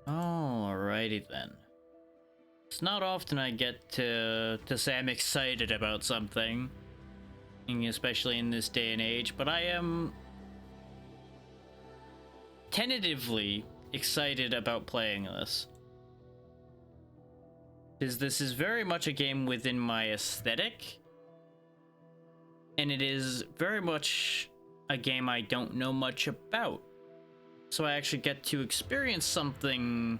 Alrighty then. It's not often I get to say I'm excited about something, especially in this day and age, but I am tentatively excited about playing this. Because this is very much a game within my aesthetic, and it is very much a game I don't know much about. So I actually get to experience something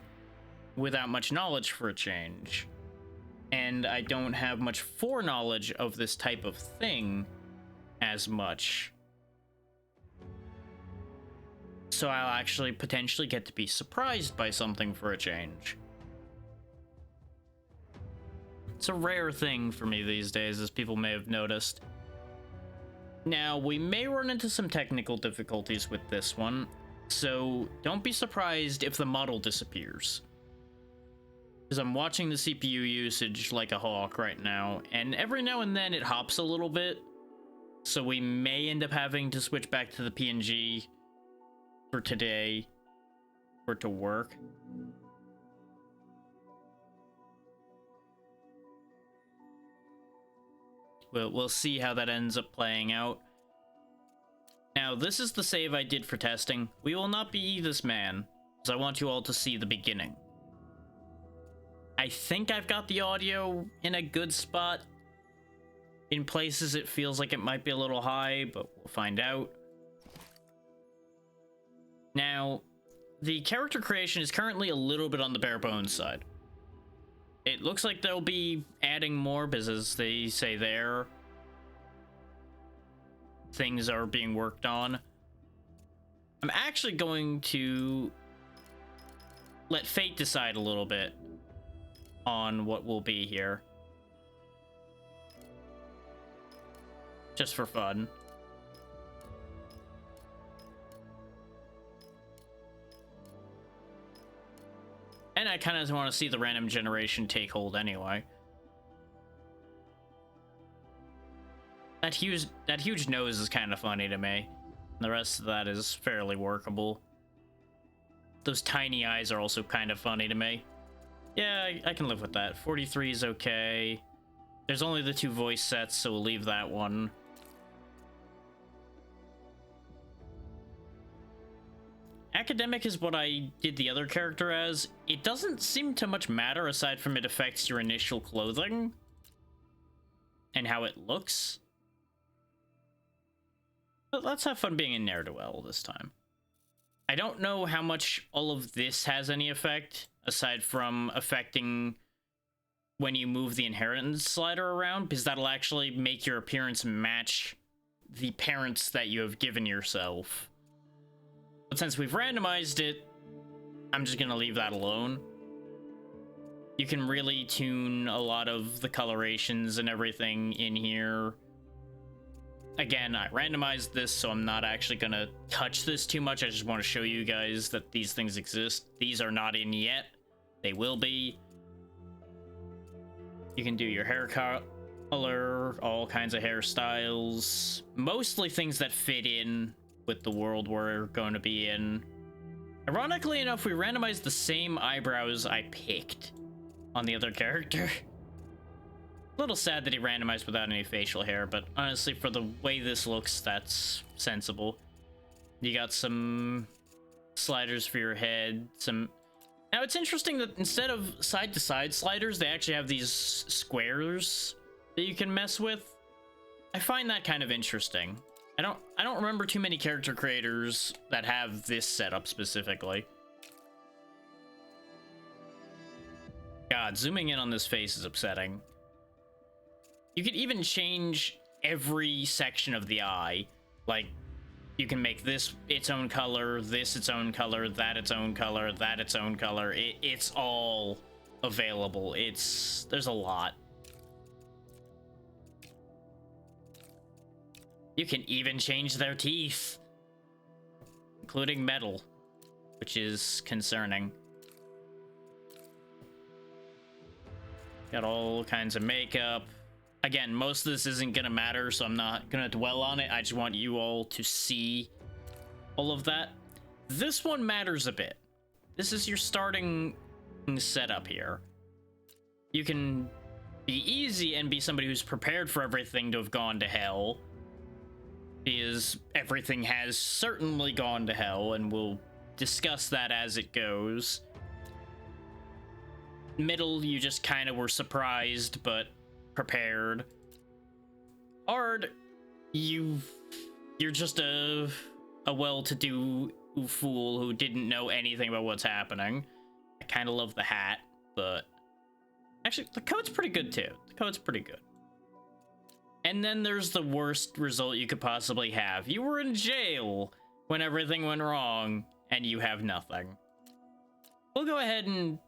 without much knowledge for a change. And I don't have much foreknowledge of this type of thing as much. So I'll actually potentially get to be surprised by something for a change. It's a rare thing for me these days, as people may have noticed. Now, we may run into some technical difficulties with this one, so don't be surprised if the model disappears. Because I'm watching the CPU usage like a hawk right now, and every now and then it hops a little bit, so we may end up having to switch back to the PNG for today for it to work. We'll see how that ends up playing out. Now, this is the save I did for testing. We will not be this man, because I want you all to see the beginning. I think I've got the audio in a good spot. In places it feels like it might be a little high, but we'll find out. Now, the character creation is currently a little bit on the bare bones side. It looks like they'll be adding more, because as they say there, things are being worked on. I'm actually going to let fate decide a little bit on what will be here. Just for fun. And I kind of want to see the random generation take hold anyway. That huge nose is kind of funny to me. The rest of that is fairly workable. Those tiny eyes are also kind of funny to me. Yeah, I can live with that. 43 is okay. There's only the 2 voice sets, so we'll leave that one. Academic is what I did the other character as. It doesn't seem to much matter aside from it affects your initial clothing and how it looks. But let's have fun being in ne'er-do-well this time. I don't know how much all of this has any effect, aside from affecting when you move the inheritance slider around, because that'll actually make your appearance match the parents that you have given yourself. But since we've randomized it, I'm just gonna leave that alone. You can really tune a lot of the colorations and everything in here. Again, I randomized this, so I'm not actually gonna touch this too much. I just want to show you guys that these things exist. These are not in yet. They will be. You can do your hair color, all kinds of hairstyles. Mostly things that fit in with the world we're going to be in. Ironically enough, we randomized the same eyebrows I picked on the other character. A little sad that he randomized without any facial hair, but honestly, for the way this looks, that's sensible. You got some sliders for your head, some... Now, it's interesting that instead of side-to-side sliders, they actually have these squares that you can mess with. I find that kind of interesting. I don't remember too many character creators that have this setup specifically. God, zooming in on this face is upsetting. You could even change every section of the eye. Like, you can make this its own color, this its own color, that its own color, that its own color. It's all available. There's a lot. You can even change their teeth, including metal, which is concerning. Got all kinds of makeup. Again, most of this isn't gonna matter, so I'm not gonna dwell on it. I just want you all to see all of that. This one matters a bit. this is your starting setup here. You can be easy and be somebody who's prepared for everything to have gone to hell, because everything has certainly gone to hell, and we'll discuss that as it goes. Middle, you just kind of were surprised but prepared. Hard, you're just a well-to-do fool who didn't know anything about what's happening. I kind of love the hat, but actually the code's pretty good too. The code's pretty good. And then there's the worst result you could possibly have. You were in jail when everything went wrong, and you have nothing. We'll go ahead and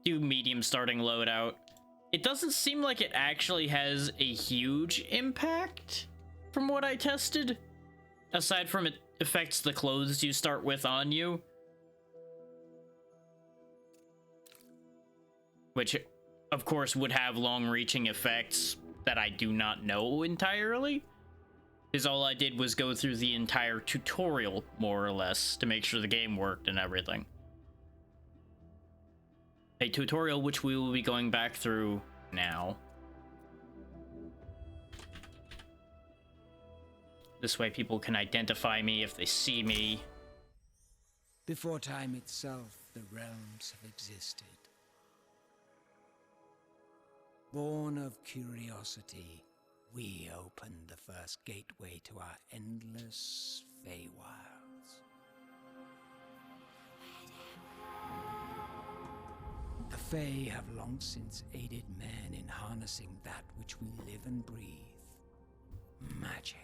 do medium starting loadout. It doesn't seem like it actually has a huge impact from what I tested, aside from it affects the clothes you start with on you, which of course would have long-reaching effects that I do not know entirely, because all I did was go through the entire tutorial more or less to make sure the game worked and everything. A tutorial which we will be going back through now. This way people can identify me if they see me. Before time itself, the realms have existed. Born of curiosity, we opened the first gateway to our endless Feywilds. The Fey have long since aided man in harnessing that which we live and breathe. Magic.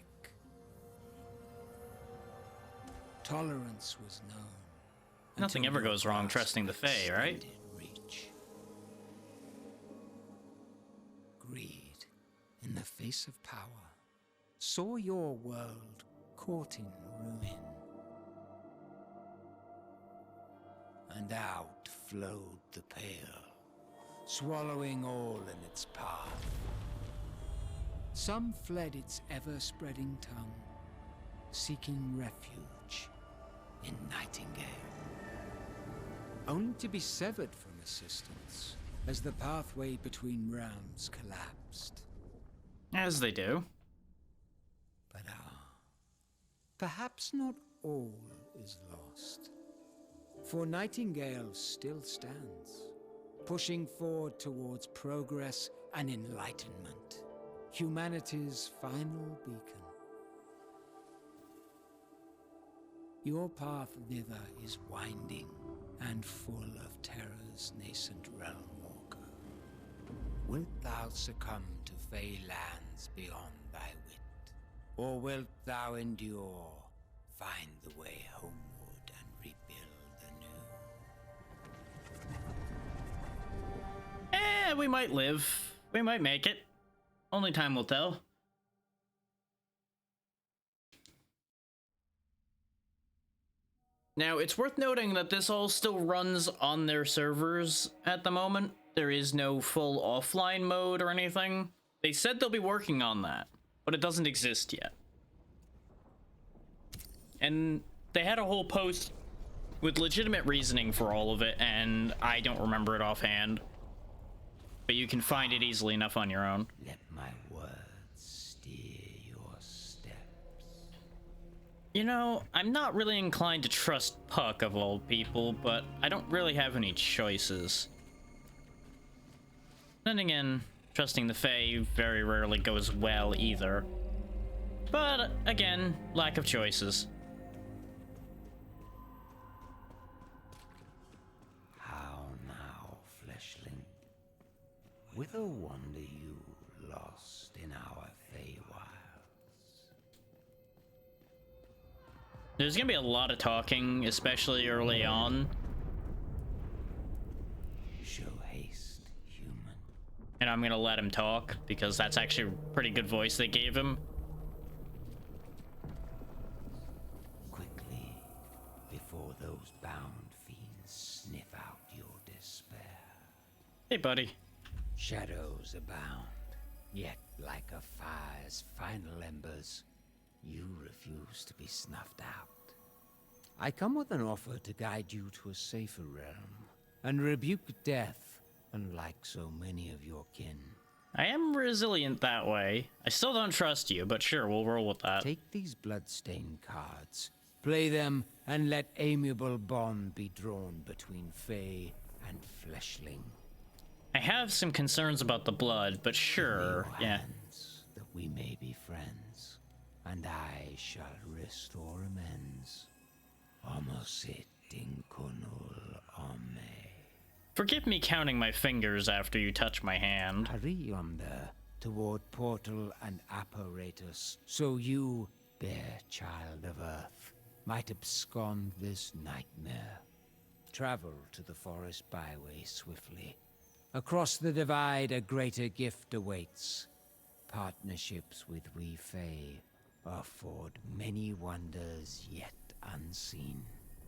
Tolerance was known. Nothing ever goes wrong trusting the Fey, right? Reach. Greed, in the face of power, saw your world caught in ruin. And out flowed the Pale, swallowing all in its path. Some fled its ever-spreading tongue, seeking refuge in Nightingale, only to be severed from assistance as the pathway between realms collapsed. As they do. But perhaps not all is lost. For Nightingale still stands, pushing forward towards progress and enlightenment, humanity's final beacon. Your path thither is winding and full of terror's nascent realm walker. Wilt thou succumb to Fey lands beyond thy wit? Or wilt thou endure, find the way homeward and rebuild anew? We might live. We might make it. Only time will tell. Now, it's worth noting that this all still runs on their servers at the moment. There is no full offline mode or anything. They said they'll be working on that, but it doesn't exist yet. And they had a whole post with legitimate reasoning for all of it, and I don't remember it offhand. But you can find it easily enough on your own. Let my words steer your steps. You know, I'm not really inclined to trust Puck of all people, but I don't really have any choices. Then again, trusting the Fae very rarely goes well either. But again, lack of choices. How now, fleshling? Whither wander you, lost in our Feywilds? There's gonna be a lot of talking, especially early on. Show haste, human. And I'm gonna let him talk, because that's actually a pretty good voice they gave him. Quickly, before those bound fiends sniff out your despair. Hey, buddy. Shadows abound, yet like a fire's final embers, you refuse to be snuffed out. I come with an offer to guide you to a safer realm, and rebuke death, unlike so many of your kin. I am resilient that way. I still don't trust you, but sure, we'll roll with that. Take these bloodstained cards, play them, and let amiable bond be drawn between Fae and Fleshling. I have some concerns about the blood, but sure, yeah. Hands, that we may be friends, and I shall restore amends. Homosit inconul ame. Forgive me counting my fingers after you touch my hand. Hurry yonder, toward portal and apparatus, so you, bare child of Earth, might abscond this nightmare. Travel to the forest byway swiftly. Across the divide, a greater gift awaits. Partnerships with we Fae afford many wonders yet unseen.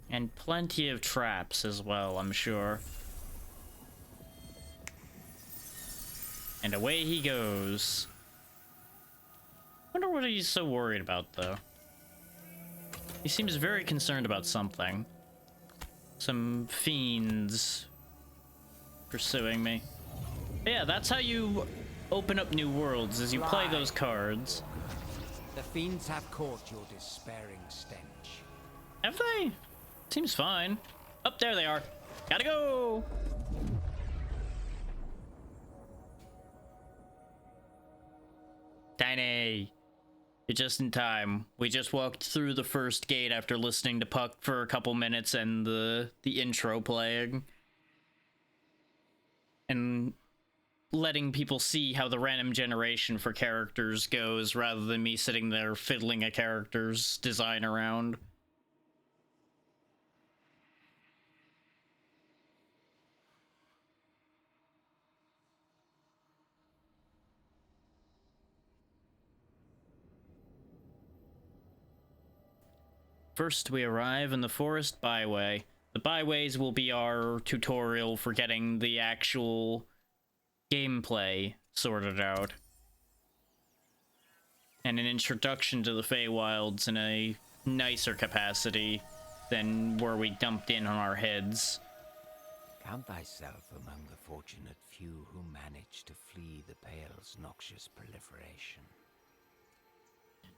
And plenty of traps as well, I'm sure. And away he goes. Wonder what he's so worried about, though. He seems very concerned about something. Some fiends pursuing me. But yeah, that's how you open up new worlds, is you play those cards. The fiends have caught your despairing stench. Have they? Seems fine. Up there they are. Gotta go! Tiny, you're just in time. We just walked through the first gate after listening to Puck for a couple minutes and the intro playing. And letting people see how the random generation for characters goes rather than me sitting there fiddling a character's design around. First, we arrive in the forest byway. The byways will be our tutorial for getting the actual gameplay sorted out. And an introduction to the Feywilds in a nicer capacity than where we dumped in on our heads. Count thyself among the fortunate few who managed to flee the Pale's noxious proliferation.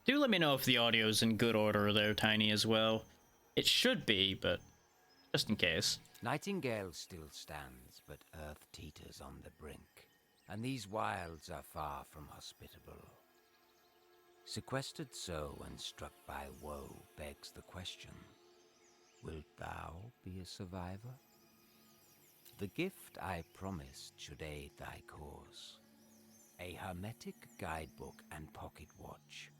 Do let me know if the audio's in good order there, Tiny, as well. It should be, but just in case. Nightingale still stands, but Earth teeters on the brink, and these wilds are far from hospitable. Sequestered so and struck by woe begs the question, wilt thou be a survivor? The gift I promised should aid thy cause. A hermetic guidebook and pocket watch,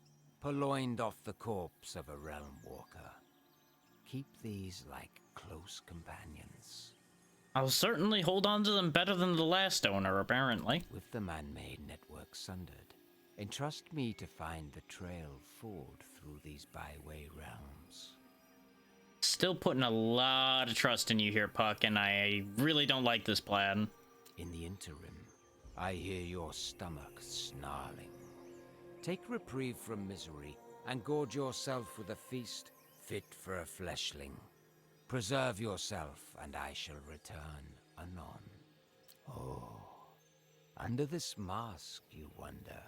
purloined off the corpse of a realm walker. Keep these like close companions. I'll certainly hold on to them better than the last owner, apparently. With the man-made network sundered, entrust me to find the trail forward through these byway realms. Still putting a lot of trust in you here, Puck, and I really don't like this plan. In the interim, I hear your stomach snarling. Take reprieve from misery, and gorge yourself with a feast fit for a fleshling. Preserve yourself, and I shall return anon. Oh, under this mask, you wonder.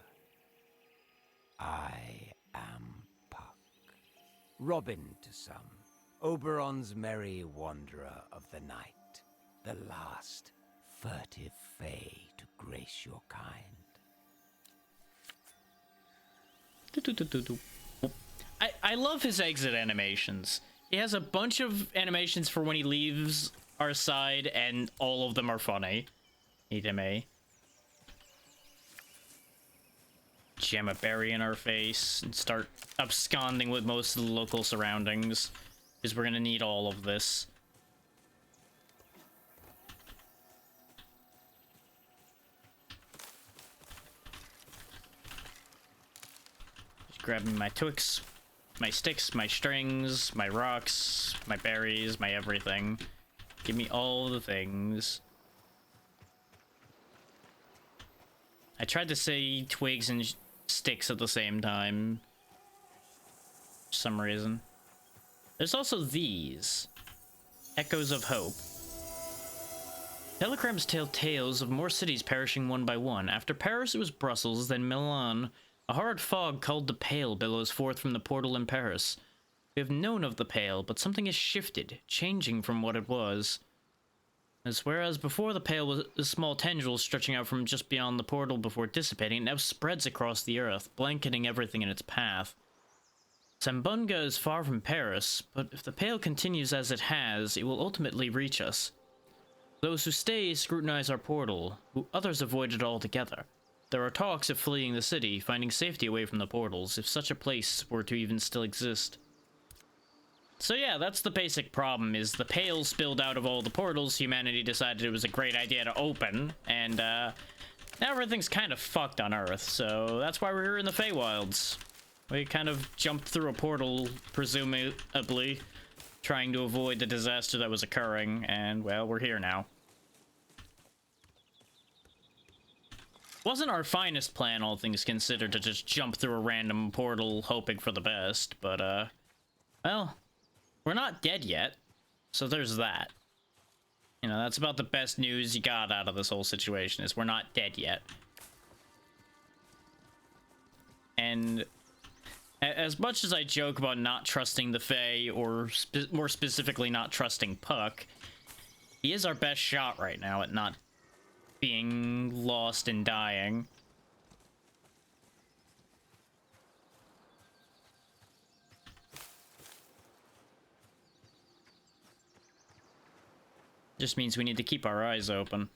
I am Puck. Robin to some, Oberon's merry wanderer of the night, the last furtive fae to grace your kind. I love his exit animations. He has a bunch of animations for when he leaves our side, and all of them are funny. Jam a berry in our face and start absconding with most of the local surroundings, because we're gonna need all of this. Just grabbing my twigs, my sticks, my strings, my rocks, my berries, my everything. Give me all the things. I tried to say twigs and sticks at the same time. For some reason. There's also these. Echoes of Hope. Telegrams tell tales of more cities perishing one by one. After Paris, it was Brussels, then Milan. A hard fog called the Pale billows forth from the portal in Paris. We have known of the Pale, but something has shifted, changing from what it was. As whereas before the Pale was a small tendril stretching out from just beyond the portal before dissipating, it now spreads across the earth, blanketing everything in its path. Sambunga is far from Paris, but if the Pale continues as it has, it will ultimately reach us. Those who stay scrutinize our portal, others avoid it altogether. There are talks of fleeing the city, finding safety away from the portals, if such a place were to even still exist. So yeah, that's the basic problem, is the Pale spilled out of all the portals humanity decided it was a great idea to open, and now everything's kind of fucked on Earth, so that's why we're here in the Feywilds. We kind of jumped through a portal, presumably, trying to avoid the disaster that was occurring, and, well, we're here now. Wasn't our finest plan, all things considered, to just jump through a random portal hoping for the best, but, well, we're not dead yet, so there's that. You know, that's about the best news you got out of this whole situation, is we're not dead yet. And as much as I joke about not trusting the Fae, or more specifically not trusting Puck, he is our best shot right now at not being lost and dying. Just means we need to keep our eyes open.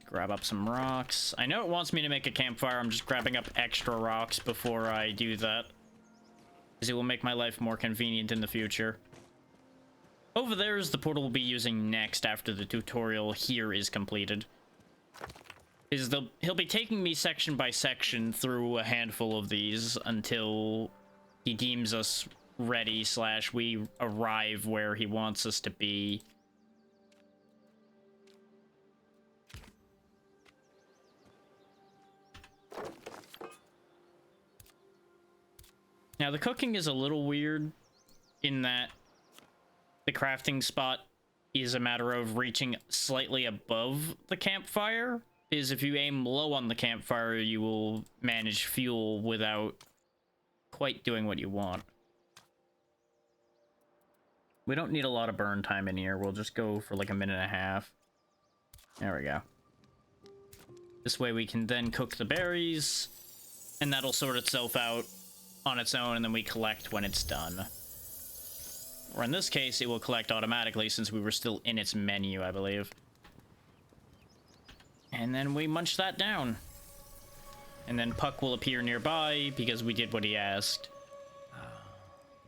Grab up some rocks. I know it wants me to make a campfire. I'm just grabbing up extra rocks before I do that, because it will make my life more convenient in the future. Over there is the portal we'll be using next after the tutorial here is completed. He'll be taking me section by section through a handful of these until he deems us ready / we arrive where he wants us to be. Now, the cooking is a little weird in that the crafting spot is a matter of reaching slightly above the campfire. Is if you aim low on the campfire, you will manage fuel without quite doing what you want. We don't need a lot of burn time in here. We'll just go for like a minute and a half. There we go. This way we can then cook the berries, and that'll sort itself out on its own, and then we collect when it's done. Or in this case, it will collect automatically since we were still in its menu, I believe. And then we munch that down. And then Puck will appear nearby because we did what he asked.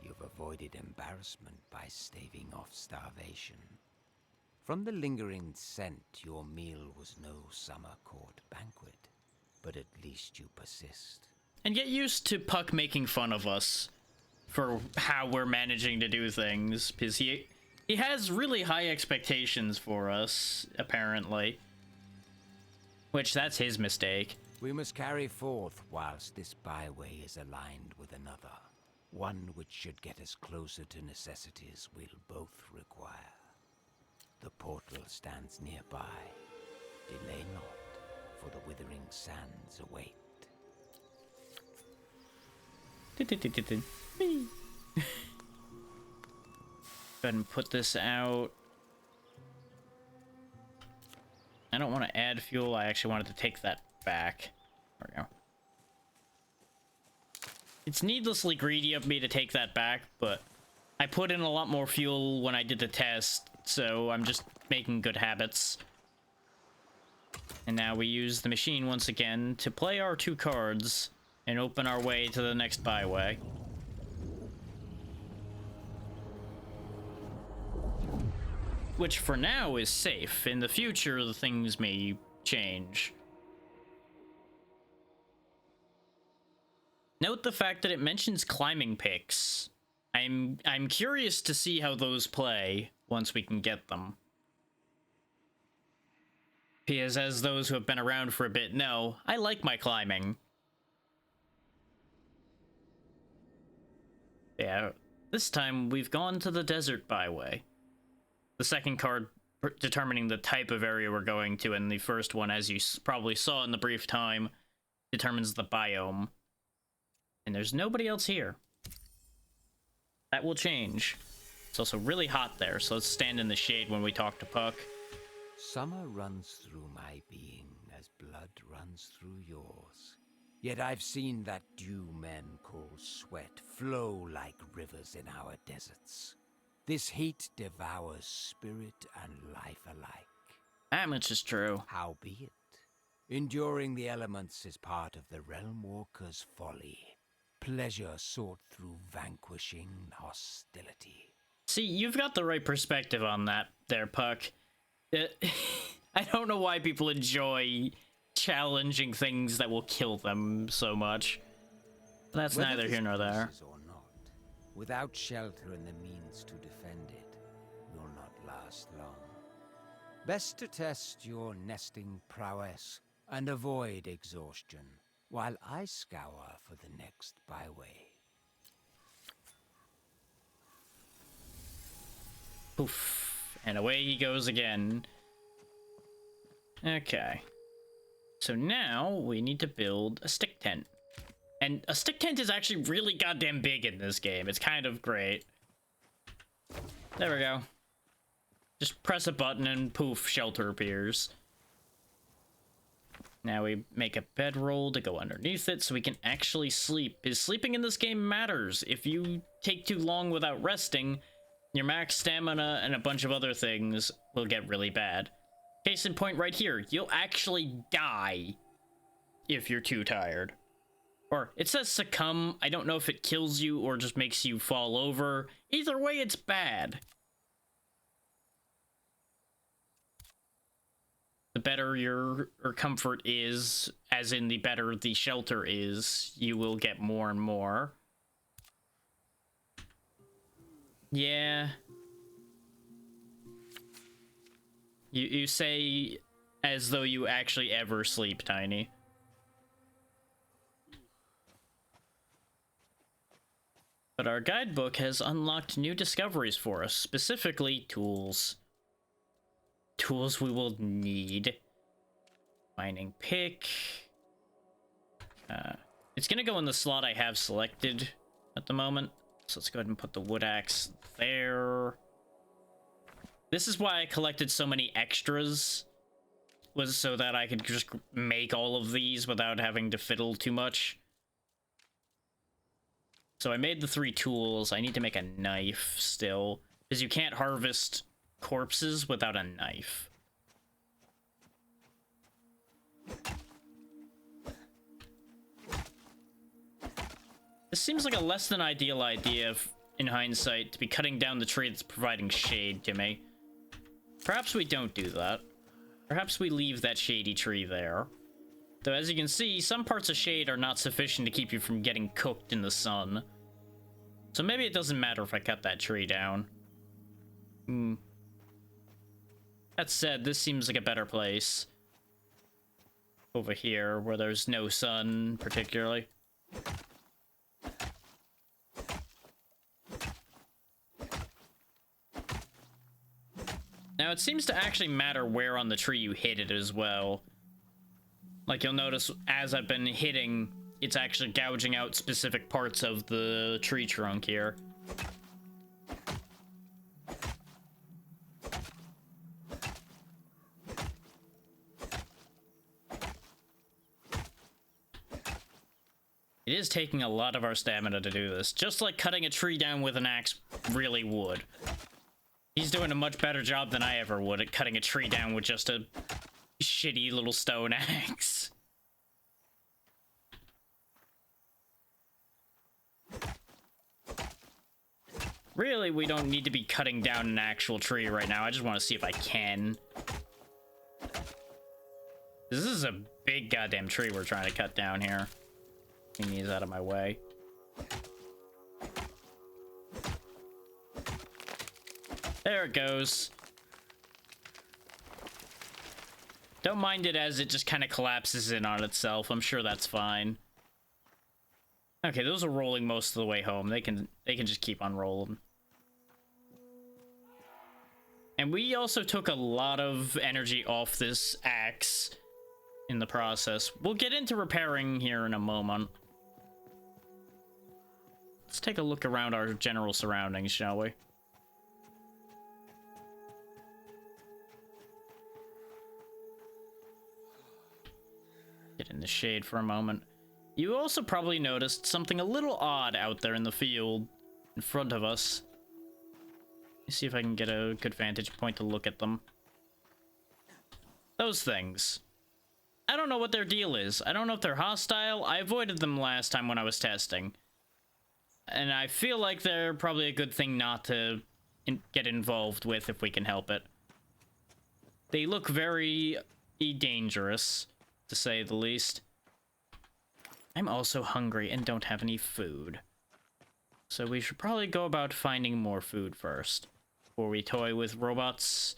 You've avoided embarrassment by staving off starvation. From the lingering scent, your meal was no summer court banquet, but at least you persist. And get used to Puck making fun of us for how we're managing to do things, because he has really high expectations for us, apparently. Which, that's his mistake. We must carry forth whilst this byway is aligned with another. One which should get us closer to necessities we'll both require. The portal stands nearby. Delay not, for the withering sands await. Go ahead and put this out. I don't want to add fuel. I actually wanted to take that back. There we go. It's needlessly greedy of me to take that back, but I put in a lot more fuel when I did the test, so I'm just making good habits. And now we use the machine once again to play our 2 cards and open our way to the next byway. Which for now is safe. In the future, the things may change. Note the fact that it mentions climbing picks. I'm curious to see how those play once we can get them. Because as those who have been around for a bit know, I like my climbing. Yeah, this time we've gone to the desert byway. The second card determining the type of area we're going to, and the first one, as you probably saw in the brief time, determines the biome. And there's nobody else here. That will change. It's also really hot there, so let's stand in the shade when we talk to Puck. Summer runs through my being as blood runs through yours. Yet I've seen that dew men call sweat flow like rivers in our deserts. This heat devours spirit and life alike. That much is true. Howbeit, enduring the elements is part of the Realm Walker's folly. Pleasure sought through vanquishing hostility. See, you've got the right perspective on that there, Puck. I don't know why people enjoy challenging things that will kill them so much. That's Whether neither here nor there. or not, without shelter and the means to defend it, will not last long. Best to test your nesting prowess and avoid exhaustion, while I scour for the next byway. Poof. And away he goes again. Okay. So now we need to build a stick tent. And a stick tent is actually really goddamn big in this game. It's kind of great. There we go. Just press a button and poof, shelter appears. Now we make a bedroll to go underneath it so we can actually sleep. Because sleeping in this game matters. If you take too long without resting, your max stamina and a bunch of other things will get really bad. Case in point right here, you'll actually die if you're too tired. Or, it says succumb. I don't know if it kills you or just makes you fall over. Either way, it's bad. The better your comfort is, as in the better the shelter is, you will get more and more. Yeah. You say as though you actually ever sleep, Tiny. But our guidebook has unlocked new discoveries for us, specifically tools. Tools we will need. Mining pick. It's gonna go in the slot I have selected at the moment. So let's go ahead and put the wood axe there. This is why I collected so many extras, was so that I could just make all of these without having to fiddle too much. So I made the 3 tools. I need to make a knife still, because you can't harvest corpses without a knife. This seems like a less than ideal idea in hindsight to be cutting down the tree that's providing shade to me. Perhaps we don't do that. Perhaps we leave that shady tree there. Though as you can see, some parts of shade are not sufficient to keep you from getting cooked in the sun. So maybe it doesn't matter if I cut that tree down. That said, this seems like a better place. Over here, where there's no sun, particularly. Now, it seems to actually matter where on the tree you hit it as well. Like, you'll notice as I've been hitting, it's actually gouging out specific parts of the tree trunk here. It is taking a lot of our stamina to do this, just like cutting a tree down with an axe really would. He's doing a much better job than I ever would at cutting a tree down with just a shitty little stone axe. Really, we don't need to be cutting down an actual tree right now. I just want to see if I can. This is a big goddamn tree we're trying to cut down here. Getting these out of my way. There it goes. Don't mind it as it just kind of collapses in on itself. I'm sure that's fine. Okay, those are rolling most of the way home. They can just keep on rolling. And we also took a lot of energy off this axe in the process. We'll get into repairing here in a moment. Let's take a look around our general surroundings, shall we? Get in the shade for a moment. You also probably noticed something a little odd out there in the field in front of us. Let me see if I can get a good vantage point to look at them. Those things. I don't know what their deal is. I don't know if they're hostile. I avoided them last time when I was testing. And I feel like they're probably a good thing not to get involved with if we can help it. They look very dangerous, to say the least. I'm also hungry and don't have any food. So we should probably go about finding more food first, before we toy with robots.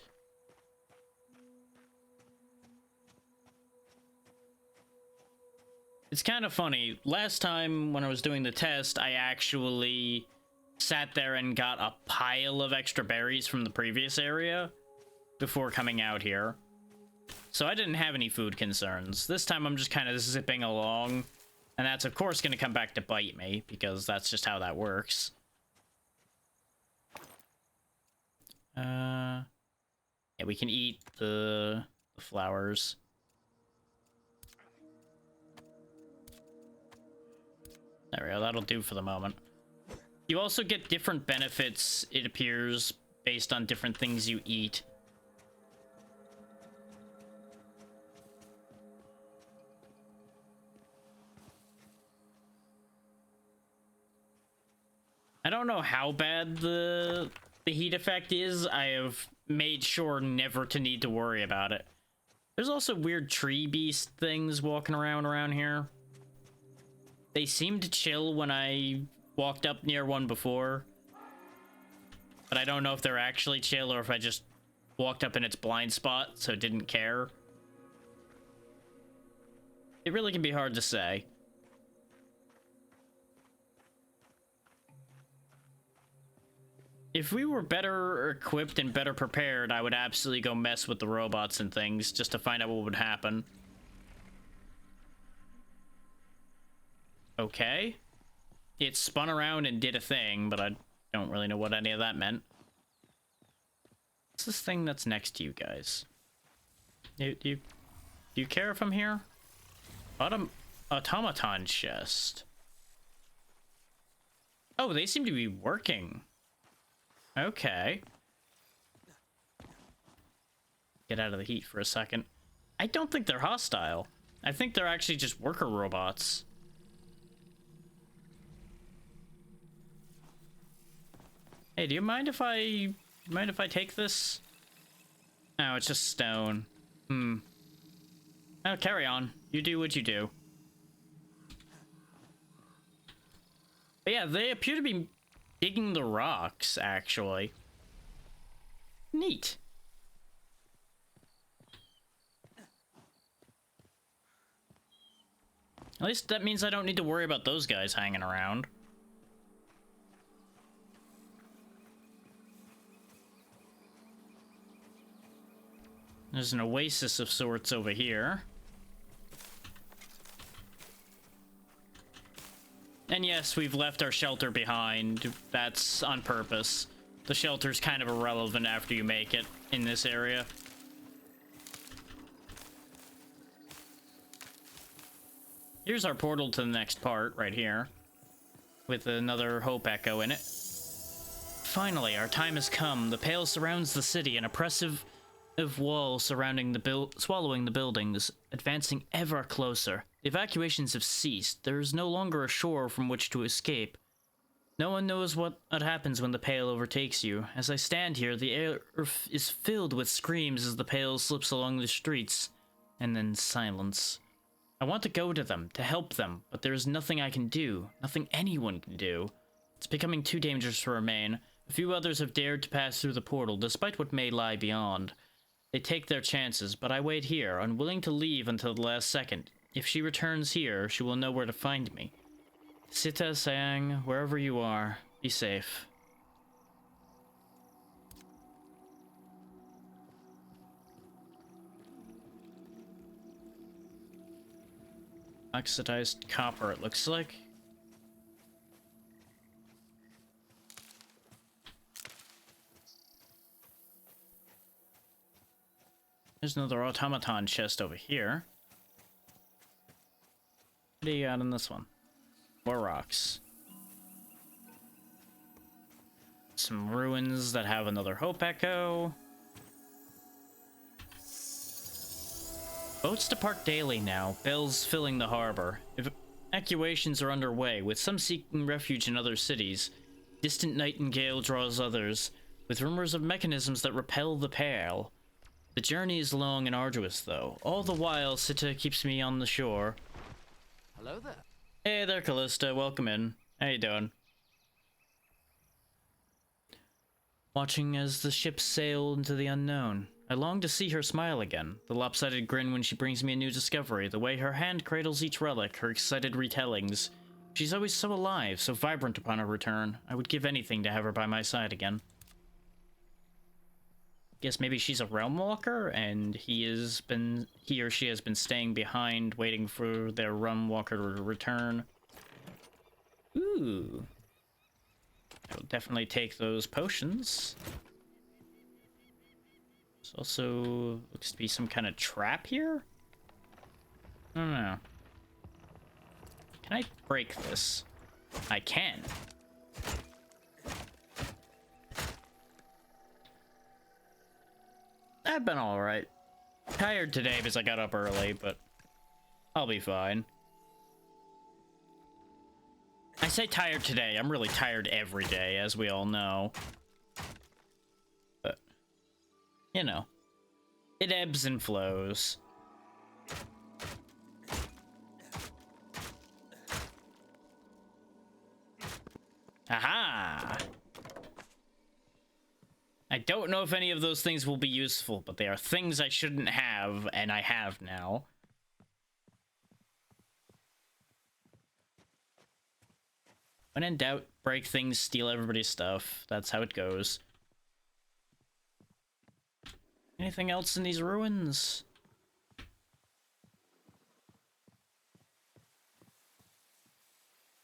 It's kind of funny. Last time when I was doing the test, I actually sat there and got a pile of extra berries from the previous area before coming out here. So I didn't have any food concerns. This time I'm just kind of zipping along. And that's of course going to come back to bite me, because that's just how that works. Yeah, we can eat the flowers. There we go, that'll do for the moment. You also get different benefits, it appears, based on different things you eat. I don't know how bad the heat effect is. I have made sure never to need to worry about it. There's also weird tree beast things walking around here. They seemed to chill when I walked up near one before. But I don't know if they're actually chill or if I just walked up in its blind spot, so it didn't care. It really can be hard to say. If we were better equipped and better prepared, I would absolutely go mess with the robots and things just to find out what would happen. Okay. It spun around and did a thing, but I don't really know what any of that meant. What's this thing that's next to you guys? Do you care if I'm here? Automaton chest. Oh, they seem to be working. Okay. Get out of the heat for a second. I don't think they're hostile. I think they're actually just worker robots. Hey, do you mind if I take this? No, it's just stone. Oh, carry on. You do what you do. But yeah, they appear to be digging the rocks, actually. Neat. At least that means I don't need to worry about those guys hanging around. There's an oasis of sorts over here. And yes, we've left our shelter behind. That's on purpose. The shelter's kind of irrelevant after you make it in this area. Here's our portal to the next part, right here. With another Hope Echo in it. Finally, our time has come. The Pale surrounds the city, an oppressive wall surrounding swallowing the buildings, advancing ever closer. The evacuations have ceased. There is no longer a shore from which to escape. No one knows what happens when the Pale overtakes you. As I stand here, the air is filled with screams as the Pale slips along the streets, and then silence. I want to go to them, to help them, but there is nothing I can do, nothing anyone can do. It's becoming too dangerous to remain. A few others have dared to pass through the portal, despite what may lie beyond. They take their chances, but I wait here, unwilling to leave until the last second. If she returns here, she will know where to find me. Sita, Sayang, wherever you are, be safe. Oxidized copper, it looks like. There's another automaton chest over here. What do you got in this one? More rocks. Some ruins that have another hope echo. Boats depart daily now, bells filling the harbor. Evacuations are underway, with some seeking refuge in other cities. Distant Nightingale draws others, with rumors of mechanisms that repel the pale. The journey is long and arduous, though. All the while, Sita keeps me on the shore. Hello there. Hey there, Callista. Welcome in. How you doing? Watching as the ships sail into the unknown. I long to see her smile again. The lopsided grin when she brings me a new discovery. The way her hand cradles each relic. Her excited retellings. She's always so alive, so vibrant upon her return. I would give anything to have her by my side again. Guess maybe she's a realm walker, and he or she has been staying behind, waiting for their realm walker to return. Ooh. I'll definitely take those potions. There's also looks to be some kind of trap here? I don't know. Can I break this? I can. I've been alright. Tired today because I got up early, but I'll be fine. I say tired today, I'm really tired every day, as we all know. But, you know, it ebbs and flows. Aha! I don't know if any of those things will be useful, but they are things I shouldn't have, and I have now. When in doubt, break things, steal everybody's stuff. That's how it goes. Anything else in these ruins?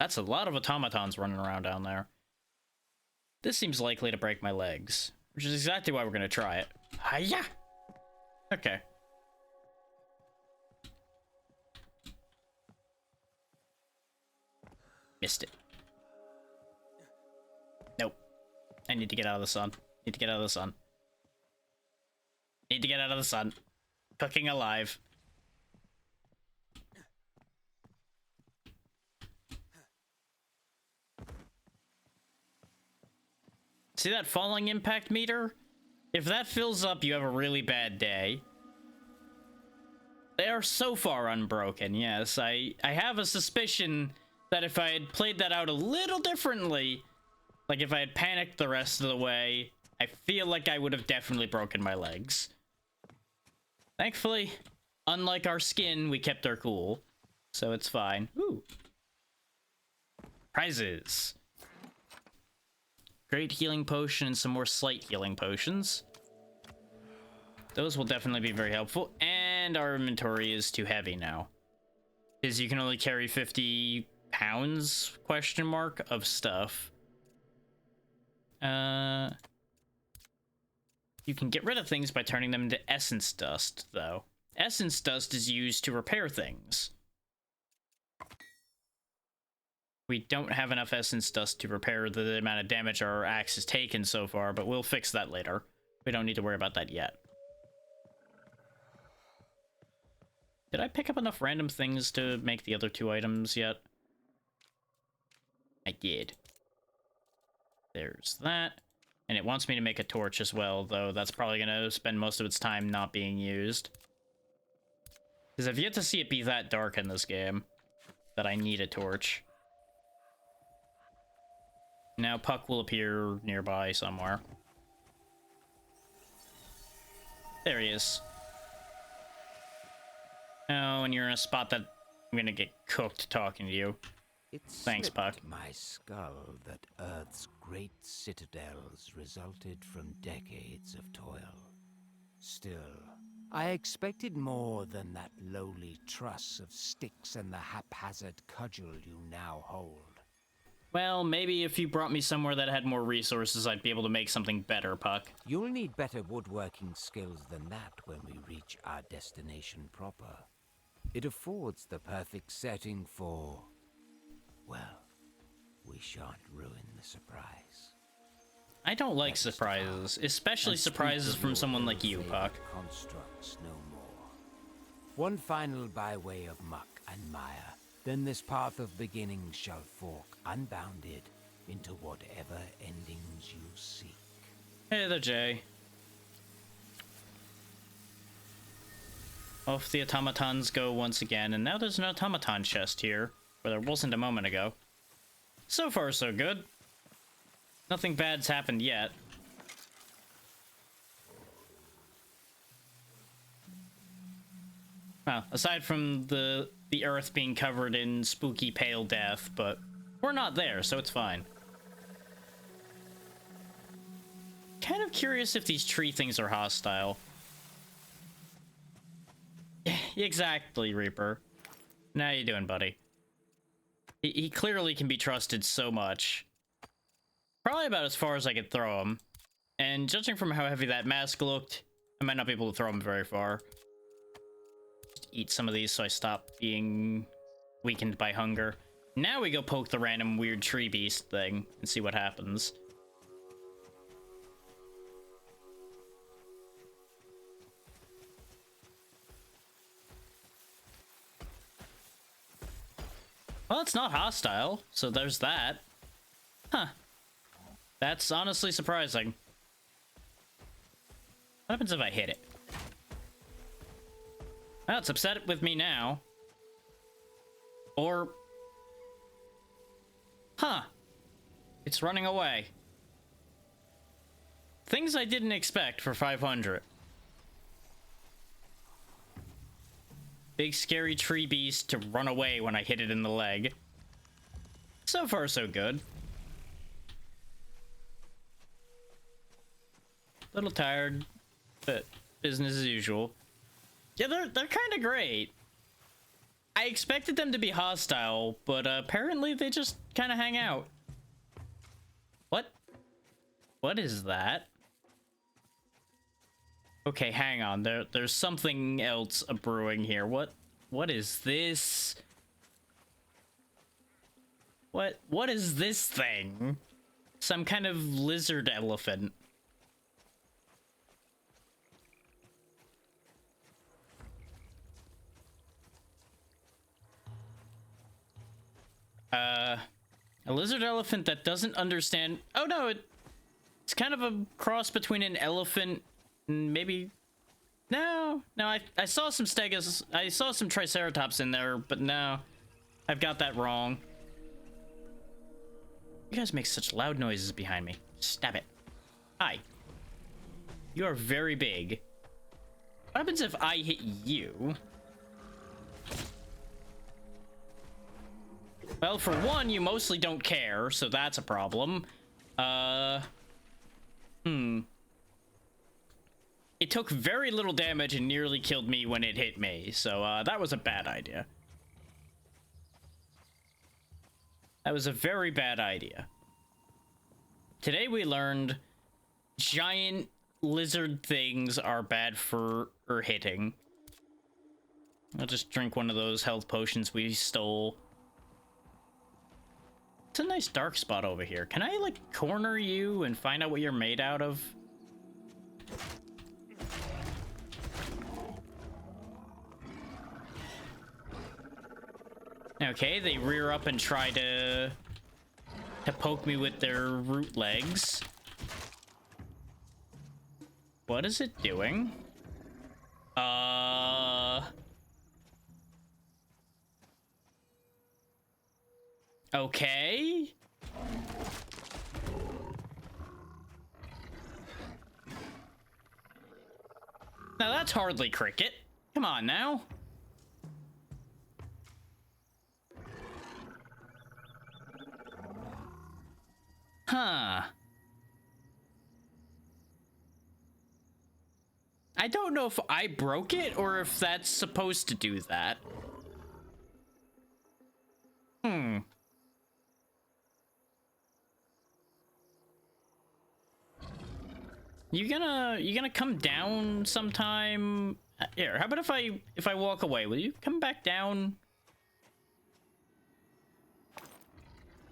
That's a lot of automatons running around down there. This seems likely to break my legs. Which is exactly why we're gonna try it. Hiya! Okay. Missed it. Nope. I need to get out of the sun. Need to get out of the sun. Need to get out of the sun. Cooking alive. See that falling impact meter? If that fills up, you have a really bad day. They are so far unbroken, yes. I have a suspicion that if I had played that out a little differently, like if I had panicked the rest of the way, I feel like I would have definitely broken my legs. Thankfully, unlike our skin, we kept our cool. So it's fine. Ooh. Prizes. Great healing potion and some more slight healing potions. Those will definitely be very helpful. And our inventory is too heavy now. Because you can only carry 50 pounds, question mark, of stuff. You can get rid of things by turning them into essence dust, though. Essence dust is used to repair things. We don't have enough essence dust to repair the amount of damage our axe has taken so far, but we'll fix that later. We don't need to worry about that yet. Did I pick up enough random things to make the other two items yet? I did. There's that. And it wants me to make a torch as well, though that's probably going to spend most of its time not being used. Because I've yet to see it be that dark in this game that I need a torch. Now Puck will appear nearby somewhere. There he is. Oh, and you're in a spot that I'm gonna get cooked talking to you. It Thanks, slipped Puck. my skull that Earth's great citadels resulted from decades of toil. Still, I expected more than that lowly truss of sticks and the haphazard cudgel you now hold. Well, maybe if you brought me somewhere that had more resources, I'd be able to make something better, Puck. You'll need better woodworking skills than that when we reach our destination proper. It affords the perfect setting for... well, we shan't ruin the surprise. I don't like surprises, especially surprises from someone like you, Puck. Constructs no more. One final byway of muck and mire, then this path of beginnings shall fork unbounded into whatever endings you seek. Hey there, Jay. Off the automatons go once again, and now there's an automaton chest here, where there wasn't a moment ago. So far, so good. Nothing bad's happened yet. Well, aside from the earth being covered in spooky pale death, but we're not there, so it's fine. Kind of curious if these tree things are hostile. Exactly, Reaper. How you doing, buddy? He clearly can be trusted so much. Probably about as far as I could throw him. And judging from how heavy that mask looked, I might not be able to throw him very far. Just eat some of these so I stop being weakened by hunger. Now we go poke the random weird tree beast thing and see what happens. Well, it's not hostile, so there's that. Huh. That's honestly surprising. What happens if I hit it? Well, it's upset with me now. Or... huh. It's running away. Things I didn't expect for 500. Big scary tree beast to run away when I hit it in the leg. So far, so good. Little tired, but business as usual. Yeah, they're kind of great. I expected them to be hostile, but apparently they just kind of hang out. What? What is that? Okay, hang on. There's something else brewing here. What is this? What is this thing? Some kind of lizard elephant. A lizard elephant that doesn't understand. Oh no, it's kind of a cross between an elephant and maybe. No, I saw some stegosaurus. I saw some triceratops in there, but no, I've got that wrong. You guys make such loud noises behind me. Stab it. Hi. You are very big. What happens if I hit you? Well, for one, you mostly don't care, so that's a problem. It took very little damage and nearly killed me when it hit me, so that was a bad idea. That was a very bad idea. Today we learned giant lizard things are bad for hitting. I'll just drink one of those health potions we stole. It's a nice dark spot over here. Can I, like, corner you and find out what you're made out of? Okay, they rear up and try to poke me with their root legs. What is it doing? Okay. Now that's hardly cricket. Come on now. Huh. I don't know if I broke it or if that's supposed to do that. You gonna come down sometime? Here, how about if I walk away? Will you come back down?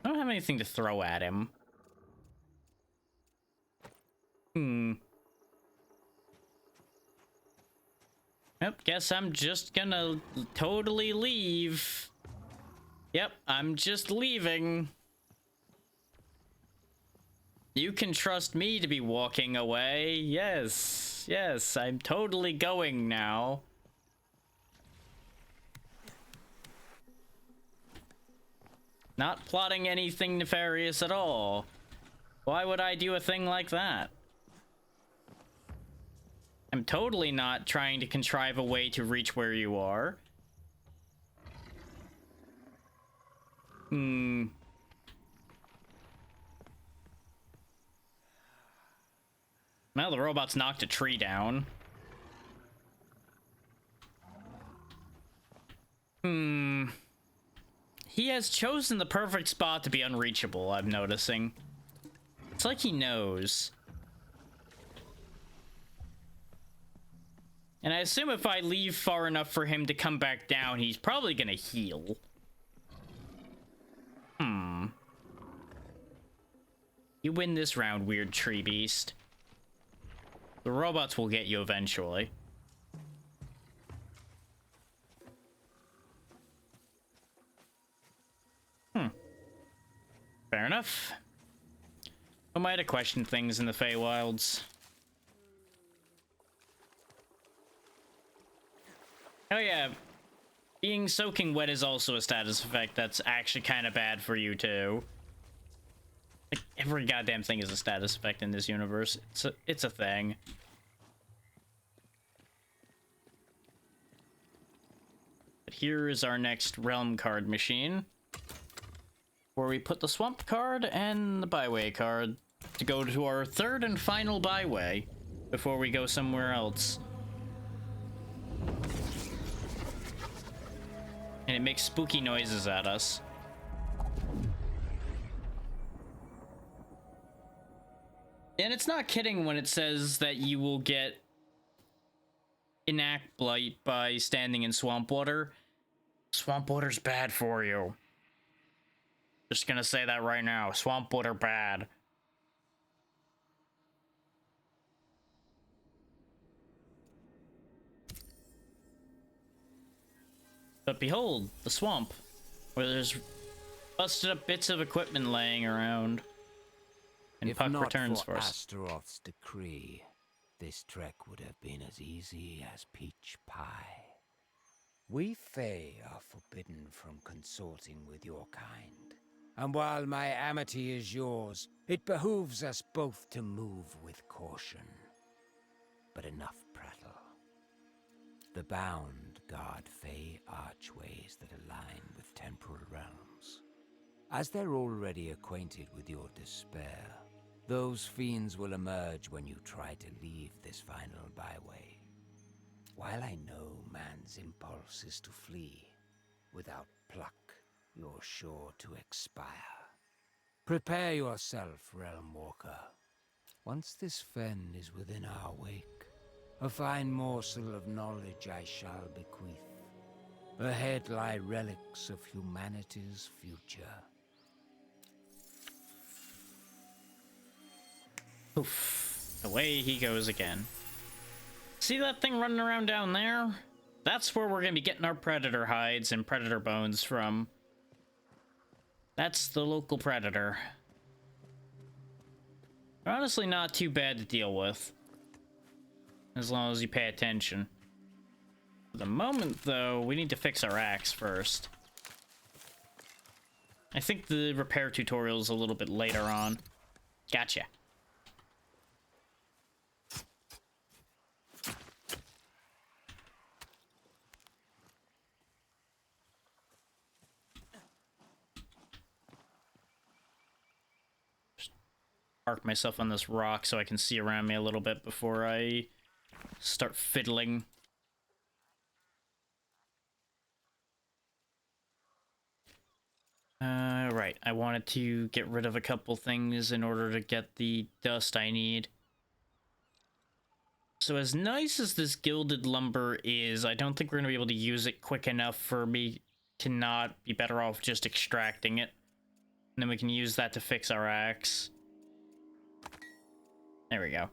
I don't have anything to throw at him. Yep, guess I'm just gonna totally leave. Yep, I'm just leaving. You can trust me to be walking away. Yes, yes, I'm totally going now. Not plotting anything nefarious at all. Why would I do a thing like that? I'm totally not trying to contrive a way to reach where you are. Now the robot's knocked a tree down. He has chosen the perfect spot to be unreachable, I'm noticing. It's like he knows. And I assume if I leave far enough for him to come back down, he's probably gonna heal. You win this round, weird tree beast. The robots will get you eventually. Fair enough. Who might have questioned things in the Feywilds? Oh yeah, being soaking wet is also a status effect that's actually kind of bad for you too. Like, every goddamn thing is a status effect in this universe. It's a thing. But here is our next realm card machine, where we put the swamp card and the byway card to go to our third and final byway before we go somewhere else. And it makes spooky noises at us. And it's not kidding when it says that you will get Enact Blight by standing in swamp water. Swamp water's bad for you. Just gonna say that right now. Swamp water bad. But behold, the swamp, where there's busted up bits of equipment laying around. And If Puck not returns for for us. Astaroth's decree, this trek would have been as easy as peach pie. We Fae are forbidden from consorting with your kind. And while my amity is yours, it behooves us both to move with caution. But enough prattle. The bound guard Fae archways that align with temporal realms. As they're already acquainted with your despair, those fiends will emerge when you try to leave this final byway. While I know man's impulse is to flee, without pluck, you're sure to expire. Prepare yourself, Realm Walker. Once this fen is within our wake, a fine morsel of knowledge I shall bequeath. Ahead lie relics of humanity's future. Oof. Away he goes again. See that thing running around down there? That's where we're gonna be getting our predator hides and predator bones from. That's the local predator. They're honestly not too bad to deal with, as long as you pay attention. For the moment, though, we need to fix our axe first. I think the repair tutorial's a little bit later on. Gotcha. park myself on this rock so I can see around me a little bit before I start fiddling. Right. I wanted to get rid of a couple things in order to get the dust I need. So as nice as this gilded lumber is, I don't think we're going to be able to use it quick enough for me to not be better off just extracting it. And then we can use that to fix our axe. There we go.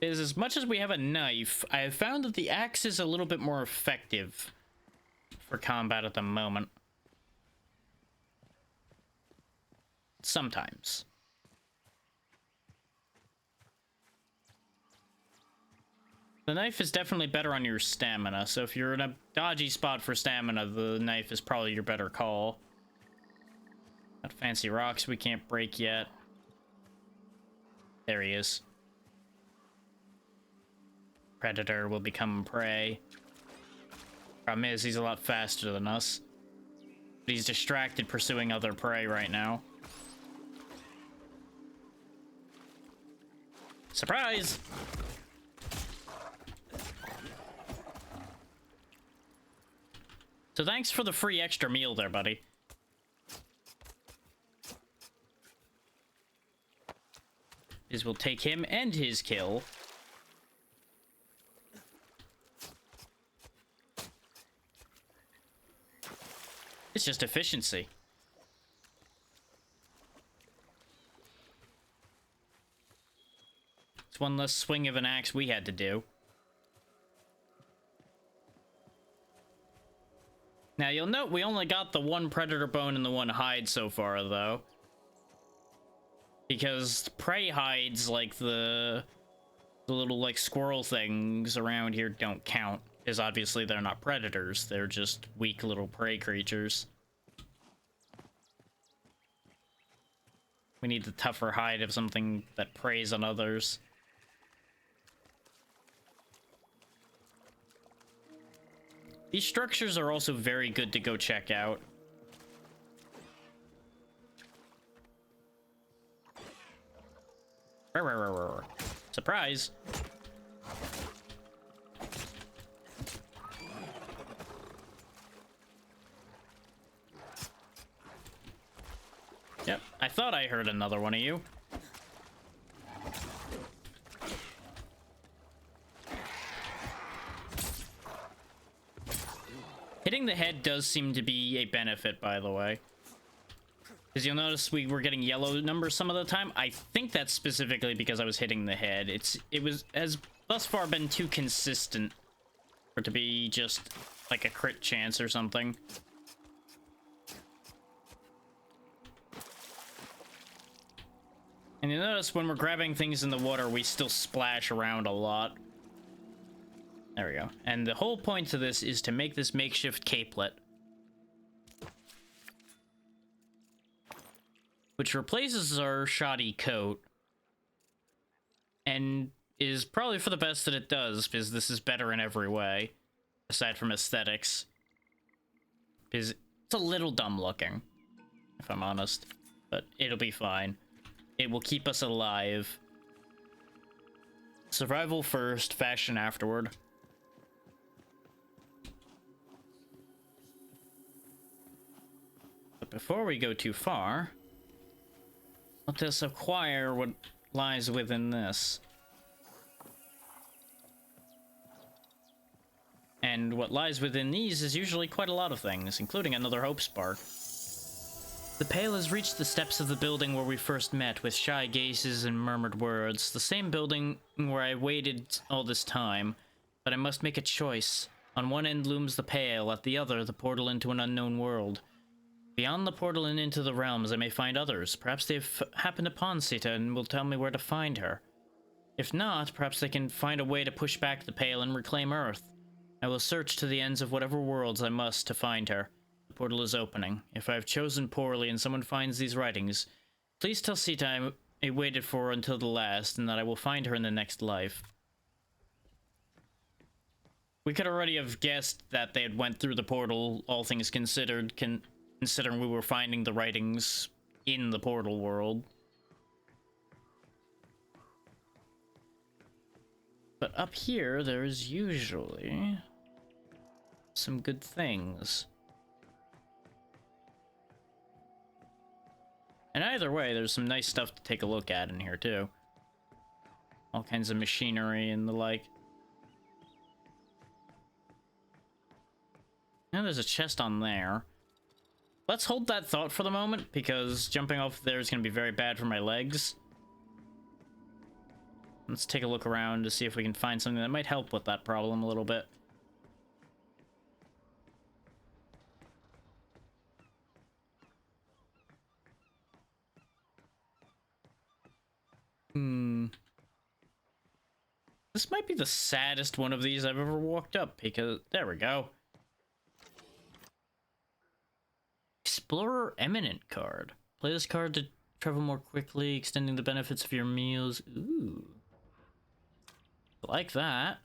Is as much as we have a knife, I have found that the axe is a little bit more effective for combat at the moment. Sometimes. The knife is definitely better on your stamina, so if you're in a dodgy spot for stamina, the knife is probably your better call. Got fancy rocks we can't break yet. There he is. Predator will become prey. Problem is, he's a lot faster than us. But he's distracted pursuing other prey right now. Surprise! So thanks for the free extra meal there, buddy. Is we'll take him and his kill. It's just efficiency. It's one less swing of an axe we had to do. Now, you'll note we only got the one predator bone and the one hide so far, though. Because prey hides, like the little, like, squirrel things around here don't count. Because obviously they're not predators. They're just weak little prey creatures. We need the tougher hide of something that preys on others. These structures are also very good to go check out. Surprise! Yep, I thought I heard another one of you. Hitting the head does seem to be a benefit, by the way. Because you'll notice we were getting yellow numbers some of the time. I think that's specifically because I was hitting the head. Has thus far been too consistent for it to be just like a crit chance or something. And you notice when we're grabbing things in the water, we still splash around a lot. There we go. And the whole point to this is to make this makeshift capelet, which replaces our shoddy coat and is probably for the best that it does, because this is better in every way, aside from aesthetics. Because it's a little dumb looking, if I'm honest, but it'll be fine. It will keep us alive. Survival first, fashion afterward. But before we go too far, let us acquire what lies within this. And what lies within these is usually quite a lot of things, including another hope spark. The Pale has reached the steps of the building where we first met, with shy gazes and murmured words. The same building where I waited all this time, but I must make a choice. On one end looms the Pale, at the other the portal into an unknown world. Beyond the portal and into the realms I may find others. Perhaps they've happened upon Sita and will tell me where to find her. If not, perhaps they can find a way to push back the Pale and reclaim Earth. I will search to the ends of whatever worlds I must to find her. The portal is opening. If I have chosen poorly and someone finds these writings, please tell Sita I waited for her until the last, and that I will find her in the next life. We could already have guessed that they had went through the portal, all things considered, considering we were finding the writings in the portal world. But up here, there's usually some good things. And either way, there's some nice stuff to take a look at in here, too. All kinds of machinery and the like. And there's a chest on there. Let's hold that thought for the moment, because jumping off there is going to be very bad for my legs. Let's take a look around to see if we can find something that might help with that problem a little bit. This might be the saddest one of these I've ever walked up, because... There we go. Explorer Eminent card. Play this card to travel more quickly, extending the benefits of your meals. Ooh. Like that.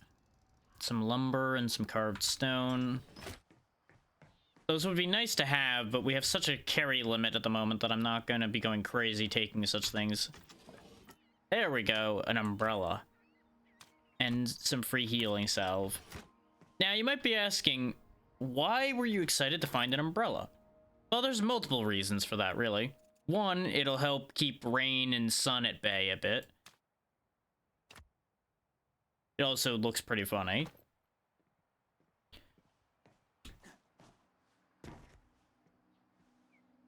Some lumber and some carved stone. Those would be nice to have, but we have such a carry limit at the moment that I'm not going to be going crazy taking such things. There we go, an umbrella. And some free healing salve. Now, you might be asking, why were you excited to find an umbrella? Well, there's multiple reasons for that, really. One, it'll help keep rain and sun at bay a bit. It also looks pretty funny.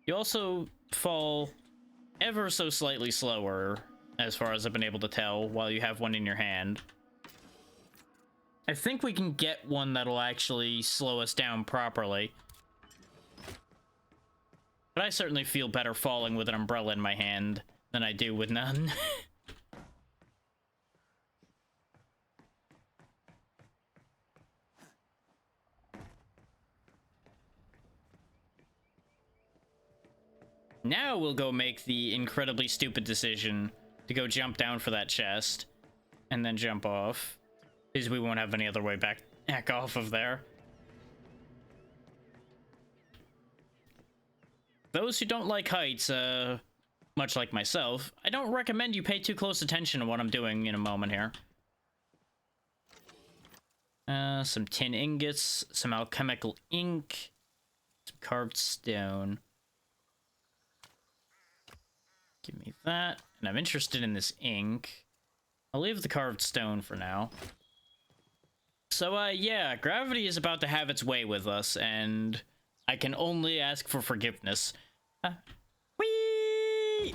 You also fall ever so slightly slower, as far as I've been able to tell, while you have one in your hand. I think we can get one that'll actually slow us down properly. But I certainly feel better falling with an umbrella in my hand than I do with none. Now we'll go make the incredibly stupid decision to go jump down for that chest and then jump off, because we won't have any other way back off of there. Those who don't like heights, much like myself, I don't recommend you pay too close attention to what I'm doing in a moment here. Some tin ingots, some alchemical ink, some carved stone. Give me that. And I'm interested in this ink. I'll leave the carved stone for now. So, yeah, gravity is about to have its way with us, and I can only ask for forgiveness. Whee!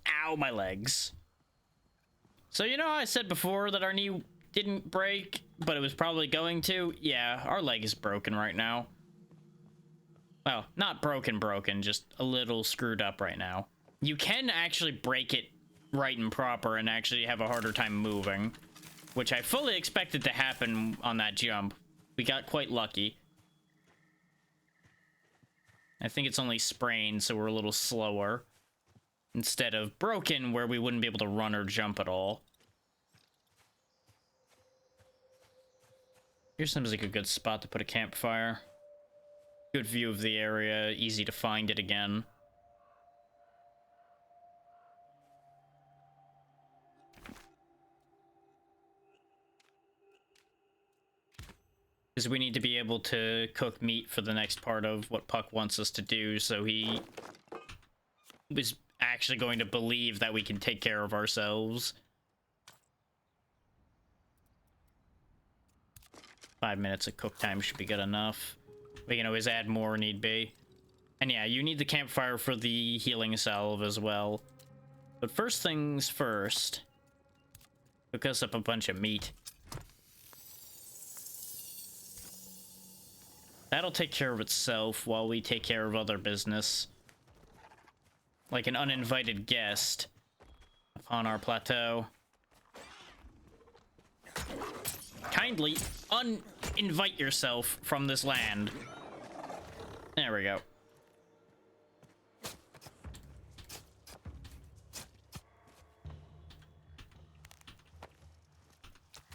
Ow, my legs. So, you know how I said before that our knee didn't break, but it was probably going to? Yeah, our leg is broken right now. Well, not broken, just a little screwed up right now. You can actually break it right and proper and actually have a harder time moving, which I fully expected to happen on that jump. We got quite lucky. I think it's only sprained, so we're a little slower, instead of broken, where we wouldn't be able to run or jump at all. Here seems like a good spot to put a campfire. Good view of the area, easy to find it again. Because we need to be able to cook meat for the next part of what Puck wants us to do, so he was actually going to believe that we can take care of ourselves. 5 minutes of cook time should be good enough. We can always add more need be. And yeah, you need the campfire for the healing salve as well. But first things first, cook us up a bunch of meat. That'll take care of itself while we take care of other business. Like an uninvited guest upon our plateau. Kindly uninvite yourself from this land. There we go.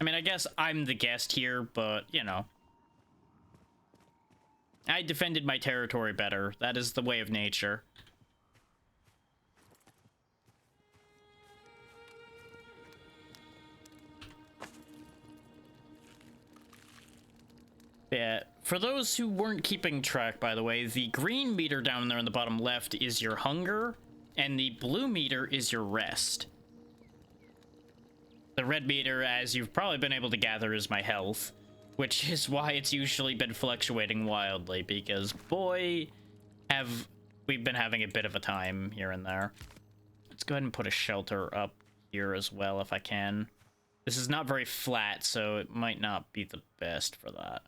I mean, I guess I'm the guest here, but, you know. I defended my territory better. That is the way of nature. Yeah, for those who weren't keeping track, by the way, the green meter down there in the bottom left is your hunger, and the blue meter is your rest. The red meter, as you've probably been able to gather, is my health, which is why it's usually been fluctuating wildly, because boy, have we been having a bit of a time here and there. Let's go ahead and put a shelter up here as well if I can. This is not very flat, so it might not be the best for that.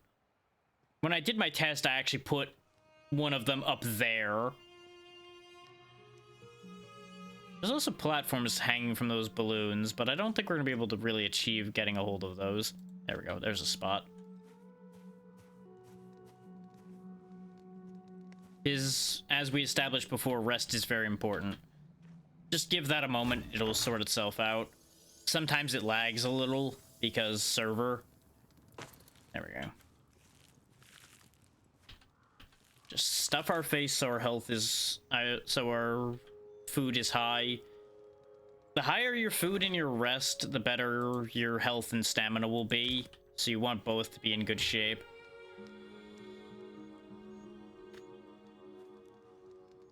When I did my test, I actually put one of them up there. There's also platforms hanging from those balloons, but I don't think we're going to be able to really achieve getting a hold of those. There we go. There's a spot. As we established before, rest is very important. Just give that a moment. It'll sort itself out. Sometimes it lags a little because server. There we go. Just stuff our face so our health is... so our food is high. The higher your food and your rest, the better your health and stamina will be. So you want both to be in good shape.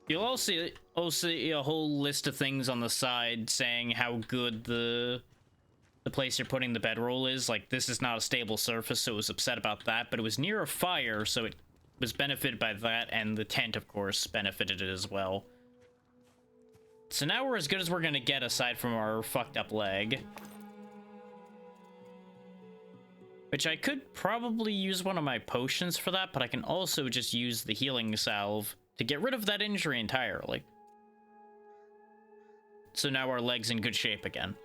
You'll also see a whole list of things on the side saying how good the place you're putting the bedroll is. Like, this is not a stable surface, so it was upset about that, but it was near a fire, so it was benefited by that, and the tent, of course, benefited it as well. So now we're as good as we're gonna get aside from our fucked up leg. Which I could probably use one of my potions for that, but I can also just use the healing salve to get rid of that injury entirely. So now our leg's in good shape again.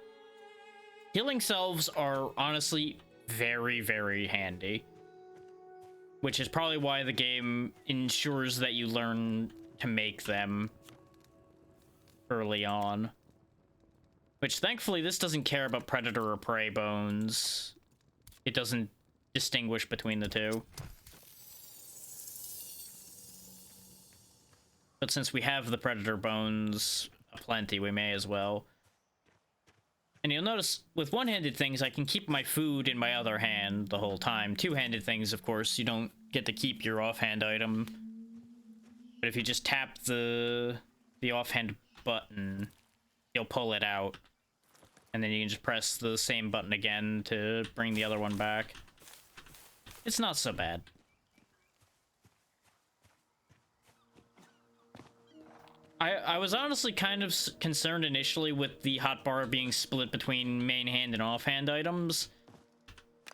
Healing salves are honestly very, very handy. Which is probably why the game ensures that you learn to make them early on. Which, thankfully, this doesn't care about predator or prey bones. It doesn't distinguish between the two. But since we have the predator bones aplenty, we may as well. And you'll notice, with one-handed things, I can keep my food in my other hand the whole time. Two-handed things, of course, you don't get to keep your offhand item. But if you just tap the offhand button, you'll pull it out. And then you can just press the same button again to bring the other one back. It's not so bad. I was honestly kind of concerned initially with the hotbar being split between main hand and offhand items,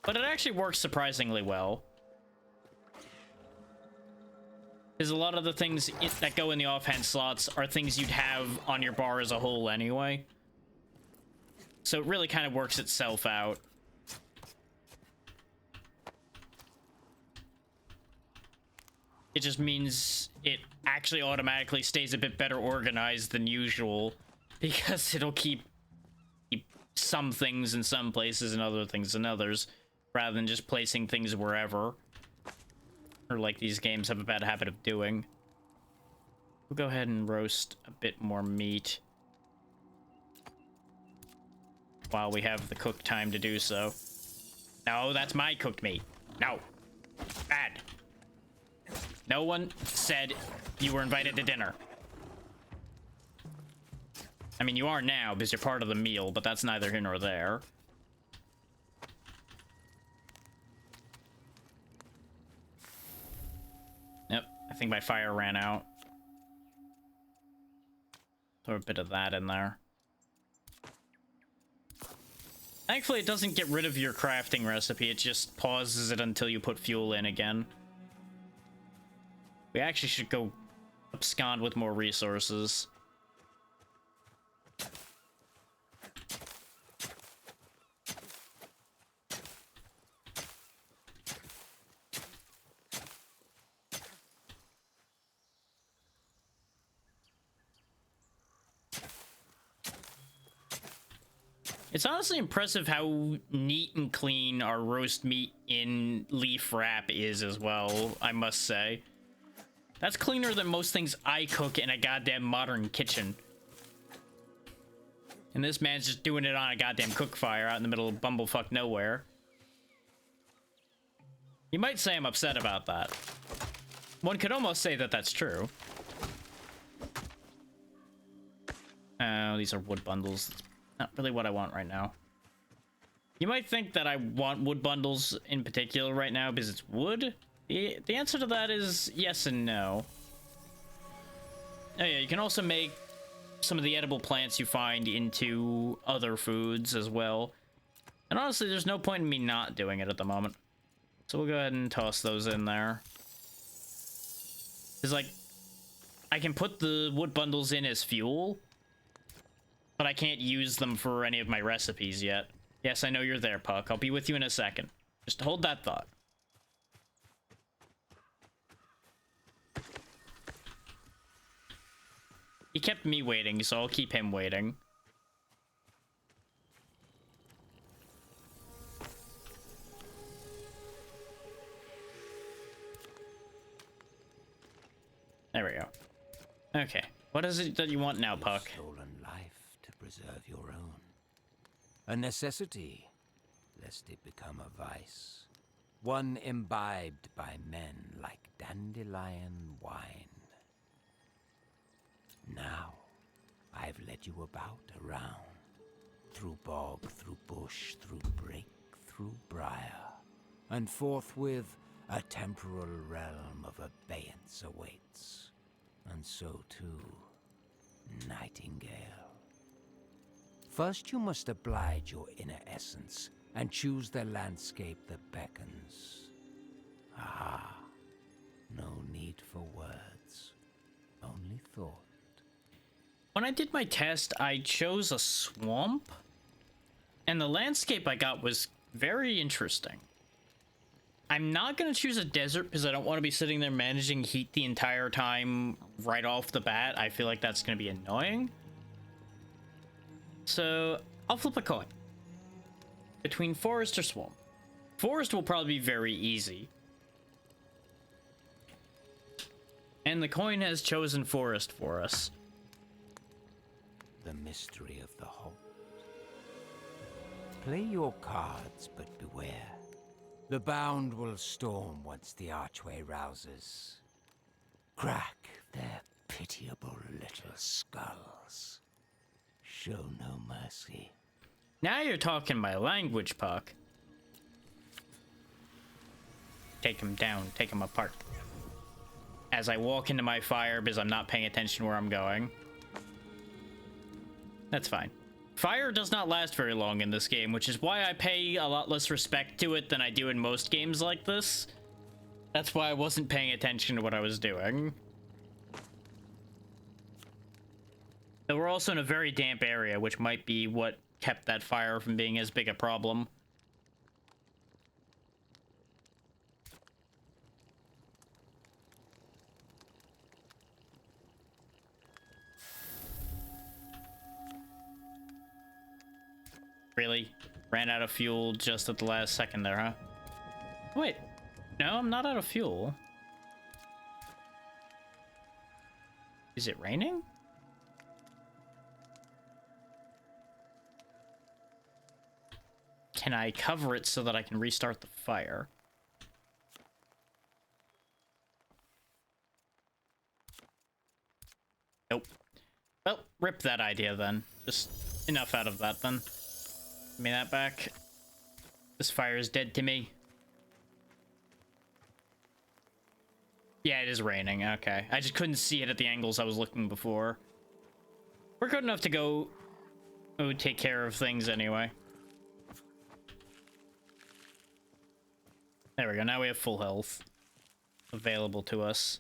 but it actually works surprisingly well. Because a lot of the things that go in the offhand slots are things you'd have on your bar as a whole anyway. So it really kind of works itself out. It just means it actually automatically stays a bit better organized than usual, because it'll keep some things in some places and other things in others, rather than just placing things wherever, or like these games have a bad habit of doing. We'll go ahead and roast a bit more meat while we have the cook time to do so. No, that's my cooked meat. No. Bad. No one said you were invited to dinner. I mean, you are now because you're part of the meal, but that's neither here nor there. Yep, I think my fire ran out. Throw a bit of that in there. Thankfully, it doesn't get rid of your crafting recipe. It just pauses it until you put fuel in again. We actually should go abscond with more resources. It's honestly impressive how neat and clean our roast meat in leaf wrap is as well, I must say. That's cleaner than most things I cook in a goddamn modern kitchen. And this man's just doing it on a goddamn cook fire out in the middle of bumblefuck nowhere. You might say I'm upset about that. One could almost say that that's true. Oh, these are wood bundles. That's not really what I want right now. You might think that I want wood bundles in particular right now because it's wood. The answer to that is yes and no. Oh yeah, you can also make some of the edible plants you find into other foods as well. And honestly, there's no point in me not doing it at the moment. So we'll go ahead and toss those in there. It's like, I can put the wood bundles in as fuel, but I can't use them for any of my recipes yet. Yes, I know you're there, Puck. I'll be with you in a second. Just hold that thought. He kept me waiting, so I'll keep him waiting. There we go. Okay. What is it that you want now, Puck? Stolen life to preserve your own. A necessity, lest it become a vice. One imbibed by men like dandelion wine. Now, I've led you about around. Through bog, through bush, through brake, through briar. And forthwith, a temporal realm of abeyance awaits. And so too, Nightingale. First you must oblige your inner essence and choose the landscape that beckons. Ah, no need for words, only thought. When I did my test, I chose a swamp, and the landscape I got was very interesting. I'm not going to choose a desert because I don't want to be sitting there managing heat the entire time right off the bat. I feel like that's going to be annoying. So I'll flip a coin between forest or swamp. Forest will probably be very easy. And the coin has chosen forest for us. The mystery of the hold. Play your cards, but beware. The bound will storm once the archway rouses. Crack their pitiable little skulls. Show no mercy. Now you're talking my language, Puck. Take him down, take him apart. As I walk into my fire because I'm not paying attention where I'm going. That's fine. Fire does not last very long in this game, which is why I pay a lot less respect to it than I do in most games like this. That's why I wasn't paying attention to what I was doing. But we're also in a very damp area, which might be what kept that fire from being as big a problem. Really? Ran out of fuel just at the last second there, huh? Wait. No, I'm not out of fuel. Is it raining? Can I cover it so that I can restart the fire? Nope. Well, rip that idea then. Just enough out of that then. Give me that back. This fire is dead to me. Yeah, it is raining. Okay. I just couldn't see it at the angles I was looking before. We're good enough to go take care of things anyway. There we go. Now we have full health available to us.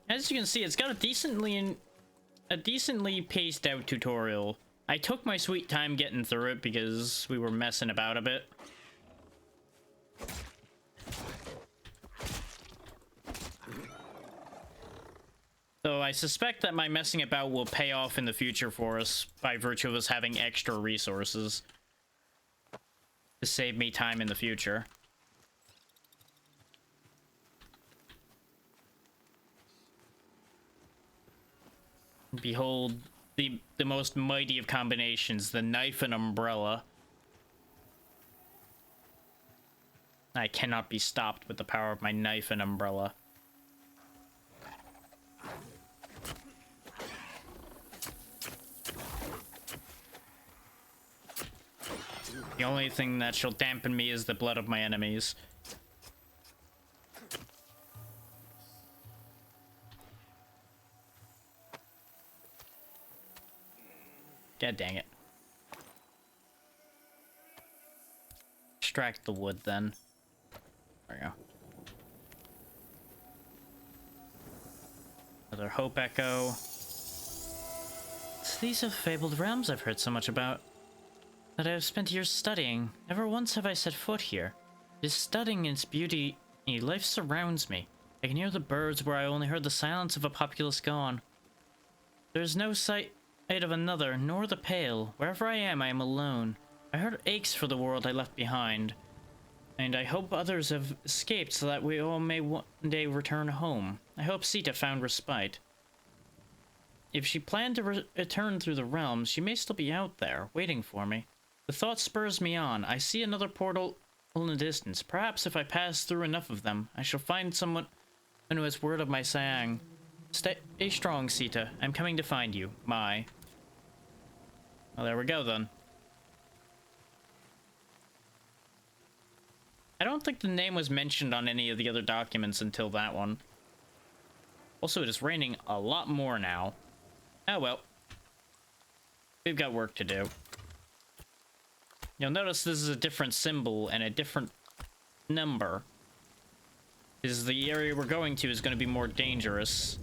As you can see, it's got a decently paced out tutorial. I took my sweet time getting through it because we were messing about a bit. So I suspect that my messing about will pay off in the future for us by virtue of us having extra resources to save me time in the future. Behold the most mighty of combinations, the knife and umbrella. I cannot be stopped with the power of my knife and umbrella. The only thing that shall dampen me is the blood of my enemies. God dang it. Extract the wood then. There we go. Another hope echo. These are fabled realms I've heard so much about, that I have spent years studying. Never once have I set foot here. It is studying its beauty. Life surrounds me. I can hear the birds where I only heard the silence of a populace gone. There is no sight of another, nor the pale. Wherever I am alone. My heart aches for the world I left behind, and I hope others have escaped so that we all may one day return home. I hope Sita found respite. If she planned to return through the realms, she may still be out there, waiting for me. The thought spurs me on. I see another portal in the distance. Perhaps if I pass through enough of them, I shall find someone who has word of my saying. Stay strong, Sita. I'm coming to find you. Mai. Well, there we go, then. I don't think the name was mentioned on any of the other documents until that one. Also, it is raining a lot more now. Oh well. We've got work to do. You'll notice this is a different symbol and a different number. Because the area we're going to is going to be more dangerous.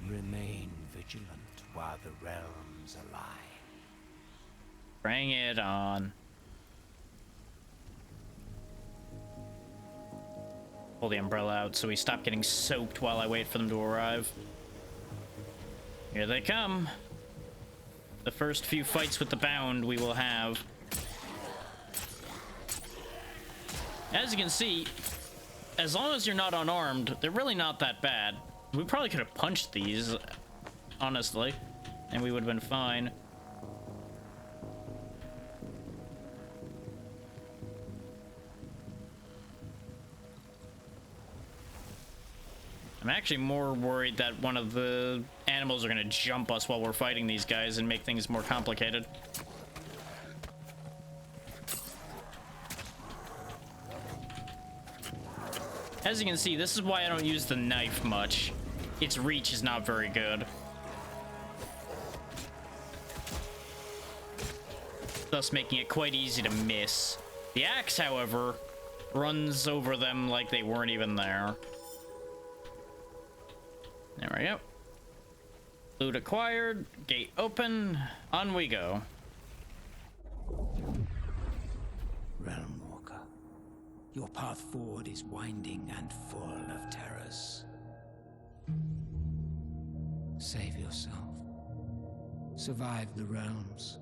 Remain vigilant while the realms are alive. Bring it on. Pull the umbrella out so we stop getting soaked while I wait for them to arrive. Here they come. The first few fights with the Bound we will have. As you can see, as long as you're not unarmed, they're really not that bad. We probably could have punched these, honestly, and we would have been fine. I'm actually more worried that one of the animals are going to jump us while we're fighting these guys and make things more complicated. As you can see, this is why I don't use the knife much. Its reach is not very good. Thus making it quite easy to miss. The axe, however, runs over them like they weren't even there. There we go. Loot acquired. Gate open. On we go. Realm Walker, your path forward is winding and full of terrors. Save yourself. Survive the realms.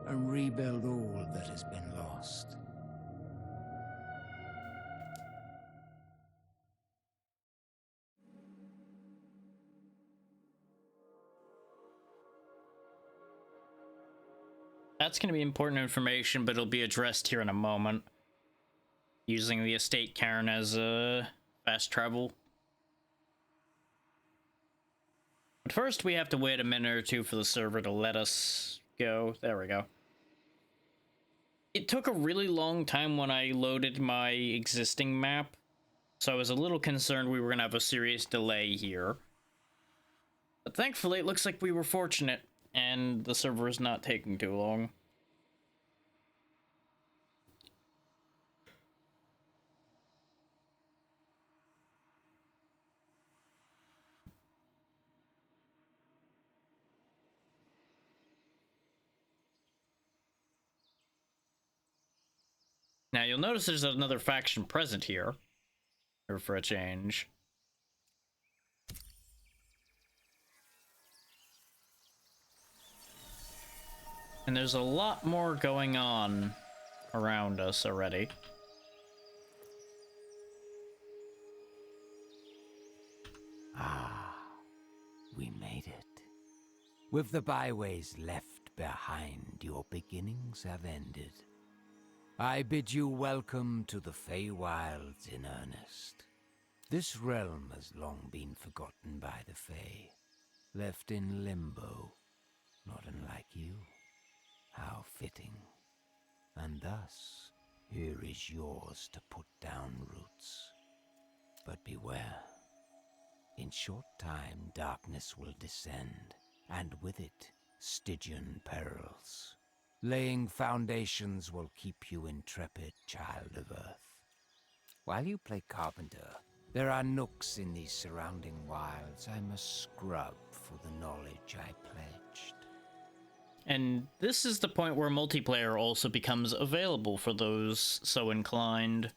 And rebuild all that has been lost. That's going to be important information, but it'll be addressed here in a moment. Using the estate cairn as fast travel. But first, we have to wait a minute or two for the server to let us go. There we go. It took a really long time when I loaded my existing map, so I was a little concerned we were going to have a serious delay here. But thankfully, it looks like we were fortunate, and the server is not taking too long. Now, you'll notice there's another faction present here. Or for a change. And there's a lot more going on around us already. Ah, we made it. With the byways left behind, your beginnings have ended. I bid you welcome to the Feywilds in earnest. This realm has long been forgotten by the Fey, left in limbo, not unlike you. How fitting. And thus, here is yours to put down roots. But beware. In short time, darkness will descend, and with it, Stygian perils. Laying foundations will keep you intrepid, child of Earth. While you play carpenter, there are nooks in these surrounding wilds I must scrub for the knowledge I pledged. And this is the point where multiplayer also becomes available for those so inclined.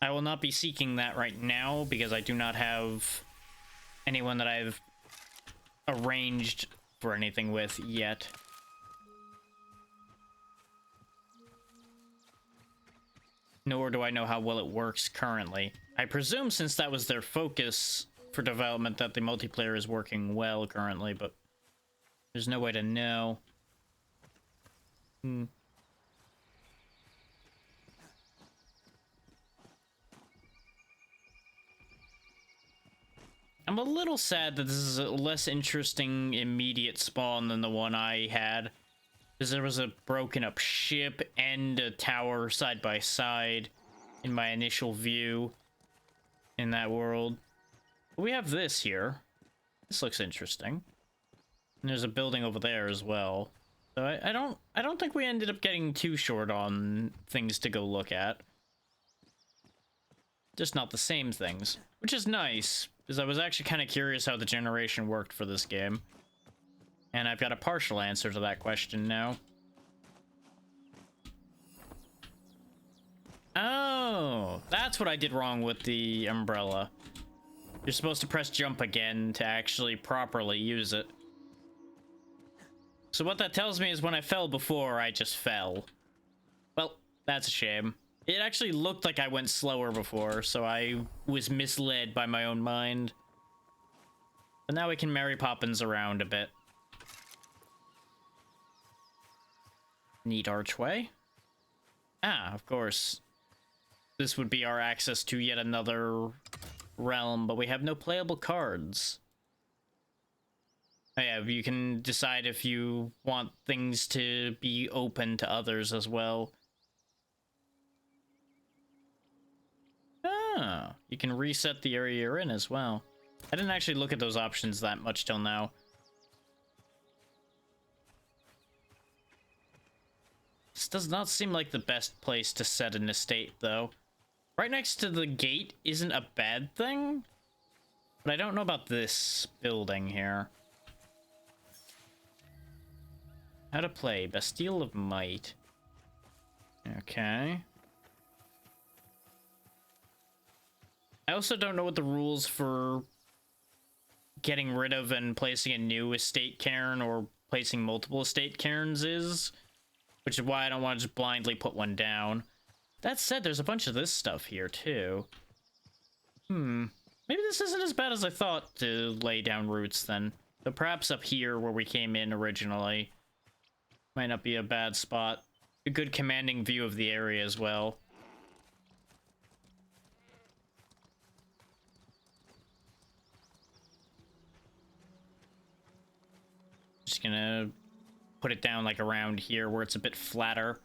I will not be seeking that right now because I do not have anyone that I've arranged for anything with yet. Nor do I know how well it works currently. I presume since that was their focus for development that the multiplayer is working well currently, but there's no way to know. I'm a little sad that this is a less interesting immediate spawn than the one I had. Because there was a broken up ship and a tower side by side in my initial view in that world. But we have this here. This looks interesting. And there's a building over there as well. So I don't think we ended up getting too short on things to go look at. Just not the same things, which is nice, because I was actually kind of curious how the generation worked for this game. And I've got a partial answer to that question now. Oh, that's what I did wrong with the umbrella. You're supposed to press jump again to actually properly use it. So what that tells me is when I fell before, I just fell. Well, that's a shame. It actually looked like I went slower before, so I was misled by my own mind. But now we can Mary Poppins around a bit. Neat archway. Ah, of course. This would be our access to yet another realm, but we have no playable cards. Oh yeah, you can decide if you want things to be open to others as well. Ah, you can reset the area you're in as well. I didn't actually look at those options that much till now. This does not seem like the best place to set an estate, though. Right next to the gate isn't a bad thing, but I don't know about this building here. How to play Bastille of Might. Okay. I also don't know what the rules for getting rid of and placing a new estate cairn or placing multiple estate cairns is, which is why I don't want to just blindly put one down. That said, there's a bunch of this stuff here too. Maybe this isn't as bad as I thought to lay down roots then. So perhaps up here where we came in originally might not be a bad spot. A good commanding view of the area as well. Just gonna put it down like around here where it's a bit flatter.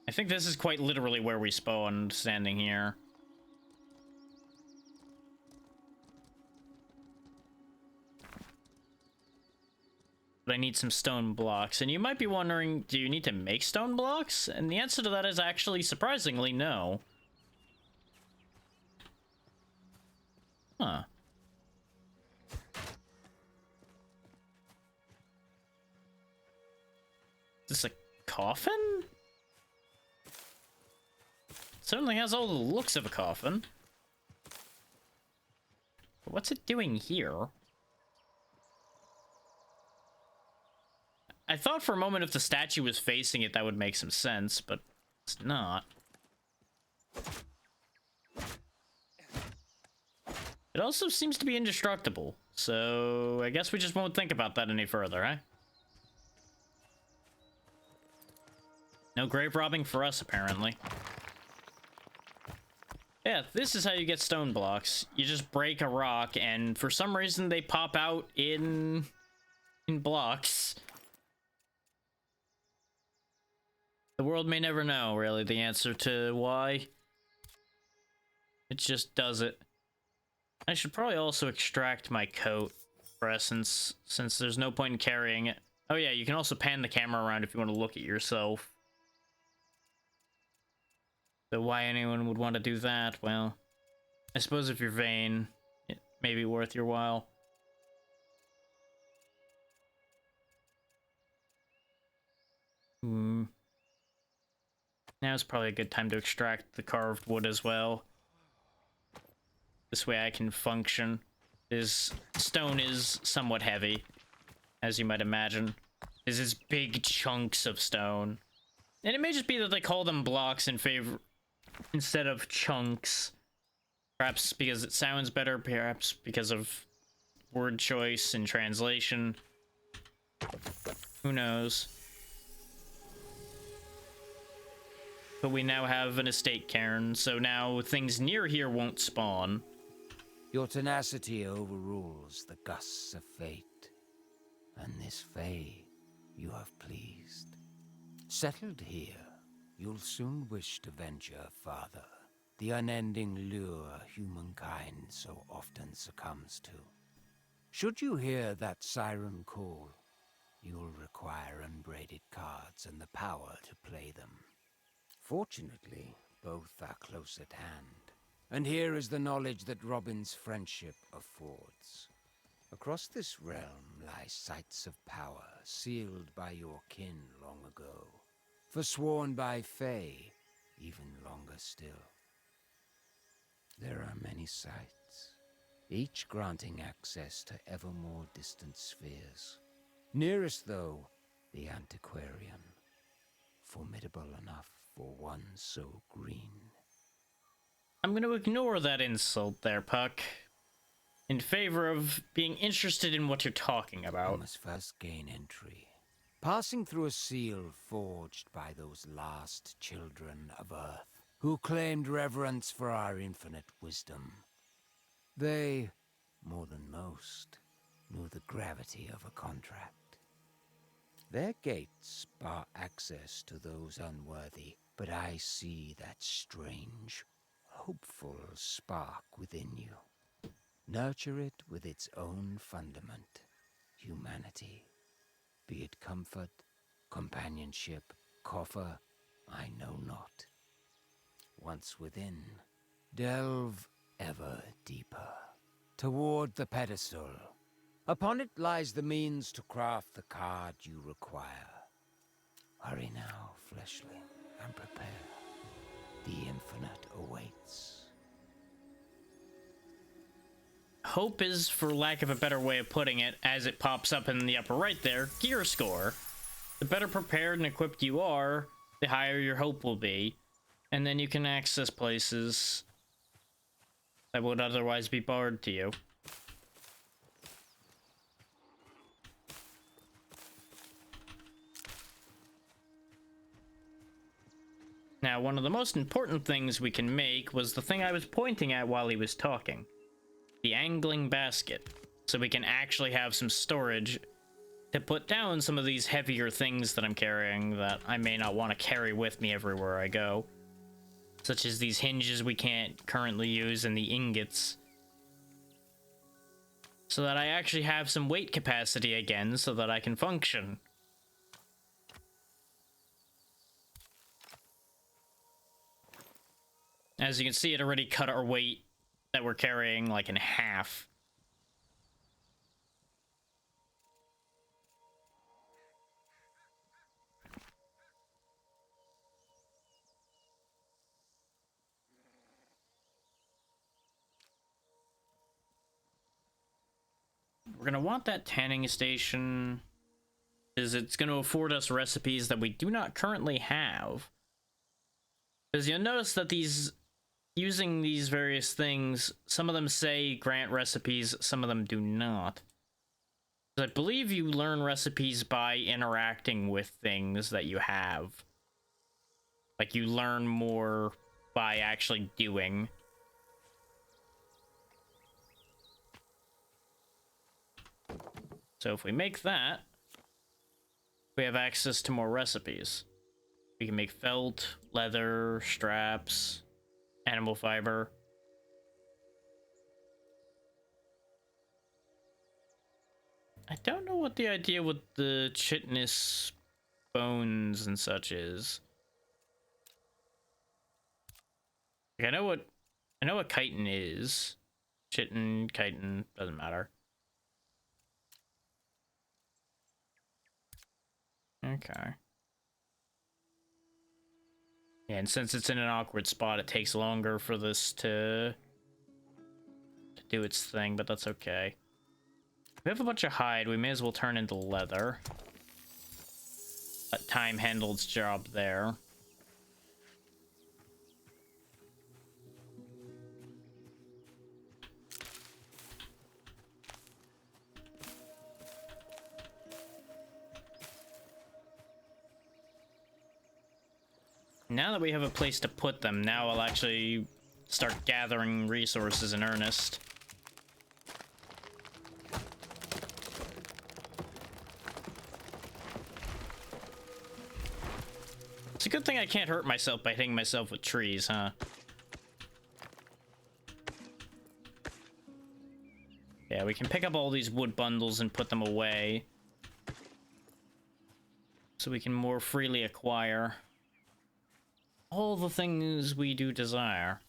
I think this is quite literally where we spawned, standing here. But I need some stone blocks. And you might be wondering, do you need to make stone blocks? And the answer to that is actually surprisingly no. Huh. Is this a coffin? Certainly has all the looks of a coffin. But what's it doing here? I thought for a moment if the statue was facing it, that would make some sense, but it's not. It also seems to be indestructible, so I guess we just won't think about that any further, eh? No grave robbing for us, apparently. Yeah, this is how you get stone blocks. You just break a rock, and for some reason they pop out in blocks. The world may never know, really, the answer to why. It just does it. I should probably also extract my coat for essence, since there's no point in carrying it. Oh yeah, you can also pan the camera around if you want to look at yourself. So why anyone would want to do that? Well, I suppose if you're vain, it may be worth your while. Now's probably a good time to extract the carved wood as well. This way I can function. This stone is somewhat heavy, as you might imagine. This is big chunks of stone. And it may just be that they call them blocks instead of chunks. Perhaps because it sounds better, perhaps because of word choice and translation. Who knows? But we now have an estate cairn, so now things near here won't spawn. Your tenacity overrules the gusts of fate, and this fay you have pleased. Settled here, you'll soon wish to venture farther, the unending lure humankind so often succumbs to. Should you hear that siren call, you'll require unbraided cards and the power to play them. Fortunately, both are close at hand. And here is the knowledge that Robin's friendship affords. Across this realm lie sites of power sealed by your kin long ago, forsworn by Fae even longer still. There are many sites, each granting access to ever more distant spheres. Nearest, though, the Antiquarian, formidable enough for one so green. I'm going to ignore that insult there, Puck, in favor of being interested in what you're talking about. You must first gain entry, passing through a seal forged by those last children of Earth, who claimed reverence for our infinite wisdom. They, more than most, knew the gravity of a contract. Their gates bar access to those unworthy, but I see that strange, hopeful spark within you. Nurture it with its own fundament, humanity. Be it comfort, companionship, coffer, I know not. Once within, delve ever deeper, toward the pedestal. Upon it lies the means to craft the card you require. Hurry now, fleshling, and prepare. The infinite awaits. Hope is, for lack of a better way of putting it, as it pops up in the upper right there, gear score. The better prepared and equipped you are, the higher your hope will be. And then you can access places that would otherwise be barred to you. Now, one of the most important things we can make was the thing I was pointing at while he was talking. The angling basket. So we can actually have some storage to put down some of these heavier things that I'm carrying that I may not want to carry with me everywhere I go. Such as these hinges we can't currently use and the ingots. So that I actually have some weight capacity again so that I can function. As you can see, it already cut our weight that we're carrying like in half. We're gonna want that tanning station. is it's going to afford us recipes that we do not currently have. Because you'll notice that using these various things, some of them say grant recipes, some of them do not. I believe you learn recipes by interacting with things that you have. Like, you learn more by actually doing. So if we make that, we have access to more recipes. We can make felt, leather, straps, animal fiber. I don't know what the idea with the chitinous bones and such is. Like, I know what chitin is. Chitin, chitin, doesn't matter. Okay. Yeah, and since it's in an awkward spot, it takes longer for this to do its thing, but that's okay. We have a bunch of hide, we may as well turn into leather. Let time handle its job there. Now that we have a place to put them, now I'll actually start gathering resources in earnest. It's a good thing I can't hurt myself by hitting myself with trees, huh? Yeah, we can pick up all these wood bundles and put them away, so we can more freely acquire all the things we do desire.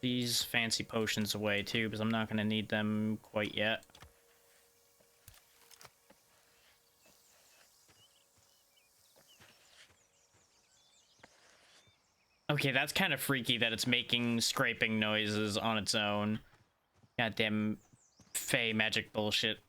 These fancy potions away too, because I'm not going to need them quite yet. Okay, that's kind of freaky that it's making scraping noises on its own. Goddamn fey magic bullshit.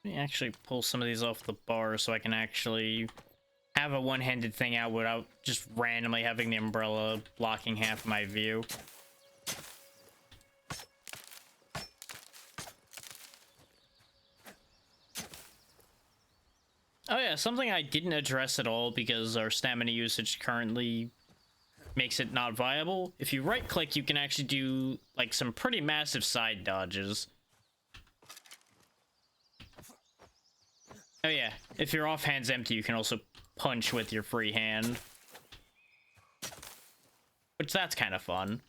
Let me actually pull some of these off the bar so I can actually have a one-handed thing out without just randomly having the umbrella blocking half of my view. Oh yeah, something I didn't address at all because our stamina usage currently makes it not viable. If you right-click, you can actually do like some pretty massive side dodges. Oh yeah, if your offhand's empty, you can also punch with your free hand. Which, that's kind of fun.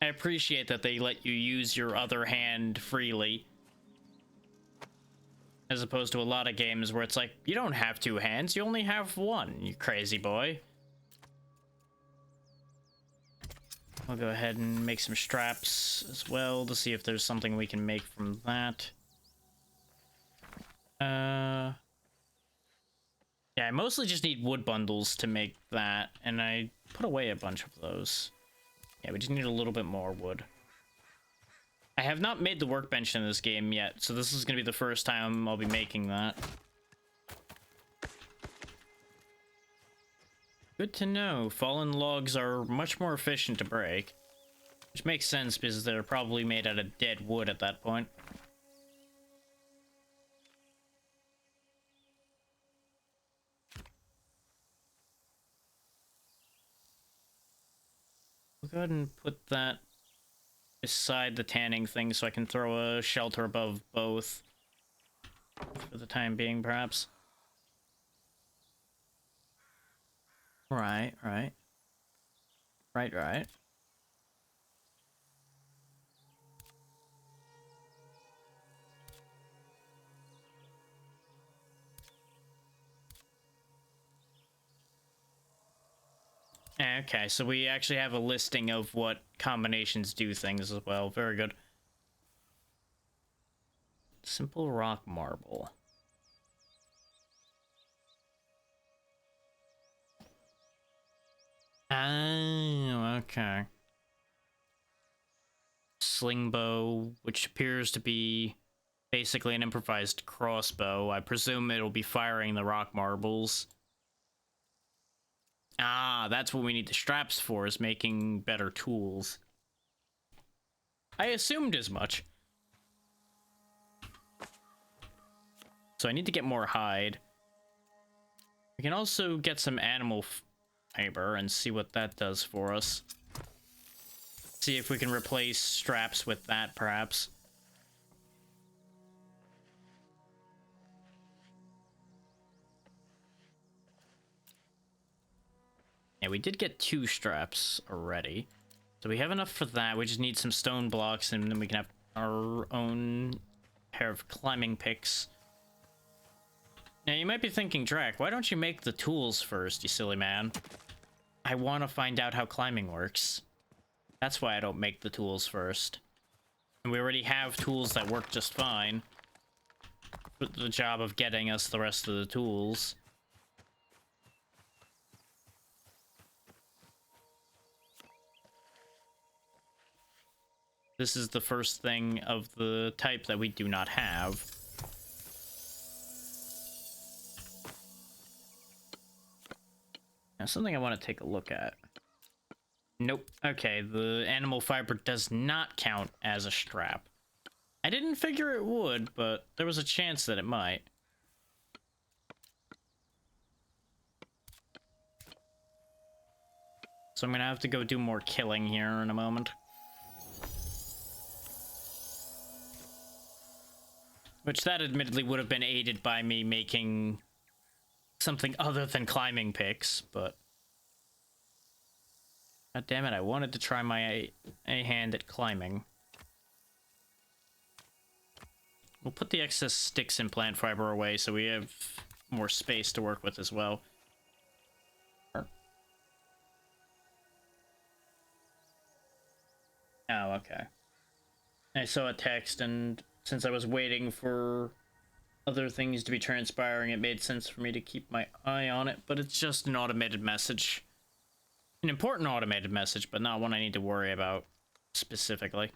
I appreciate that they let you use your other hand freely. As opposed to a lot of games where it's like, you don't have two hands, you only have one, you crazy boy. I'll go ahead and make some straps as well to see if there's something we can make from that. Yeah, I mostly just need wood bundles to make that, and I put away a bunch of those. Yeah, we just need a little bit more wood. I have not made the workbench in this game yet, so this is going to be the first time I'll be making that. Good to know. Fallen logs are much more efficient to break. Which makes sense because they're probably made out of dead wood at that point. We'll go ahead and put that beside the tanning thing so I can throw a shelter above both. For the time being, perhaps. Right. Okay, so we actually have a listing of what combinations do things as well. Very good. Simple rock marble. Oh, okay. Sling bow, which appears to be basically an improvised crossbow. I presume it'll be firing the rock marbles. Ah, that's what we need the straps for, is making better tools. I assumed as much. So I need to get more hide. We can also get some animal fiber and see what that does for us. See if we can replace straps with that, perhaps. Yeah, we did get 2 straps already. So we have enough for that. We just need some stone blocks, and then we can have our own pair of climbing picks. Now, you might be thinking, Drac, why don't you make the tools first, you silly man? I want to find out how climbing works. That's why I don't make the tools first. And we already have tools that work just fine. With the job of getting us the rest of the tools. This is the first thing of the type that we do not have. Now, something I want to take a look at. Nope. Okay, the animal fiber does not count as a strap. I didn't figure it would, but there was a chance that it might. So I'm gonna have to go do more killing here in a moment. Which that admittedly would have been aided by me making something other than climbing picks, but... God damn it, I wanted to try my a hand at climbing. We'll put the excess sticks and plant fiber away so we have more space to work with as well. Oh, okay. I saw a text, and since I was waiting for other things to be transpiring, it made sense for me to keep my eye on it, but it's just an automated message. An important automated message, but not one I need to worry about specifically.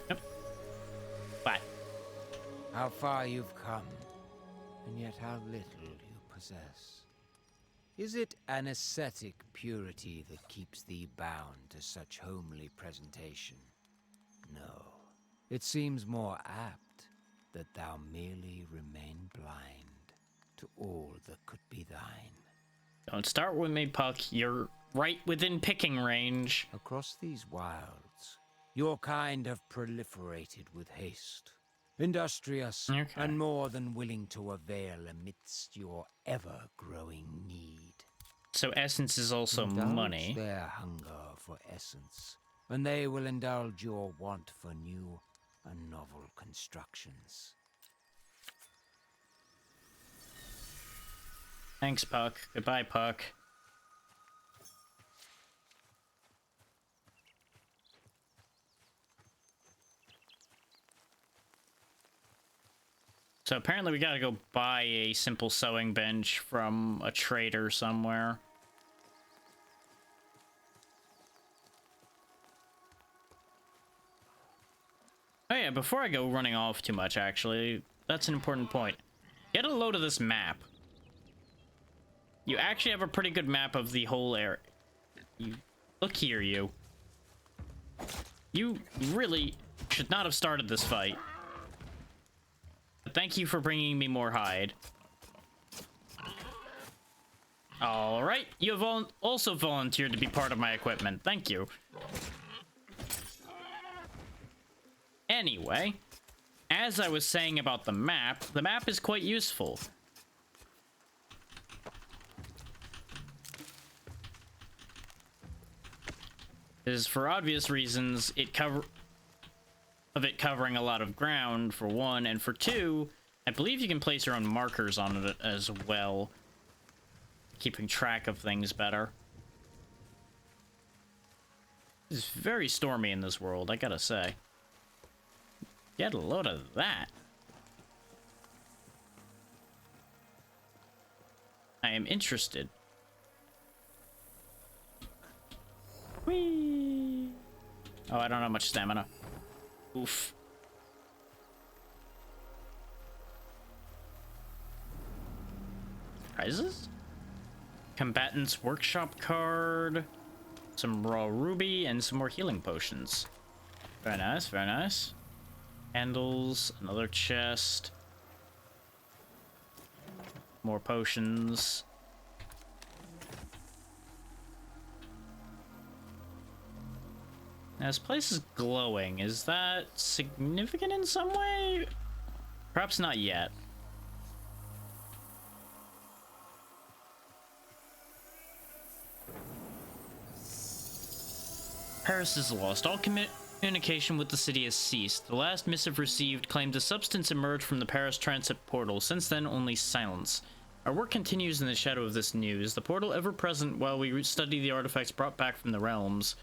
Yep. Bye. How far you've come, and yet how little you possess. Is it an ascetic purity that keeps thee bound to such homely presentation? No. It seems more apt that thou merely remain blind to all that could be thine. Don't start with me, Puck. You're right within picking range. Across these wilds, your kind have proliferated with haste. Industrious and more than willing to avail amidst your ever-growing need. So essence is also Indulge money. their hunger for essence, and they will indulge your want for new and novel constructions. Thanks, Puck. Goodbye, Puck. So apparently we gotta go buy a simple sewing bench from a trader somewhere. Oh yeah, before I go running off too much, actually, that's an important point. Get a load of this map. You actually have a pretty good map of the whole area. You look here, you. You really should not have started this fight. But thank you for bringing me more hide. All right, you have also volunteered to be part of my equipment. Thank you. Anyway, as I was saying about the map is quite useful. Is for obvious reasons, it covering a lot of ground, for one, and for two, I believe you can place your own markers on it as well, keeping track of things better. It's very stormy in this world, I gotta say. Get a load of that. I am interested. Whee! Oh, I don't have much stamina. Oof. Prizes? Combatant's workshop card. Some raw ruby and some more healing potions. Very nice, very nice. Candles, another chest. More potions. Now, this place is glowing. Is that significant in some way? Perhaps not yet. Paris is lost. All communication with the city has ceased. The last missive received claimed a substance emerged from the Paris transit portal. Since then, only silence. Our work continues in the shadow of this news, the portal ever present while we study the artifacts brought back from the realms.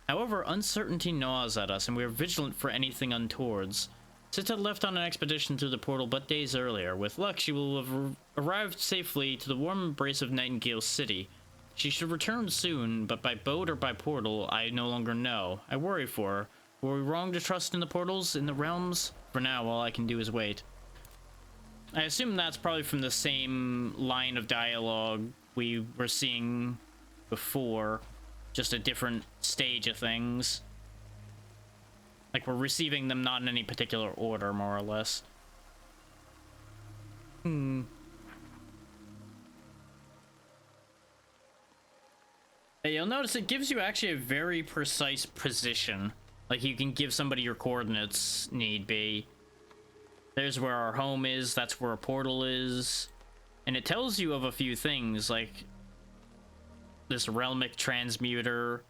However, uncertainty gnaws at us, and we are vigilant for anything untowards. Sita left on an expedition through the portal but days earlier. With luck, she will have arrived safely to the warm embrace of Nightingale City. She should return soon, but by boat or by portal, I no longer know. I worry for her. Were we wrong to trust in the portals, in the realms? For now, all I can do is wait. I assume that's probably from the same line of dialogue we were seeing before. Just a different stage of things. Like, we're receiving them not in any particular order, more or less. You'll notice it gives you actually a very precise position. Like, you can give somebody your coordinates, need be. There's where our home is, that's where a portal is. And it tells you of a few things, like this realmic transmuter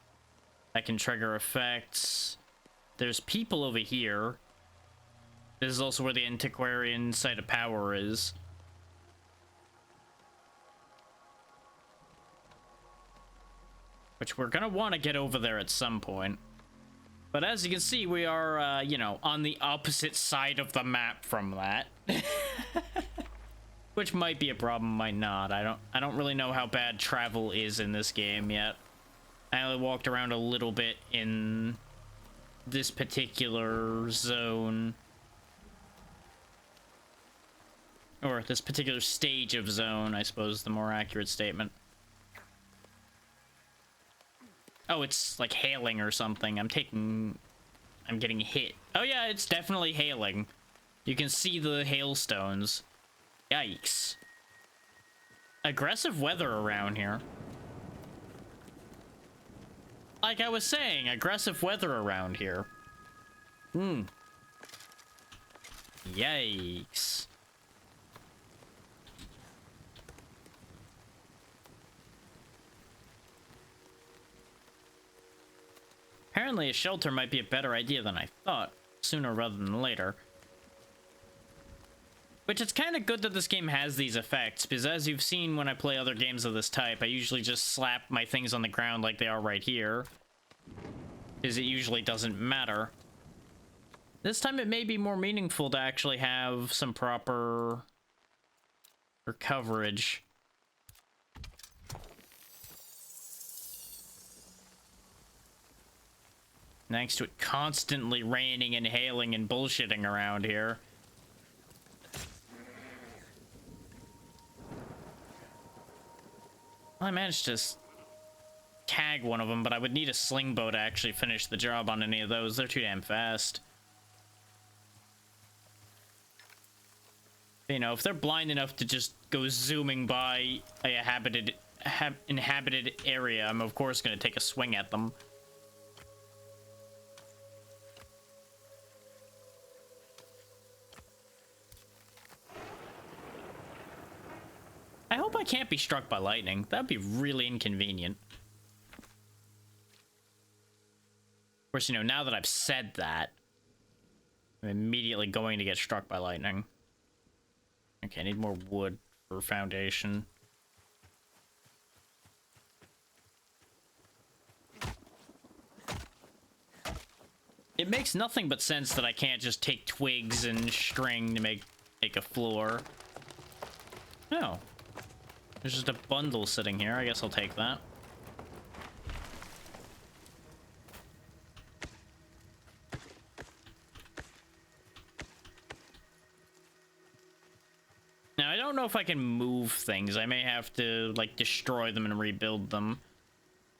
that can trigger effects. There's people over here. This is also where the antiquarian site of power is. Which we're gonna want to get over there at some point. But as you can see, we are, you know, on the opposite side of the map from that. Which might be a problem, might not. I don't really know how bad travel is in this game yet. I only walked around a little bit in this particular zone. Or this particular stage of zone, I suppose, the more accurate statement. Oh, it's like hailing or something. I'm getting hit. Oh yeah, it's definitely hailing. You can see the hailstones. Yikes. Aggressive weather around here. Like I was saying, aggressive weather around here. Yikes. Apparently a shelter might be a better idea than I thought, sooner rather than later. Which it's kind of good that this game has these effects, because as you've seen when I play other games of this type, I usually just slap my things on the ground like they are right here. Because it usually doesn't matter. This time it may be more meaningful to actually have some proper coverage. Thanks to it constantly raining and hailing and bullshitting around here. Well, I managed to tag one of them, but I would need a sling bow to actually finish the job on any of those. They're too damn fast. You know, if they're blind enough to just go zooming by a inhabited area, I'm of course going to take a swing at them. I hope I can't be struck by lightning. That'd be really inconvenient. Of course, you know, now that I've said that, I'm immediately going to get struck by lightning. Okay, I need more wood for foundation. It makes nothing but sense that I can't just take twigs and string to make a floor. Oh. There's just a bundle sitting here. I guess I'll take that. Now, I don't know if I can move things. I may have to, like, destroy them and rebuild them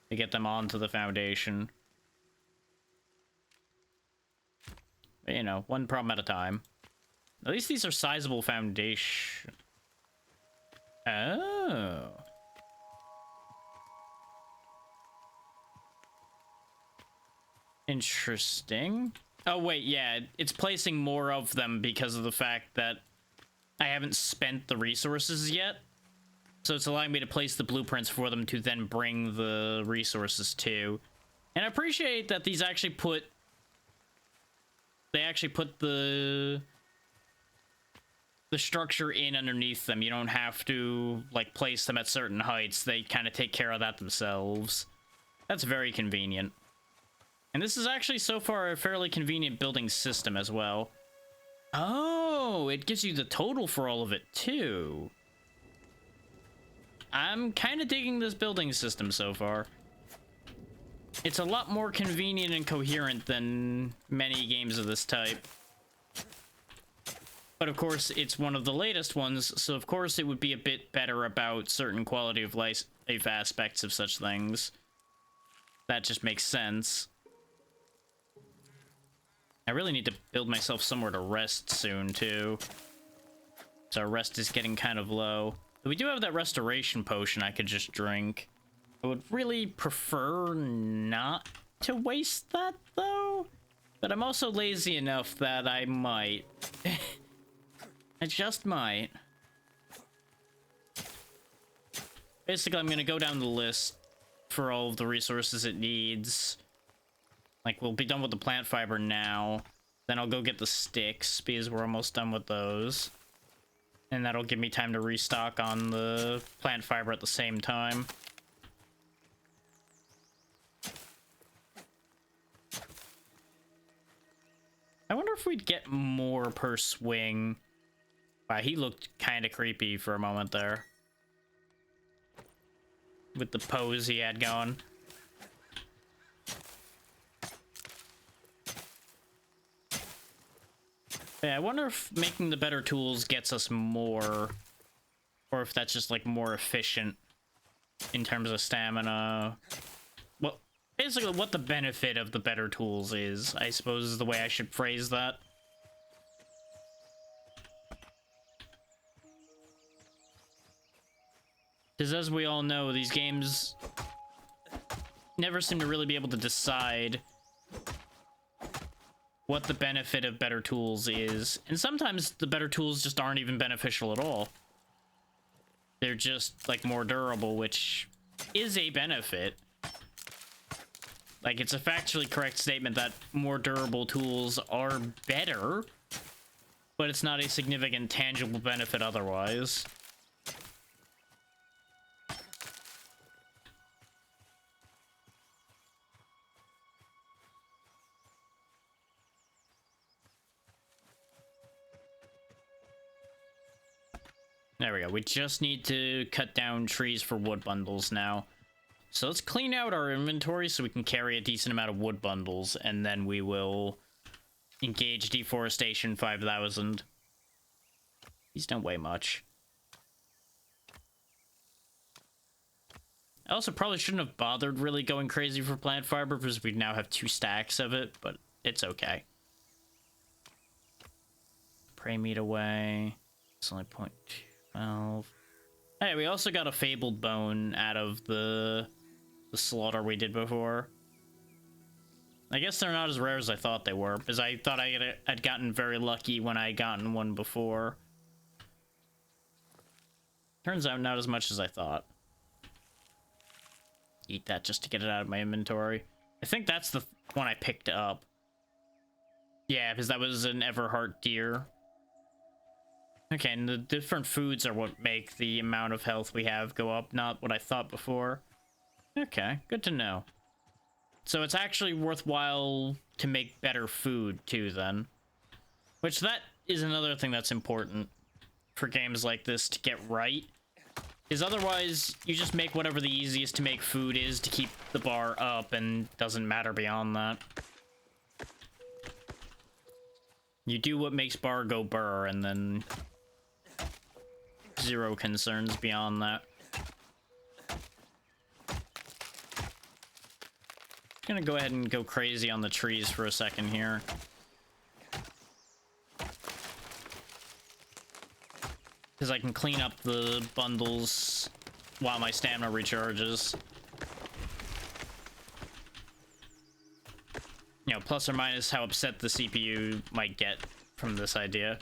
to get them onto the foundation. But, you know, one problem at a time. At least these are sizable foundation. Oh. Interesting. Oh, wait, yeah. It's placing more of them because of the fact that I haven't spent the resources yet. So it's allowing me to place the blueprints for them to then bring the resources to. And I appreciate that these actually put... They actually put the structure in underneath them. You don't have to, like, place them at certain heights. They kind of take care of that themselves. That's very convenient. And this is actually, so far, a fairly convenient building system as well. Oh, it gives you the total for all of it, too. I'm kind of digging this building system so far. It's a lot more convenient and coherent than many games of this type. But of course, it's one of the latest ones, so of course it would be a bit better about certain quality of life aspects of such things. That just makes sense. I really need to build myself somewhere to rest soon, too. So our rest is getting kind of low. But we do have that restoration potion I could just drink. I would really prefer not to waste that, though. But I'm also lazy enough that I might. I just might. Basically, I'm gonna go down the list for all of the resources it needs. Like, we'll be done with the plant fiber now. Then I'll go get the sticks, because we're almost done with those. And that'll give me time to restock on the plant fiber at the same time. I wonder if we'd get more per swing. Wow, he looked kind of creepy for a moment there. With the pose he had going. Yeah, I wonder if making the better tools gets us more, or if that's just, like, more efficient in terms of stamina. Well, basically what the benefit of the better tools is, I suppose, is the way I should phrase that. Because as we all know, these games never seem to really be able to decide what the benefit of better tools is. And sometimes the better tools just aren't even beneficial at all. They're just, like, more durable, which is a benefit. Like, it's a factually correct statement that more durable tools are better, but it's not a significant tangible benefit otherwise. There we go. We just need to cut down trees for wood bundles now. So let's clean out our inventory so we can carry a decent amount of wood bundles, and then we will engage deforestation 5000. These don't weigh much. I also probably shouldn't have bothered really going crazy for plant fiber because we now have 2 stacks of it, but it's okay. Prey meat away. It's only 0.12. Hey, we also got a fabled bone out of the slaughter we did before. I guess they're not as rare as I thought they were, because I thought I'd gotten very lucky when I gotten one before. Turns out not as much as I thought. Eat that just to get it out of my inventory. I think that's the one I picked up. Yeah, because that was an Everheart deer. Okay, and the different foods are what make the amount of health we have go up, not what I thought before. Okay, good to know. So it's actually worthwhile to make better food, too, then. Which, that is another thing that's important for games like this to get right. Is otherwise, you just make whatever the easiest to make food is to keep the bar up, and doesn't matter beyond that. You do what makes bar go burr, and then zero concerns beyond that. Gonna go ahead and go crazy on the trees for a second here. Because I can clean up the bundles while my stamina recharges. You know, plus or minus how upset the CPU might get from this idea.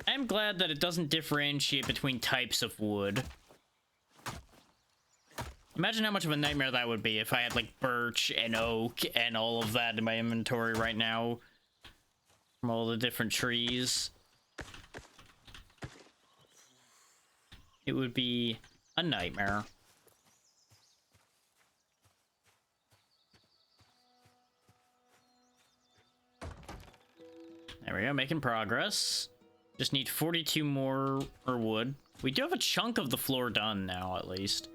I'm glad that it doesn't differentiate between types of wood. Imagine how much of a nightmare that would be if I had, like, birch and oak and all of that in my inventory right now. From all the different trees. It would be a nightmare. There we go, making progress. Just need 42 more wood. We do have a chunk of the floor done now, at least.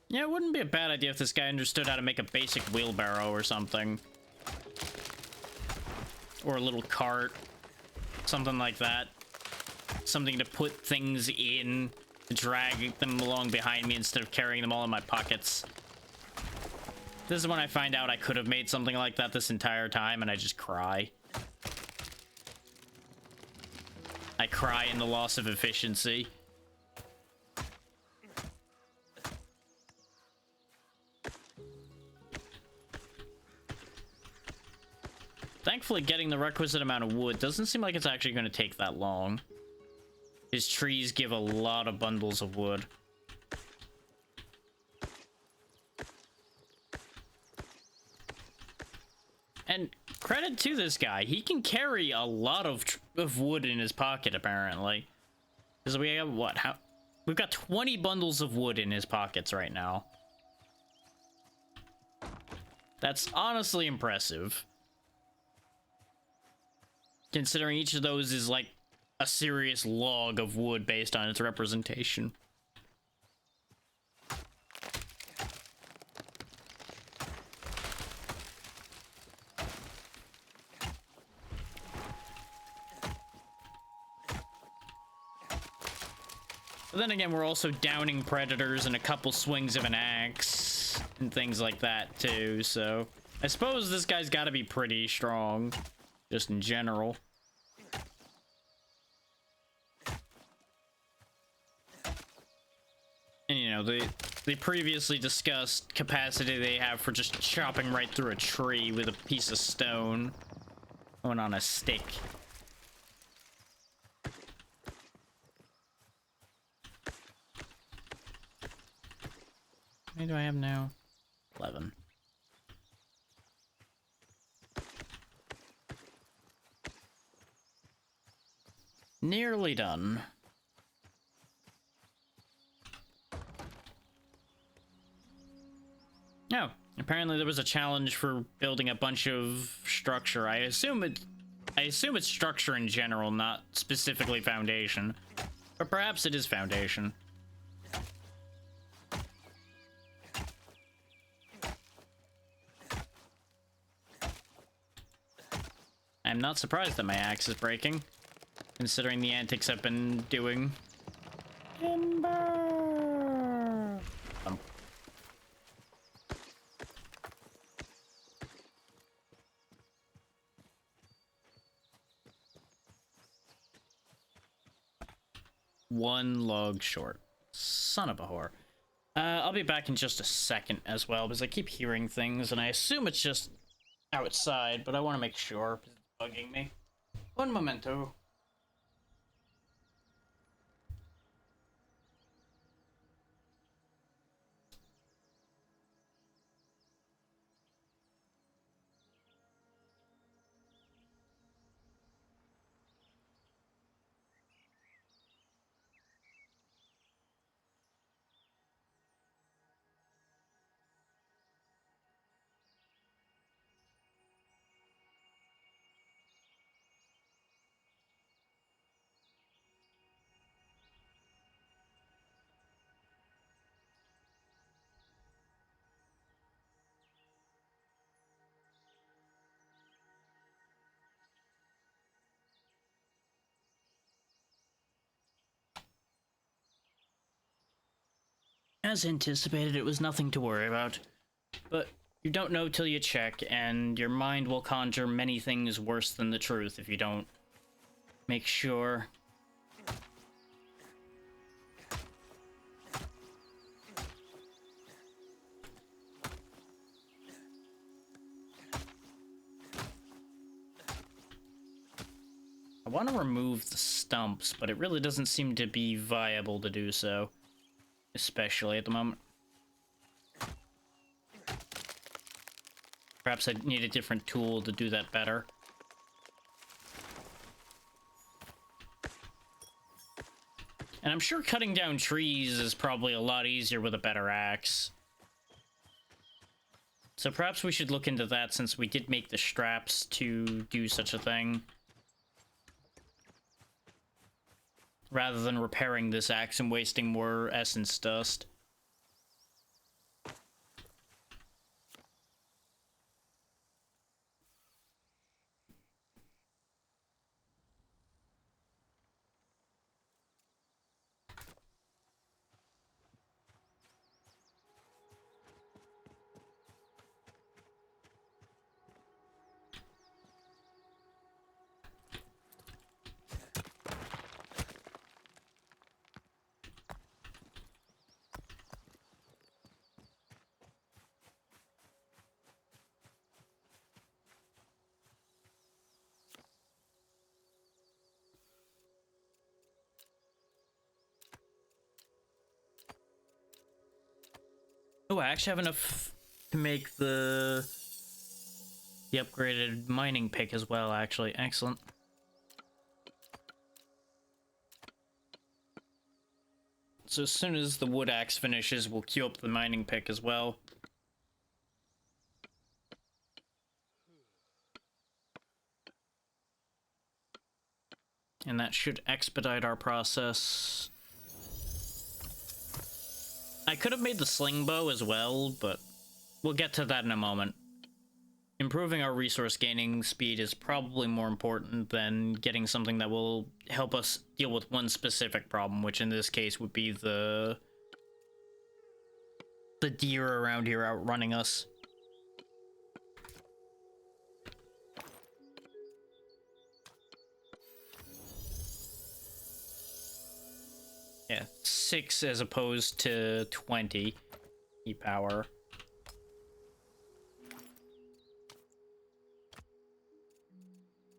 Yeah, it wouldn't be a bad idea if this guy understood how to make a basic wheelbarrow or something. Or a little cart. Something like that. Something to put things in, to drag them along behind me instead of carrying them all in my pockets. This is when I find out I could have made something like that this entire time, and I just cry. I cry in the loss of efficiency. Thankfully, getting the requisite amount of wood doesn't seem like it's actually going to take that long. His trees give a lot of bundles of wood. And credit to this guy, he can carry a lot of wood in his pocket, apparently. Because we have, what, we've got 20 bundles of wood in his pockets right now. That's honestly impressive. Considering each of those is like a serious log of wood based on its representation. But then again, we're also downing predators and a couple swings of an axe and things like that too, so I suppose this guy's got to be pretty strong, just in general. And you know, the previously discussed capacity they have for just chopping right through a tree with a piece of stone going on a stick. How many do I have now? 11. Nearly done. Oh, apparently there was a challenge for building a bunch of structure. I assume it's structure in general, not specifically foundation. But perhaps it is foundation. I'm not surprised that my axe is breaking, considering the antics I've been doing. Timber! one log short. Son of a whore. I'll be back in just a second as well, because I keep hearing things, and I assume it's just outside, but I want to make sure, because it's bugging me. Un momento. As anticipated, it was nothing to worry about. But you don't know till you check, and your mind will conjure many things worse than the truth if you don't make sure. I want to remove the stumps, but it really doesn't seem to be viable to do so. Especially at the moment. Perhaps I need a different tool to do that better. And I'm sure cutting down trees is probably a lot easier with a better axe. So perhaps we should look into that, since we did make the straps to do such a thing. Rather than repairing this axe and wasting more essence dust. Oh, I actually have enough to make the upgraded mining pick as well, actually. Excellent. So as soon as the wood axe finishes, we'll queue up the mining pick as well. And that should expedite our process. I could have made the sling bow as well, but we'll get to that in a moment. Improving our resource gaining speed is probably more important than getting something that will help us deal with one specific problem, which in this case would be the deer around here outrunning us. Yeah, 6 as opposed to 20 e-power.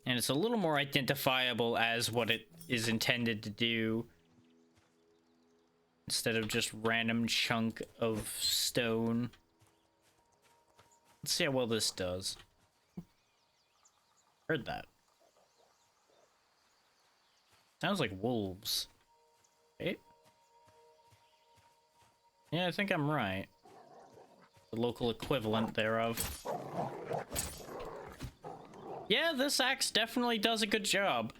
And it's a little more identifiable as what it is intended to do, instead of just random chunk of stone. Let's see how well this does. Heard that. Sounds like wolves. Right? Yeah, I think I'm right. The local equivalent thereof. Yeah, this axe definitely does a good job.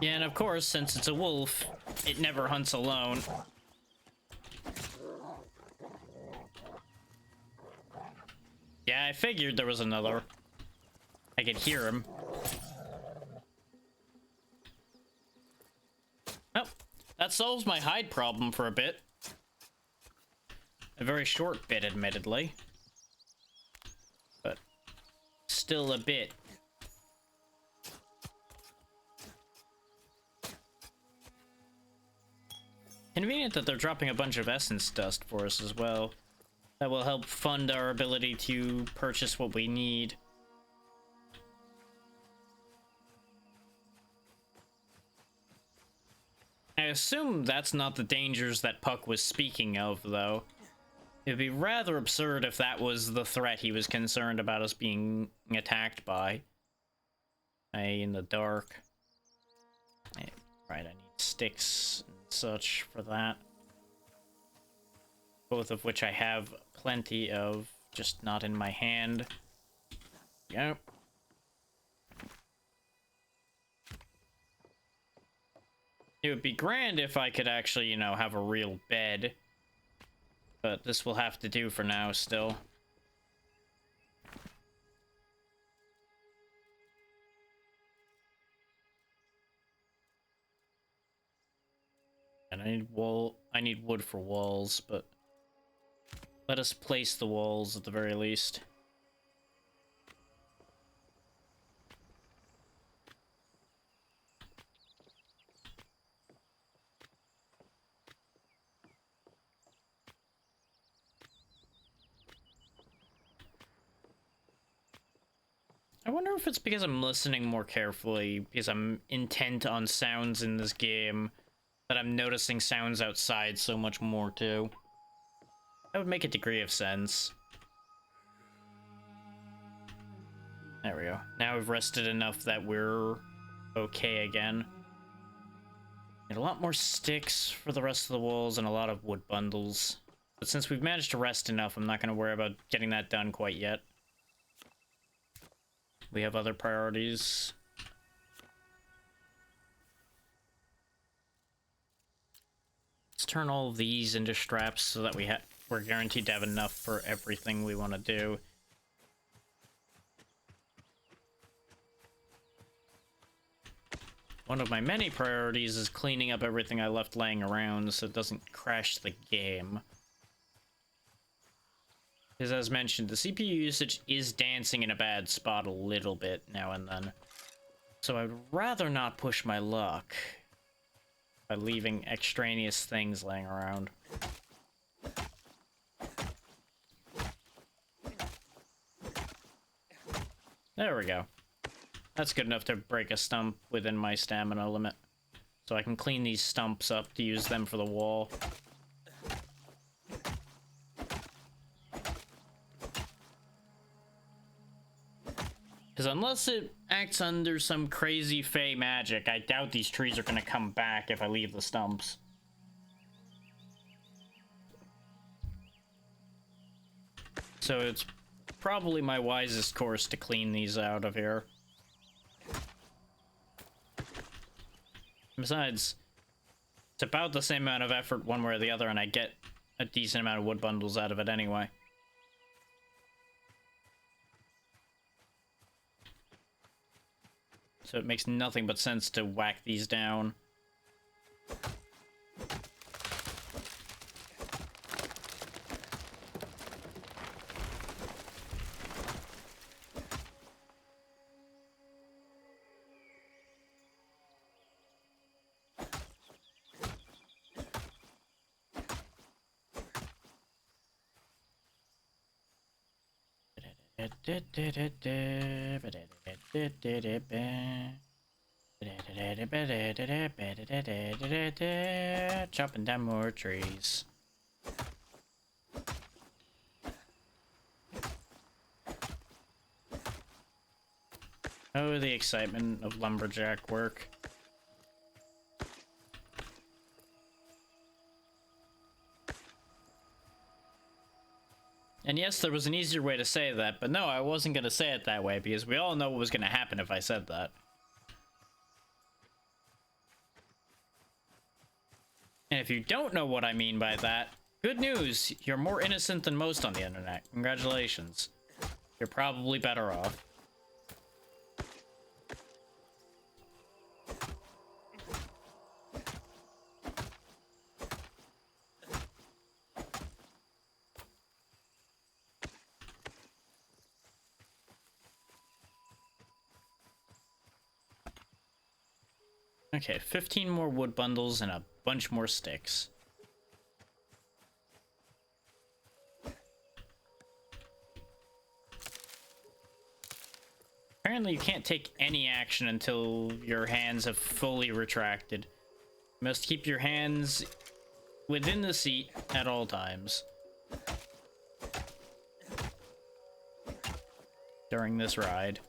Yeah, and of course, since it's a wolf, it never hunts alone. Yeah, I figured there was another. I could hear him. Oh, that solves my hide problem for a bit. A very short bit, admittedly. But still a bit. Convenient that they're dropping a bunch of essence dust for us as well. That will help fund our ability to purchase what we need. I assume that's not the dangers that Puck was speaking of, though. It'd be rather absurd if that was the threat he was concerned about us being attacked by. In the dark. Right, I need sticks and such for that. Both of which I have plenty of, just not in my hand. Yep. It would be grand if I could actually, you know, have a real bed. But this will have to do for now still. And I need wood for walls, but let us place the walls at the very least. I wonder if it's because I'm listening more carefully, because I'm intent on sounds in this game, that I'm noticing sounds outside so much more too. That would make a degree of sense. There we go. Now we've rested enough that we're okay again. Need a lot more sticks for the rest of the walls and a lot of wood bundles. But since we've managed to rest enough, I'm not going to worry about getting that done quite yet. We have other priorities. Let's turn all of these into straps so that we're guaranteed to have enough for everything we want to do. One of my many priorities is cleaning up everything I left laying around so it doesn't crash the game. Because as mentioned, the CPU usage is dancing in a bad spot a little bit now and then. So I'd rather not push my luck by leaving extraneous things laying around. There we go. That's good enough to break a stump within my stamina limit. So I can clean these stumps up to use them for the wall. Because unless it acts under some crazy fey magic, I doubt these trees are going to come back if I leave the stumps. So it's probably my wisest course to clean these out of here. Besides, it's about the same amount of effort one way or the other, and I get a decent amount of wood bundles out of it anyway. So it makes nothing but sense to whack these down. Chopping down more trees. Oh, the excitement of lumberjack work. And yes, there was an easier way to say that, but no, I wasn't going to say it that way because we all know what was going to happen if I said that. And if you don't know what I mean by that, good news, you're more innocent than most on the internet. Congratulations. You're probably better off. Okay, 15 more wood bundles and a bunch more sticks. apparently you can't take any action until your hands have fully retracted. You must keep your hands within the seat at all times during this ride.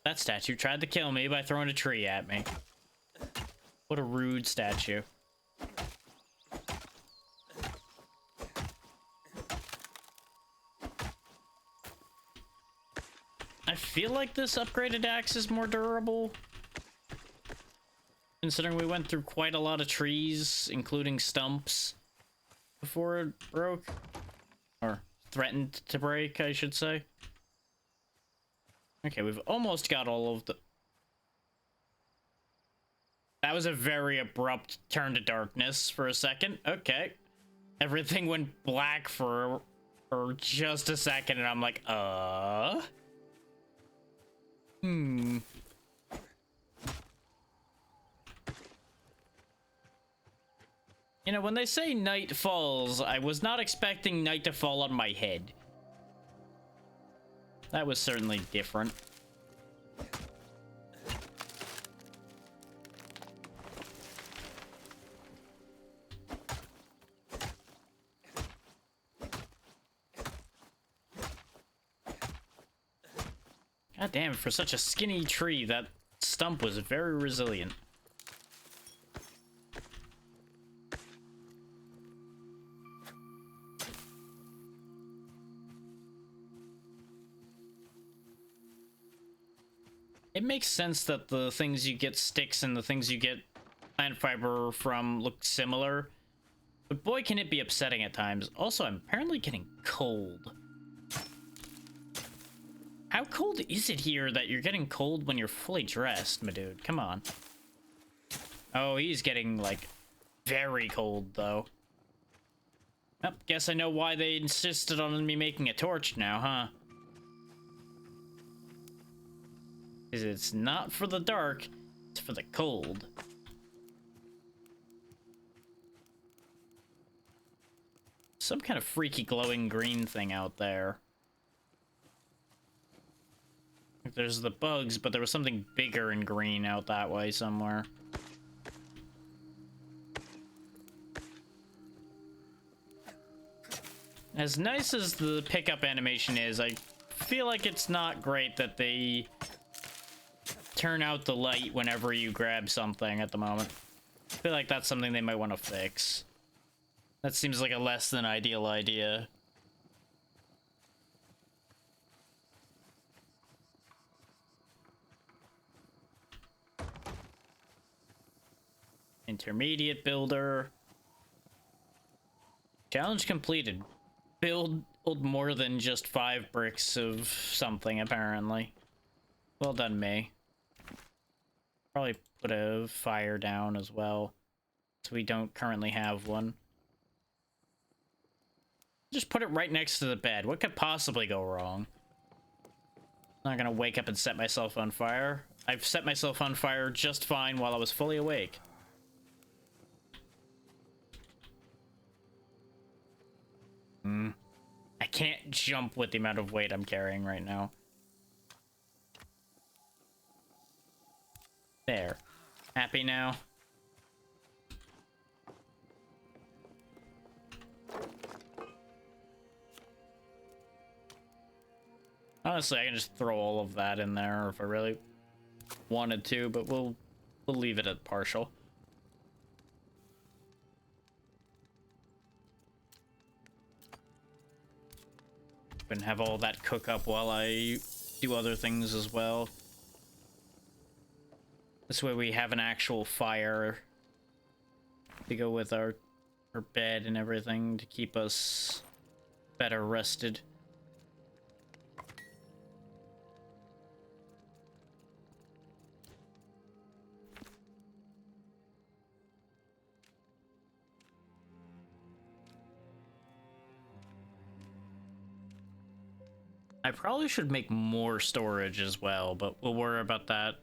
That statue tried to kill me by throwing a tree at me. What a rude statue. I feel like this upgraded axe is more durable, considering we went through quite a lot of trees, including stumps, before it broke. Or threatened to break, I should say. Okay, we've almost got all of the... That was a very abrupt turn to darkness for a second. Okay. Everything went black for just a second, and I'm like, You know, when they say night falls, I was not expecting night to fall on my head. That was certainly different. God damn, for such a skinny tree, that stump was very resilient. It makes sense that the things you get sticks and the things you get plant fiber from look similar, but boy can it be upsetting at times. Also, I'm apparently getting cold. How cold is it here that you're getting cold when you're fully dressed, my dude? Come on. Oh, he's getting, like, very cold, though. Well, guess I know why they insisted on me making a torch now, huh? Because it's not for the dark, it's for the cold. Some kind of freaky glowing green thing out there. There's the bugs, but there was something bigger and green out that way somewhere. As nice as the pickup animation is, I feel like it's not great that they turn out the light whenever you grab something at the moment. I feel like that's something they might want to fix. That seems like a less than ideal idea. Intermediate builder. Challenge completed. Build more than just 5 bricks of something, apparently. Well done, me. Probably put a fire down as well, so we don't currently have one. Just put it right next to the bed. What could possibly go wrong? I'm not gonna wake up and set myself on fire. I've set myself on fire just fine while I was fully awake. I can't jump with the amount of weight I'm carrying right now. There. Happy now? Honestly, I can just throw all of that in there if I really wanted to, but we'll leave it at partial. And have all that cook up while I do other things as well. This way we have an actual fire to go with our bed and everything to keep us better rested. I probably should make more storage as well, but we'll worry about that.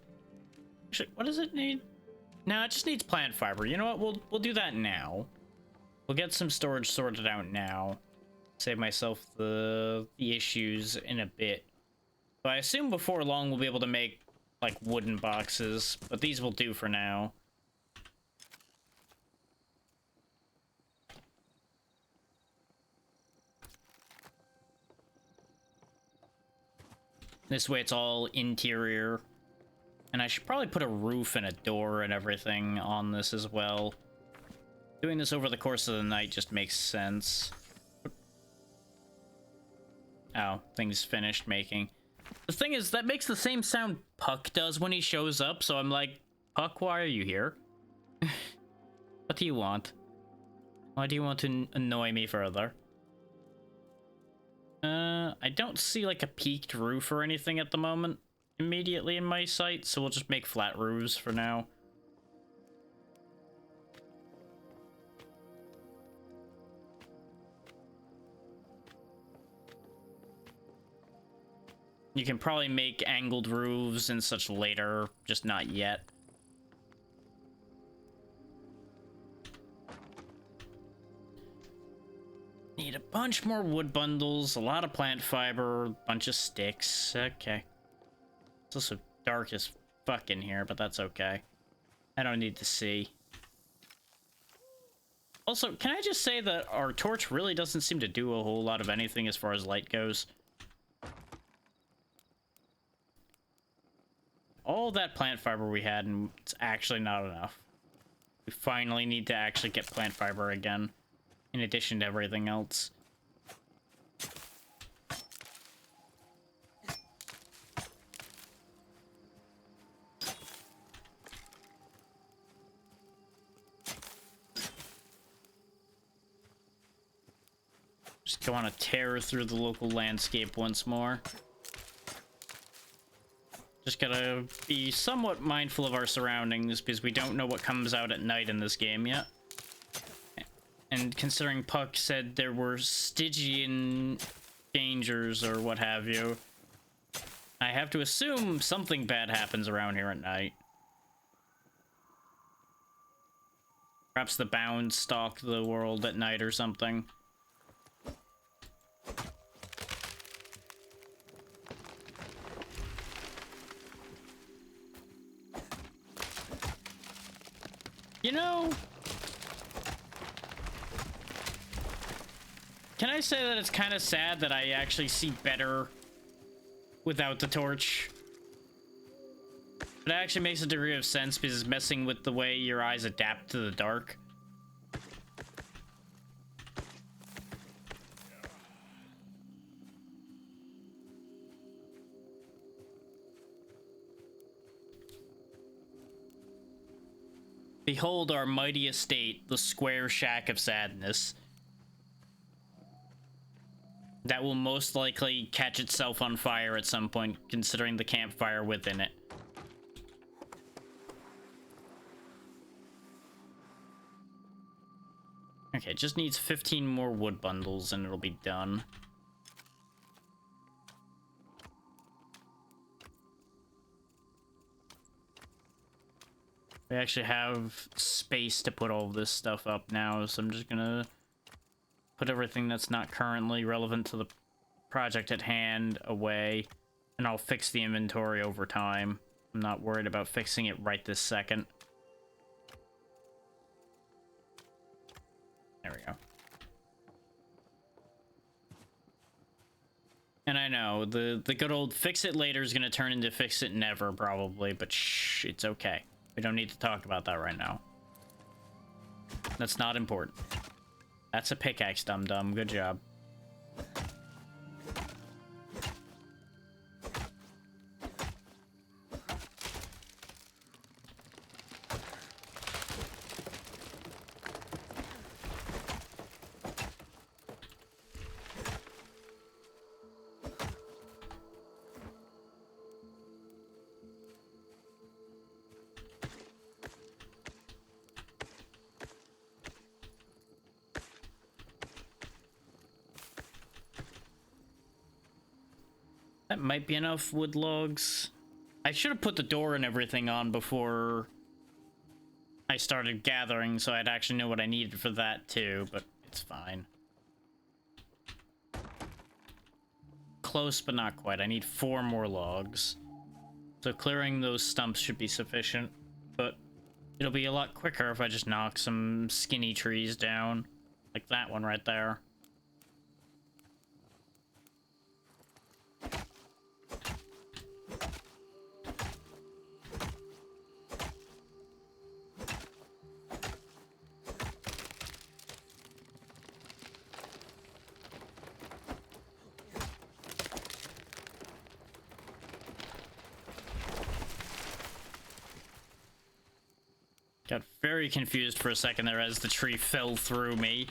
Actually, what does it need? No, it just needs plant fiber. You know what? We'll do that now. We'll get some storage sorted out now. Save myself the issues in a bit. But I assume before long we'll be able to make like wooden boxes, but these will do for now. This way it's all interior. And I should probably put a roof and a door and everything on this as well. Doing this over the course of the night just makes sense. Oh, thing's finished making. The thing is, that makes the same sound Puck does when he shows up, so I'm like, Puck, why are you here? What do you want? Why do you want to annoy me further? I don't see like a peaked roof or anything at the moment immediately in my sight, so we'll just make flat roofs for now. You can probably make angled roofs and such later, just not yet. Need a bunch more wood bundles, a lot of plant fiber, a bunch of sticks. Okay. It's also dark as fuck in here, but that's okay. I don't need to see. Also, can I just say that our torch really doesn't seem to do a whole lot of anything as far as light goes? All that plant fiber we had, and it's actually not enough. We finally need to actually get plant fiber again, in addition to everything else. Just go on a tear through the local landscape once more. Just gotta be somewhat mindful of our surroundings, because we don't know what comes out at night in this game yet. And considering Puck said there were Stygian dangers or what have you, I have to assume something bad happens around here at night. Perhaps the Bound stalk the world at night or something. You know, can I say that it's kind of sad that I actually see better without the torch? It actually makes a degree of sense because it's messing with the way your eyes adapt to the dark. Behold our mighty estate, the square shack of sadness. That will most likely catch itself on fire at some point, considering the campfire within it. Okay, it just needs 15 more wood bundles and it'll be done. We actually have space to put all of this stuff up now, so I'm just gonna put everything that's not currently relevant to the project at hand away, and I'll fix the inventory over time. I'm not worried about fixing it right this second. There we go. And I know, the good old fix it later is gonna turn into fix it never, probably, but shh, it's okay. We don't need to talk about that right now. That's not important. That's a pickaxe, dum-dum. Good job. That might be enough wood logs. I should have put the door and everything on before I started gathering, so I'd actually know what I needed for that too, but it's fine. Close, but not quite. I need 4 more logs. So clearing those stumps should be sufficient, but it'll be a lot quicker if I just knock some skinny trees down, like that one right there. Got very confused for a second there as the tree fell through me.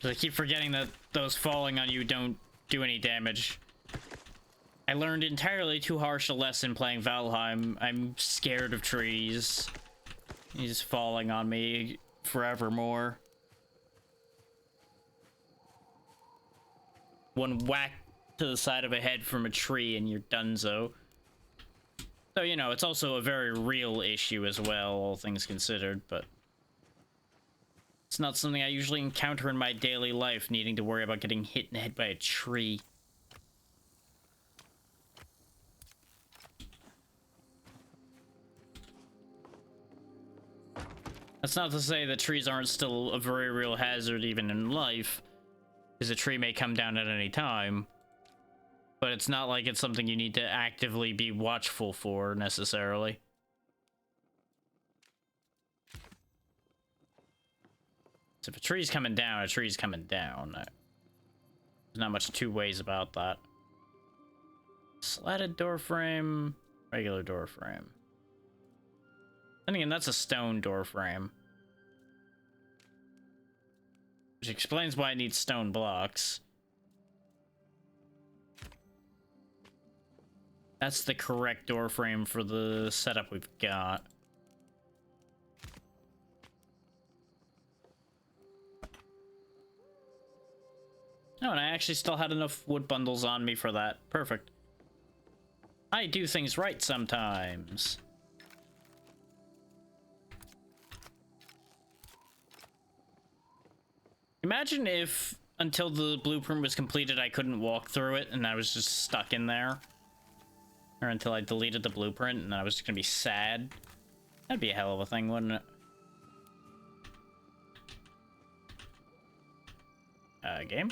I keep forgetting that those falling on you don't do any damage. I learned entirely too harsh a lesson playing Valheim. I'm scared of trees. He's falling on me forevermore. One whack to the side of a head from a tree and you're donezo. So, you know, it's also a very real issue as well, all things considered, but it's not something I usually encounter in my daily life, needing to worry about getting hit in the head by a tree. That's not to say that trees aren't still a very real hazard even in life, because a tree may come down at any time. But it's not like it's something you need to actively be watchful for, necessarily. So if a tree's coming down, a tree's coming down. There's not much two ways about that. Slatted door frame, regular door frame. Then again, that's a stone door frame. Which explains why it needs stone blocks. That's the correct door frame for the setup we've got. Oh, and I actually still had enough wood bundles on me for that. Perfect. I do things right sometimes. Imagine if, until the blueprint was completed, I couldn't walk through it and I was just stuck in there. Or until I deleted the blueprint and I was just gonna be sad. That'd be a hell of a thing, wouldn't it? Game?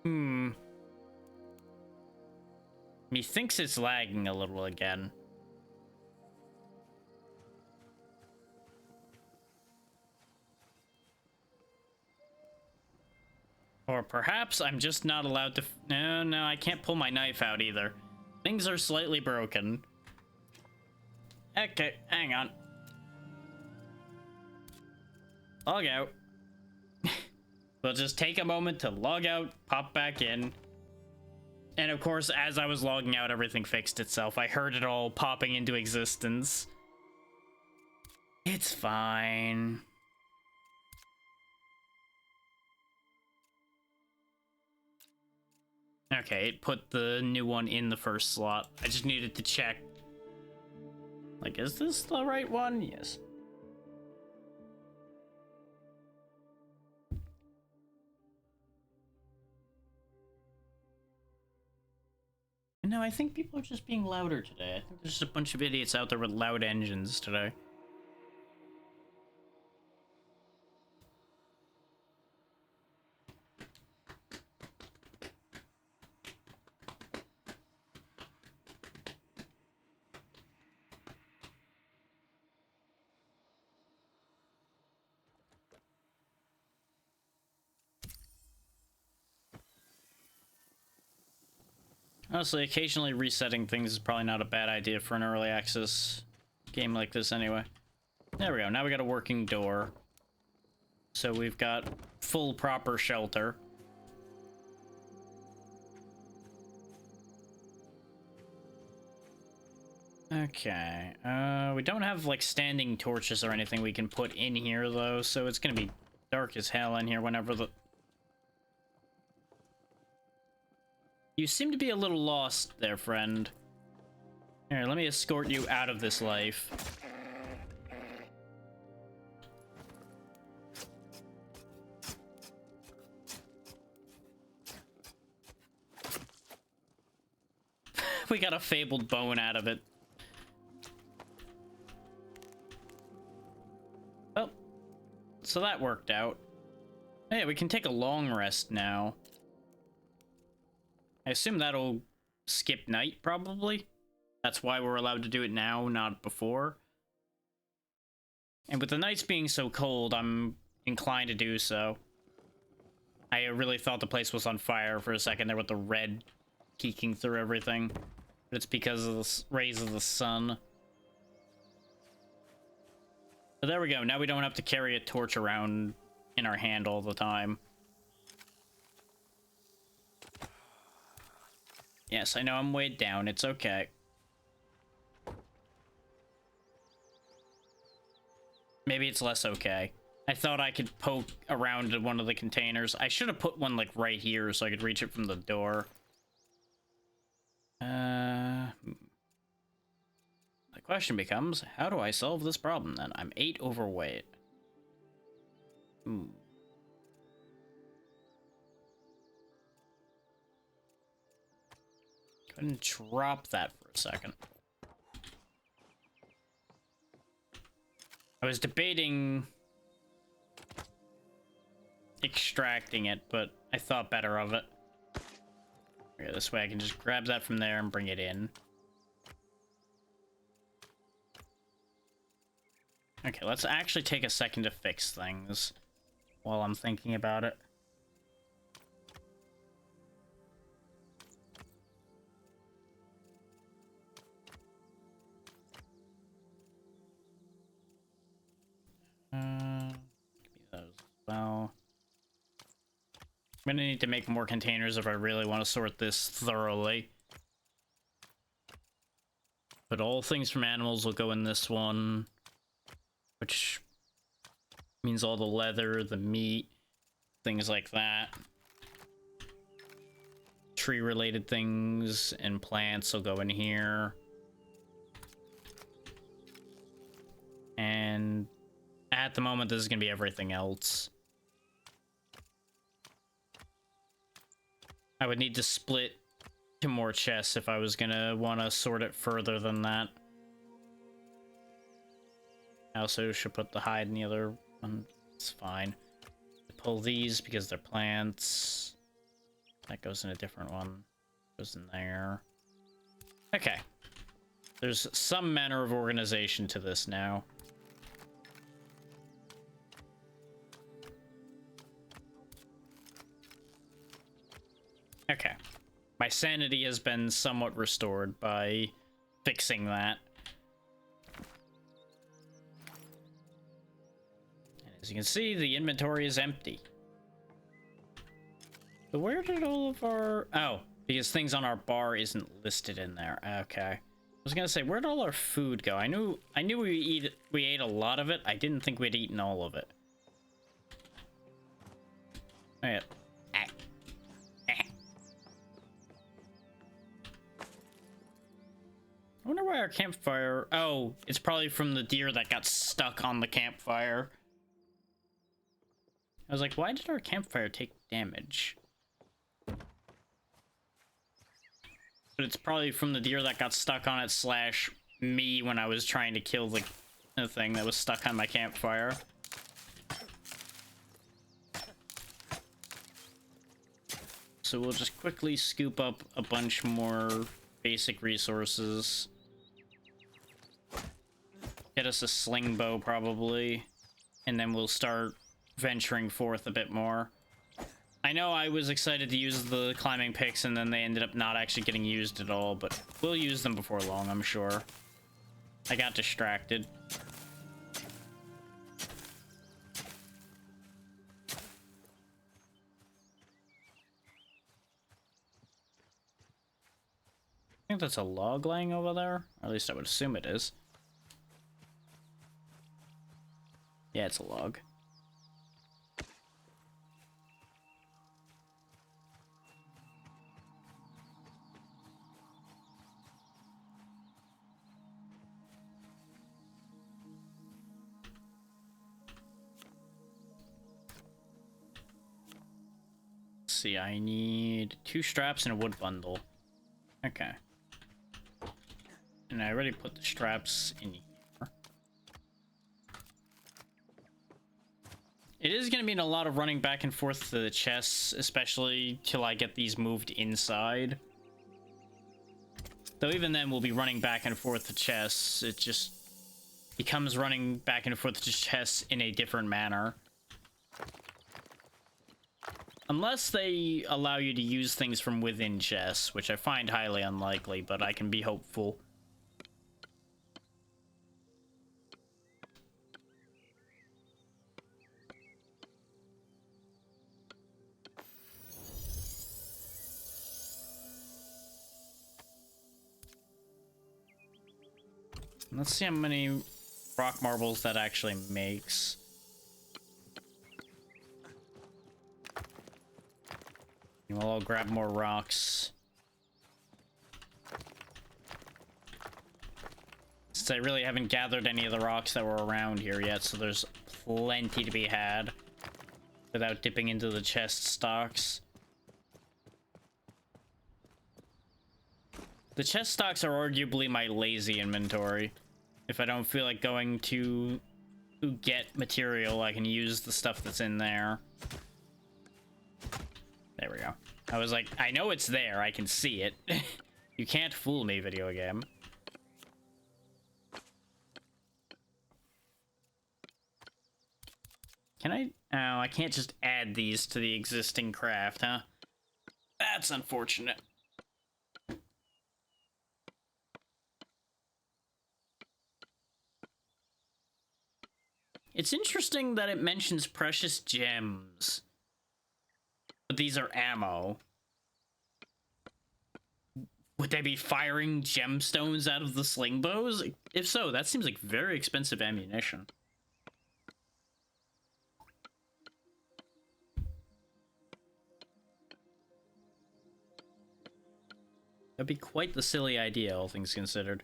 Hmm. Methinks it's lagging a little again. Or perhaps I'm just not allowed to... No, I can't pull my knife out either. Things are slightly broken. Okay, hang on. Log out. We'll just take a moment to log out, pop back in. And of course, as I was logging out, everything fixed itself. I heard it all popping into existence. It's fine. Okay, it put the new one in the first slot. I just needed to check. Like, is this the right one? Yes. No, I think people are just being louder today. I think there's just a bunch of idiots out there with loud engines today. Honestly, occasionally resetting things is probably not a bad idea for an early access game like this anyway. There we go, now we got a working door. So we've got full proper shelter. Okay. We don't have like standing torches or anything we can put in here though, so it's gonna be dark as hell in here whenever the... You seem to be a little lost there, friend. Here, let me escort you out of this life. We got a fabled bone out of it. Oh, so that worked out. Hey, we can take a long rest now. I assume that'll skip night, probably. That's why we're allowed to do it now, not before. And with the nights being so cold, I'm inclined to do so. I really thought the place was on fire for a second there with the red peeking through everything. But it's because of the rays of the sun. But there we go. Now we don't have to carry a torch around in our hand all the time. Yes, I know I'm weighed down. It's okay. Maybe it's less okay. I thought I could poke around one of the containers. I should have put one, like, right here so I could reach it from the door. The question becomes, how do I solve this problem, then? I'm 8 overweight. Go ahead and drop that for a second. I was debating extracting it, but I thought better of it. Okay, this way I can just grab that from there and bring it in. Okay, let's actually take a second to fix things while I'm thinking about it. Those as well. I'm gonna need to make more containers if I really want to sort this thoroughly. But all things from animals will go in this one, which means all the leather, the meat, things like that. Tree-related things and plants will go in here. And at the moment, this is going to be everything else. I would need to split to more chests if I was going to want to sort it further than that. I also should put the hide in the other one. It's fine. Pull these because they're plants. That goes in a different one. Goes in there. Okay. There's some manner of organization to this now. Okay. My sanity has been somewhat restored by fixing that. And as you can see, the inventory is empty. So where did all of our... Oh, because things on our bar isn't listed in there. Okay. I was gonna say, where'd all our food go? I knew we ate a lot of it. I didn't think we'd eaten all of it. Alright. I wonder why our campfire... Oh, it's probably from the deer that got stuck on the campfire. I was like, why did our campfire take damage? But it's probably from the deer that got stuck on it slash me when I was trying to kill the thing that was stuck on my campfire. So we'll just quickly scoop up a bunch more basic resources. Get us a sling bow, probably. And then we'll start venturing forth a bit more. I know I was excited to use the climbing picks, and then they ended up not actually getting used at all, but we'll use them before long, I'm sure. I got distracted. think that's a log laying over there. Or at least I would assume it is. Yeah, it's a log. See, I need 2 straps and a wood bundle. Okay. And I already put the straps in here. It is going to mean a lot of running back and forth to the chests, especially till I get these moved inside. Though even then, we'll be running back and forth to chests. It just becomes running back and forth to chests in a different manner. Unless they allow you to use things from within chests, which I find highly unlikely, but I can be hopeful. Let's see how many rock marbles that actually makes. Well, I'll grab more rocks. Since I really haven't gathered any of the rocks that were around here yet, so there's plenty to be had without dipping into the chest stocks. The chest stocks are arguably my lazy inventory. If I don't feel like going to get material, I can use the stuff that's in there. There we go. I was like, I know it's there. I can see it. You can't fool me, video game. Can I? Oh, I can't just add these to the existing craft, huh? That's unfortunate. It's interesting that it mentions precious gems. But these are ammo. Would they be firing gemstones out of the sling bows? If so, that seems like very expensive ammunition. That'd be quite the silly idea, all things considered.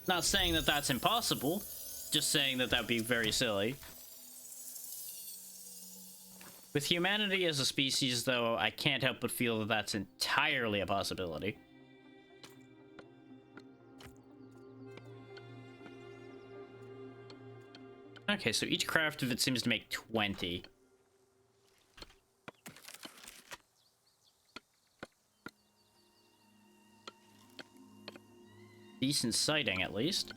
Not saying that that's impossible, just saying that that'd be very silly. With humanity as a species, though, I can't help but feel that that's entirely a possibility. Okay, so each craft of it seems to make 20. Decent sighting, at least.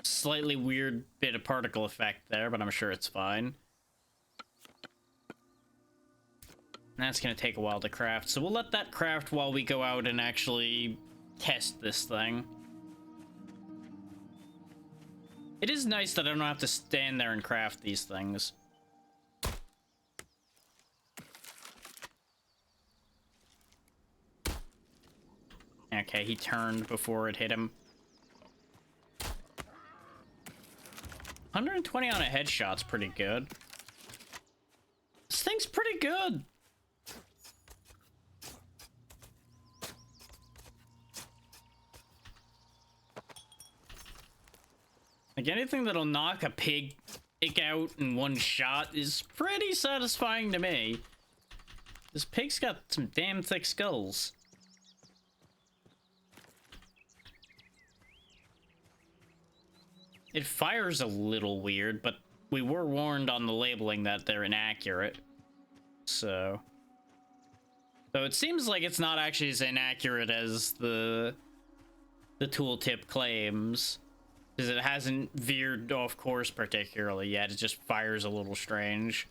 Slightly weird bit of particle effect there, but I'm sure it's fine. That's gonna take a while to craft, so we'll let that craft while we go out and actually test this thing. It is nice that I don't have to stand there and craft these things. Okay, he turned before it hit him. 120 on a headshot's pretty good. This thing's pretty good. Like, anything that'll knock a pig out in one shot is pretty satisfying to me. This pig's got some damn thick skulls. It fires a little weird, but we were warned on the labeling that they're inaccurate. So it seems like it's not actually as inaccurate as the tooltip claims, because it hasn't veered off course particularly yet. It just fires a little strange.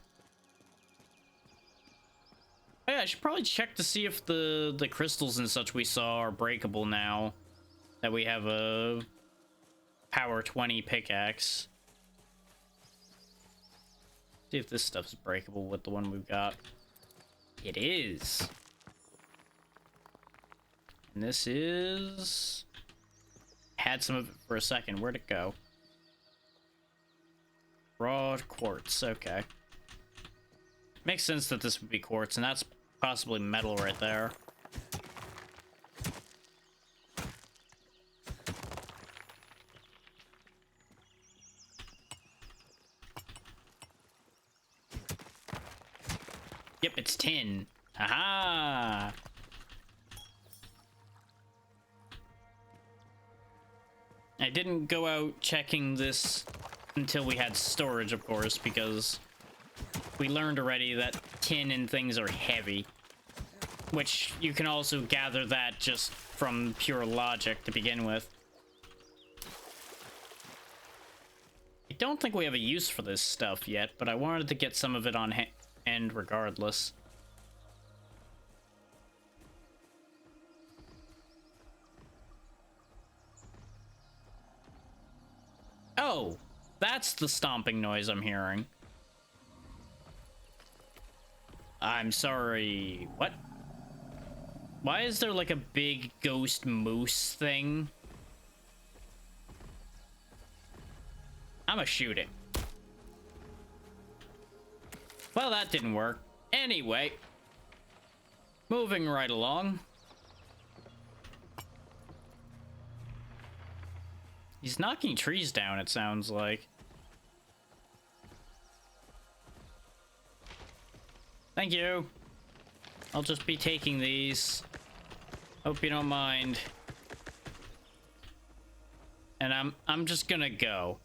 Oh yeah, I should probably check to see if the crystals and such we saw are breakable now that we have a power 20 pickaxe. See if this stuff's breakable with the one we've got. It is. And this is... Had some of it for a second. Where'd it go? Raw quartz. Okay. Makes sense that this would be quartz, and that's possibly metal right there. Yep, it's tin. Aha! I didn't go out checking this until we had storage, of course, because we learned already that tin and things are heavy. Which you can also gather that just from pure logic to begin with. I don't think we have a use for this stuff yet, but I wanted to get some of it on hand regardless. Oh, that's the stomping noise I'm hearing. I'm sorry, what? Why is there like a big ghost moose thing? I'ma shoot it. Well, that didn't work. Anyway, moving right along. He's knocking trees down, it sounds like. Thank you. I'll just be taking these. Hope you don't mind. And I'm just gonna go.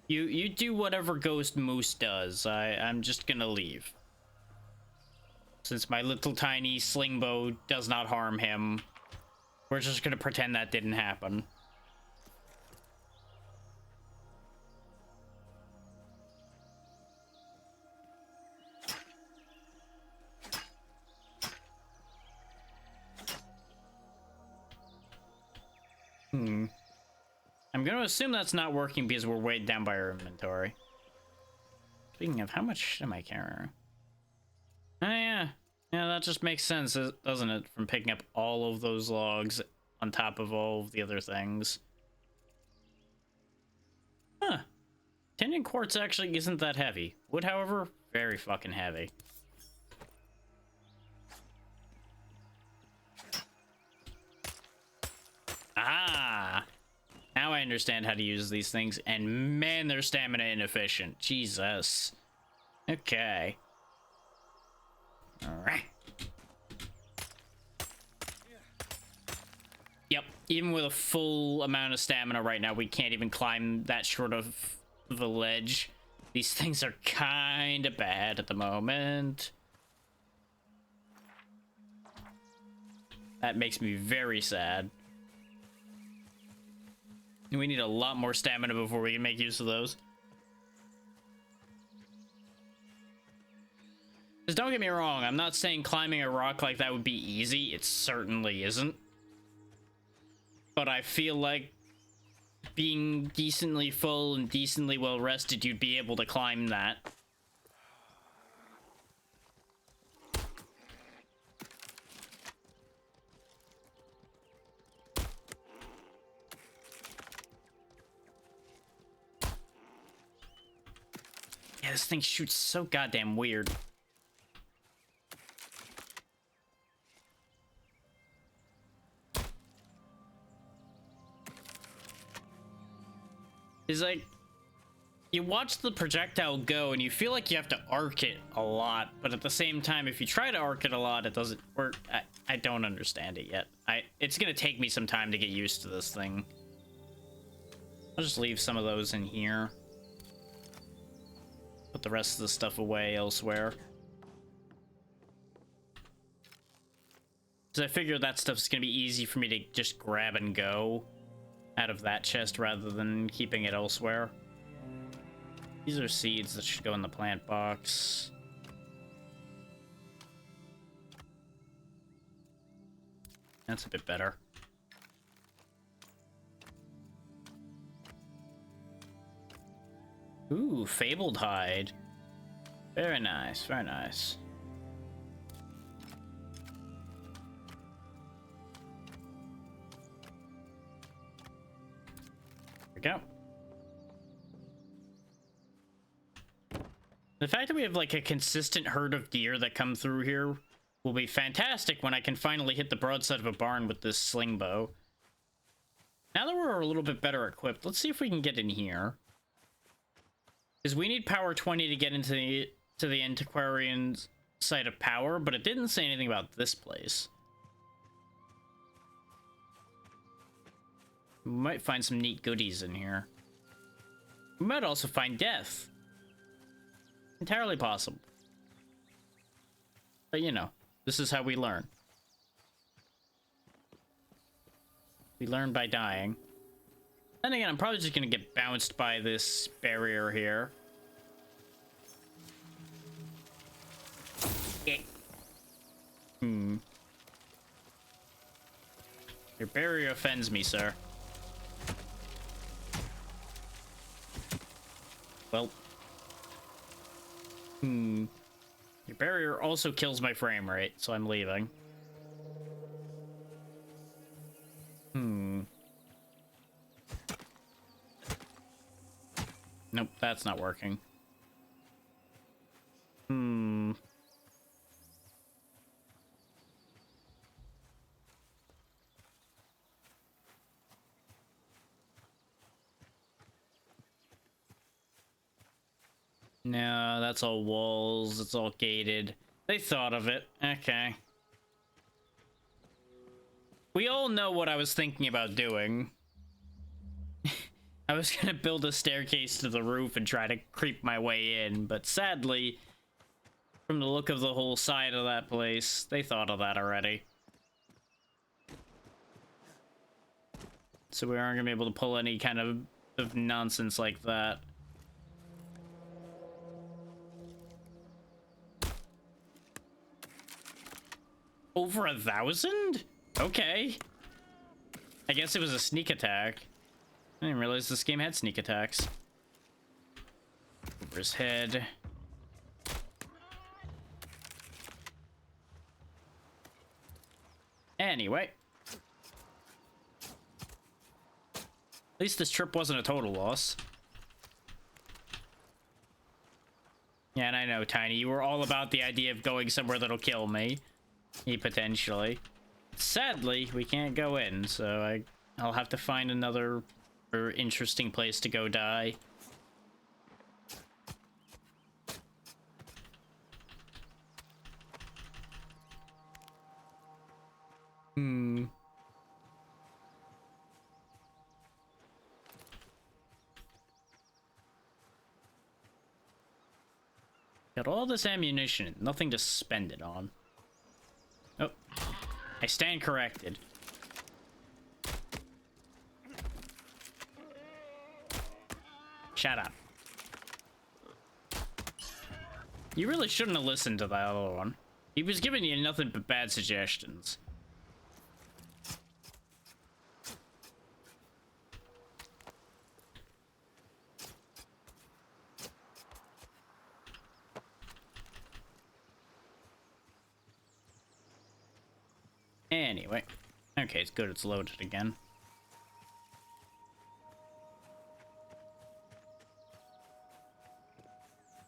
You do whatever Ghost Moose does. I'm just gonna leave. Since my little tiny sling bow does not harm him, we're just gonna pretend that didn't happen. I'm gonna assume that's not working because we're weighed down by our inventory. Speaking of, how much am I carrying? Oh yeah. Yeah, that just makes sense, doesn't it? From picking up all of those logs on top of all of the other things. Huh. Tin and quartz actually isn't that heavy. Wood, however, very fucking heavy. Ah! Now I understand how to use these things, and man, they're stamina inefficient. Jesus. Okay. Alright. Yep, even with a full amount of stamina right now, we can't even climb that short of the ledge. These things are kinda bad at the moment. That makes me very sad. We need a lot more stamina before we can make use of those. Just don't get me wrong, I'm not saying climbing a rock like that would be easy. It certainly isn't. But I feel like being decently full and decently well rested, you'd be able to climb that. Yeah, this thing shoots so goddamn weird. It's like, you watch the projectile go and you feel like you have to arc it a lot, but at the same time, if you try to arc it a lot, it doesn't work. I don't understand it yet. It's gonna take me some time to get used to this thing. I'll just leave some of those in here. Put the rest of the stuff away elsewhere. Because I figure that stuff's gonna be easy for me to just grab and go out of that chest rather than keeping it elsewhere. These are seeds that should go in the plant box. That's a bit better. Ooh, fabled hide. Very nice, very nice. we go. The fact that we have like a consistent herd of deer that come through here will be fantastic when I can finally hit the broadside of a barn with this sling bow. Now that we're a little bit better equipped, let's see if we can get in here. Because we need power 20 to get into the antiquarian site of power, but it didn't say anything about this place. We might find some neat goodies in here. We might also find death. Entirely possible. But you know, this is how we learn. We learn by dying. Then again, I'm probably just gonna get bounced by this barrier here. Your barrier offends me, sir. Well. Your barrier also kills my frame rate, so I'm leaving. Nope, that's not working. No, that's all walls. It's all gated. They thought of it. Okay. We all know what I was thinking about doing. I was gonna build a staircase to the roof and try to creep my way in, but sadly, from the look of the whole side of that place, they thought of that already. So we aren't gonna be able to pull any kind of nonsense like that. Over 1,000? Okay. I guess it was a sneak attack. I didn't realize this game had sneak attacks. Over his head. Anyway. At least this trip wasn't a total loss. Yeah, and I know, Tiny, you were all about the idea of going somewhere that'll kill me. Potentially. Sadly, we can't go in, so I'll have to find another interesting place to go die. Got all this ammunition, nothing to spend it on. Oh, I stand corrected. Shut up. You really shouldn't have listened to that other one. He was giving you nothing but bad suggestions. Anyway. Okay, it's good it's loaded again.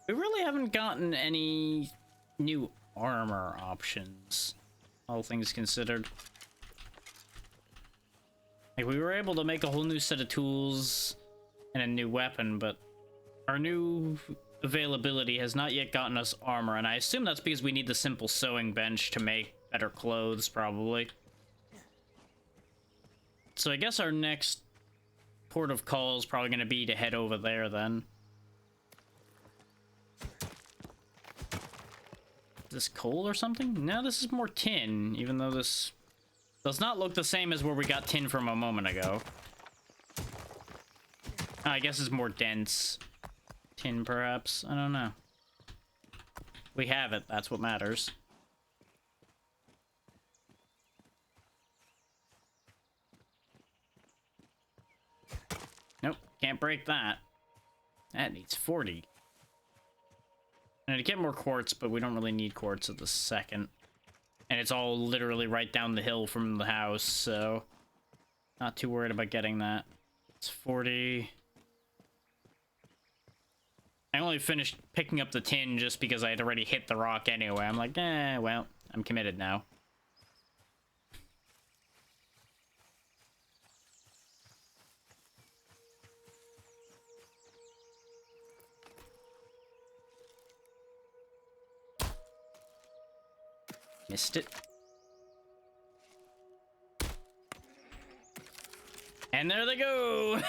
We really haven't gotten any new armor options, all things considered. Like, we were able to make a whole new set of tools and a new weapon, but our new availability has not yet gotten us armor, and I assume that's because we need the simple sewing bench to make better clothes, probably. So I guess our next port of call is probably going to be to head over there, then. Is this coal or something? No, this is more tin, even though this does not look the same as where we got tin from a moment ago. I guess it's more dense tin, perhaps. I don't know. We have it. That's what matters. Nope, can't break that. That needs 40. And to get more quartz, but we don't really need quartz at the second. And it's all literally right down the hill from the house, so not too worried about getting that. It's 40. I only finished picking up the tin just because I had already hit the rock anyway. I'm like, well, I'm committed now. Missed it. And there they go!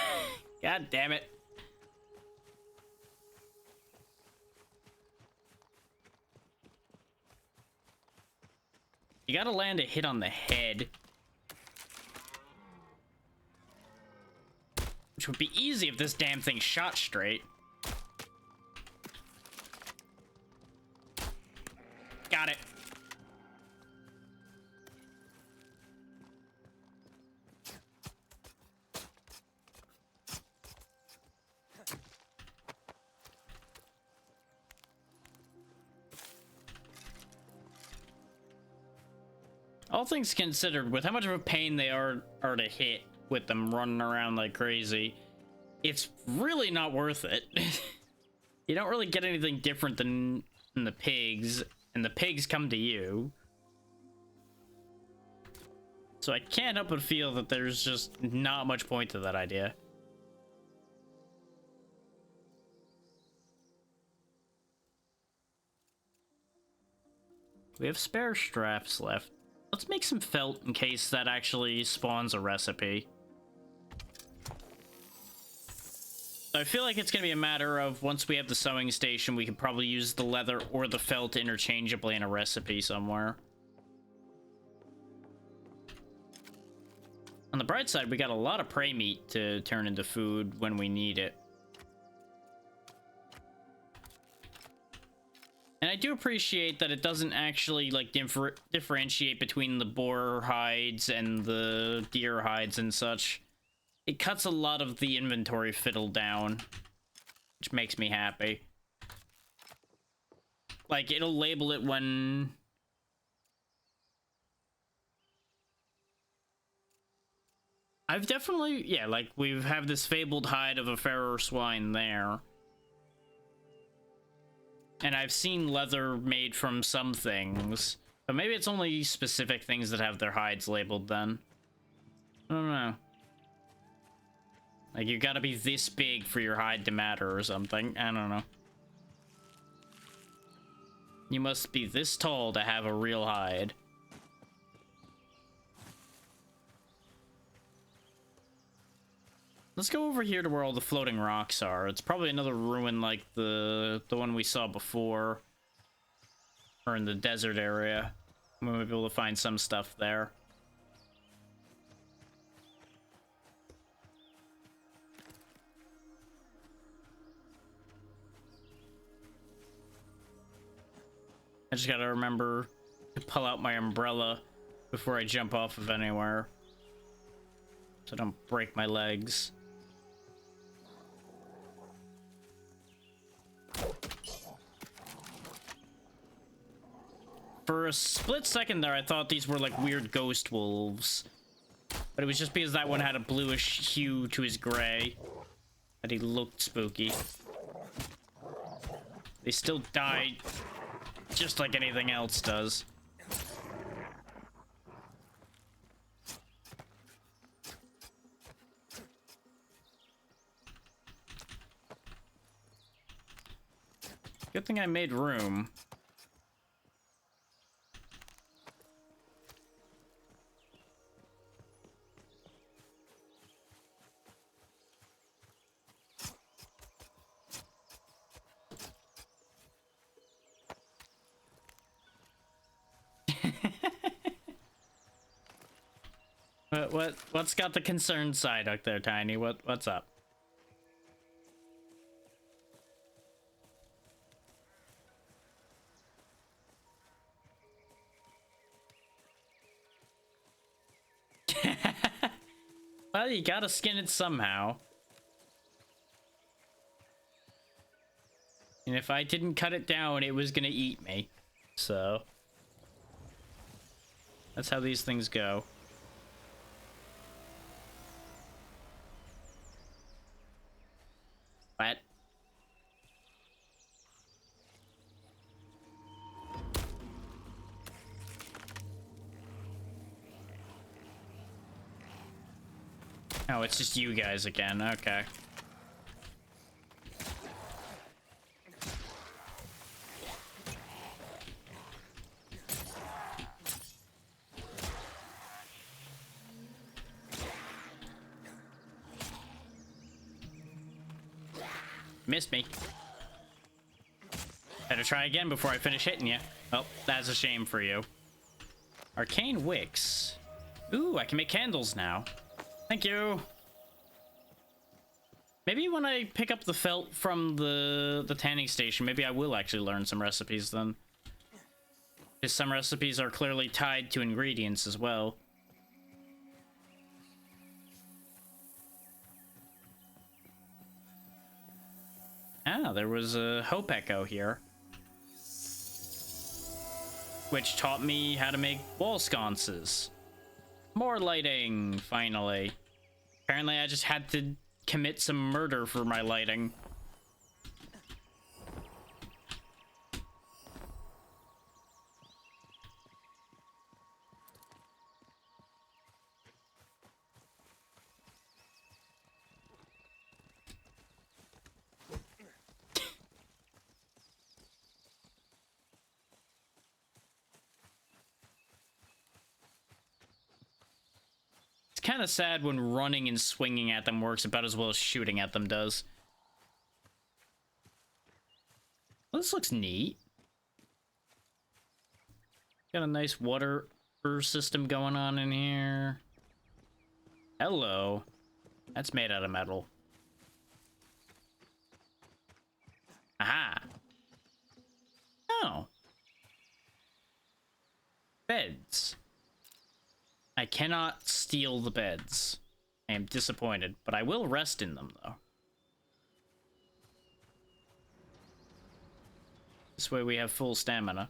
God damn it. You gotta land a hit on the head. Which would be easy if this damn thing shot straight. Got it. All things considered, with how much of a pain they are to hit with them running around like crazy, it's really not worth it. You don't really get anything different than the pigs, and the pigs come to you. So I can't help but feel that there's just not much point to that idea. We have spare straps left. Let's make some felt in case that actually spawns a recipe. I feel like it's going to be a matter of once we have the sewing station, we could probably use the leather or the felt interchangeably in a recipe somewhere. On the bright side, we got a lot of prey meat to turn into food when we need it. And I do appreciate that it doesn't actually, like, differentiate between the boar hides and the deer hides and such. It cuts a lot of the inventory fiddle down, which makes me happy. Like, it'll label it when... I've definitely... Yeah, like, we have this fabled hide of a fairer swine there. And I've seen leather made from some things. But maybe it's only specific things that have their hides labeled then. I don't know. Like, you gotta be this big for your hide to matter or something. I don't know. You must be this tall to have a real hide. Let's go over here to where all the floating rocks are. It's probably another ruin like the one we saw before. Or in the desert area. We might be able to find some stuff there. I just gotta remember to pull out my umbrella before I jump off of anywhere. So I don't break my legs. For a split second there, I thought these were like weird ghost wolves. But it was just because that one had a bluish hue to his gray that he looked spooky. They still die just like anything else does. Good thing I made room. What's got the concerned side up there, Tiny? What's up? Well, you gotta skin it somehow. And if I didn't cut it down, it was gonna eat me. So that's how these things go. What? Oh, it's just you guys again. Okay. Missed me. Better try again before I finish hitting you. Oh, that's a shame for you. Arcane wicks. Ooh, I can make candles now. Thank you. Maybe when I pick up the felt from the tanning station, maybe I will actually learn some recipes then. Because some recipes are clearly tied to ingredients as well. Ah, there was a Hope Echo here. Which taught me how to make wall sconces. More lighting, finally. Apparently I just had to commit some murder for my lighting. Kind of sad when running and swinging at them works about as well as shooting at them does. Well, this looks neat. Got a nice water system going on in here. Hello. That's made out of metal. Aha. Oh. Beds. I cannot steal the beds. I am disappointed, but I will rest in them, though. This way we have full stamina.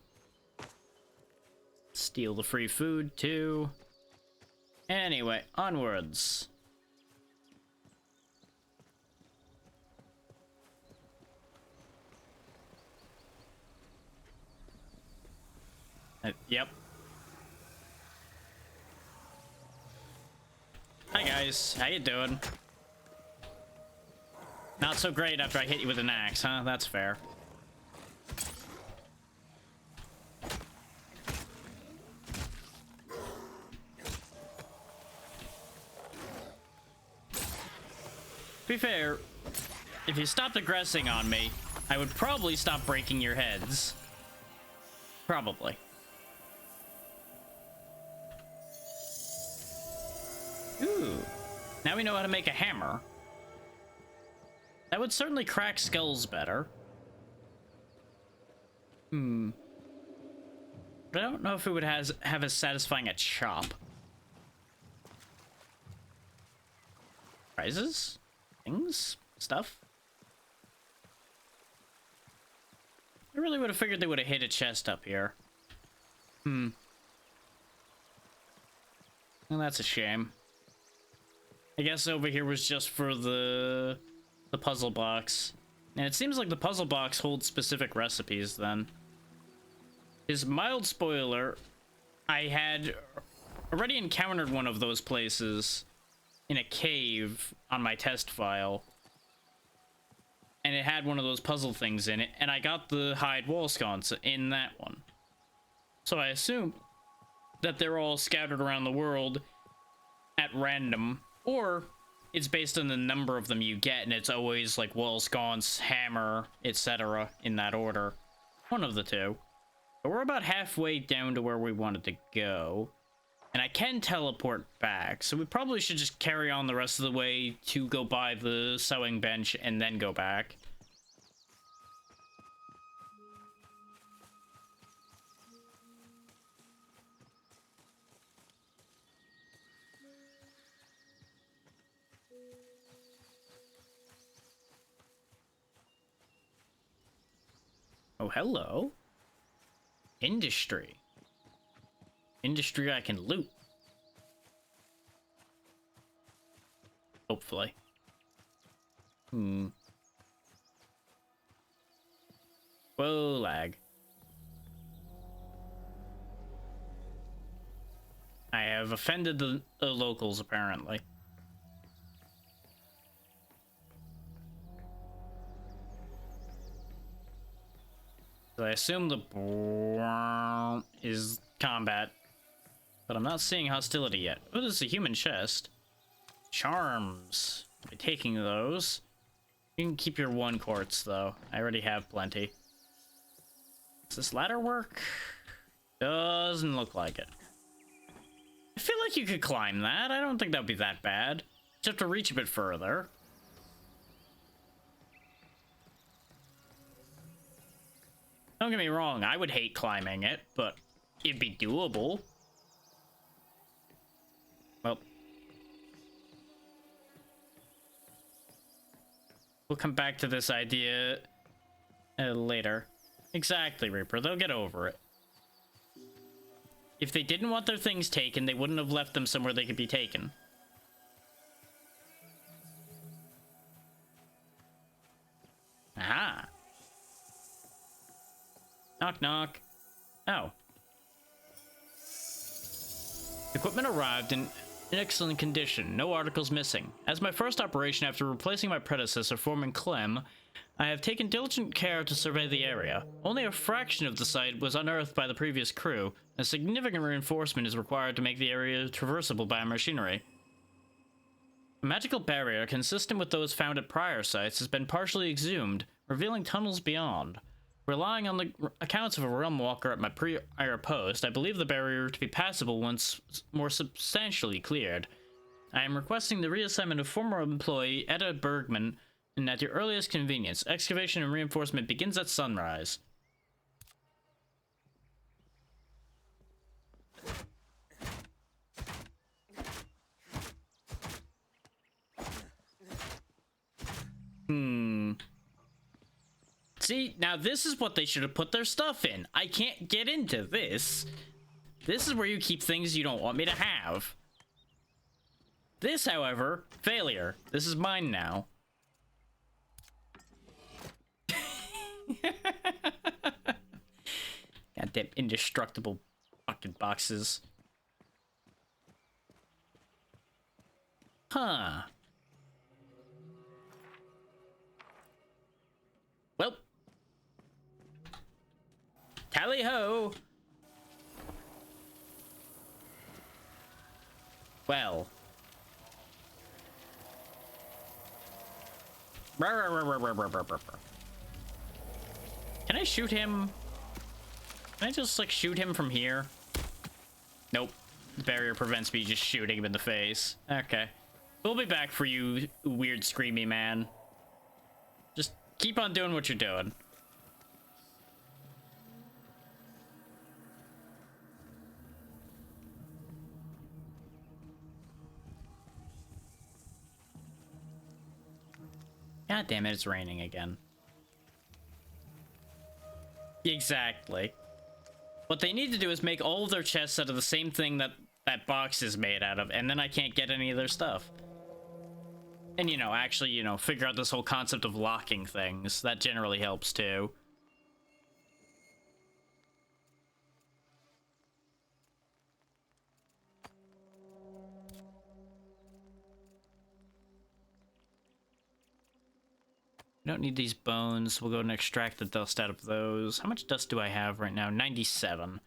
Steal the free food, too. Anyway, onwards. Yep. Hi guys, how you doing? Not so great after I hit you with an axe, huh? That's fair. To be fair, if you stopped aggressing on me, I would probably stop breaking your heads. Probably. Ooh, now we know how to make a hammer. That would certainly crack skulls better. But I don't know if it would have as satisfying a chop. Prizes? Things? Stuff? I really would have figured they would have hit a chest up here. Well, that's a shame. I guess over here was just for the puzzle box. And it seems like the puzzle box holds specific recipes then. His mild spoiler, I had already encountered one of those places in a cave on my test file. And it had one of those puzzle things in it, and I got the hide wall sconce in that one. So I assume that they're all scattered around the world at random, or it's based on the number of them you get, and it's always like wall sconce, hammer, etc. in that order. One of the two. But we're about halfway down to where we wanted to go. And I can teleport back, so we probably should just carry on the rest of the way to go by the sewing bench and then go back. Oh, hello. Industry. Industry I can loot. Hopefully. Whoa, lag. I have offended the locals, apparently. So I assume the is combat, but I'm not seeing hostility yet. Oh, this is a human chest. Charms. By taking those. You can keep your 1 quartz, though. I already have plenty. Does this ladder work? Doesn't look like it. I feel like you could climb that. I don't think that would be that bad. Just have to reach a bit further. Don't get me wrong, I would hate climbing it, but it'd be doable. Well, we'll come back to this idea later. Exactly, Reaper. They'll get over it. If they didn't want their things taken, they wouldn't have left them somewhere they could be taken. Aha. Knock, knock. Oh. Equipment arrived in excellent condition. No articles missing. As my first operation after replacing my predecessor, Foreman Clem, I have taken diligent care to survey the area. Only a fraction of the site was unearthed by the previous crew. A significant reinforcement is required to make the area traversable by machinery. A magical barrier consistent with those found at prior sites has been partially exhumed, revealing tunnels beyond. Relying on the accounts of a realm walker at my prior post, I believe the barrier to be passable once more substantially cleared. I am requesting the reassignment of former employee Etta Bergman, and at your earliest convenience. Excavation and reinforcement begins at sunrise. See, now this is what they should have put their stuff in. I can't get into this. This is where you keep things you don't want me to have. This, however, failure. This is mine now. Goddamn indestructible fucking boxes. Huh. Well. Tally-ho! Well. Can I shoot him? Can I just, like, shoot him from here? Nope. The barrier prevents me just shooting him in the face. Okay. We'll be back for you, weird screamy man. Just keep on doing what you're doing. God damn it, it's raining again. Exactly. What they need to do is make all of their chests out of the same thing that that box is made out of, and then I can't get any of their stuff. And, you know, actually, you know, figure out this whole concept of locking things. That generally helps, too. We don't need these bones. We'll go and extract the dust out of those. How much dust do I have right now? 97.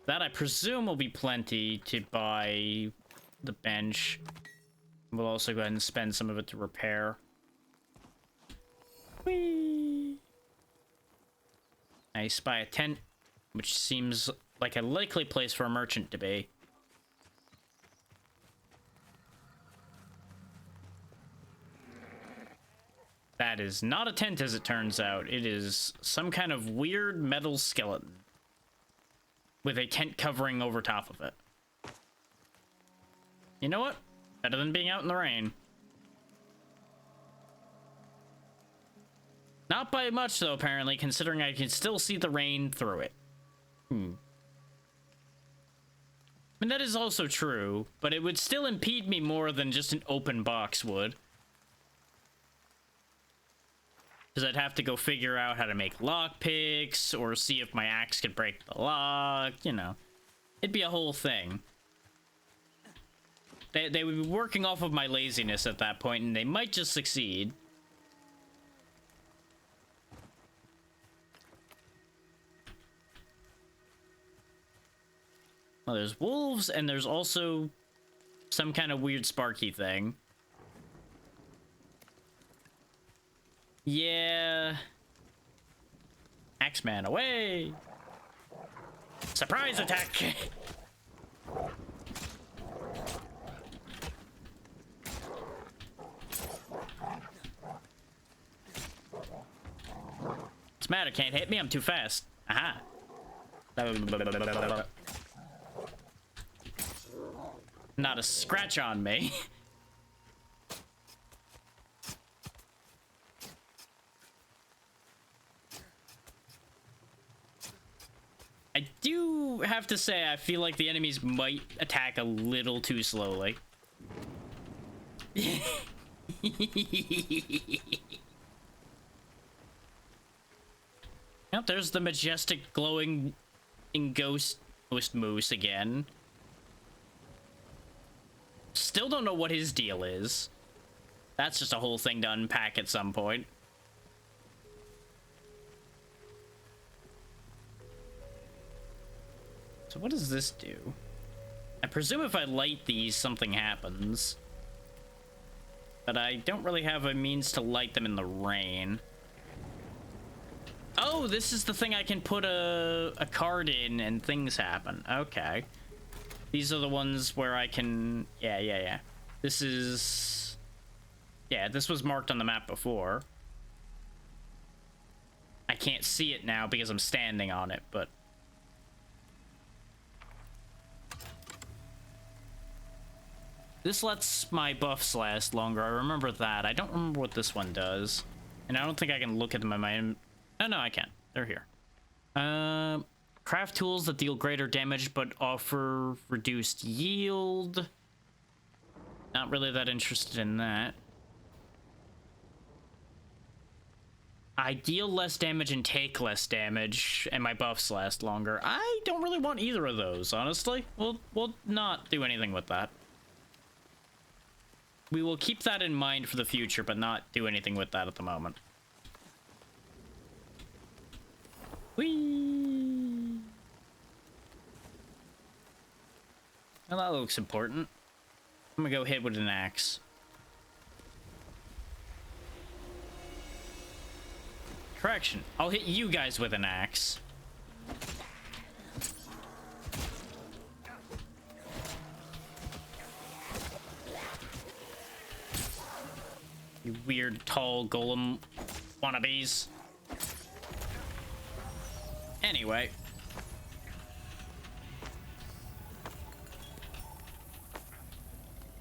That, I presume, will be plenty to buy the bench. We'll also go ahead and spend some of it to repair. Whee! I spy a tent, which seems like a likely place for a merchant to be. That is not a tent, as it turns out. It is some kind of weird metal skeleton with a tent covering over top of it. You know what? Better than being out in the rain. Not by much, though, apparently, considering I can still see the rain through it. I mean, that is also true, but it would still impede me more than just an open box would. Because I'd have to go figure out how to make lockpicks or see if my axe could break the lock, you know. It'd be a whole thing. They would be working off of my laziness at that point, and they might just succeed. Well, there's wolves, and there's also some kind of weird sparky thing. Yeah. Axeman away! Surprise attack! What's the matter? Can't hit me? I'm too fast. Aha. Not a scratch on me. I do have to say, I feel like the enemies might attack a little too slowly. Yep, there's the majestic glowing ghost moose again. Still don't know what his deal is. That's just a whole thing to unpack at some point. So what does this do? I presume if I light these, something happens. But I don't really have a means to light them in the rain. Oh, this is the thing I can put a card in and things happen. Okay. These are the ones where I can... Yeah. This is... Yeah, this was marked on the map before. I can't see it now because I'm standing on it, but... This lets my buffs last longer. I remember that. I don't remember what this one does. And I don't think I can look at them in my... Oh, no, I can. They're here. Craft tools that deal greater damage but offer reduced yield. Not really that interested in that. I deal less damage and take less damage, and my buffs last longer. I don't really want either of those, honestly. We'll not do anything with that. We will keep that in mind for the future, but not do anything with that at the moment. Whee! Well, that looks important. I'm gonna go hit with an axe. Correction, I'll hit you guys with an axe. You weird, tall golem wannabes. Anyway.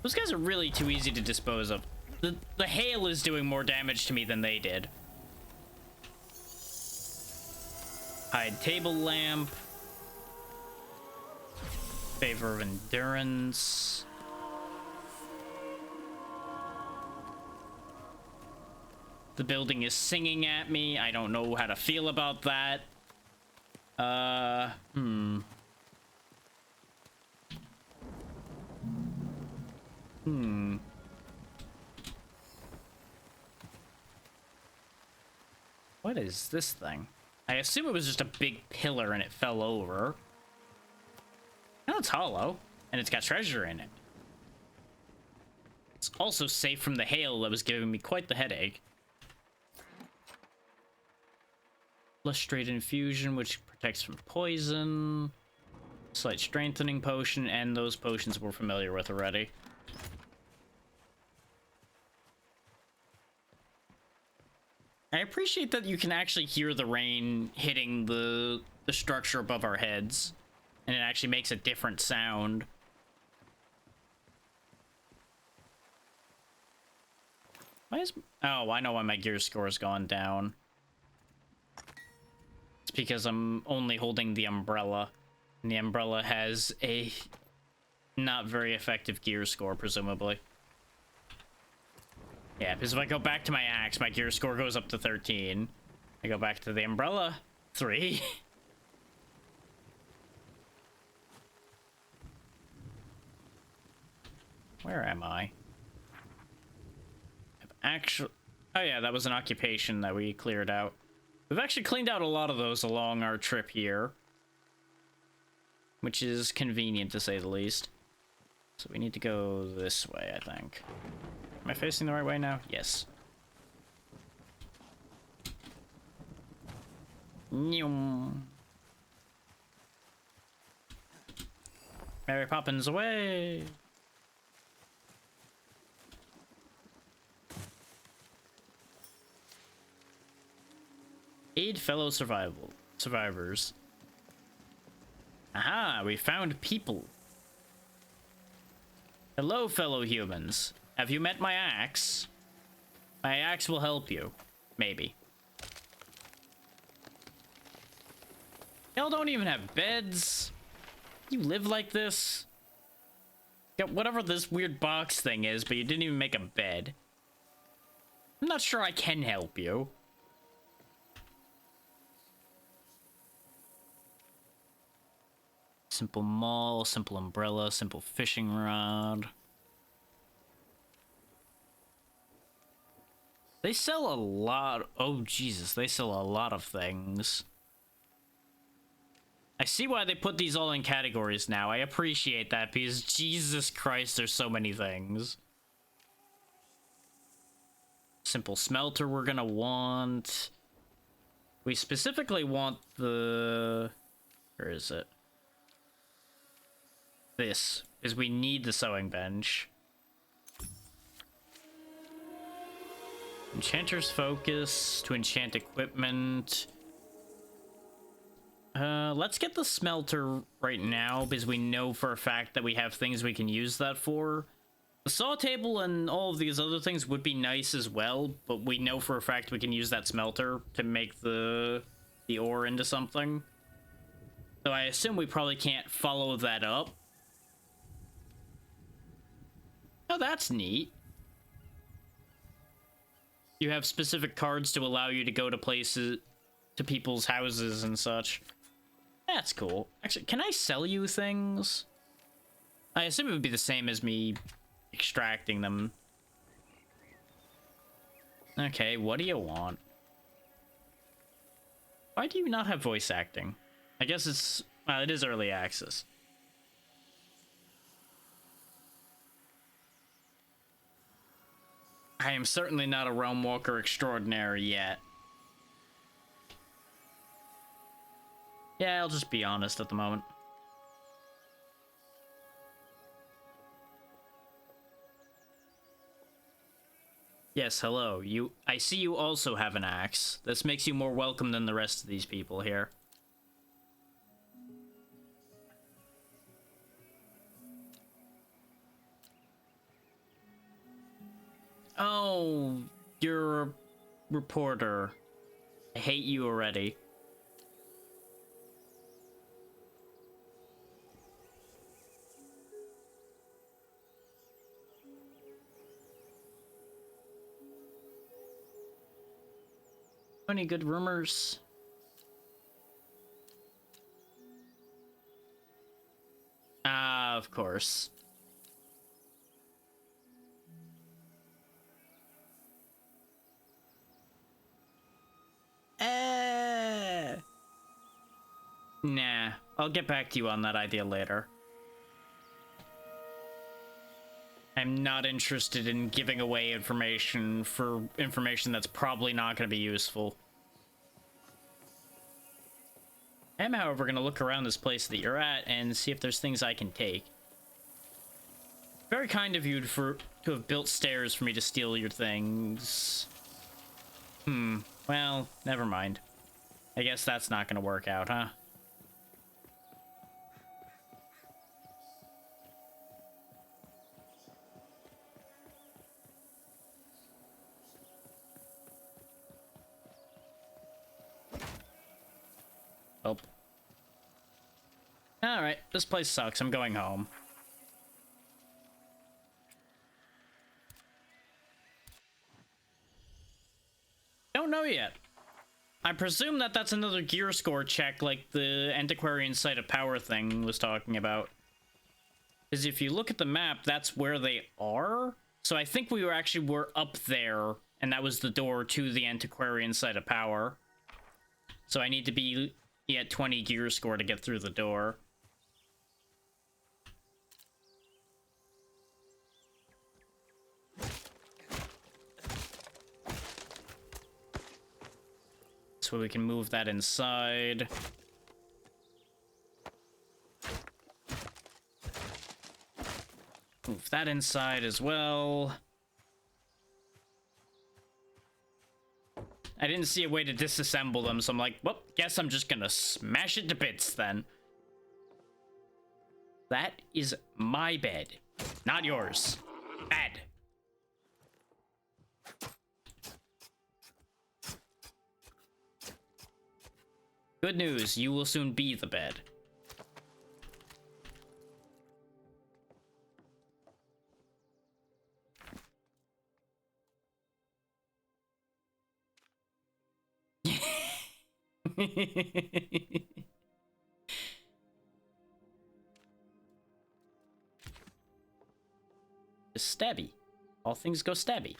Those guys are really too easy to dispose of. The hail is doing more damage to me than they did. Hide table lamp. Favor of endurance. The building is singing at me. I don't know how to feel about that. What is this thing? I assume it was just a big pillar and it fell over. No, it's hollow, and it's got treasure in it. It's also safe from the hail that was giving me quite the headache. Lustrate infusion, which protects from poison. Slight strengthening potion, and those potions we're familiar with already. I appreciate that you can actually hear the rain hitting the structure above our heads, and it actually makes a different sound. Why is... Oh, I know why my gear score has gone down. It's because I'm only holding the umbrella, and the umbrella has a not very effective gear score, presumably. Yeah, because if I go back to my axe, my gear score goes up to 13. I go back to the umbrella, 3. Where am I? Actually, oh yeah, that was an occupation that we cleared out. We've actually cleaned out a lot of those along our trip here, which is convenient to say the least. So we need to go this way, I think. Am I facing the right way now? Yes. Nyum. Mary Poppins away! Aid fellow survivors. Aha, we found people. Hello, fellow humans. Have you met my axe? My axe will help you. Maybe. Y'all don't even have beds. You live like this? Got whatever this weird box thing is, but you didn't even make a bed. I'm not sure I can help you. Simple maul, simple umbrella, simple fishing rod. They sell a lot. Oh, Jesus, they sell a lot of things. I see why they put these all in categories now. I appreciate that because Jesus Christ, there's so many things. Simple smelter we're gonna want. We specifically want the... Where is it? This, is we need the sewing bench. Enchanter's focus to enchant equipment. Let's get the smelter right now because we know for a fact that we have things we can use that for. The saw table and all of these other things would be nice as well, but we know for a fact we can use that smelter to make the ore into something. So I assume we probably can't follow that up. Oh, that's neat. You have specific cards to allow you to go to places, to people's houses and such. That's cool. Actually, can I sell you things? I assume it would be the same as me extracting them. Okay, what do you want? Why do you not have voice acting? I guess it's... well, it is early access. I am certainly not a realm walker extraordinary yet. Yeah, I'll just be honest at the moment. Yes, hello. I see you also have an axe. This makes you more welcome than the rest of these people here. Oh, you're a reporter. I hate you already. Any good rumors? Ah, of course. Nah, I'll get back to you on that idea later. I'm not interested in giving away information for information that's probably not going to be useful. I am, however, going to look around this place that you're at and see if there's things I can take. Very kind of you to have built stairs for me to steal your things. Well, never mind. I guess that's not going to work out, huh? Oh. Alright, this place sucks. I'm going home. don't know yet. I presume that that's another gear score check like the Antiquarian Site of Power thing was talking about. Because if you look at the map, that's where they are. So I think we were up there, and that was the door to the Antiquarian Site of Power. So I need to be at 20 gear score to get through the door. So we can move that inside. Move that inside as well. I didn't see a way to disassemble them, so I'm like, well, guess I'm just gonna smash it to bits then. That is my bed, not yours. Bad. Good news, you will soon be the bed. Just stabby. All things go stabby.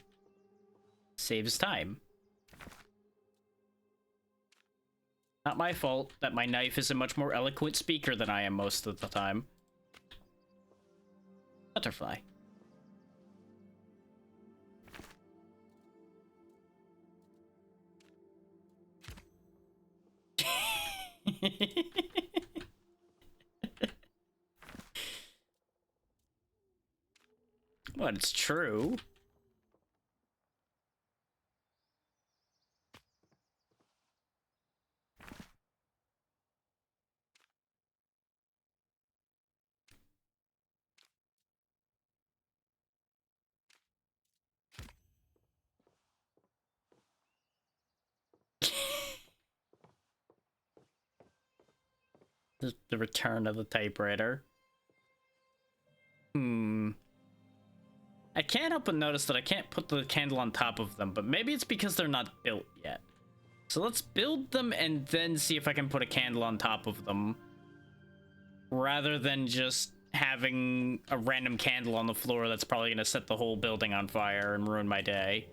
Saves time. Not my fault that my knife is a much more eloquent speaker than I am most of the time. Butterfly. Well, it's true. The return of the typewriter. I can't help but notice that I can't put the candle on top of them, but maybe it's because they're not built yet. So let's build them and then see if I can put a candle on top of them, rather than just having a random candle on the floor that's probably going to set the whole building on fire and ruin my day.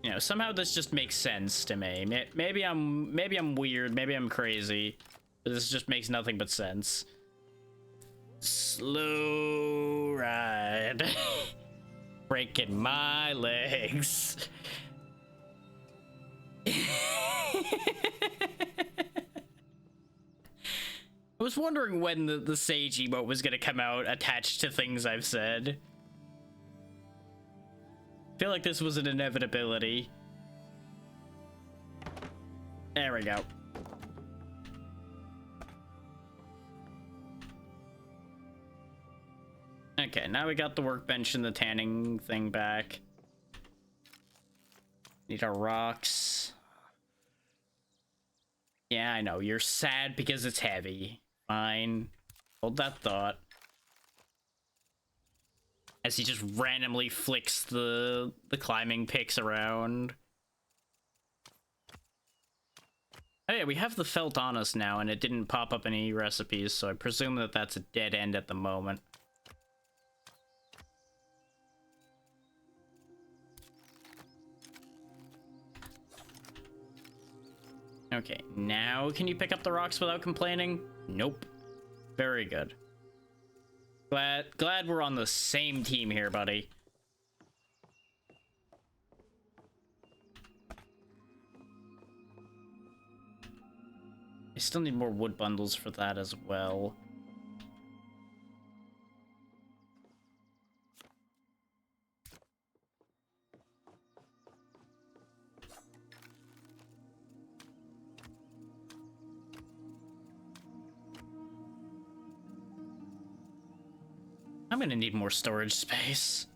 You know, somehow this just makes sense to me. Maybe I'm weird, maybe I'm crazy, but this just makes nothing but sense. Slow ride. Breaking my legs. I was wondering when the Sage emote was gonna come out attached to things I've said. I feel like this was an inevitability. There we go. Okay, now we got the workbench and the tanning thing back. Need our rocks. Yeah, I know. You're sad because it's heavy. Fine. Hold that thought. As he just randomly flicks the climbing picks around. Oh yeah, we have the felt on us now, and it didn't pop up any recipes, so I presume that that's a dead end at the moment. Okay, now can you pick up the rocks without complaining? Nope. Very good. Glad we're on the same team here, buddy. I still need more wood bundles for that as well. I'm gonna need more storage space.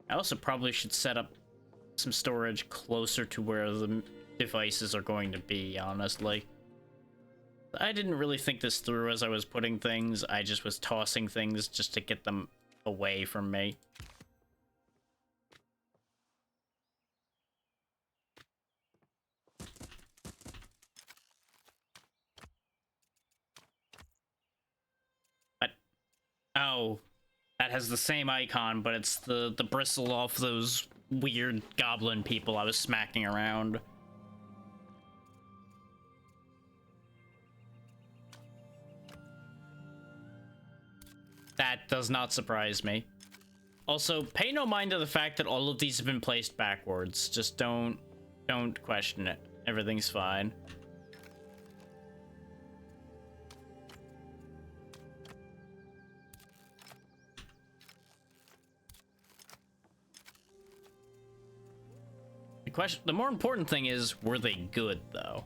I also probably should set up some storage closer to where the devices are going to be, honestly. I didn't really think this through as I was putting things. I just was tossing things just to get them away from me. But, oh, that has the same icon, but it's the bristle off those weird goblin people I was smacking around. That does not surprise me. Also, pay no mind to the fact that all of these have been placed backwards. Just don't question it. Everything's fine. The more important thing is, were they good though?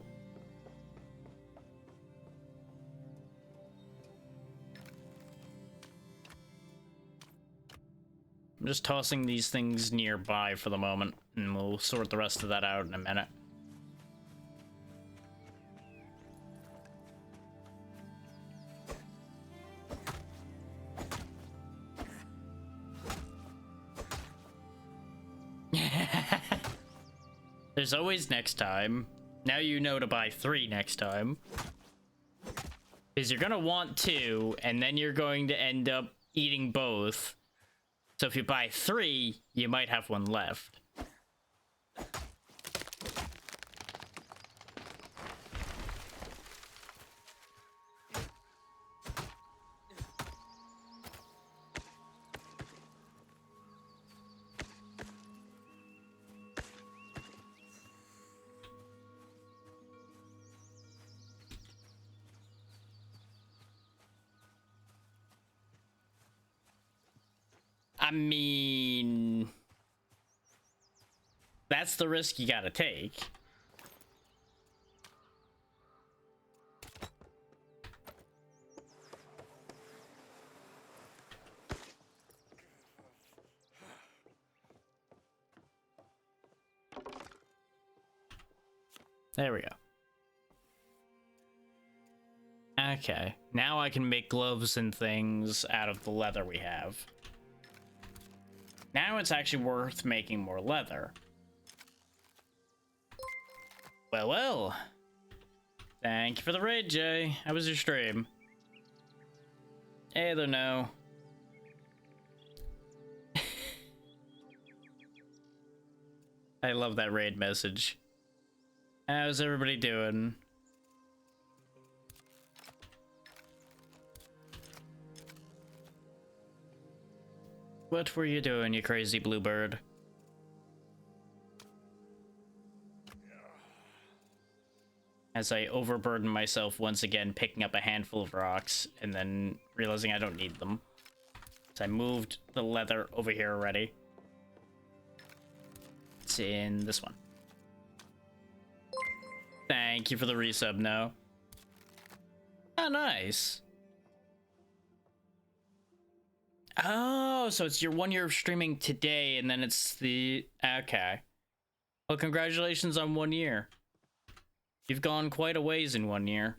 I'm just tossing these things nearby for the moment, and we'll sort the rest of that out in a minute. There's always next time. Now you know to buy 3 next time. Because you're gonna want 2, and then you're going to end up eating both. So if you buy 3, you might have 1 left. I mean, that's the risk you gotta take. There we go. Okay, now I can make gloves and things out of the leather we have. Now it's actually worth making more leather. Well, well. Thank you for the raid, Jay. How was your stream? I don't know. I love that raid message. How's everybody doing? What were you doing, you crazy bluebird? As I overburden myself once again, picking up a handful of rocks and then realizing I don't need them. So I moved the leather over here already. It's in this one. Thank you for the resub, no. Oh, nice. Oh, so it's your 1 year of streaming today, and then it's the... Okay. Well, congratulations on 1 year. You've gone quite a ways in 1 year.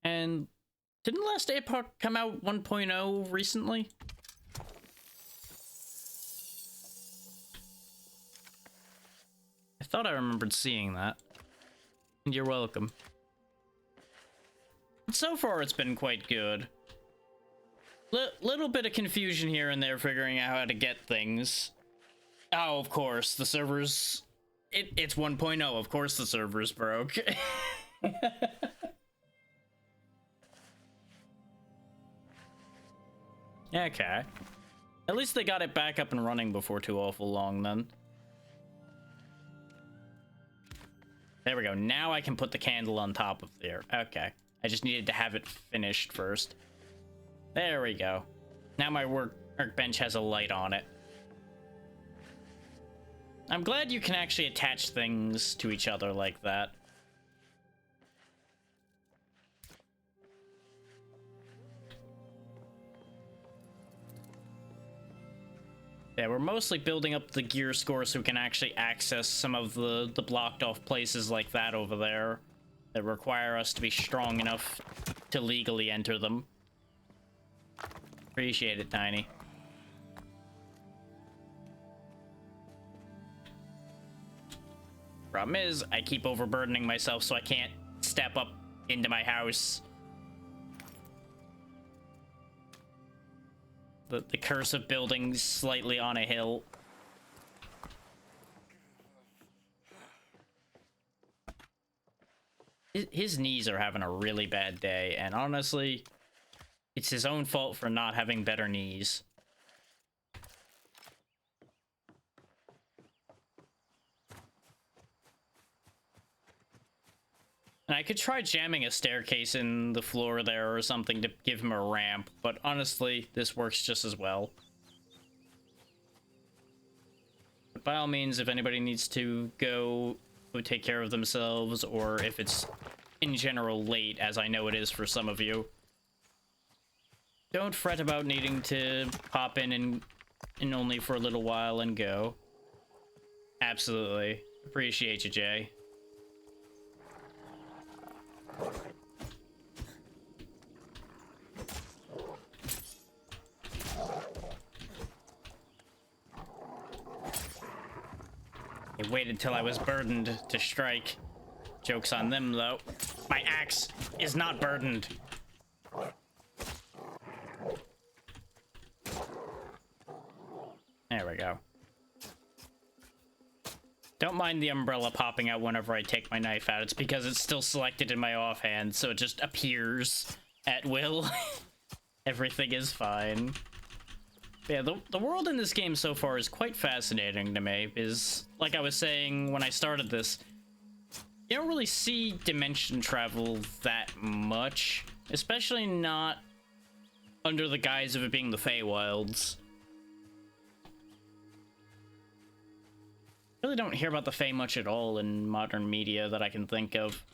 And didn't Last Epoch come out 1.0 recently? I thought I remembered seeing that. And you're welcome. But so far, it's been quite good. Little bit of confusion here and there figuring out how to get things. Oh, of course, the servers... It's 1.0, of course the servers broke. Okay. At least they got it back up and running before too awful long, then. There we go. Now I can put the candle on top of there. Okay. I just needed to have it finished first. There we go. Now my workbench has a light on it. I'm glad you can actually attach things to each other like that. Yeah, we're mostly building up the gear score so we can actually access some of the blocked off places like that over there that require us to be strong enough to legally enter them. Appreciate it, Tiny. Problem is, I keep overburdening myself so I can't step up into my house. The curse of building slightly on a hill. His knees are having a really bad day, and honestly, it's his own fault for not having better knees. And I could try jamming a staircase in the floor there or something to give him a ramp, but honestly, this works just as well. But by all means, if anybody needs to go take care of themselves, or if it's in general late, as I know it is for some of you, don't fret about needing to pop in and only for a little while and go. Absolutely. Appreciate you, Jay. They waited till I was burdened to strike. Joke's on them, though. My axe is not burdened. There we go. Don't mind the umbrella popping out whenever I take my knife out. It's because it's still selected in my offhand, so it just appears at will. Everything is fine. Yeah, the world in this game so far is quite fascinating to me, because, like I was saying when I started this, you don't really see dimension travel that much, especially not under the guise of it being the Feywilds. Really don't hear about the Fae much at all in modern media that I can think of.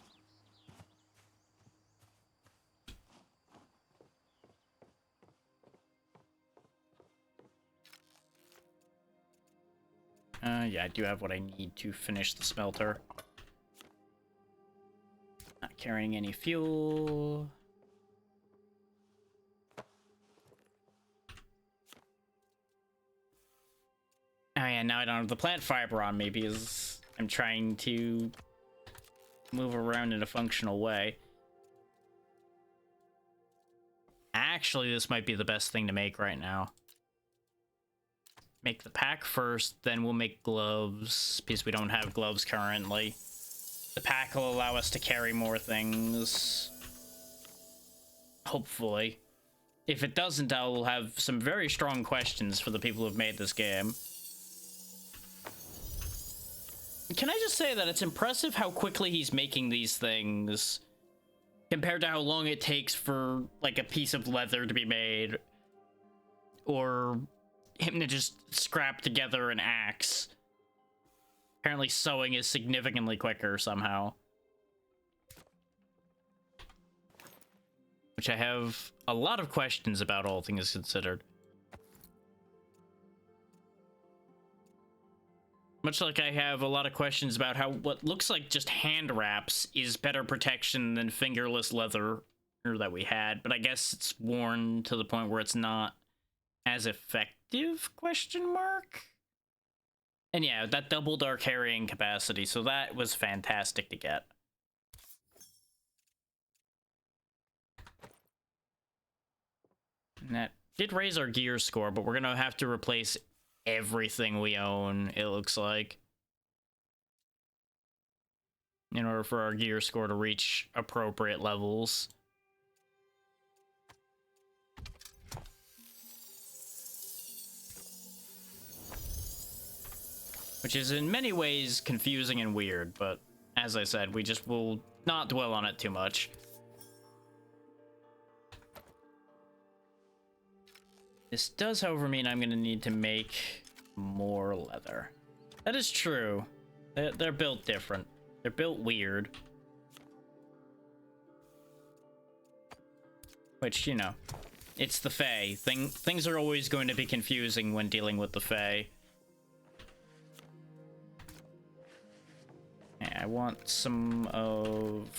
Yeah, I do have what I need to finish the smelter. Not carrying any fuel. Oh yeah, now I don't have the plant fiber on me because I'm trying to move around in a functional way. Actually, this might be the best thing to make right now. Make the pack first, then we'll make gloves, because we don't have gloves currently. The pack will allow us to carry more things. Hopefully. If it doesn't, I'll have some very strong questions for the people who've made this game. Can I just say that it's impressive how quickly he's making these things compared to how long it takes for, like, a piece of leather to be made, or him to just scrap together an axe. Apparently sewing is significantly quicker somehow. Which I have a lot of questions about, all things considered. Much like I have a lot of questions about how what looks like just hand wraps is better protection than fingerless leather that we had, but I guess it's worn to the point where it's not as effective, question mark? And yeah, that doubled our carrying capacity, so that was fantastic to get. And that did raise our gear score, but we're gonna have to replace everything we own, it looks like, in order for our gear score to reach appropriate levels. Which is in many ways confusing and weird, but as I said, we just will not dwell on it too much. This does, however, mean I'm going to need to make more leather. That is true. They're built different. They're built weird. Which, you know, it's the Fae. Things are always going to be confusing when dealing with the Fae. Yeah, I want some of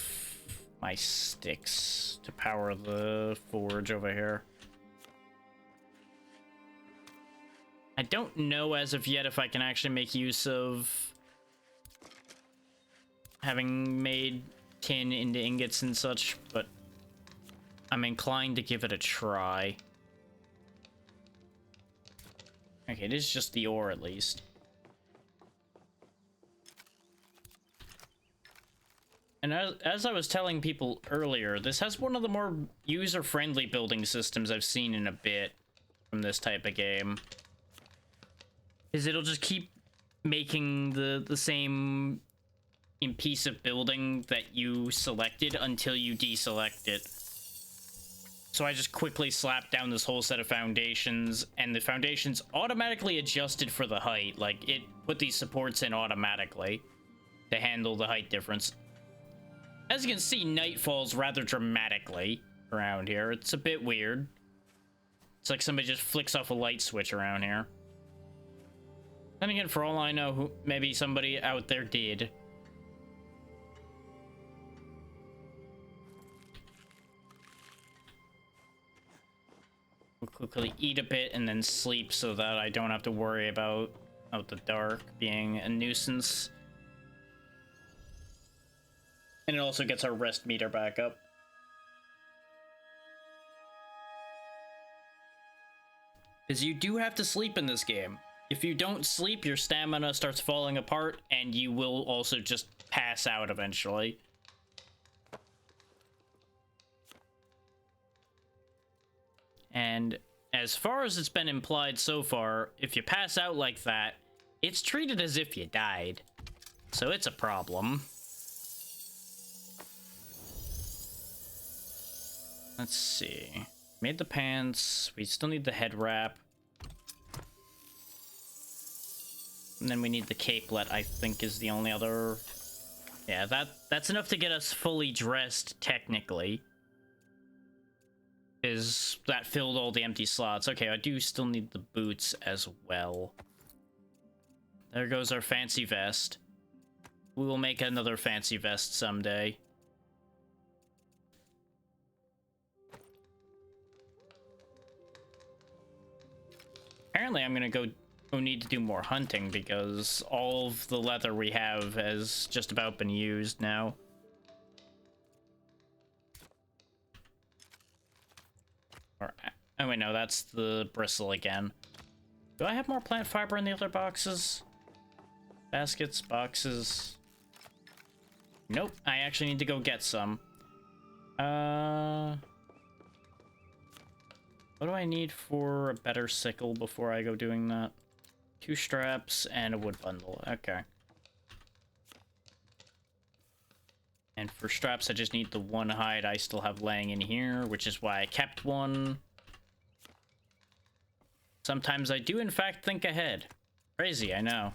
my sticks to power the forge over here. I don't know as of yet if I can actually make use of having made tin into ingots and such, but I'm inclined to give it a try. Okay, it is just the ore at least. And as I was telling people earlier, this has one of the more user-friendly building systems I've seen in a bit from this type of game. Is it'll just keep making the same piece of building that you selected until you deselect it. So I just quickly slapped down this whole set of foundations, and the foundations automatically adjusted for the height. Like, it put these supports in automatically to handle the height difference. As you can see, night falls rather dramatically around here. It's a bit weird. It's like somebody just flicks off a light switch around here. Then again, for all I know, maybe somebody out there did. We'll quickly eat a bit and then sleep so that I don't have to worry about the dark being a nuisance. And it also gets our rest meter back up. Because you do have to sleep in this game. If you don't sleep, your stamina starts falling apart, and you will also just pass out eventually. And as far as it's been implied so far, if you pass out like that, it's treated as if you died. So it's a problem. Let's see. Made the pants. We still need the head wrap. And then we need the capelet, I think, is the only other... Yeah, that's enough to get us fully dressed, technically. Is that filled all the empty slots. Okay, I do still need the boots as well. There goes our fancy vest. We will make another fancy vest someday. Apparently I'm gonna go need to do more hunting because all of the leather we have has just about been used now. Or, oh wait, no, that's the bristle again. Do I have more plant fiber in the other boxes? Baskets, boxes. Nope, I actually need to go get some. What do I need for a better sickle before I go doing that? 2 straps and a wood bundle. Okay. And for straps, I just need the 1 hide I still have laying in here, which is why I kept one. Sometimes I do, in fact, think ahead. Crazy, I know.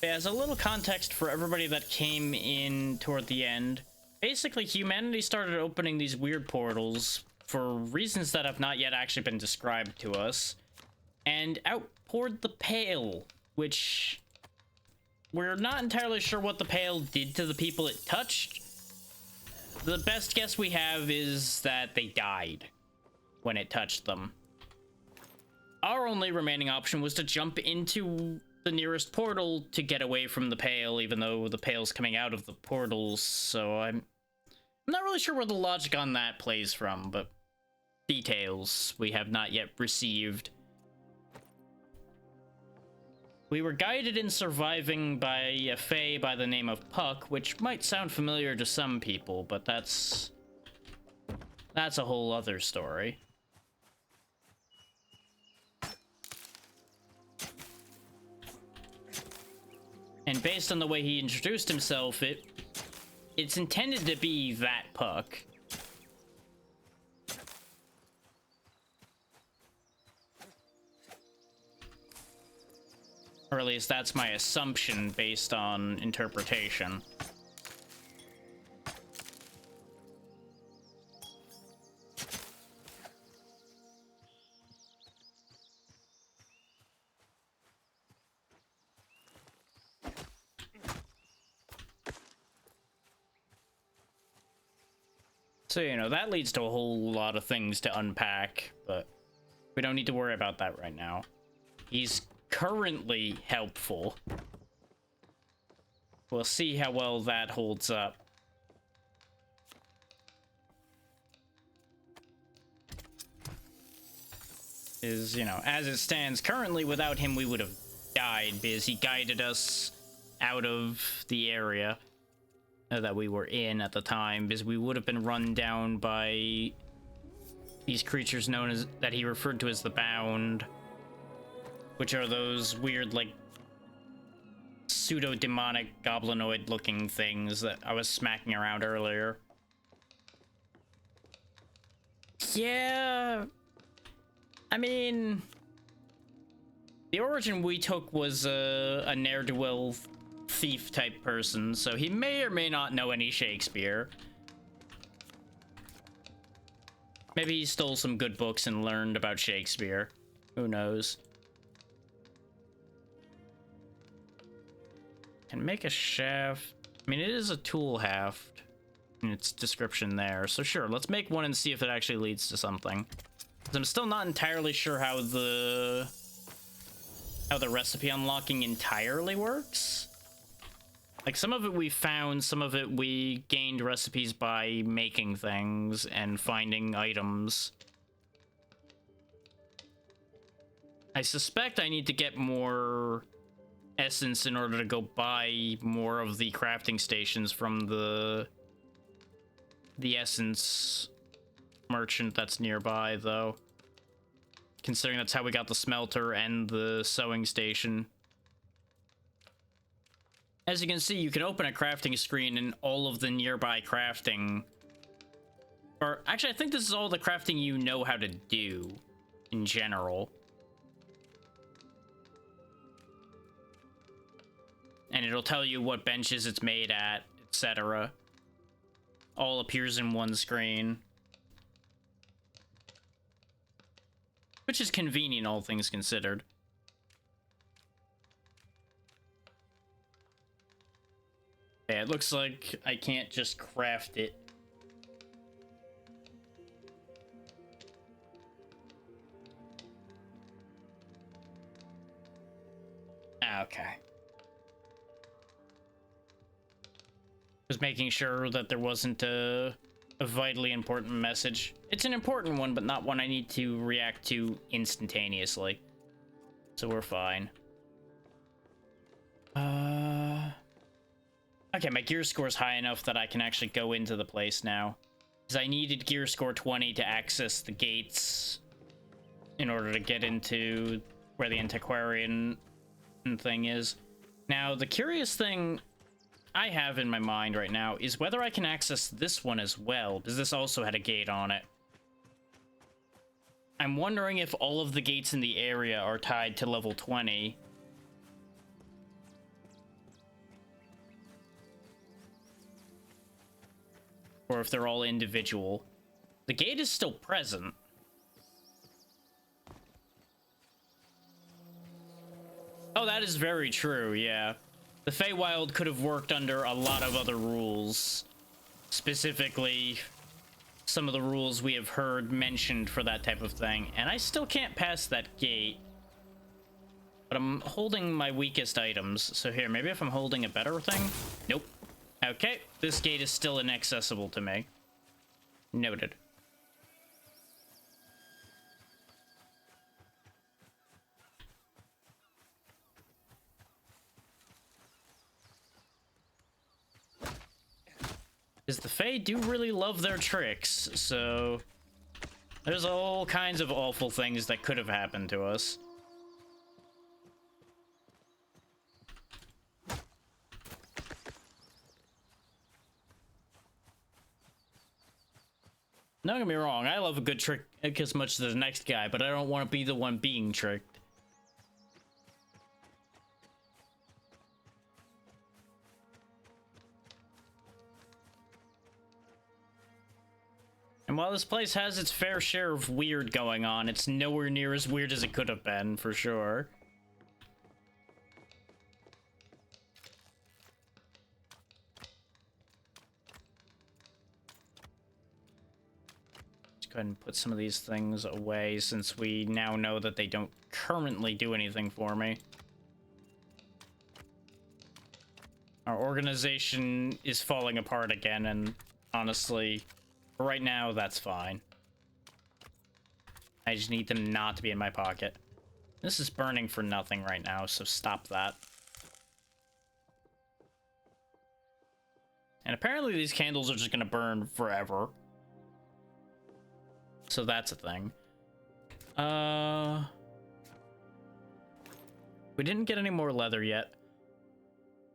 Yeah, as a little context for everybody that came in toward the end, basically humanity started opening these weird portals for reasons that have not yet actually been described to us, and outpoured the Pale, which we're not entirely sure what the Pale did to the people it touched. The best guess we have is that they died when it touched them. Our only remaining option was to jump into the nearest portal to get away from the Pale, even though the Pale's coming out of the portals, so I'm not really sure where the logic on that plays from, but details we have not yet received. We were guided in surviving by a fae by the name of Puck, which might sound familiar to some people, but that's a whole other story. And based on the way he introduced himself, it's intended to be that Puck. Or at least that's my assumption based on interpretation. So, you know, that leads to a whole lot of things to unpack, but we don't need to worry about that right now. He's currently helpful. We'll see how well that holds up. Is, you know, as it stands currently, without him, we would have died because he guided us out of the area that we were in at the time, because we would have been run down by these creatures known as, that he referred to as the Bound, which are those weird, like, pseudo-demonic goblinoid looking things that I was smacking around earlier. Yeah, I mean, the origin we took was a ne'er-do-well thief type person, so he may or may not know any Shakespeare. Maybe he stole some good books and learned about Shakespeare. Who knows? Can make a shaft. I mean, it is a tool haft in its description there, so sure, let's make one and see if it actually leads to something. I'm still not entirely sure how the recipe unlocking entirely works. Like, some of it we found, some of it we gained recipes by making things and finding items. I suspect I need to get more essence in order to go buy more of the crafting stations from the essence merchant that's nearby, though, considering that's how we got the smelter and the sewing station. As you can see, you can open a crafting screen and all of the nearby crafting, or actually I think this is all the crafting you know how to do in general, and it'll tell you what benches it's made at, etc. All appears in one screen, which is convenient, all things considered. Yeah, it looks like I can't just craft it. Okay. Just making sure that there wasn't a vitally important message. It's an important one, but not one I need to react to instantaneously. So we're fine. Okay, my gear score is high enough that I can actually go into the place now. Because I needed gear score 20 to access the gates in order to get into where the antiquarian thing is. Now, the curious thing I have in my mind right now is whether I can access this one as well, because this also had a gate on it. I'm wondering if all of the gates in the area are tied to level 20. Or if they're all individual. The gate is still present. Oh, that is very true, yeah. The Feywild could have worked under a lot of other rules. Specifically, some of the rules we have heard mentioned for that type of thing. And I still can't pass that gate. But I'm holding my weakest items. So here, maybe if I'm holding a better thing? Nope. Okay, this gate is still inaccessible to me. Noted. Because the Fae do really love their tricks, so there's all kinds of awful things that could have happened to us. Don't get me wrong, I love a good trick as much as the next guy, but I don't want to be the one being tricked. And while this place has its fair share of weird going on, it's nowhere near as weird as it could have been, for sure. go ahead and put some of these things away since we now know that they don't currently do anything for me. Our organization is falling apart again, and honestly, right now, that's fine. I just need them not to be in my pocket. This is burning for nothing right now, so stop that. And apparently these candles are just gonna burn forever. So that's a thing. We didn't get any more leather yet.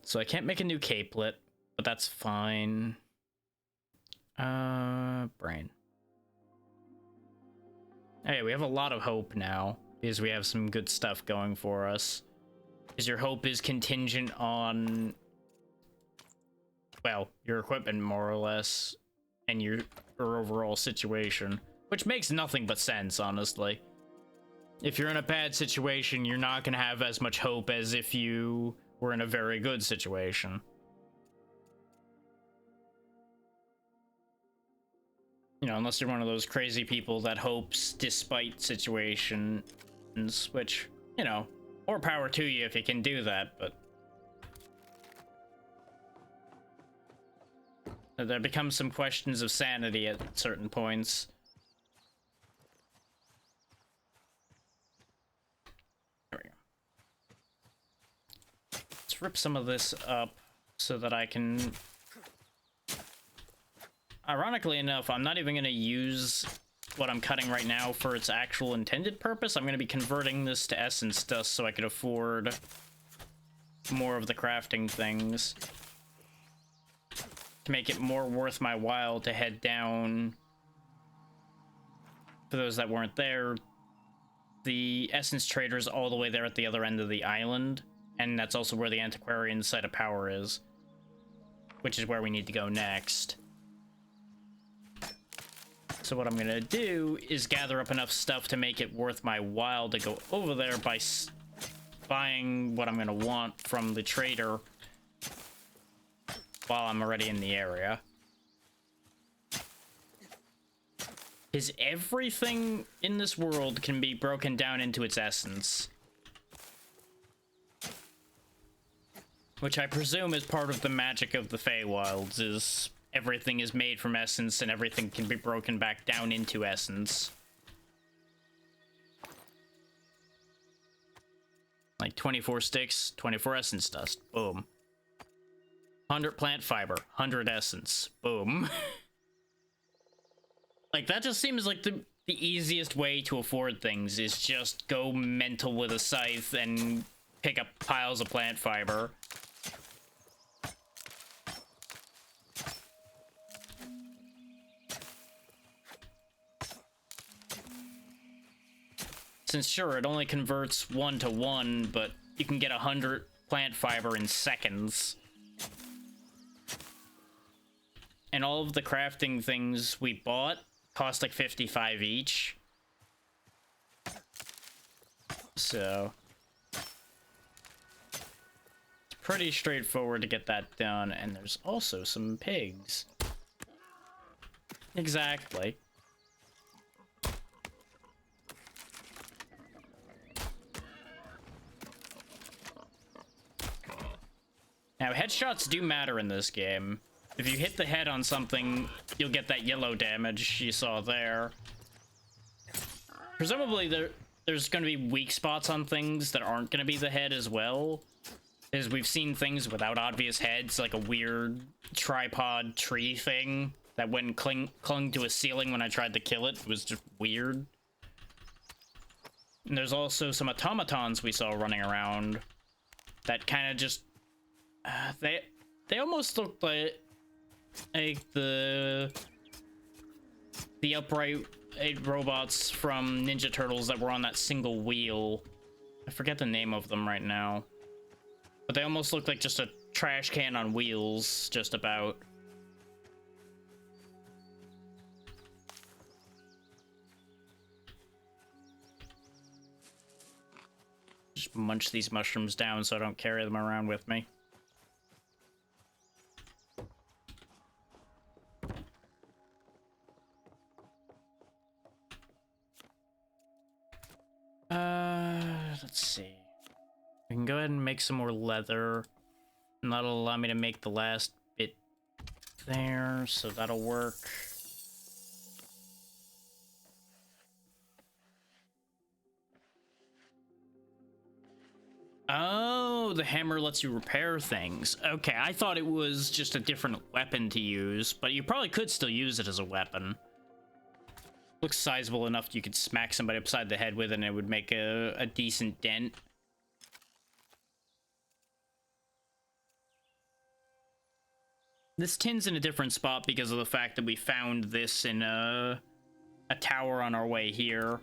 So I can't make a new capelet, but that's fine. Brain. Hey, we have a lot of hope now, because we have some good stuff going for us. Because your hope is contingent on, well, your equipment, more or less, and your overall situation. Which makes nothing but sense, honestly. If you're in a bad situation, you're not going to have as much hope as if you were in a very good situation. You know, unless you're one of those crazy people that hopes despite situations, which, you know, more power to you if you can do that, but there becomes some questions of sanity at certain points. There we go. Let's rip some of this up so that I can... Ironically enough, I'm not even going to use what I'm cutting right now for its actual intended purpose. I'm going to be converting this to essence dust so I could afford more of the crafting things. To make it more worth my while to head down. For those that weren't there, the essence trader is all the way there at the other end of the island. And that's also where the antiquarian site of power is. Which is where we need to go next. So what I'm gonna do is gather up enough stuff to make it worth my while to go over there by buying what I'm gonna want from the trader while I'm already in the area. Because everything in this world can be broken down into its essence. Which I presume is part of the magic of the Feywilds, is everything is made from essence and everything can be broken back down into essence. Like 24 sticks, 24 essence dust. Boom. 100 plant fiber, 100 essence. Boom. Like, that just seems like the easiest way to afford things, is just go mental with a scythe and pick up piles of plant fiber. Since sure, it only converts 1 to 1, but you can get 100 plant fiber in seconds. And all of the crafting things we bought cost like 55 each. So it's pretty straightforward to get that done. And there's also some pigs. Exactly. Now, headshots do matter in this game. If you hit the head on something, you'll get that yellow damage you saw there. Presumably, there's going to be weak spots on things that aren't going to be the head as well. Because we've seen things without obvious heads, like a weird tripod tree thing that went clung to a ceiling when I tried to kill it. It was just weird. And there's also some automatons we saw running around that kind of just... they almost look like the upright robots from Ninja Turtles that were on that single wheel. I forget the name of them right now. But they almost look like just a trash can on wheels, just about. Just munch these mushrooms down so I don't carry them around with me. I can go ahead and make some more leather, and that'll allow me to make the last bit there, so that'll work. Oh, the hammer lets you repair things. Okay, I thought it was just a different weapon to use, but you probably could still use it as a weapon. Looks sizable enough you could smack somebody upside the head with and it would make a decent dent. This tin's in a different spot because of the fact that we found this in a tower on our way here.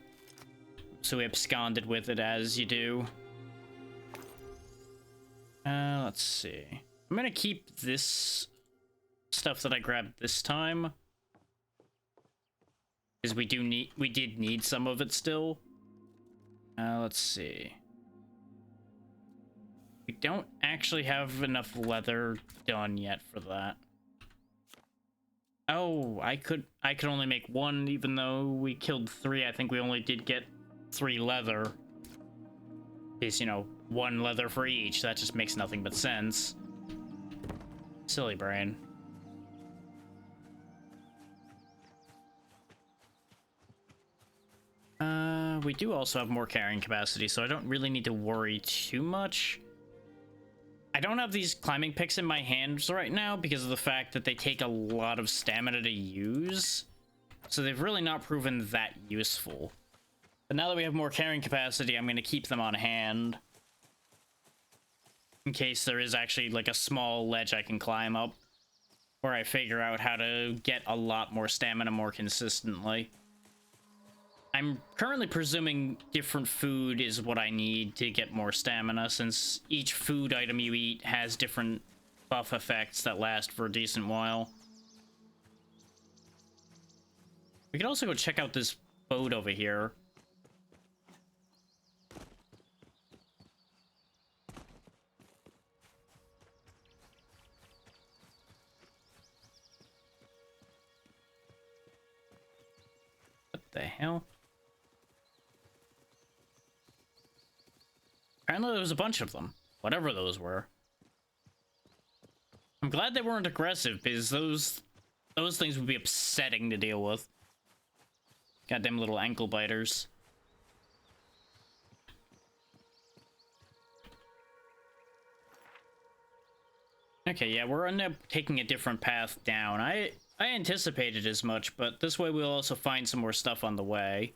So we absconded with it, as you do. Let's see. I'm gonna keep this stuff that I grabbed this time, because we did need some of it still. Let's see. We don't actually have enough leather done yet for that. Oh, I could only make one, even though we killed 3. I think we only did get 3 leather. Is, you know, 1 leather for each. That just makes nothing but sense. Silly brain. We do also have more carrying capacity, so I don't really need to worry too much. I don't have these climbing picks in my hands right now because of the fact that they take a lot of stamina to use. So they've really not proven that useful. But now that we have more carrying capacity, I'm going to keep them on hand. In case there is actually like a small ledge I can climb up. Where I figure out how to get a lot more stamina more consistently. I'm currently presuming different food is what I need to get more stamina, since each food item you eat has different buff effects that last for a decent while. We could also go check out this boat over here. What the hell? Apparently there was a bunch of them, whatever those were. I'm glad they weren't aggressive, because those things would be upsetting to deal with. Goddamn little ankle biters. Okay, yeah, we're end up taking a different path down. I anticipated as much, but this way we'll also find some more stuff on the way.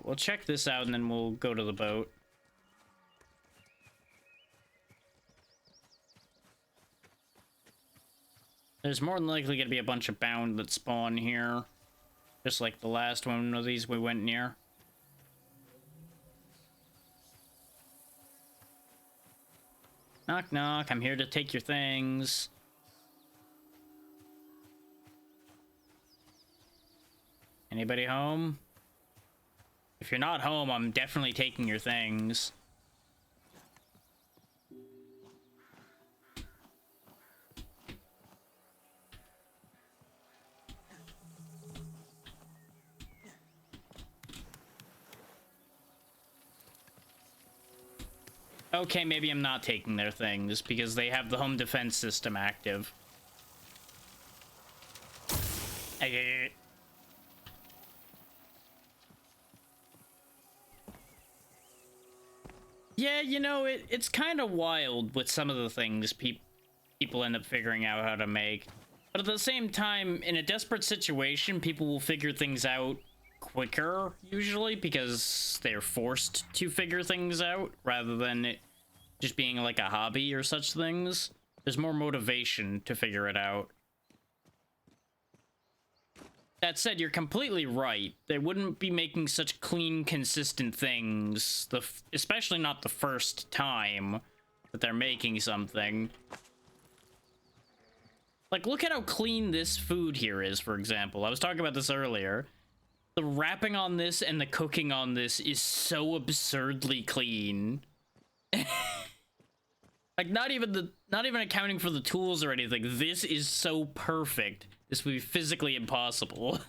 We'll check this out and then we'll go to the boat. There's more than likely going to be a bunch of bound that spawn here. Just like the last one of these we went near. Knock knock, I'm here to take your things. Anybody home? If you're not home, I'm definitely taking your things. Okay, maybe I'm not taking their things because they have the home defense system active. Yeah, you know, it's kind of wild with some of the things people end up figuring out how to make. But at the same time, in a desperate situation, people will figure things out quicker, usually, because they're forced to figure things out, rather than it just being like a hobby or such things. There's more motivation to figure it out. That said, you're completely right. They wouldn't be making such clean, consistent things, especially not the first time that they're making something. Like, look at how clean this food here is, for example. I was talking about this earlier. The wrapping on this and the cooking on this is so absurdly clean. Like, not even accounting for the tools or anything. This is so perfect. This would be physically impossible.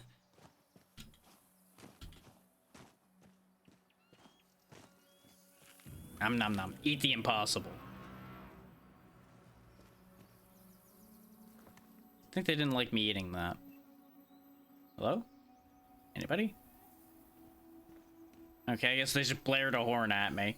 Nom nom nom. Eat the impossible. I think they didn't like me eating that. Hello? Anybody? Okay, I guess they just blared a horn at me.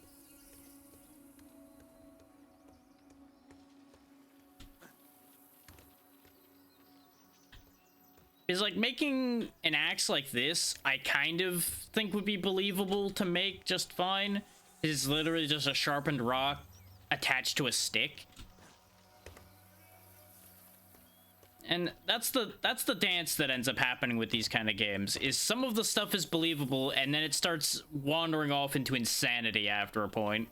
Is like making an axe like this, I kind of think would be believable to make just fine. It's literally just a sharpened rock attached to a stick. And that's the dance that ends up happening with these kind of games, is some of the stuff is believable and then it starts wandering off into insanity after a point.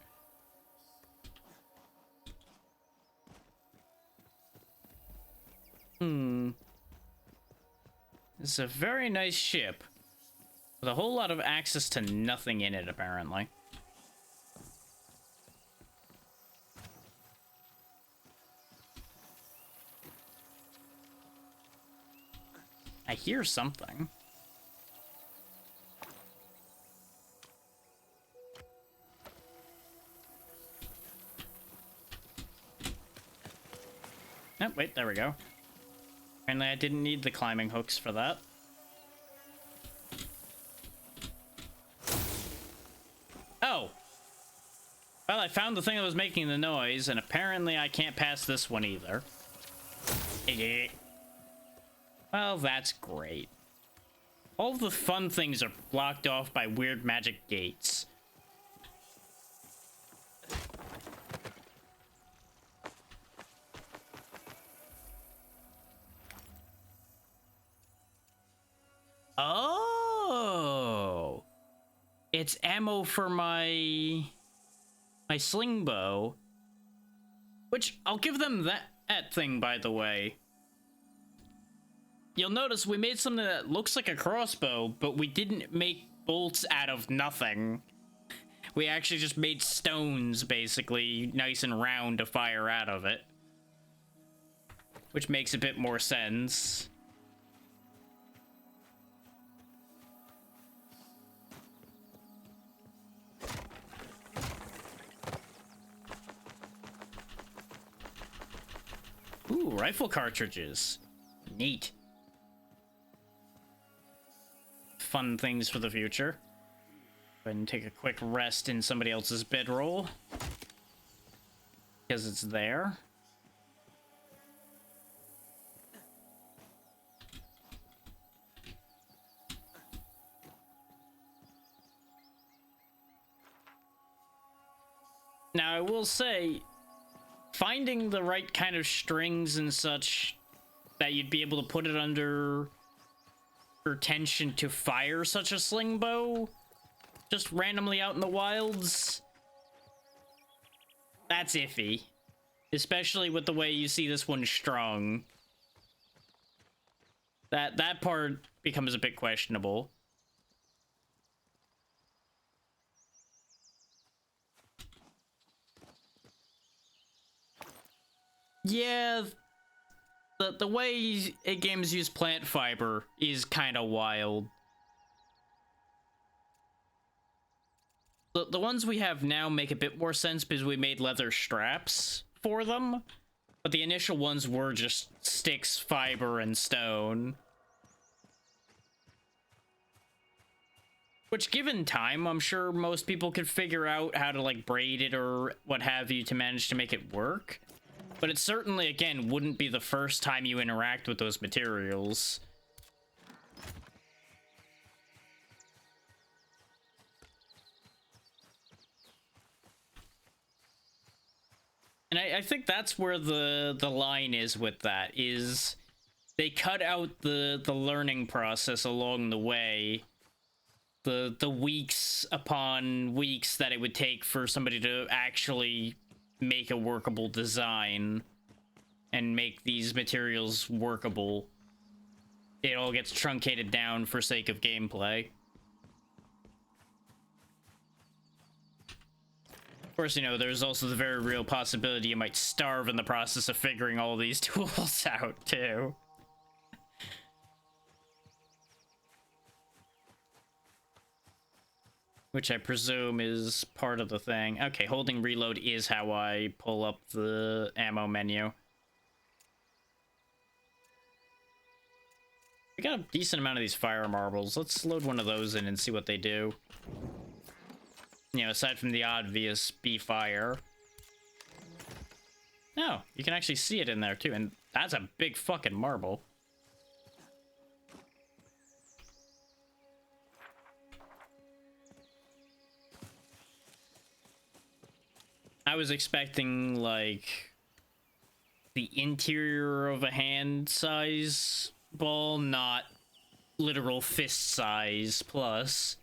It's a very nice ship with a whole lot of access to nothing in it, apparently. I hear something. Oh, wait, there we go. Apparently I didn't need the climbing hooks for that. Oh! Well, I found the thing that was making the noise, and apparently I can't pass this one either. Well, that's great. All the fun things are blocked off by weird magic gates. Oh! It's ammo for my sling bow. Which, I'll give them that thing, by the way. You'll notice we made something that looks like a crossbow, but we didn't make bolts out of nothing. We actually just made stones, basically, nice and round to fire out of it. Which makes a bit more sense. Ooh, rifle cartridges. Neat. Fun things for the future. Go ahead and take a quick rest in somebody else's bedroll. Because it's there. Now, I will say, finding the right kind of strings and such that you'd be able to put it under for tension to fire such a sling bow just randomly out in the wilds, that's iffy. Especially with the way you see this one strung. That part becomes a bit questionable. Yeah, the way games use plant fiber is kind of wild. The ones we have now make a bit more sense because we made leather straps for them, but the initial ones were just sticks, fiber, and stone. Which, given time, I'm sure most people could figure out how to, like, braid it or what have you to manage to make it work. But it certainly, again, wouldn't be the first time you interact with those materials. And I think that's where the line is with that, is they cut out the learning process along the way. The weeks upon weeks that it would take for somebody to actually make a workable design and make these materials workable. It all gets truncated down for sake of gameplay. Of course, you know, there's also the very real possibility you might starve in the process of figuring all these tools out, too. Which I presume is part of the thing. Okay, holding reload is how I pull up the ammo menu. We got a decent amount of these fire marbles. Let's load one of those in and see what they do. You know, aside from the obvious bee fire. No, you can actually see it in there too, and that's a big fucking marble. I was expecting, like, the interior of a hand size ball, not literal fist size plus.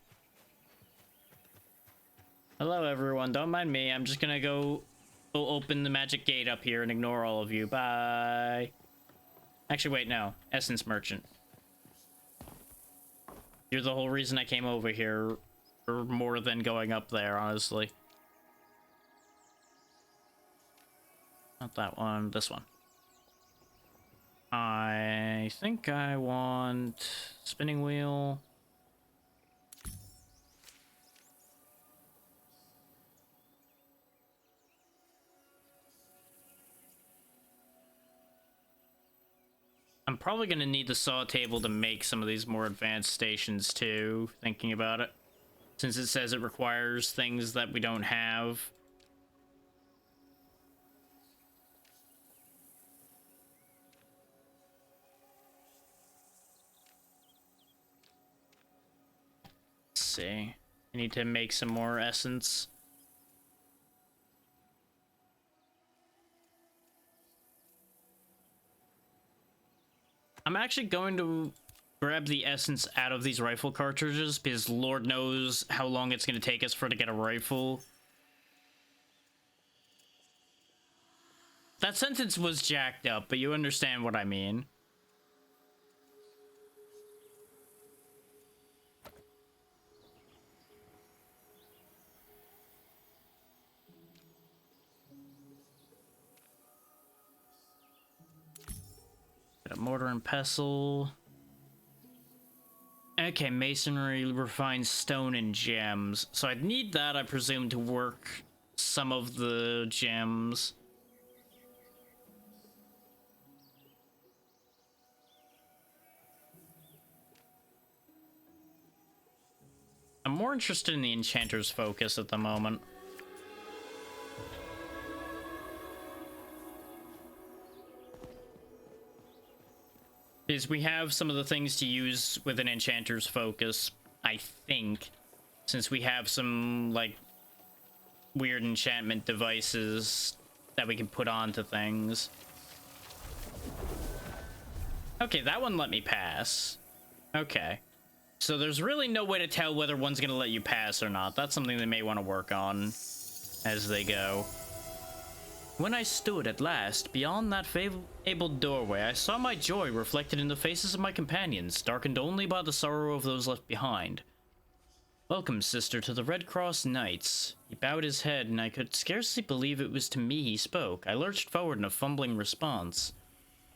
Hello, everyone. Don't mind me. I'm just gonna go open the magic gate up here and ignore all of you. Bye. Actually, wait, no. Essence Merchant. You're the whole reason I came over here, or more than going up there, honestly. Not that one, this one. I think I want spinning wheel. I'm probably going to need the saw table to make some of these more advanced stations too, thinking about it. Since it says it requires things that we don't have. Let's see. I need to make some more essence. I'm actually going to grab the essence out of these rifle cartridges because Lord knows how long it's going to take us to get a rifle. That sentence was jacked up, but you understand what I mean. Got a mortar and pestle. Okay, masonry, refined stone, and gems. So I'd need that, I presume, to work some of the gems. I'm more interested in the enchanter's focus at the moment. Is we have some of the things to use with an enchanter's focus, I think, since we have some, like, weird enchantment devices that we can put onto things. Okay, that one let me pass. Okay. So there's really no way to tell whether one's gonna let you pass or not. That's something they may want to work on as they go. When I stood at last beyond that fabled doorway, I saw my joy reflected in the faces of my companions, darkened only by the sorrow of those left behind. Welcome, sister, to the Red Cross Knights. He bowed his head, and I could scarcely believe it was to me he spoke. I lurched forward in a fumbling response.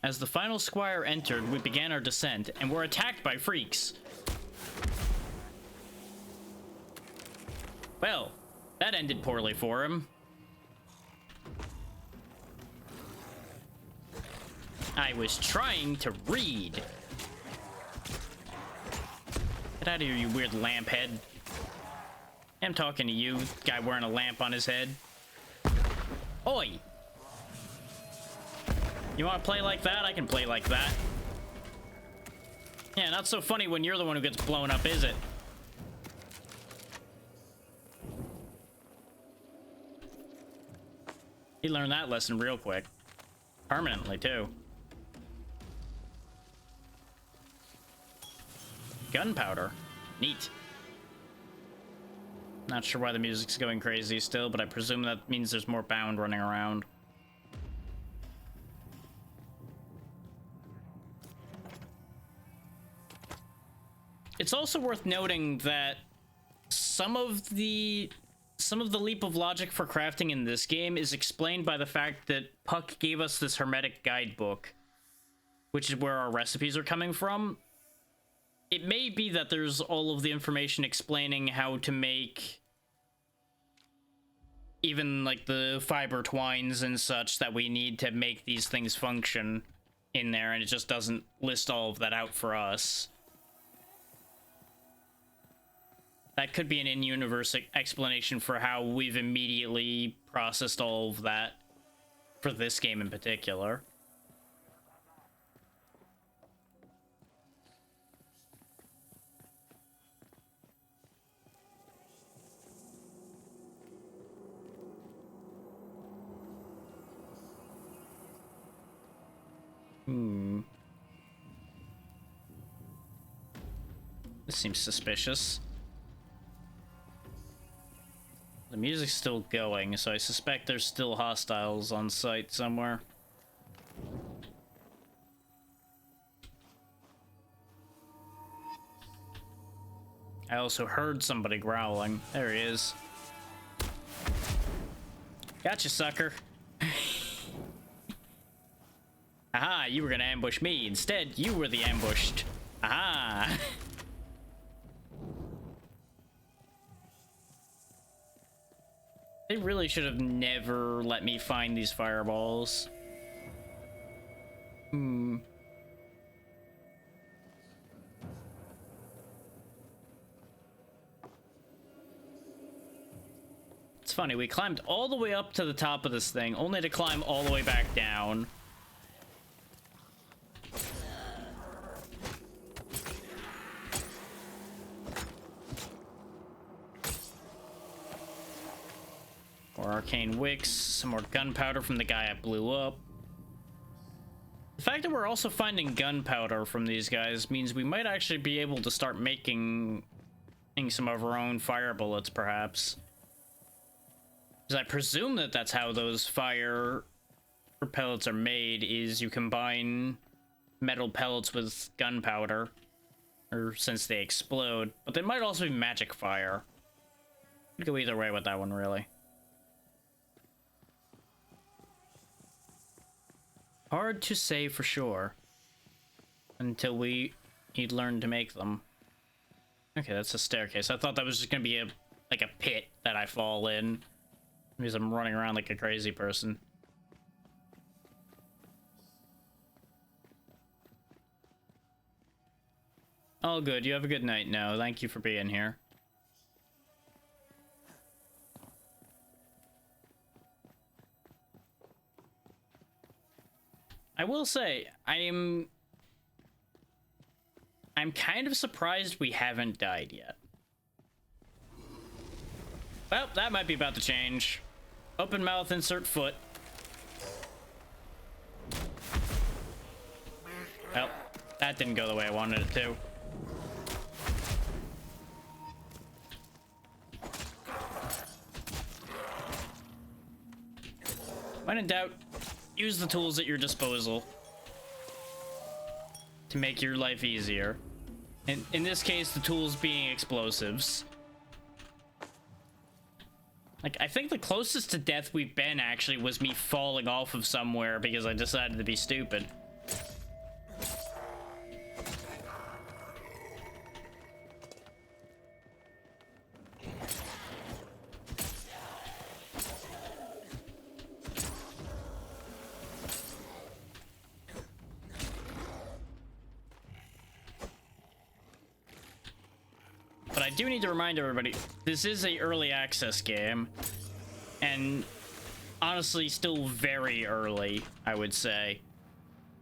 As the final squire entered, we began our descent, and were attacked by freaks. Well, that ended poorly for him. I was trying to read. Get out of here, you weird lamp head. I'm talking to you, guy wearing a lamp on his head. Oi! You want to play like that? I can play like that. Yeah, not so funny when you're the one who gets blown up, is it? He learned that lesson real quick. Permanently, too. Gunpowder. Neat. Not sure why the music's going crazy still, but I presume that means there's more bound running around. It's also worth noting that some of the some of the leap of logic for crafting in this game is explained by the fact that Puck gave us this hermetic guidebook, which is where our recipes are coming from. It may be that there's all of the information explaining how to make even like the fiber twines and such that we need to make these things function in there, and it just doesn't list all of that out for us. That could be an in-universe explanation for how we've immediately processed all of that for this game in particular. This seems suspicious. The music's still going, so I suspect there's still hostiles on site somewhere. I also heard somebody growling. There he is. Gotcha, sucker. Aha, you were gonna ambush me. Instead, you were the ambushed. Aha! They really should have never let me find these fireballs. It's funny, we climbed all the way up to the top of this thing, only to climb all the way back down. More arcane wicks, some more gunpowder from the guy I blew up. The fact that we're also finding gunpowder from these guys means we might actually be able to start making some of our own fire bullets, perhaps. Because I presume that that's how those fire pellets are made, is you combine metal pellets with gunpowder, or since they explode. But they might also be magic fire. Could go either way with that one, really. Hard to say for sure until we learn to make them. Okay, that's a staircase. I thought that was just gonna be like a pit that I fall in because I'm running around like a crazy person. All good. You have a good night now. Thank you for being here. I will say, I'm kind of surprised we haven't died yet. Well, that might be about to change. Open mouth, insert foot. Well, that didn't go the way I wanted it to. When in doubt, use the tools at your disposal to make your life easier. And in this case, the tools being explosives. Like, I think the closest to death we've been, actually, was me falling off of somewhere because I decided to be stupid. But I do need to remind everybody, this is an early access game, and honestly still very early, I would say.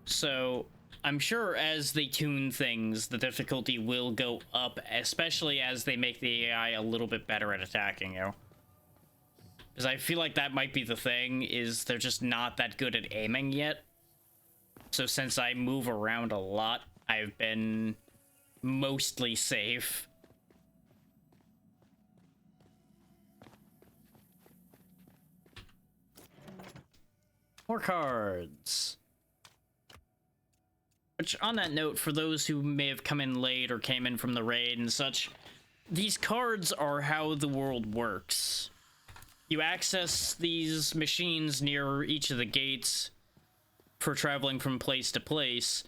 So I'm sure as they tune things, the difficulty will go up, especially as they make the AI a little bit better at attacking you. Because I feel like that might be the thing, is they're just not that good at aiming yet. So since I move around a lot, I've been mostly safe. More cards. Which, on that note, for those who may have come in late or came in from the raid and such, these cards are how the world works. you access these machines near each of the gates for traveling from place to place,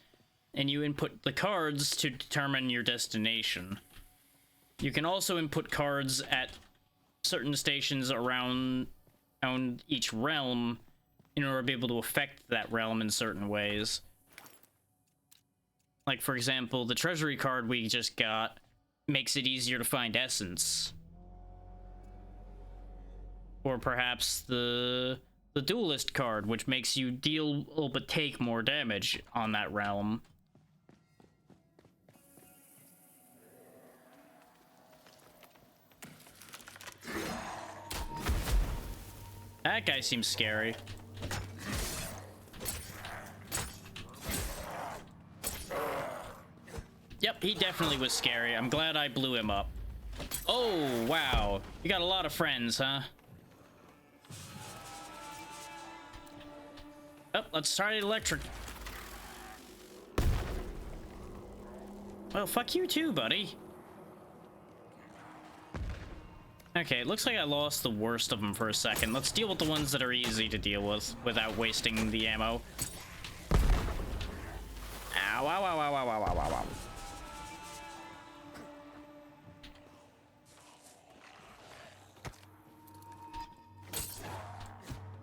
and you input the cards to determine your destination. You can also input cards at certain stations around each realm in order to be able to affect that realm in certain ways. Like, for example, the treasury card we just got makes it easier to find essence. Or perhaps the duelist card, which makes you deal but take more damage on that realm. That guy seems scary. Yep, he definitely was scary. I'm glad I blew him up. Oh, wow. You got a lot of friends, huh? Oh, let's try the electric. Well, fuck you too, buddy. Okay, it looks like I lost the worst of them for a second. Let's deal with the ones that are easy to deal with without wasting the ammo. Ow, ow, ow, ow, ow, ow, ow, ow, ow.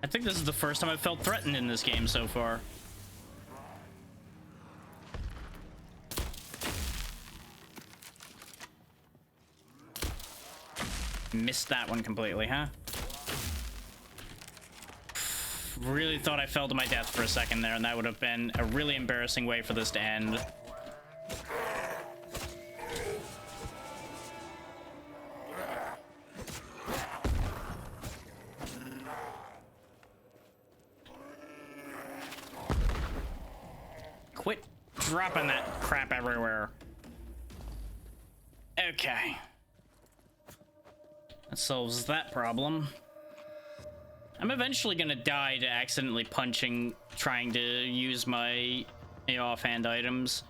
I think this is the first time I've felt threatened in this game so far. Missed that one completely, huh? Really thought I fell to my death for a second there, and that would have been a really embarrassing way for this to end. Quit dropping that crap everywhere. Okay. That solves that problem. I'm eventually gonna die to accidentally trying to use my offhand items.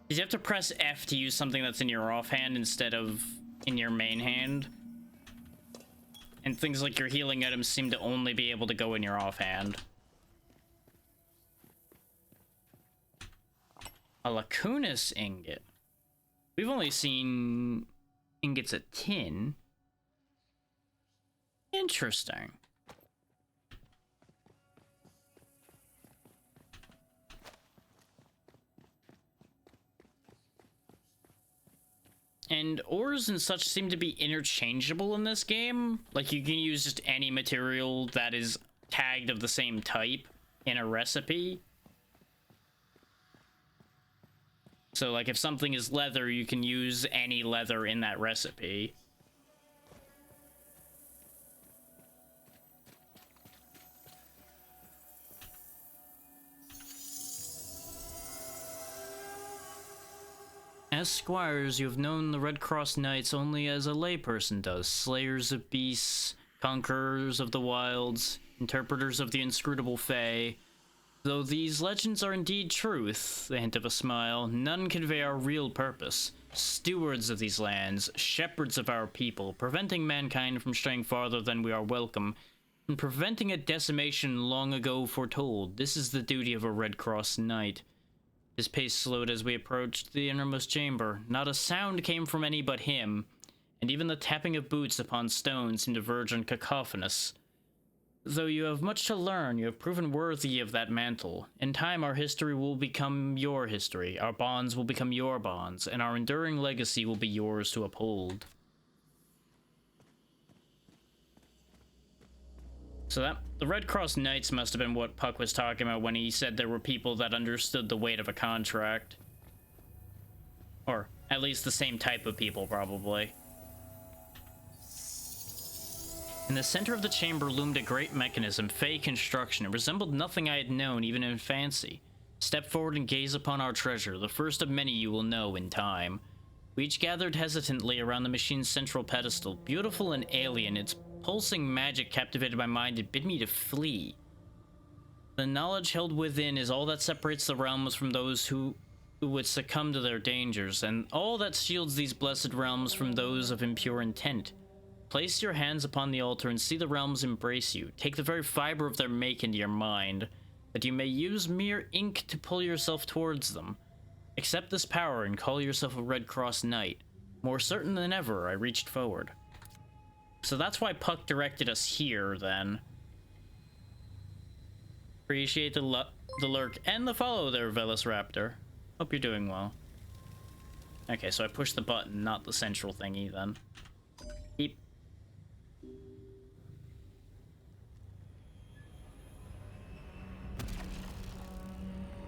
You have to press F to use something that's in your offhand instead of in your main hand. And things like your healing items seem to only be able to go in your offhand. A Lacunas ingot. We've only seen ingots of tin. Interesting. And ores and such seem to be interchangeable in this game. Like, you can use just any material that is tagged of the same type in a recipe. So, like, if something is leather, you can use any leather in that recipe. As squires, you have known the Red Cross Knights only as a layperson does. Slayers of beasts, conquerors of the wilds, interpreters of the inscrutable fae. Though these legends are indeed truth, the hint of a smile, none convey our real purpose. Stewards of these lands, shepherds of our people, preventing mankind from straying farther than we are welcome, and preventing a decimation long ago foretold. This is the duty of a Red Cross Knight. His pace slowed as we approached the innermost chamber. Not a sound came from any but him, and even the tapping of boots upon stone seemed to verge on cacophonous. Though you have much to learn, you have proven worthy of that mantle. In time, our history will become your history, our bonds will become your bonds, and our enduring legacy will be yours to uphold. So the Red Cross Knights must have been what Puck was talking about when he said there were people that understood the weight of a contract. Or at least the same type of people, probably. In the center of the chamber loomed a great mechanism, fey construction. It resembled nothing I had known, even in fancy. Step forward and gaze upon our treasure, the first of many you will know in time. We each gathered hesitantly around the machine's central pedestal. Beautiful and alien, its pulsing magic captivated my mind and bid me to flee. The knowledge held within is all that separates the realms from those who would succumb to their dangers, and all that shields these blessed realms from those of impure intent. Place your hands upon the altar and see the realms embrace you. Take the very fiber of their make into your mind, that you may use mere ink to pull yourself towards them. Accept this power and call yourself a Red Cross Knight. More certain than ever, I reached forward. So that's why Puck directed us here, then. Appreciate the lurk and the follow there, Velociraptor. Hope you're doing well. Okay, so I pushed the button, not the central thingy, then. Keep.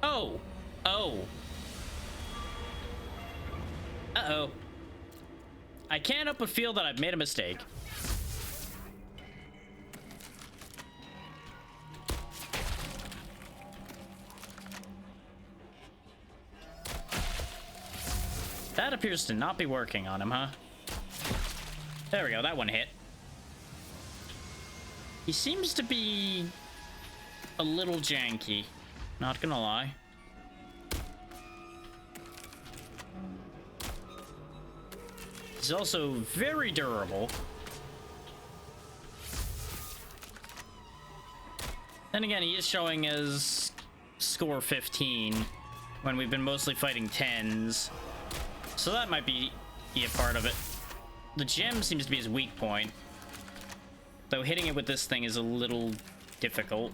Oh! Oh! Uh-oh. I can't help but feel that I've made a mistake. That appears to not be working on him, huh? There we go, that one hit. He seems to be a little janky, not gonna lie. He's also very durable. Then again, he is showing as score 15 when we've been mostly fighting 10s. So that might be a part of it. The gem seems to be his weak point, though hitting it with this thing is a little difficult.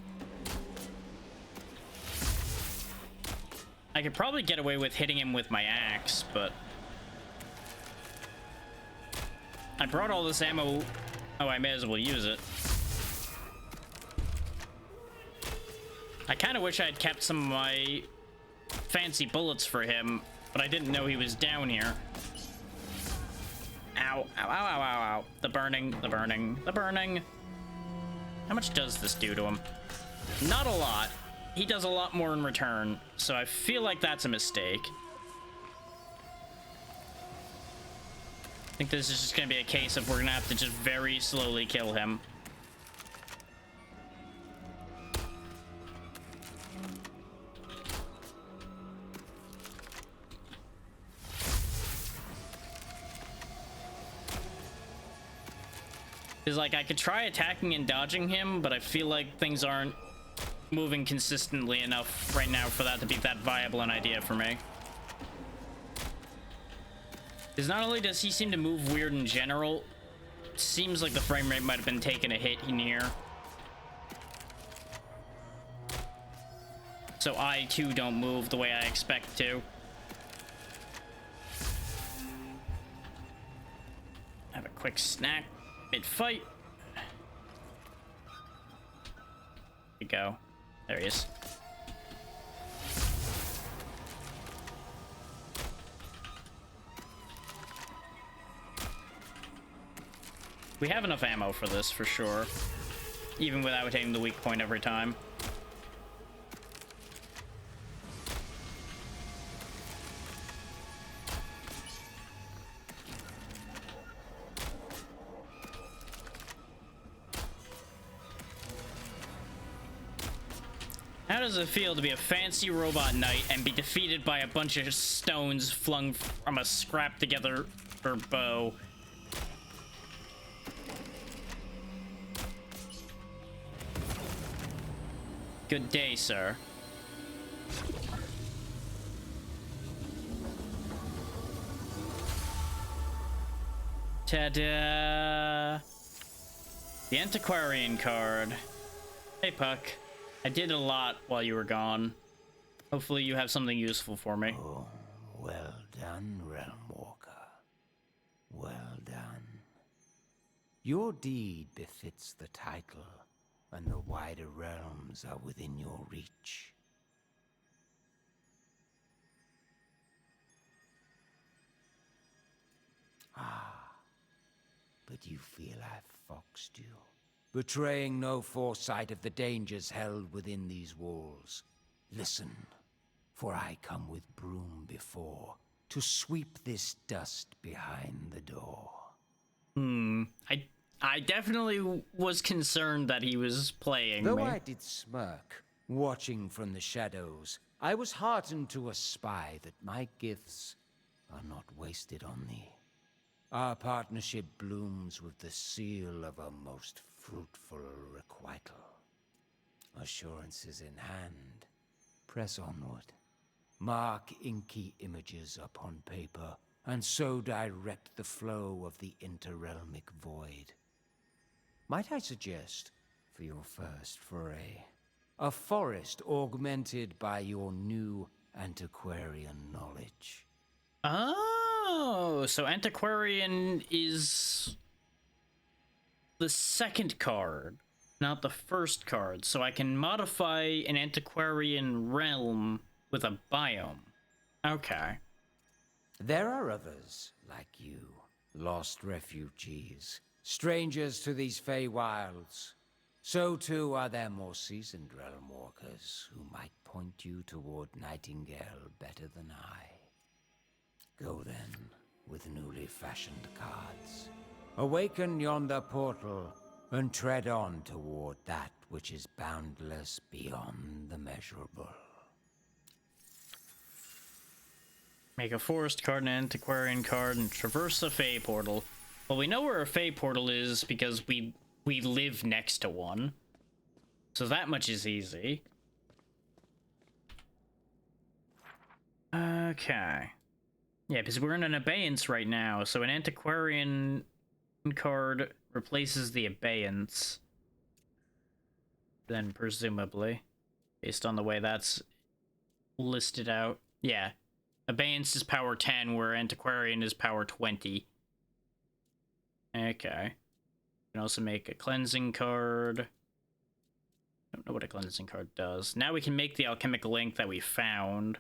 I could probably get away with hitting him with my axe, but I brought all this ammo. Oh, I may as well use it. I kind of wish I had kept some of my fancy bullets for him, but I didn't know he was down here. Ow, ow, ow, ow, ow, ow. The burning, the burning, the burning. How much does this do to him? Not a lot. He does a lot more in return, so I feel like that's a mistake. I think this is just gonna be a case of we're gonna have to just very slowly kill him. Because, like, I could try attacking and dodging him, but I feel like things aren't moving consistently enough right now for that to be that viable an idea for me. Because not only does he seem to move weird in general, it seems like the frame rate might have been taking a hit in here. So I, too, don't move the way I expect to. Have a quick snack mid-fight. There we go. There he is. We have enough ammo for this, for sure. Even without hitting the weak point every time. How does it feel to be a fancy robot knight and be defeated by a bunch of stones flung from a scrap together bow? Good day, sir. Ta-da! The Antiquarian card. Hey, Puck. I did a lot while you were gone. Hopefully you have something useful for me. Oh, well done, Realm Walker. Well done. Your deed befits the title, and the wider realms are within your reach. Ah, but you feel I've foxed you, betraying no foresight of the dangers held within these walls. Listen, for I come with broom before, to sweep this dust behind the door. I definitely was concerned that he was playing Though me. I did smirk, watching from the shadows, I was heartened to espy that my gifts are not wasted on thee. our partnership blooms with the seal of a most fruitful requital. Assurances in hand, press onward. Mark inky images upon paper, and so direct the flow of the interrealmic void. Might I suggest, for your first foray, a forest augmented by your new antiquarian knowledge? Oh, so antiquarian is the second card, not the first card. So I can modify an antiquarian realm with a biome. Okay. There are others like you, lost refugees, strangers to these Feywilds. So too are there more seasoned realm walkers who might point you toward Nightingale better than I. Go then, with newly fashioned cards. Awaken yonder portal, and tread on toward that which is boundless beyond the measurable. Make a forest card, an antiquarian card, and traverse a Fey portal. Well, we know where a Fey portal is because we live next to one. So that much is easy. Okay. Yeah, because we're in an abeyance right now, so an antiquarian card replaces the abeyance. Then, presumably. Based on the way that's listed out. Yeah. Abeyance is power 10, where Antiquarian is power 20. Okay. You can also make a cleansing card. Don't know what a cleansing card does. Now we can make the alchemic link that we found.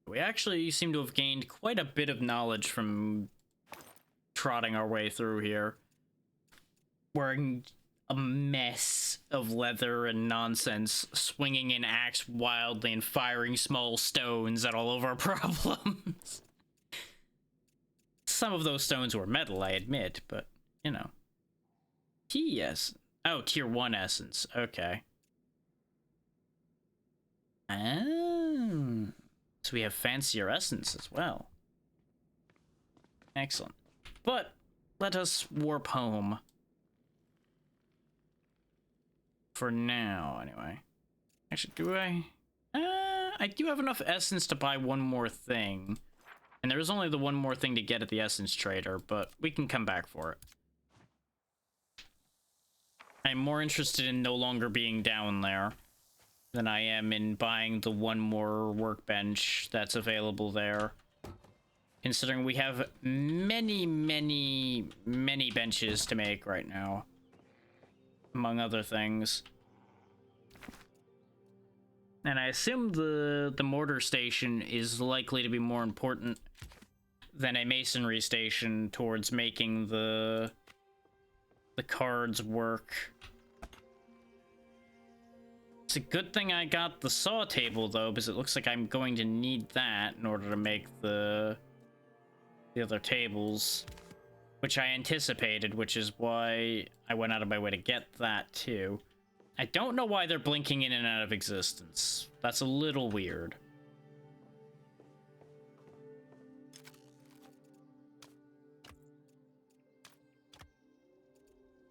We actually seem to have gained quite a bit of knowledge from trotting our way through here. Wearing a mess of leather and nonsense, swinging an axe wildly and firing small stones at all of our problems. Some of those stones were metal, I admit, but, you know. Yes. Oh, tier 1 essence. Okay. Oh. So we have fancier essence as well. Excellent. But let us warp home. For now, anyway. Actually, do I? I do have enough essence to buy one more thing. And there is only the one more thing to get at the essence trader, but we can come back for it. I'm more interested in no longer being down there than I am in buying the one more workbench that's available there. Considering we have many, many, many benches to make right now. Among other things. And I assume the mortar station is likely to be more important than a masonry station towards making the cards work. It's a good thing I got the saw table though, because it looks like I'm going to need that in order to make the other tables. Which I anticipated, which is why I went out of my way to get that, too. I don't know why they're blinking in and out of existence. That's a little weird.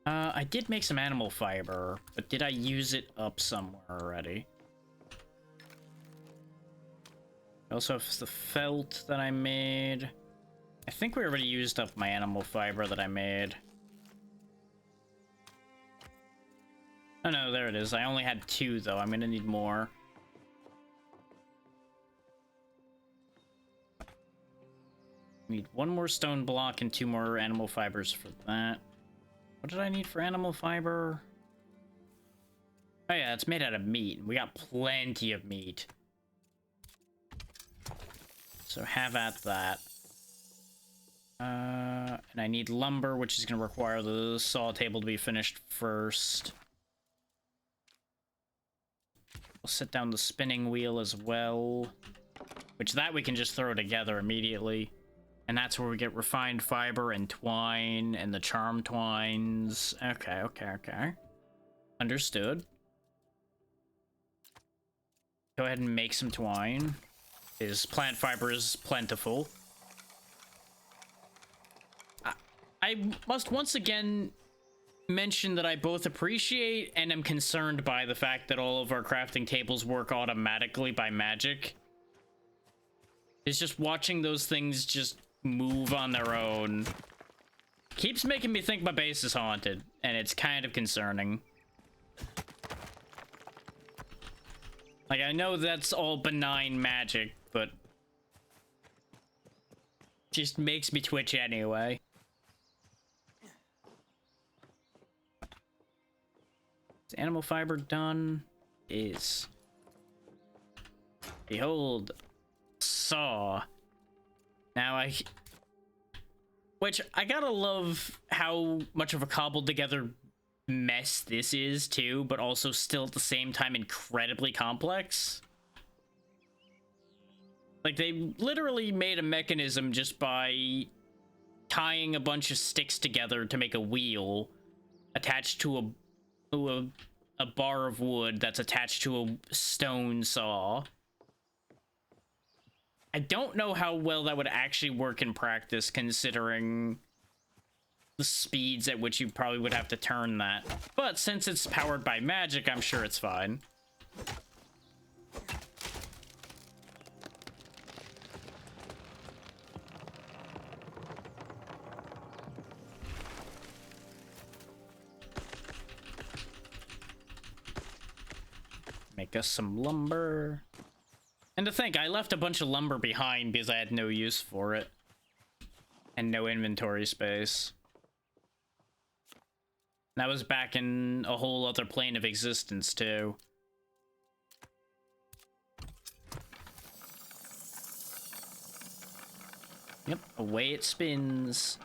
I did make some animal fiber, but did I use it up somewhere already? I also have the felt that I made. I think we already used up my animal fiber that I made. Oh no, there it is. I only had 2 though. I'm gonna need more. Need 1 more stone block and 2 more animal fibers for that. What did I need for animal fiber? Oh yeah, it's made out of meat. We got plenty of meat. So have at that. And I need lumber, which is going to require the saw table to be finished first. We'll set down the spinning wheel as well. Which that we can just throw together immediately. And that's where we get refined fiber and twine and the charm twines. Okay. Understood. Go ahead and make some twine. His plant fiber is plentiful. I must once again mention that I both appreciate and am concerned by the fact that all of our crafting tables work automatically by magic. It's just watching those things just move on their own keeps making me think my base is haunted, and it's kind of concerning. Like, I know that's all benign magic, but just makes me twitch anyway. Is animal fiber done? Is. Behold, saw. Now which I gotta love how much of a cobbled together mess this is too, but also still at the same time incredibly complex. Like, they literally made a mechanism just by tying a bunch of sticks together to make a wheel attached to a bar of wood that's attached to a stone saw. I don't know how well that would actually work in practice, considering the speeds at which you probably would have to turn that. But since it's powered by magic, I'm sure it's fine. Make us some lumber. And to think, I left a bunch of lumber behind because I had no use for it. And no inventory space. That was back in a whole other plane of existence, too. Yep, away it spins.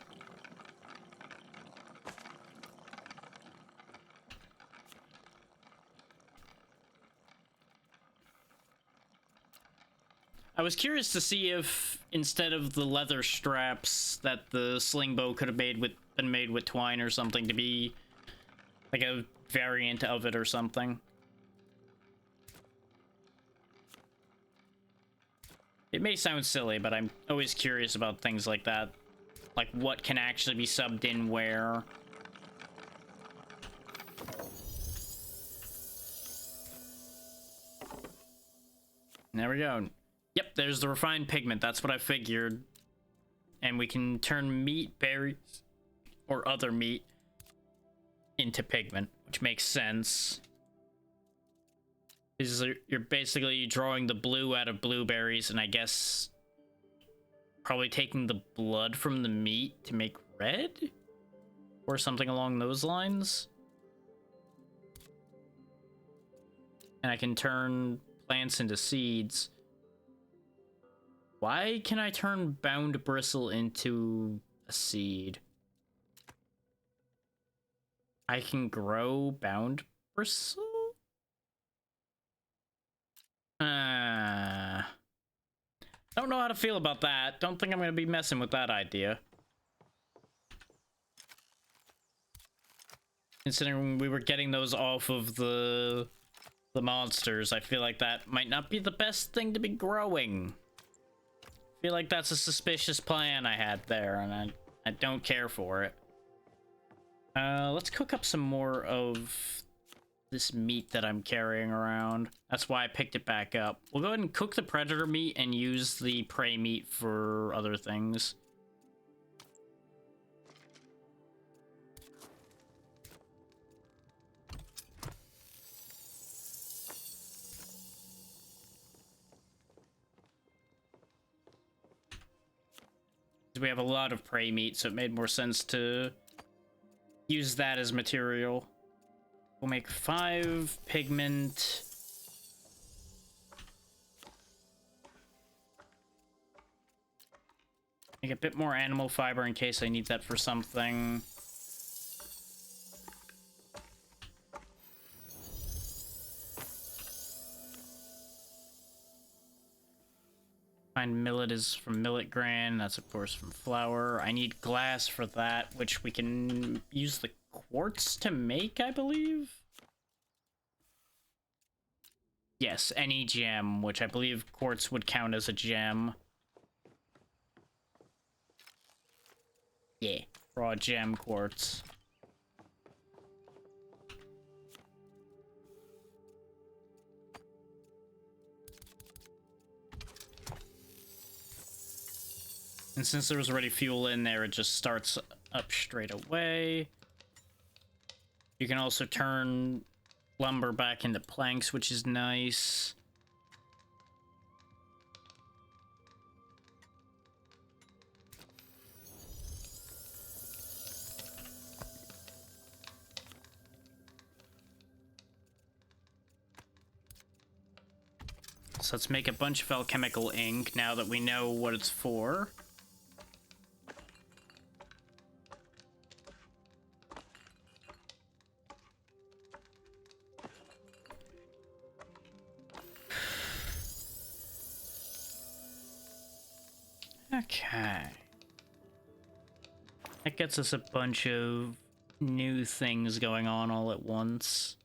I was curious to see if, instead of the leather straps, that the sling bow could have been made with twine or something, to be like a variant of it or something. It may sound silly, but I'm always curious about things like that. Like, what can actually be subbed in where. There we go. Yep, there's the refined pigment. That's what I figured. And we can turn meat, berries, or other meat into pigment, which makes sense. You're basically drawing the blue out of blueberries, and I guess probably taking the blood from the meat to make red? Or something along those lines. And I can turn plants into seeds. Why can I turn bound bristle into a seed? I can grow bound bristle? Don't know how to feel about that. Don't think I'm gonna be messing with that idea. Considering we were getting those off of the monsters, I feel like that might not be the best thing to be growing. I feel like that's a suspicious plan I had there, and I don't care for it. Let's cook up some more of this meat that I'm carrying around. That's why I picked it back up. We'll go ahead and cook the predator meat and use the prey meat for other things. We have a lot of prey meat, so it made more sense to use that as material. We'll make 5 pigment. Make a bit more animal fiber in case I need that for something. Find millet is from millet grain. That's of course from flour. I need glass for that, which we can use the quartz to make, I believe. Yes, any gem, which I believe quartz would count as a gem. Yeah, raw gem quartz. And since there was already fuel in there, it just starts up straight away. You can also turn lumber back into planks, which is nice. So let's make a bunch of alchemical ink now that we know what it's for. Okay. That gets us a bunch of new things going on all at once.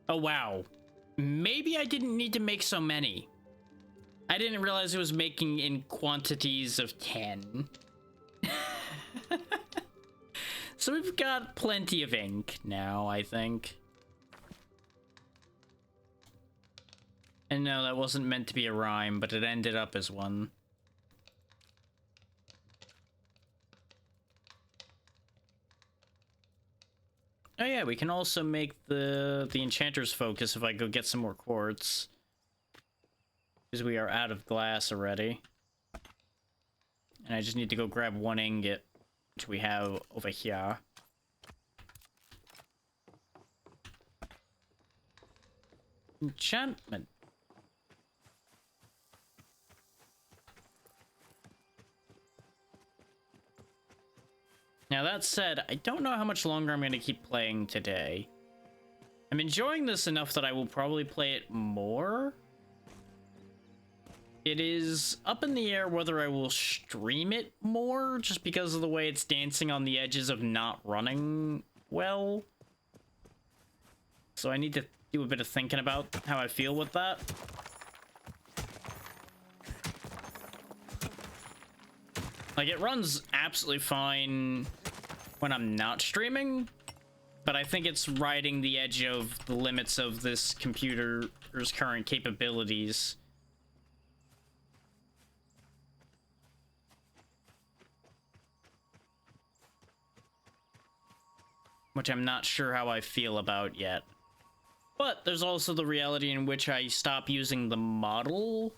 Oh, wow. Maybe I didn't need to make so many. I didn't realize it was making in quantities of 10. So we've got plenty of ink now, I think. And no, that wasn't meant to be a rhyme, but it ended up as one. Oh yeah, we can also make the enchanter's focus if I go get some more quartz. Because we are out of glass already. And I just need to go grab one ingot, which we have over here. Enchantment. Now that said, I don't know how much longer I'm going to keep playing today. I'm enjoying this enough that I will probably play it more. It is up in the air whether I will stream it more, just because of the way it's dancing on the edges of not running well. So I need to do a bit of thinking about how I feel with that. Like, it runs absolutely fine when I'm not streaming, but I think it's riding the edge of the limits of this computer's current capabilities. Which I'm not sure how I feel about yet. But there's also the reality in which I stop using the model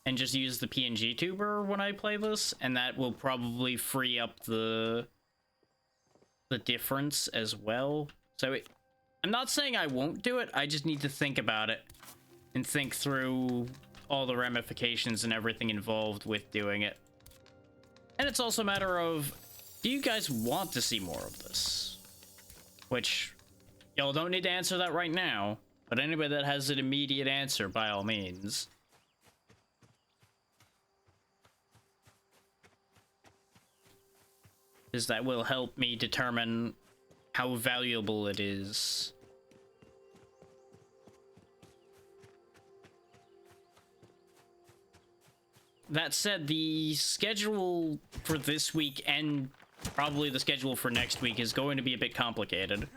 and just use the PNG tuber when I play this, and that will probably free up the difference as well. So I'm not saying I won't do it, I just need to think about it and think through all the ramifications and everything involved with doing it. And it's also a matter of, do you guys want to see more of this? Which, y'all don't need to answer that right now, but anybody that has an immediate answer, by all means. Because that will help me determine how valuable it is. That said, the schedule for this week and probably the schedule for next week is going to be a bit complicated.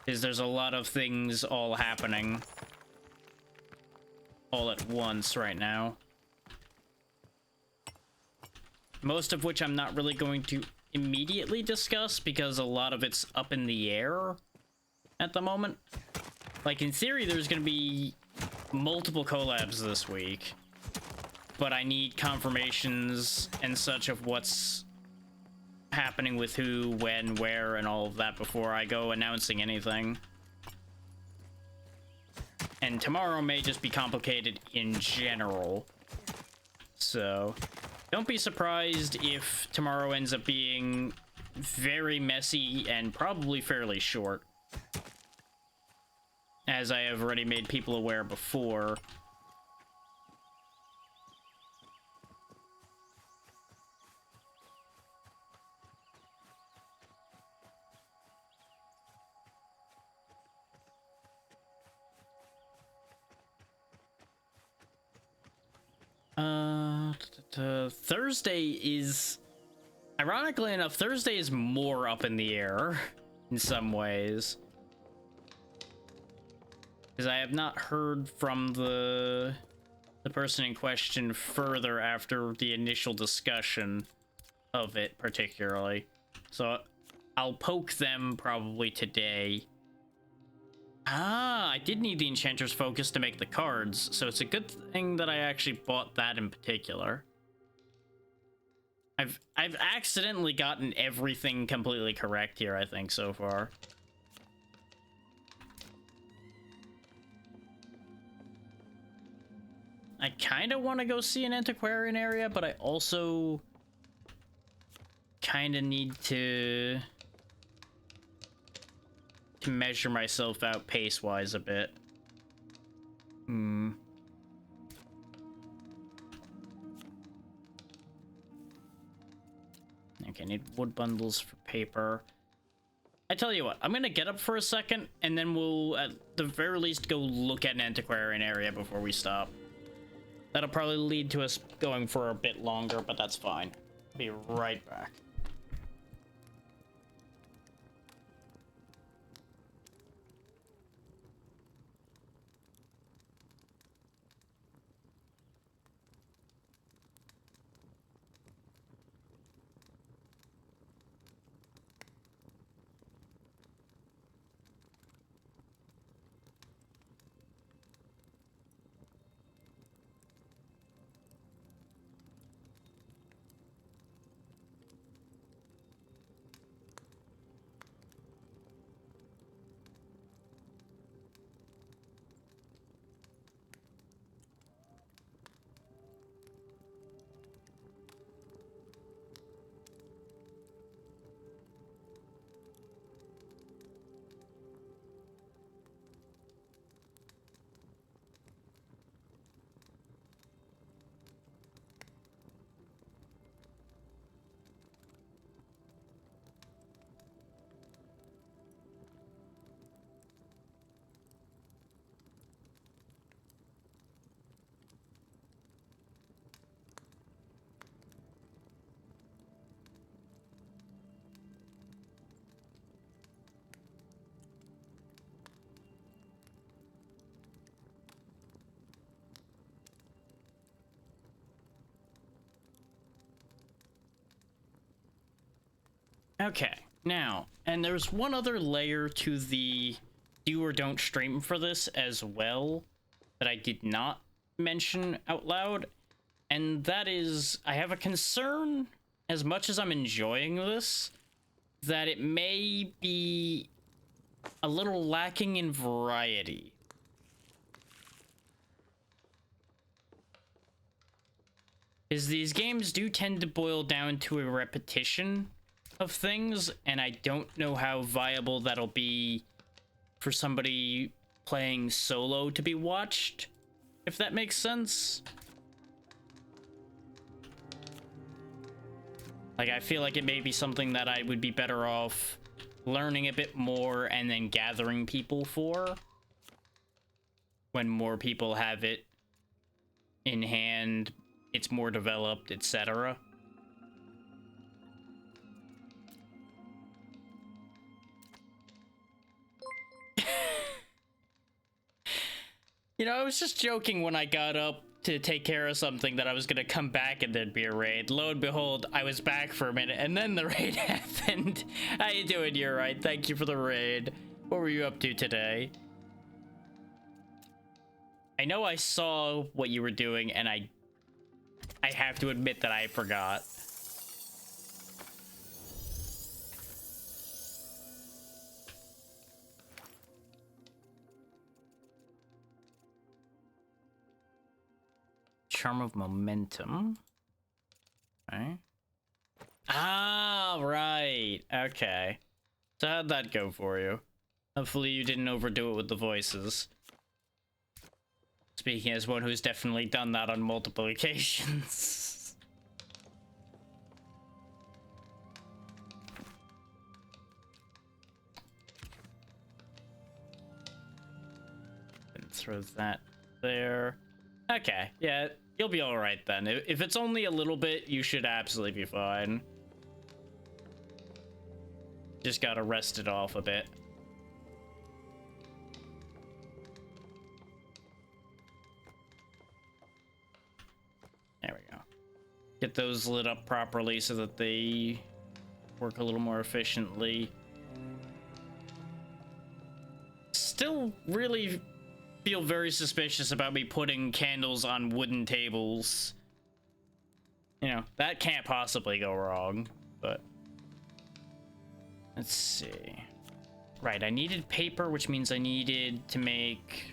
Because there's a lot of things all happening all at once right now. Most of which I'm not really going to immediately discuss because a lot of it's up in the air at the moment. Like, in theory, there's going to be multiple collabs this week, but I need confirmations and such of what's happening with who, when, where, and all of that before I go announcing anything. And tomorrow may just be complicated in general. So don't be surprised if tomorrow ends up being very messy and probably fairly short, as I have already made people aware before. Thursday is, ironically enough, Thursday is more up in the air in some ways. Because I have not heard from the person in question further after the initial discussion of it, particularly. So I'll poke them probably today. Ah, I did need the Enchanter's Focus to make the cards, so it's a good thing that I actually bought that in particular. I've accidentally gotten everything completely correct here, I think, so far. I kind of want to go see an antiquarian area, but I also kind of need to measure myself out pace-wise a bit. Okay, need wood bundles for paper. I tell you what, I'm gonna get up for a second, and then we'll, at the very least, go look at an antiquarian area before we stop. That'll probably lead to us going for a bit longer, but that's fine. I'll be right back. Okay, now, and there's one other layer to the do or don't stream for this as well that I did not mention out loud, and that is, I have a concern, as much as I'm enjoying this, that it may be a little lacking in variety. Because these games do tend to boil down to a repetition of things, and I don't know how viable that'll be for somebody playing solo to be watched, if that makes sense. Like, I feel like it may be something that I would be better off learning a bit more and then gathering people for when more people have it in hand, it's more developed, etc. You know, I was just joking when I got up to take care of something that I was gonna come back and there'd be a raid. Lo and behold, I was back for a minute and then the raid happened. How you doing? You're right. Thank you for the raid. What were you up to today? I know I saw what you were doing and I have to admit that I forgot. Charm of Momentum. Okay. Ah, right. Okay. So how'd that go for you? Hopefully you didn't overdo it with the voices. Speaking as one who's definitely done that on multiple occasions. And throw that there. Okay, yeah, You'll be alright then. If it's only a little bit, you should absolutely be fine. Just gotta rest it off a bit. There we go. Get those lit up properly so that they work a little more efficiently. Still really feel very suspicious about me putting candles on wooden tables. You know, that can't possibly go wrong, but... Let's see. Right, I needed paper, which means I needed to make...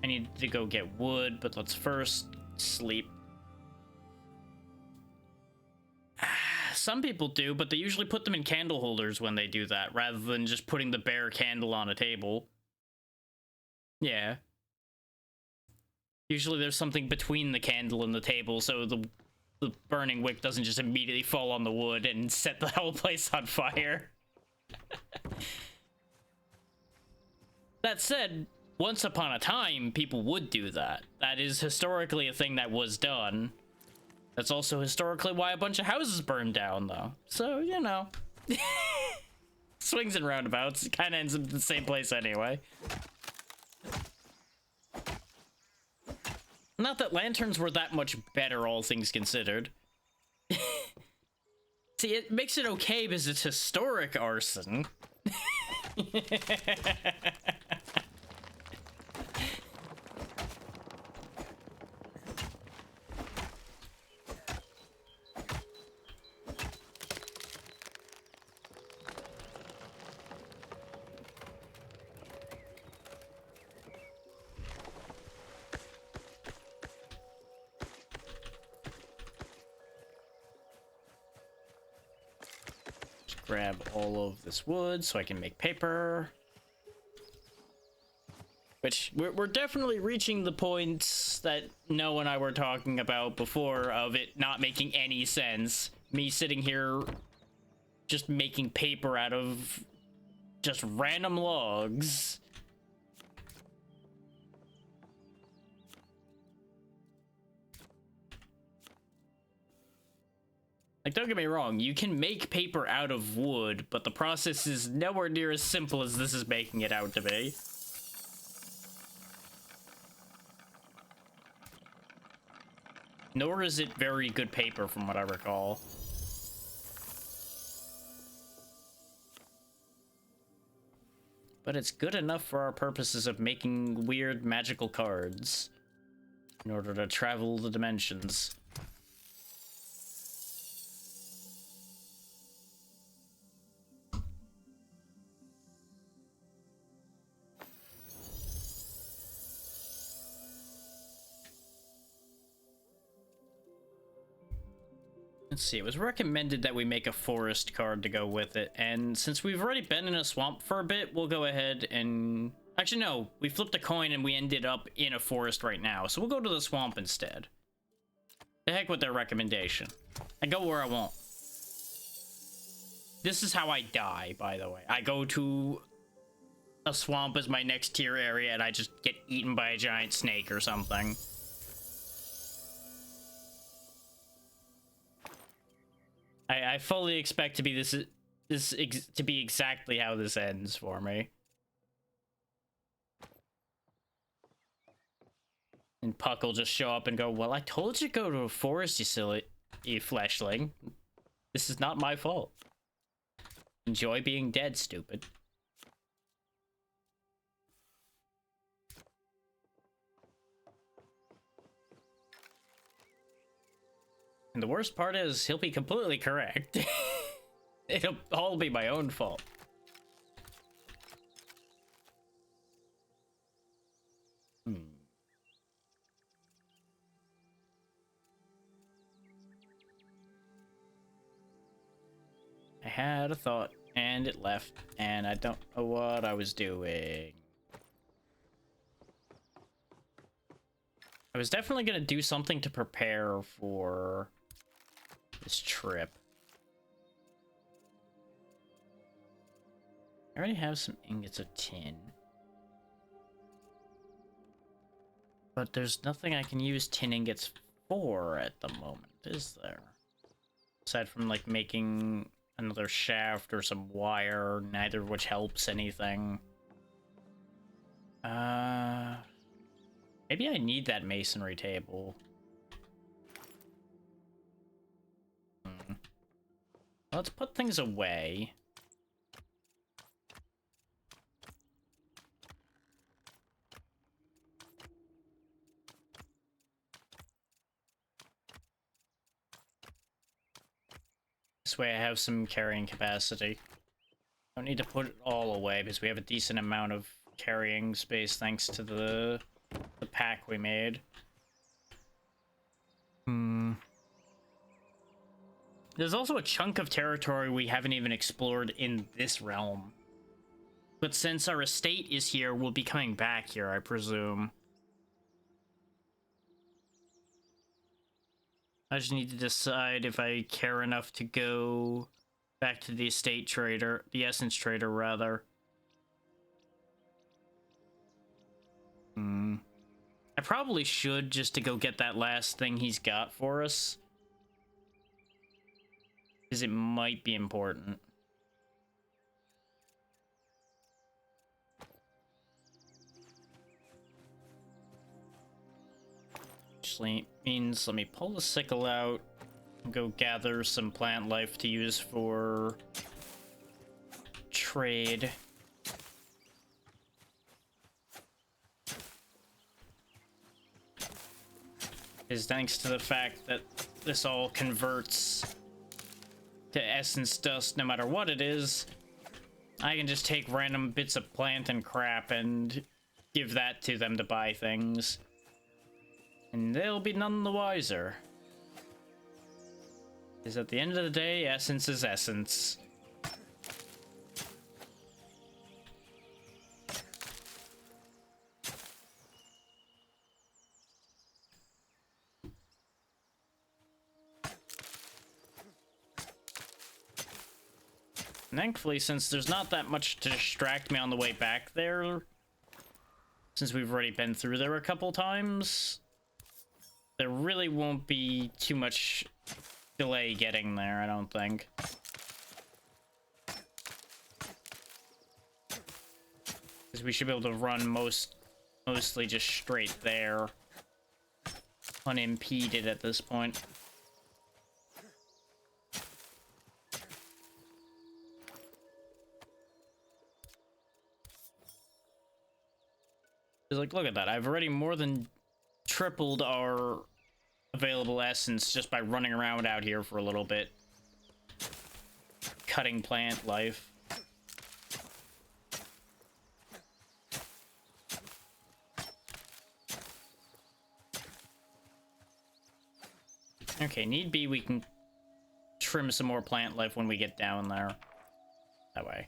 I needed to go get wood, but let's first sleep. Some people do, but they usually put them in candle holders when they do that, rather than just putting the bare candle on a table. Yeah. Usually there's something between the candle and the table, so the burning wick doesn't just immediately fall on the wood and set the whole place on fire. That said, once upon a time, people would do that. That is historically a thing that was done. That's also historically why a bunch of houses burned down, though. So, you know. Swings and roundabouts. It kind of ends up in the same place anyway. Not that lanterns were that much better, all things considered. See, it makes it okay because it's historic arson. Grab all of this wood so I can make paper. Which, we're definitely reaching the points that Noah and I were talking about before of it not making any sense. Me sitting here just making paper out of just random logs. Like, don't get me wrong, you can make paper out of wood, but the process is nowhere near as simple as this is making it out to be. Nor is it very good paper, from what I recall. But it's good enough for our purposes of making weird magical cards in order to travel the dimensions. Let's see, it was recommended that we make a forest card to go with it, and since we've already been in a swamp for a bit, we'll go ahead and... Actually, no, we flipped a coin and we ended up in a forest right now, so we'll go to the swamp instead. The heck with their recommendation. I go where I want. This is how I die, by the way. I go to a swamp as my next tier area, and I just get eaten by a giant snake or something. I fully expect to be to be exactly how this ends for me. And Puck will just show up and go, "Well, I told you to go to a forest, you fleshling. This is not my fault. Enjoy being dead, stupid." And the worst part is, he'll be completely correct. It'll all be my own fault. I had a thought, and it left, and I don't know what I was doing. I was definitely gonna do something to prepare for this trip. I already have some ingots of tin. But there's nothing I can use tin ingots 4 at the moment, is there? Aside from, like, making another shaft or some wire, neither of which helps anything. Maybe I need that masonry table. Let's put things away. This way I have some carrying capacity. Don't need to put it all away because we have a decent amount of carrying space thanks to the pack we made. There's also a chunk of territory we haven't even explored in this realm. But since our estate is here, we'll be coming back here, I presume. I just need to decide if I care enough to go back to the estate trader, the essence trader, rather. I probably should, just to go get that last thing he's got for us. Because it might be important. Which means let me pull the sickle out and go gather some plant life to use for trade. Is thanks to the fact that this all converts to essence dust no matter what it is, I can just take random bits of plant and crap and give that to them to buy things. And they'll be none the wiser. Because at the end of the day, essence is essence. Thankfully, since there's not that much to distract me on the way back there, since we've already been through there a couple times, there really won't be too much delay getting there, I don't think. Because we should be able to run mostly just straight there, unimpeded at this point. It's like, look at that. I've already more than tripled our available essence just by running around out here for a little bit. Cutting plant life. Okay, need be, we can trim some more plant life when we get down there. That way.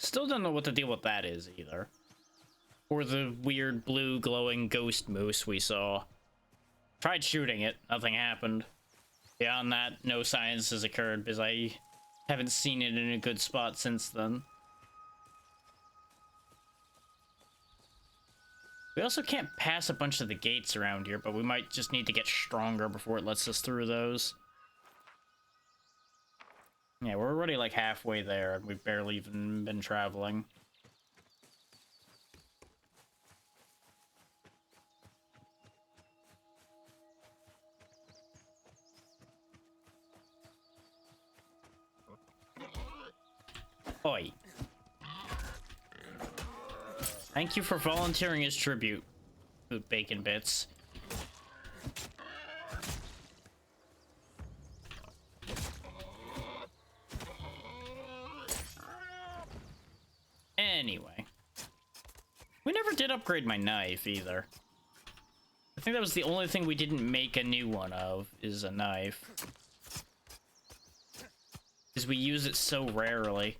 Still don't know what the deal with that is either. Or the weird blue glowing ghost moose we saw. Tried shooting it, nothing happened. Beyond that, no science has occurred because I haven't seen it in a good spot since then. We also can't pass a bunch of the gates around here, but we might just need to get stronger before it lets us through those. Yeah, we're already like halfway there, and we've barely even been traveling. Oi. Thank you for volunteering as tribute, bacon bits. Anyway. We never did upgrade my knife, either. I think that was the only thing we didn't make a new one of, is a knife. Because we use it so rarely.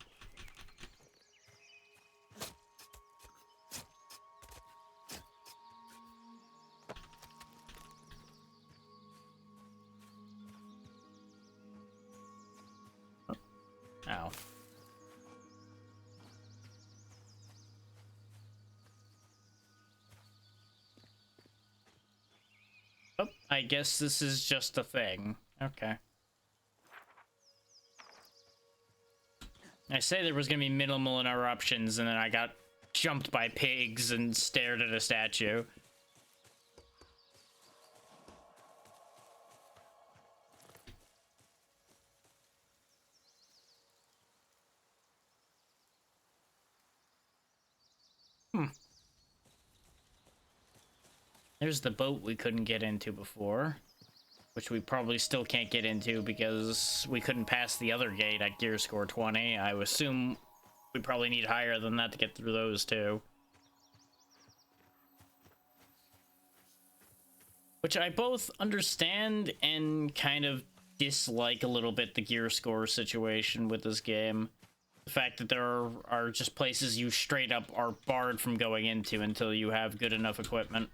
I guess this is just a thing. Okay. I say there was gonna be minimal interruptions, and then I got jumped by pigs and stared at a statue. There's the boat we couldn't get into before, which we probably still can't get into because we couldn't pass the other gate at gear score 20. I would assume we probably need higher than that to get through those too. Which I both understand and kind of dislike a little bit the gear score situation with this game. The fact that there are just places you straight up are barred from going into until you have good enough equipment.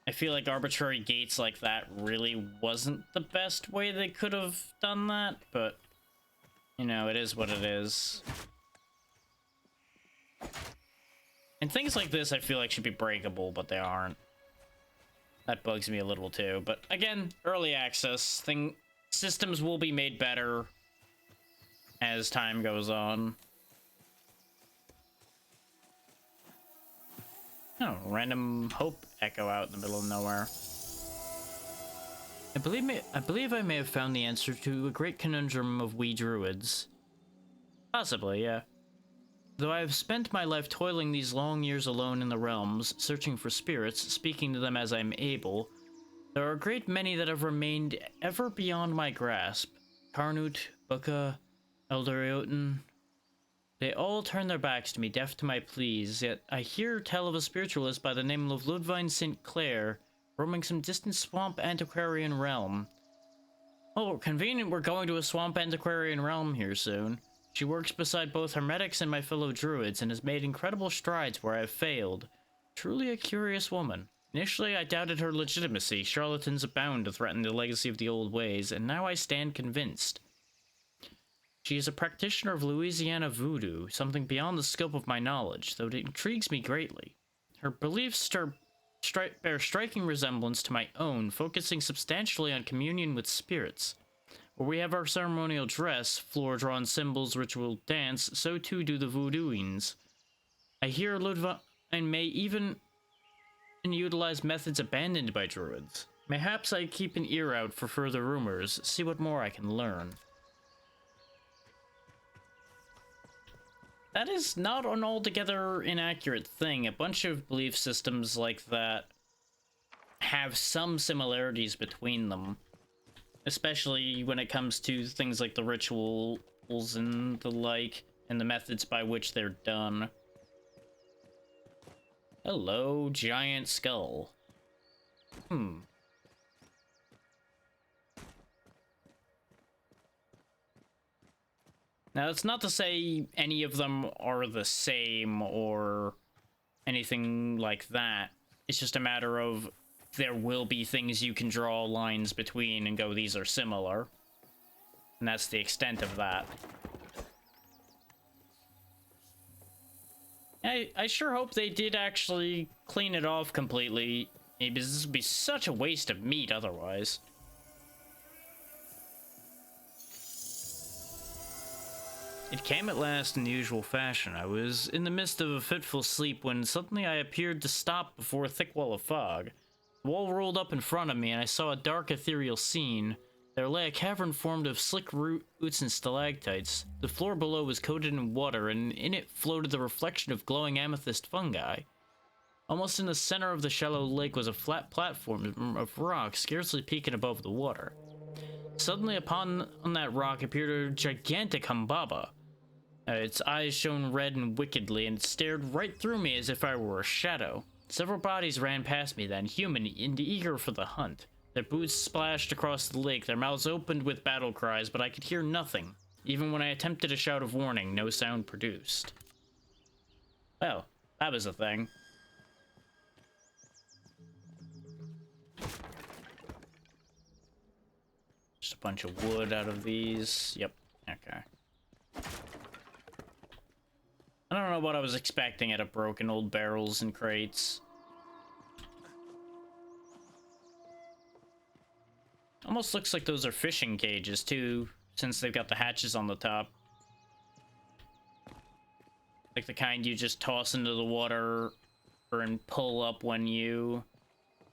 I feel like arbitrary gates like that really wasn't the best way they could have done that, but, you know, it is what it is. And things like this I feel like should be breakable, but they aren't. That bugs me a little too, but again, early access. Systems will be made better as time goes on. Oh, random hope echo out in the middle of nowhere. I believe I may have found the answer to a great conundrum of we druids. Possibly, yeah. Though I have spent my life toiling these long years alone in the realms, searching for spirits, speaking to them as I am able, there are a great many that have remained ever beyond my grasp. Carnut, Bucca, Elder Eoten. They all turn their backs to me, deaf to my pleas, yet I hear tell of a spiritualist by the name of Ludwine St. Clair, roaming some distant swamp antiquarian realm. Oh, convenient we're going to a swamp antiquarian realm here soon. She works beside both hermetics and my fellow druids, and has made incredible strides where I have failed. Truly a curious woman. Initially, I doubted her legitimacy. Charlatans abound to threaten the legacy of the old ways, and now I stand convinced. She is a practitioner of Louisiana voodoo, something beyond the scope of my knowledge, though it intrigues me greatly. Her beliefs bear striking resemblance to my own, focusing substantially on communion with spirits. Where we have our ceremonial dress, floor-drawn symbols, ritual dance, so too do the voodooings. I hear Ludwine may even utilize methods abandoned by druids. Mayhaps I keep an ear out for further rumors, see what more I can learn. That is not an altogether inaccurate thing. A bunch of belief systems like that have some similarities between them. Especially when it comes to things like the rituals and the like, and the methods by which they're done. Hello, giant skull. Now, that's not to say any of them are the same or anything like that. It's just a matter of there will be things you can draw lines between and go, these are similar. And that's the extent of that. I sure hope they did actually clean it off completely, because this would be such a waste of meat otherwise. It came at last in the usual fashion. I was in the midst of a fitful sleep when suddenly I appeared to stop before a thick wall of fog. The wall rolled up in front of me, and I saw a dark, ethereal scene. There lay a cavern formed of slick roots and stalactites. The floor below was coated in water, and in it floated the reflection of glowing amethyst fungi. Almost in the center of the shallow lake was a flat platform of rock, scarcely peaking above the water. Suddenly on that rock appeared a gigantic Humbaba. Its eyes shone red and wickedly, and it stared right through me as if I were a shadow. Several bodies ran past me then, human and eager for the hunt. Their boots splashed across the lake, their mouths opened with battle cries, but I could hear nothing. Even when I attempted a shout of warning, no sound produced. Well, that was a thing. Just a bunch of wood out of these. Yep, okay. I don't know what I was expecting out of broken old barrels and crates. Almost looks like those are fishing cages too, since they've got the hatches on the top. Like the kind you just toss into the water and pull up when you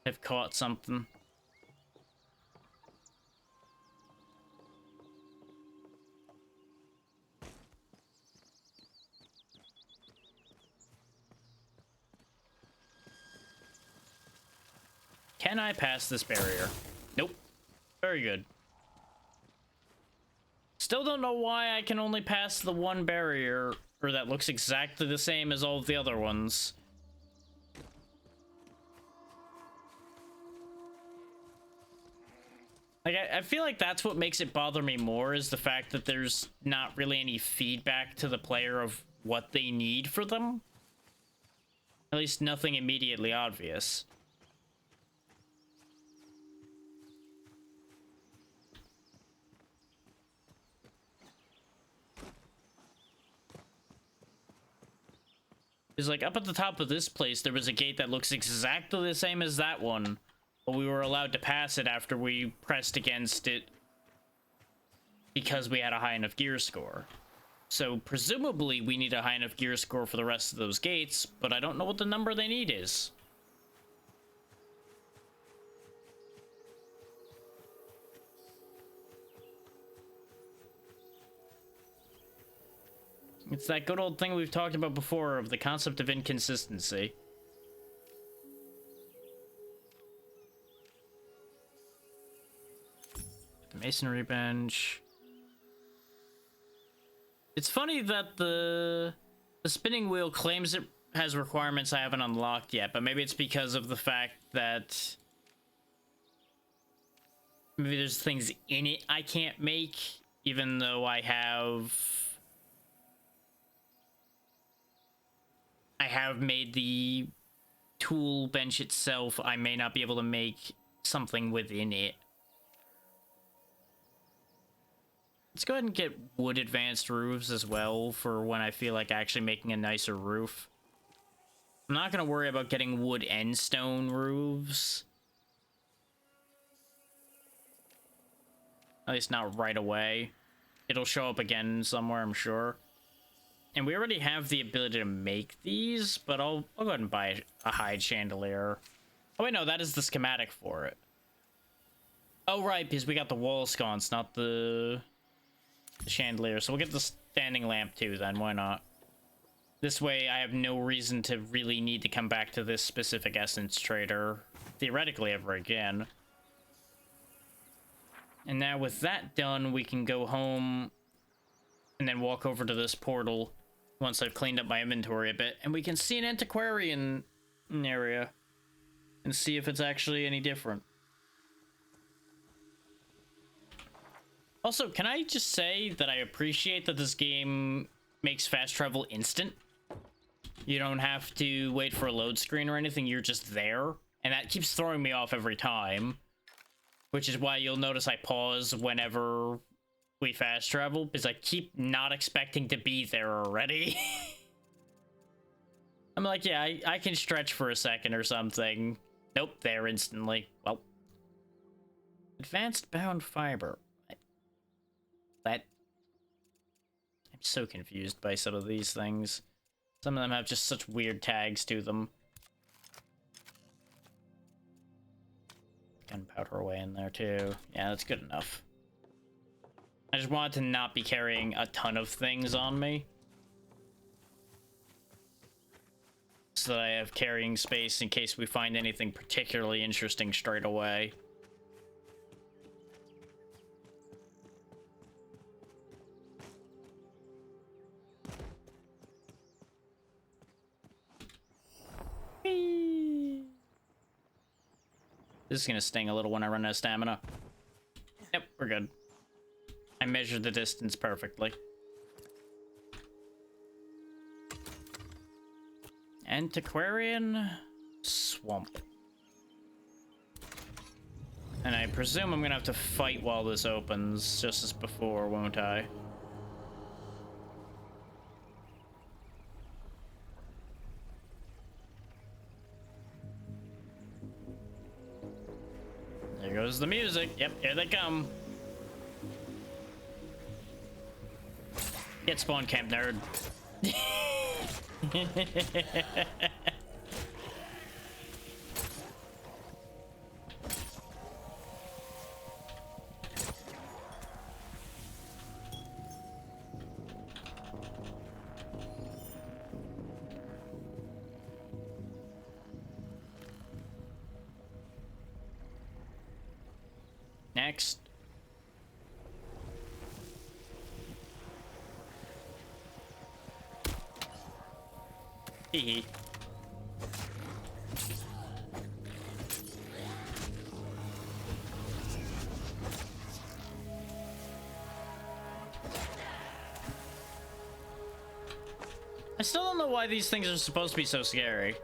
have caught something. Can I pass this barrier? Nope. Very good. Still don't know why I can only pass the one barrier, or that looks exactly the same as all of the other ones. Like, I feel like that's what makes it bother me more, is the fact that there's not really any feedback to the player of what they need for them. At least nothing immediately obvious. It's like, up at the top of this place, there was a gate that looks exactly the same as that one, but we were allowed to pass it after we pressed against it because we had a high enough gear score. So presumably we need a high enough gear score for the rest of those gates, but I don't know what the number they need is. It's that good old thing we've talked about before of the concept of inconsistency. The masonry bench. It's funny that the spinning wheel claims it has requirements I haven't unlocked yet, but maybe it's because of the fact that maybe there's things in it I can't make, even though I have made the tool bench itself. I may not be able to make something within it. Let's go ahead and get wood advanced roofs as well for when I feel like actually making a nicer roof. I'm not going to worry about getting wood and stone roofs. At least not right away. It'll show up again somewhere, I'm sure. And we already have the ability to make these, but I'll go ahead and buy a hide chandelier. Oh wait, no, that is the schematic for it. Oh right, because we got the wall sconce, not the chandelier. So we'll get the standing lamp too then, why not? This way I have no reason to really need to come back to this specific essence trader, theoretically ever again. And now with that done, we can go home and then walk over to this portal once I've cleaned up my inventory a bit, and we can see an antiquarian area and see if it's actually any different. Also, can I just say that I appreciate that this game makes fast travel instant? You don't have to wait for a load screen or anything, you're just there, and that keeps throwing me off every time, which is why you'll notice I pause whenever we fast travel, because I keep not expecting to be there already. I'm like, yeah, I can stretch for a second or something. Nope, there instantly. Well. Advanced bound fiber. That... I'm so confused by some of these things. Some of them have just such weird tags to them. Gunpowder away in there too. Yeah, that's good enough. I just wanted to not be carrying a ton of things on me, so that I have carrying space in case we find anything particularly interesting straight away. Whee! This is gonna sting a little when I run out of stamina. Yep, we're good. I measured the distance perfectly. Antiquarian swamp. And I presume I'm gonna have to fight while this opens, just as before, won't I? There you goes the music. Yep, here they come. Get spawn camp, nerd. Next. Hee. I still don't know why these things are supposed to be so scary.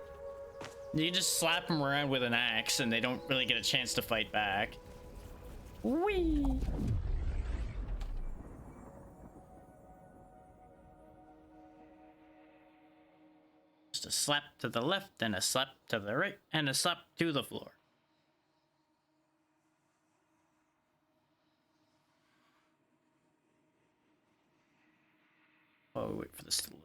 You just slap them around with an axe and they don't really get a chance to fight back. Whee! Just a slap to the left and a slap to the right and a slap to the floor. Oh, wait for this to load.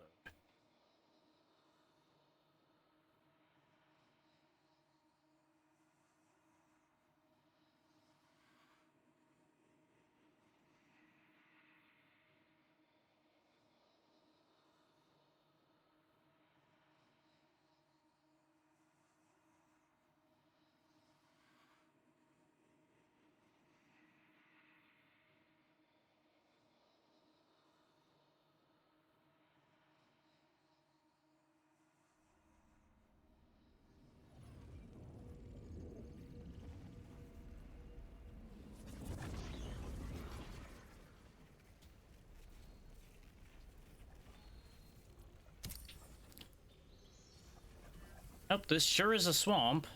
Oh, this sure is a swamp.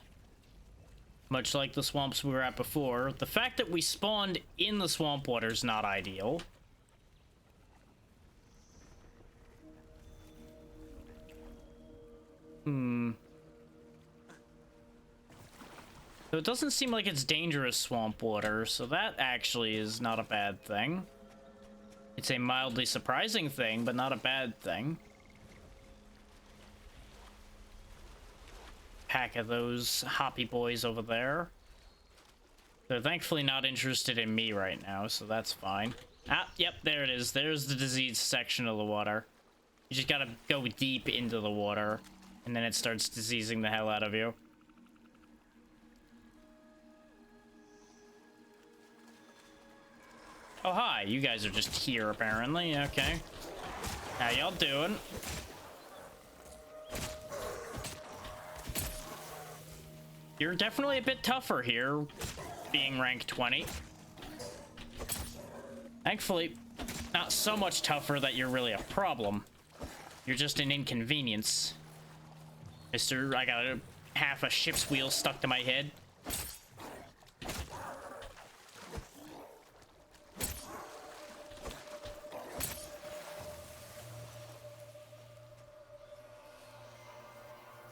Much like the swamps we were at before. The fact that we spawned in the swamp water is not ideal. So it doesn't seem like it's dangerous swamp water, so that actually is not a bad thing. It's a mildly surprising thing, but not a bad thing. Pack of those hoppy boys over there. They're thankfully not interested in me right now, so that's fine. Ah, yep, there it is. There's the diseased section of the water. You just gotta go deep into the water, and then it starts diseasing the hell out of you. Oh, hi. You guys are just here, apparently. Okay. How y'all doing? You're definitely a bit tougher here, being rank 20. Thankfully, not so much tougher that you're really a problem. You're just an inconvenience. Mister, I got half a ship's wheel stuck to my head.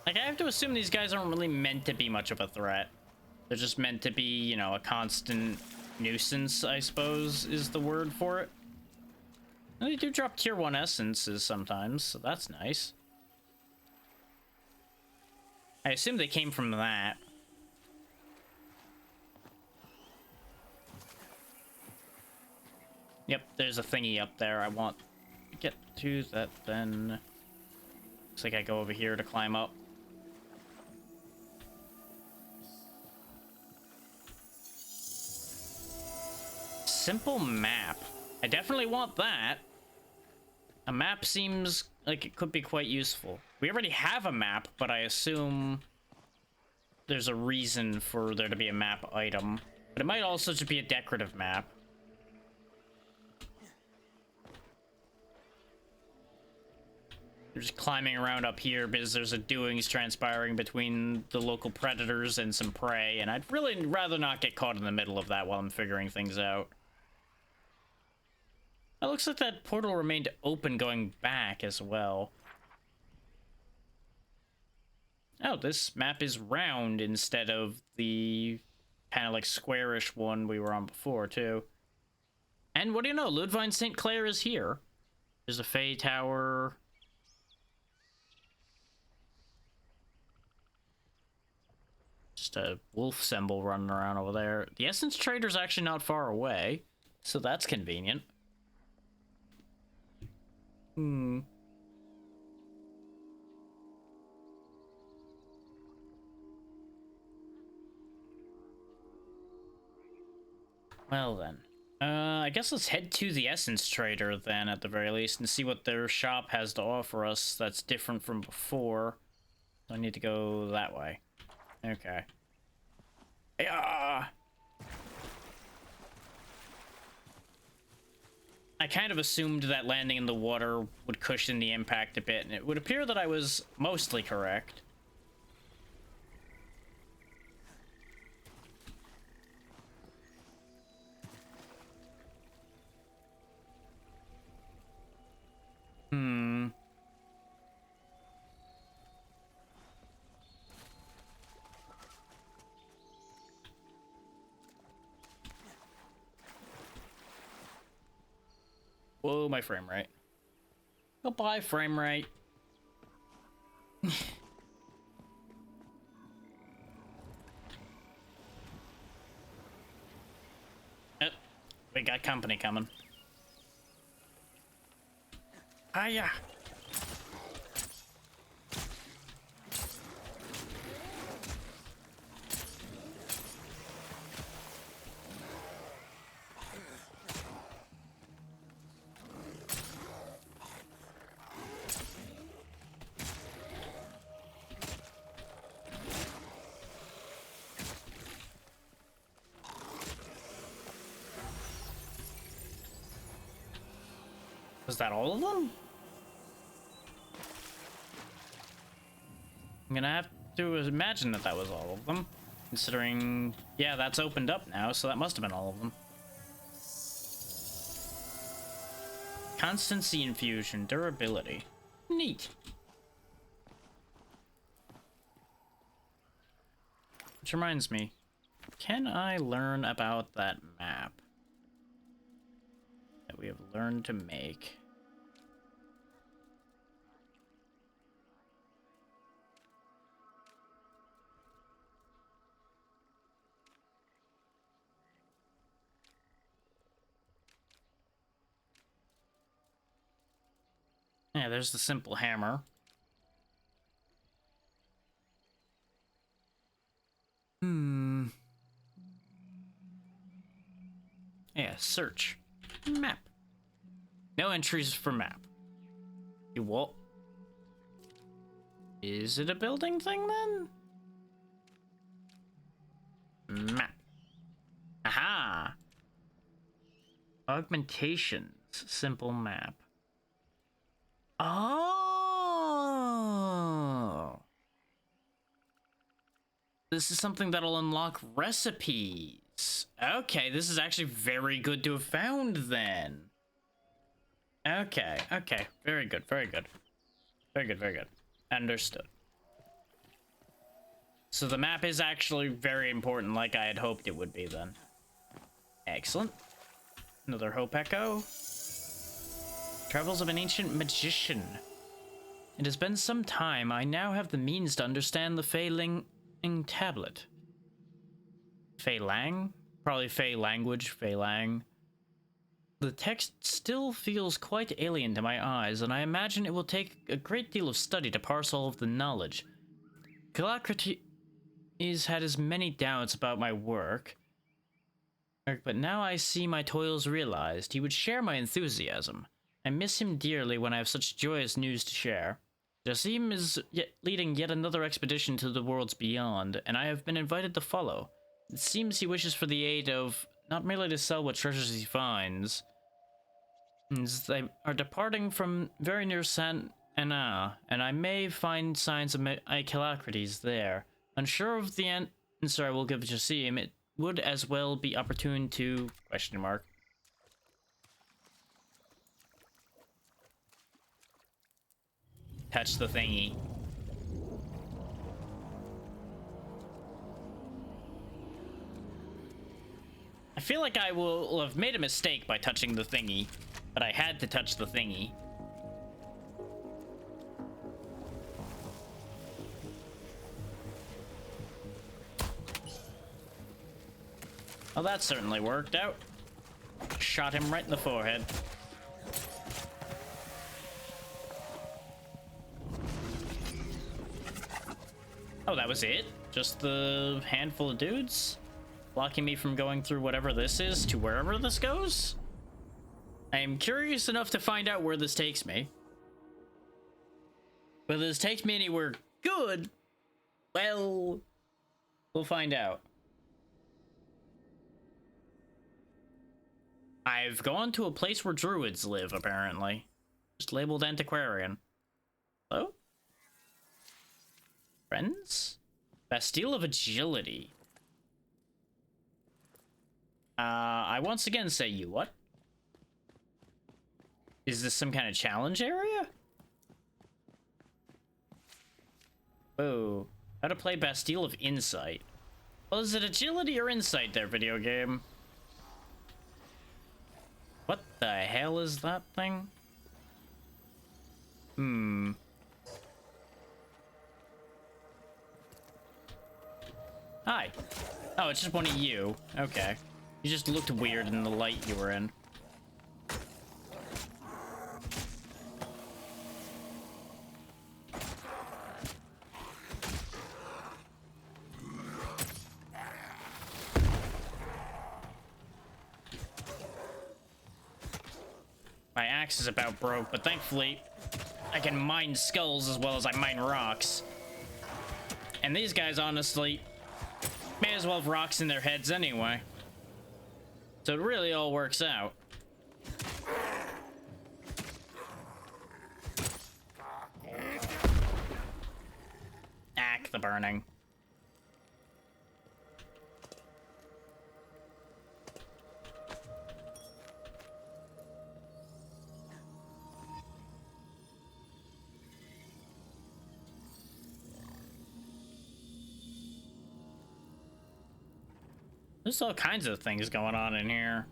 Like, I have to assume these guys aren't really meant to be much of a threat. They're just meant to be, you know, a constant nuisance, I suppose, is the word for it. And they do drop tier 1 essences sometimes, so that's nice. I assume they came from that. Yep, there's a thingy up there. I want to get to that then. Looks like I go over here to climb up. Simple map. I definitely want that. A map seems like it could be quite useful. We already have a map, but I assume there's a reason for there to be a map item. But it might also just be a decorative map. We're just climbing around up here because there's a doings transpiring between the local predators and some prey, and I'd really rather not get caught in the middle of that while I'm figuring things out. It looks like that portal remained open going back as well. Oh, this map is round instead of the kind of like squarish one we were on before too. And what do you know? Ludwine St. Clair is here. There's a Fey Tower. Just a wolf symbol running around over there. The Essence Trader's actually not far away, so that's convenient. Hmm. Well then. I guess let's head to the Essence Trader then, at the very least, and see what their shop has to offer us that's different from before. I need to go that way. Okay. Yeah. I kind of assumed that landing in the water would cushion the impact a bit, and it would appear that I was mostly correct. Hmm. Whoa, my frame rate. Goodbye, frame rate. Oh, we got company coming. Hiya! Was that all of them? I'm gonna have to imagine that that was all of them. Considering, yeah, that's opened up now, so that must have been all of them. Constancy infusion, durability. Neat. Which reminds me, can I learn about that map that we have learned to make? Yeah, there's the simple hammer. Hmm. Yeah, search. Map. No entries for map. You what? Is it a building thing then? Map. Aha! Augmentations. Simple map. Oh! This is something that'll unlock recipes. Okay, this is actually very good to have found then. Okay, okay. Very good, very good. Very good, very good. Understood. So the map is actually very important, like I had hoped it would be then. Excellent. Another Hope Echo. Travels of an Ancient Magician. It has been some time. I now have the means to understand the Fei Ling tablet. Fei Lang? Probably Fei language, Fei Lang. The text still feels quite alien to my eyes, and I imagine it will take a great deal of study to parse all of the knowledge. Callicrates had as many doubts about my work, but now I see my toils realized. He would share my enthusiasm. I miss him dearly when I have such joyous news to share. Jassim is leading yet another expedition to the worlds beyond, and I have been invited to follow. It seems he wishes for the aid of, not merely to sell what treasures he finds. They are departing from very near Saint Anna, and I may find signs of Callicrates there. Unsure of the answer I will give Jassim, it would as well be opportune to... question mark. Touch the thingy. I feel like I will have made a mistake by touching the thingy, but I had to touch the thingy. Well, that certainly worked out. Shot him right in the forehead. Oh, that was it? Just the handful of dudes? Blocking me from going through whatever this is to wherever this goes? I am curious enough to find out where this takes me. Whether this takes me anywhere good, well, we'll find out. I've gone to a place where druids live, apparently. Just labeled antiquarian. Hello? Friends? Bastille of Agility. I once again say you what? Is this some kind of challenge area? Oh, how to play Bastille of Insight. Well, is it Agility or Insight there, video game? What the hell is that thing? Hi. Oh, it's just one of you. Okay. You just looked weird in the light you were in. My axe is about broke, but thankfully I can mine skulls as well as I mine rocks. And these guys, honestly, may as well have rocks in their heads anyway. So it really all works out. Ack the burning. There's all kinds of things going on in here.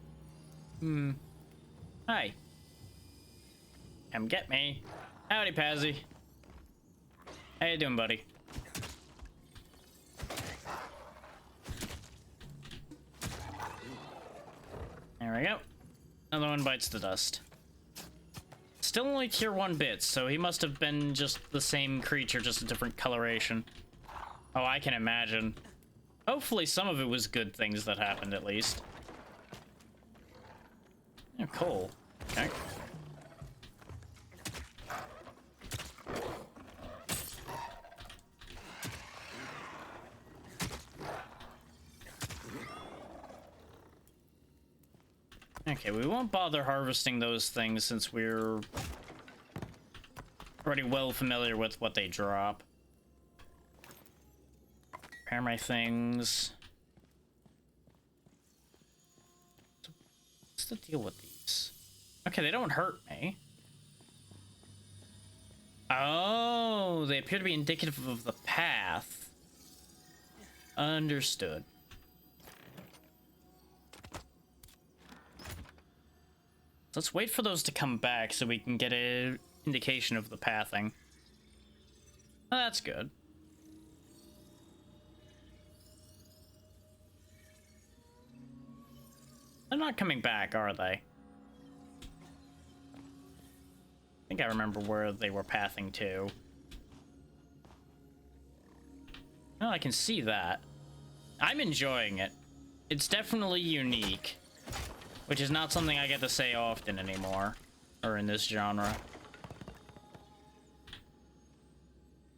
Hi. Come get me. Howdy, Pazzy. How you doing, buddy? There we go. Another one bites the dust. Still only tier 1 bits, so he must have been just the same creature, just a different coloration. Oh, I can imagine. Hopefully some of it was good things that happened, at least. Oh, cool. Okay. Okay, we won't bother harvesting those things since we're already well familiar with what they drop. Repair my things. What's the deal with these? Okay, they don't hurt me. Oh, they appear to be indicative of the path. Understood. Let's wait for those to come back so we can get an indication of the pathing. Oh, that's good. They're not coming back, are they? I think I remember where they were pathing to. Oh, I can see that. I'm enjoying it. It's definitely unique. Which is not something I get to say often anymore. Or in this genre.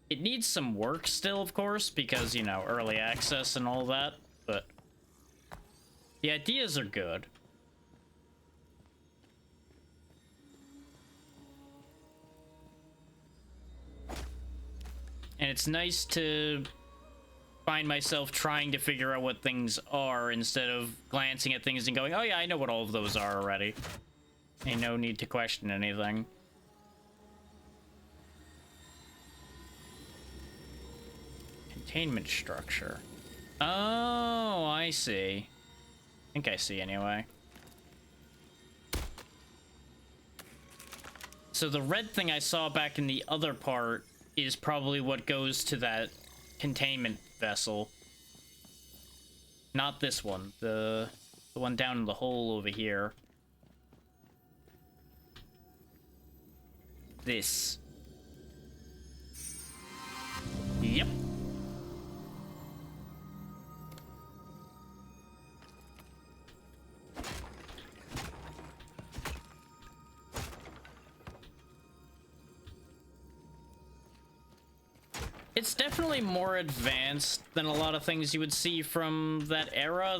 It needs some work still, of course, because, you know, early access and all that, but the ideas are good. And it's nice to find myself trying to figure out what things are instead of glancing at things and going, oh yeah, I know what all of those are already. Ain't no need to question anything. Containment structure. Oh, I see. think I see anyway. So the red thing I saw back in the other part is probably what goes to that containment vessel. Not this one. The one down in the hole over here. This. Yep. It's definitely more advanced than a lot of things you would see from that era.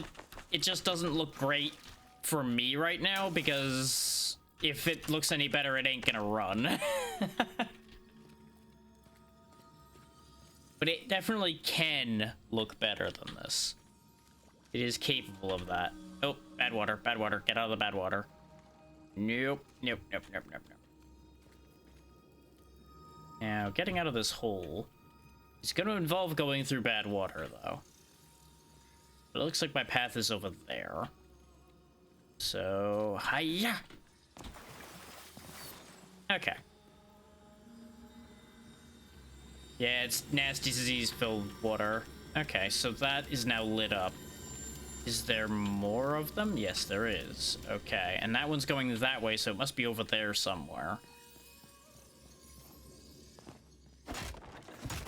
It just doesn't look great for me right now, because if it looks any better, it ain't gonna run. But it definitely can look better than this. It is capable of that. Oh, bad water, bad water. Get out of the bad water. Nope, nope, nope, nope, nope, nope. Now, getting out of this hole is going to involve going through bad water, though. But it looks like my path is over there. So, hiya! Okay. Yeah, it's nasty disease-filled water. Okay, so that is now lit up. Is there more of them? Yes, there is. Okay, and that one's going that way, so it must be over there somewhere.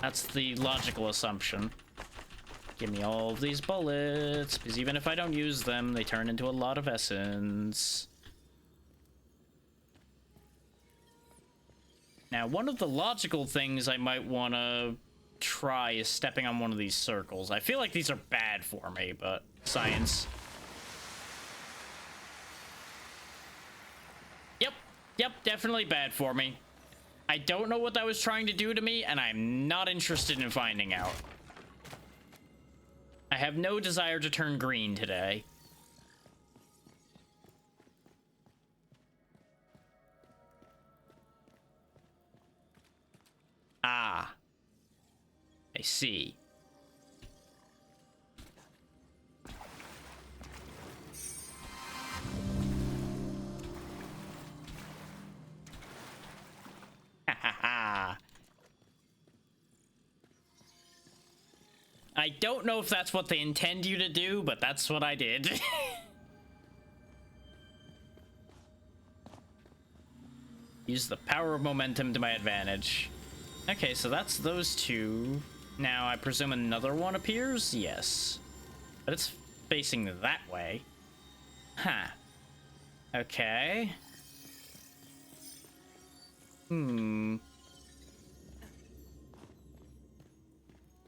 That's the logical assumption. Give me all of these bullets, because even if I don't use them, they turn into a lot of essence. Now, one of the logical things I might want to try is stepping on one of these circles. I feel like these are bad for me, but science. Yep, definitely bad for me. I don't know what that was trying to do to me, and I'm not interested in finding out. I have no desire to turn green today. Ah. I see. I don't know if that's what they intend you to do, but that's what I did. Use the power of momentum to my advantage. Okay, so that's those two. Now, I presume another one appears? Yes. But it's facing that way. Huh. Okay.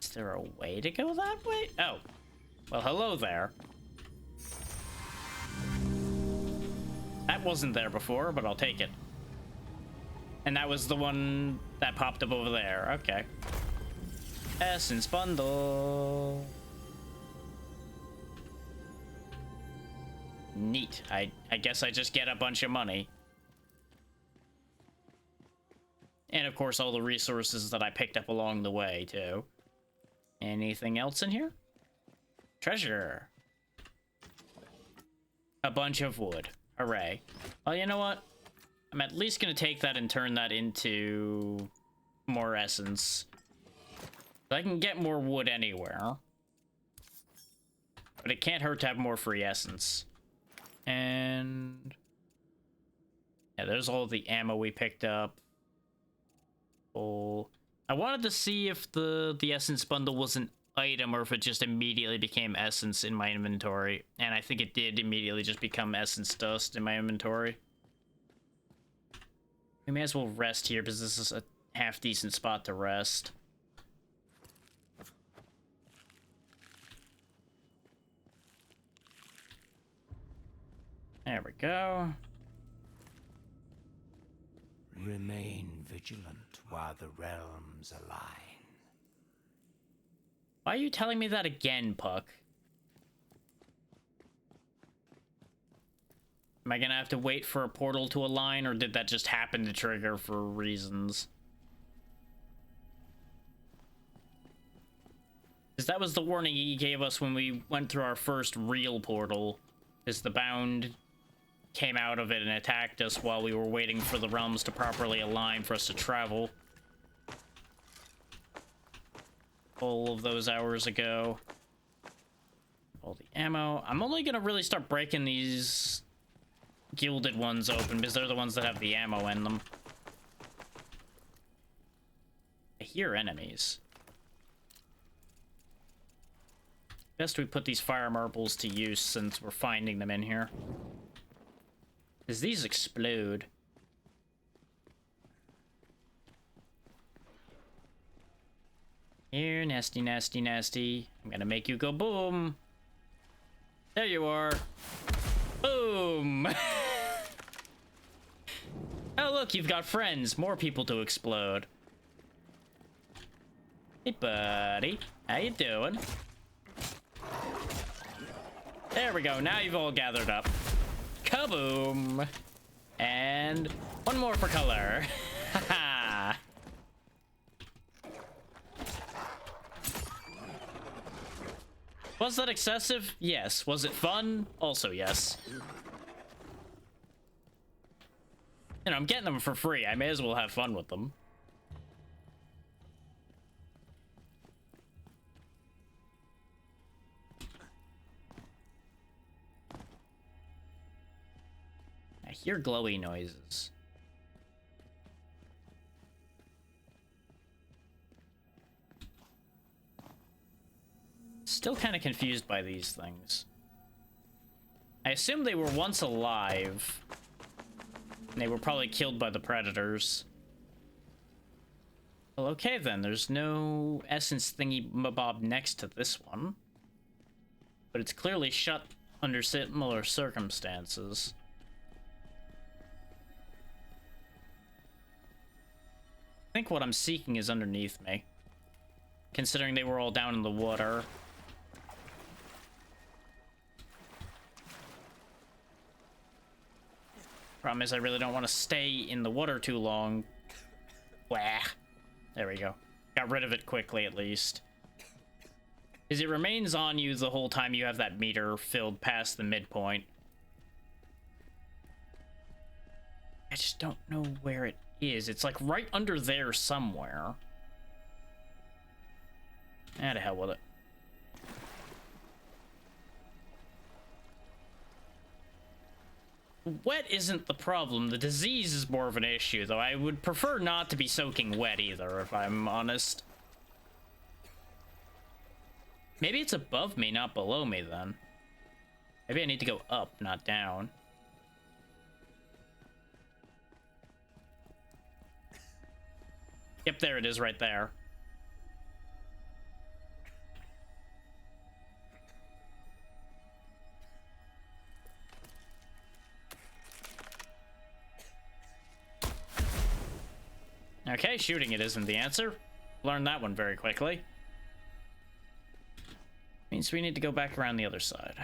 Is there a way to go that way? Oh. Well, hello there. That wasn't there before, but I'll take it. And that was the one that popped up over there. Okay. Essence bundle. Neat. I guess I just get a bunch of money. And of course all the resources that I picked up along the way, too. Anything else in here? Treasure. A bunch of wood. Hooray. Well, you know what? I'm at least gonna take that and turn that into more essence. I can get more wood anywhere. But it can't hurt to have more free essence. And yeah, there's all the ammo we picked up. Oh, I wanted to see if the essence bundle was an item or if it just immediately became essence in my inventory. And I think it did immediately just become essence dust in my inventory. We may as well rest here because this is a half decent spot to rest. There we go. Remain vigilant while the realms align. Why are you telling me that again, Puck? Am I gonna have to wait for a portal to align, or did that just happen to trigger for reasons? Because that was the warning he gave us when we went through our first real portal. Because the Bound came out of it and attacked us while we were waiting for the realms to properly align for us to travel. All of those hours ago. All the ammo. I'm only gonna really start breaking these gilded ones open because they're the ones that have the ammo in them. I hear enemies. Best we put these fire marbles to use since we're finding them in here. Because these explode. Here, nasty, nasty, nasty. I'm gonna make you go boom. There you are. Boom! Oh, look, you've got friends. More people to explode. Hey, buddy. How you doing? There we go. Now you've all gathered up. Kaboom! And one more for color. Haha! Was that excessive? Yes. Was it fun? Also yes. You know, I'm getting them for free. I may as well have fun with them. I hear glowy noises. Still kind of confused by these things. I assume they were once alive. And they were probably killed by the predators. Well, okay then. There's no essence thingy mabob next to this one. But it's clearly shut under similar circumstances. I think what I'm seeking is underneath me. Considering they were all down in the water. Problem is I really don't want to stay in the water too long. Wah. There we go. Got rid of it quickly at least. Because it remains on you the whole time you have that meter filled past the midpoint. I just don't know where it is. It's like right under there somewhere. Ah, to hell with it. Wet isn't the problem. The disease is more of an issue, though. I would prefer not to be soaking wet either, if I'm honest. Maybe it's above me, not below me, then. Maybe I need to go up, not down. Yep, there it is right there. Okay, shooting it isn't the answer. Learned that one very quickly. Means we need to go back around the other side.